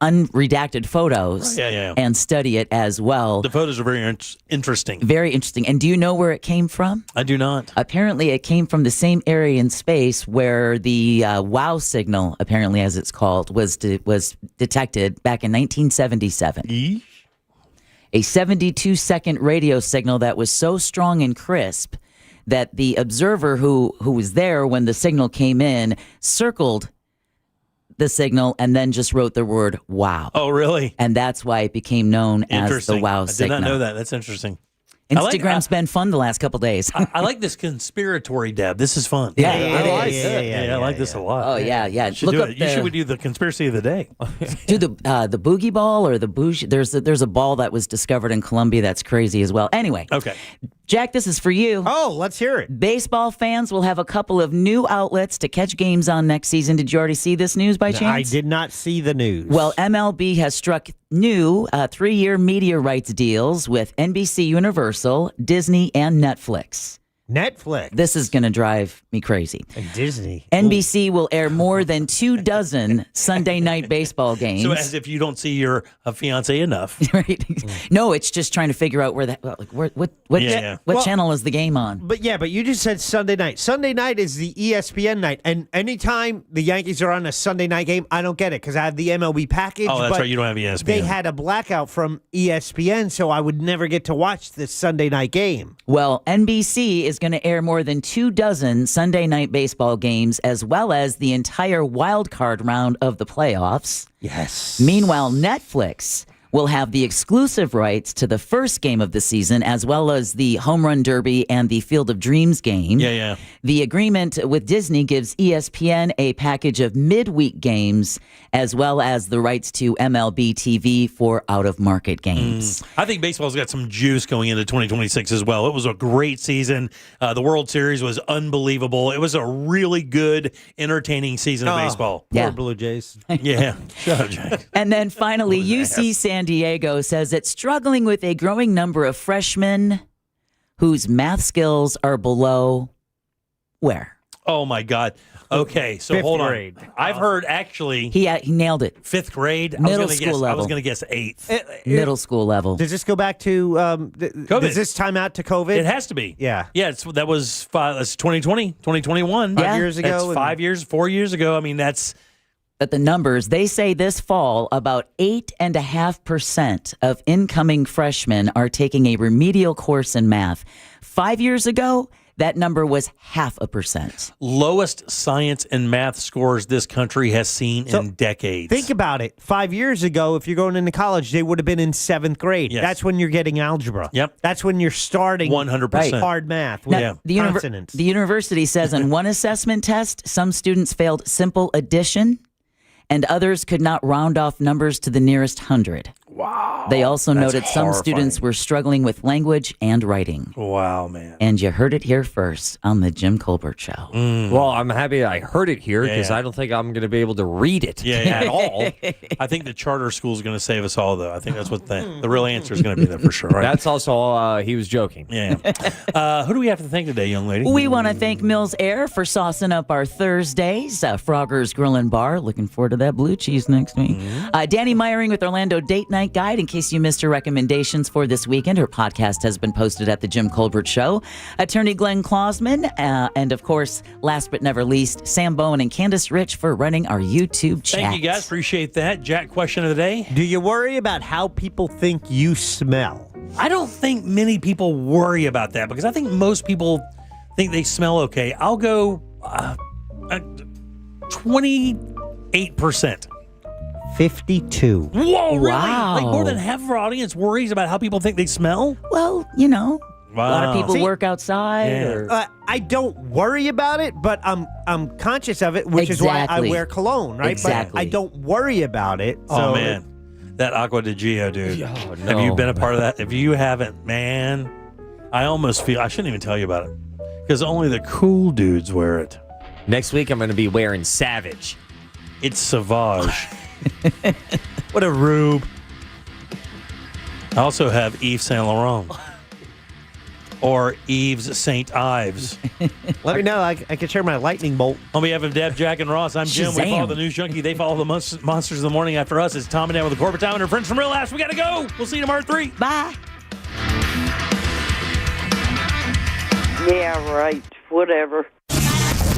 unredacted photos and study it as well. The photos are very interesting. Very interesting. And do you know where it came from? I do not. Apparently, it came from the same area in space where the WOW signal, apparently as it's called, was detected back in 1977. Eesh. A 72-second radio signal that was so strong and crisp that the observer who was there when the signal came in circled the signal and then just wrote the word wow. Oh, really? And that's why it became known as the wow signal. I did not know that. That's interesting. Instagram's been fun the last couple days. I like this conspiratory, Deb. This is fun. Yeah, I like this a lot. Oh, yeah. You should do the conspiracy of the day. Do the boogie ball or the bougie. There's a ball that was discovered in Colombia that's crazy as well. Anyway. Okay. Jack, this is for you. Oh, let's hear it. Baseball fans will have a couple of new outlets to catch games on next season. Did you already see this news by chance? I did not see the news. Well, MLB has struck new 3-year media rights deals with NBC Universal, Disney, and Netflix. This is going to drive me crazy. And Disney. NBC will air more than 24 Sunday night baseball games. So as if you don't see your fiance enough. Right. No, it's just trying to figure out what channel is the game on. But you just said Sunday night. Sunday night is the ESPN night. And anytime the Yankees are on a Sunday night game, I don't get it because I have the MLB package. Oh, that's right. You don't have ESPN. They had a blackout from ESPN, so I would never get to watch this Sunday night game. Well, NBC is going to air more than 24 Sunday night baseball games, as well as the entire wild card round of the playoffs. Yes. Meanwhile, Netflix will have the exclusive rights to the first game of the season, as well as the Home Run Derby and the Field of Dreams game. Yeah. The agreement with Disney gives ESPN a package of midweek games, as well as the rights to MLB TV for out-of-market games. I think baseball's got some juice going into 2026 as well. It was a great season. The World Series was unbelievable. It was a really good, entertaining season of baseball. Poor Blue Jays. Yeah. Shut up, Jack. And then finally, UC San Diego says it's struggling with a growing number of freshmen whose math skills are below where? Oh, my God. Okay, so Fifth hold grade. on. I've heard actually... He nailed it. 5th grade? Middle school level. I was going to guess 8th. Middle school level. Does this go back to COVID? Does this time out to COVID? It has to be. Yeah. Yeah, that was 2020, 2021. 5 years ago. That's 4 years ago. I mean, that's... But the numbers, they say this fall, about 8.5% of incoming freshmen are taking a remedial course in math. 5 years ago, that number was 0.5%. Lowest science and math scores this country has seen in decades. Think about it. 5 years ago, if you're going into college, they would have been in 7th grade. Yes. That's when you're getting algebra. Yep. That's when you're starting 100%. hard math. Now, With consonants. The university says on one assessment test, some students failed simple addition and others could not round off numbers to the nearest 100. Wow. They also That's noted some horrifying. students were struggling with language and writing. Wow, man. And you heard it here first on the Jim Colbert Show. Well, I'm happy I heard it here because Yeah. I don't think I'm going to be able to read it at all. I think the charter school is going to save us all, though. I think that's what the real answer is going to be there for sure. Right? That's also, he was joking. Yeah. Who do we have to thank today, young lady? We want to thank Mills Air for saucing up our Thursdays. Frogger's Grill and Bar. Looking forward to that blue cheese next week. Danny Meyering with Orlando Date Night Guide. In case you missed her recommendations for this weekend, her podcast has been posted at The Jim Colbert Show. Attorney Glenn Klausman. And, of course, last but never least, Sam Bowen and Candace Rich for running our YouTube chat. Thank you, guys. Appreciate that. Jack, question of the day. Do you worry about how people think you smell? I don't think many people worry about that because I think most people think they smell okay. I'll go 28%. 52. Whoa, really? Wow. Like more than half of our audience worries about how people think they smell? Well, you know, a lot of Wow. people See, work outside. Yeah. Or, I don't worry about it, but I'm conscious of it, which is why I Exactly. wear cologne, right? Exactly. But I don't worry about it. Oh, So man. That Aqua de Gio, dude. Oh, Have you no. been a part of that? If you haven't, man, I almost feel I shouldn't even tell you about it because only the cool dudes wear it. Next week, I'm going to be wearing Savage. It's Sauvage. What a rube. I also have Yves Saint Laurent or Yves Saint Ives. Let me know. I can share my lightning bolt. On behalf of Deb, Jack, and Ross, I'm Jim. We Shazam. follow the News Junkie. They follow the Monsters of the Morning. After us, it's Tom and Dan with the Corporate Time and her friends from Real Ass. We got to go. We'll see you tomorrow at 3. bye. Yeah, right. Whatever.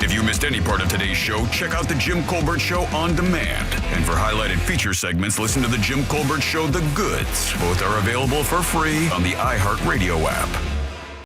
If you missed any part of today's show, check out The Jim Colbert Show on demand. And for highlighted feature segments, listen to The Jim Colbert Show The Goods. Both are available for free on the iHeartRadio app.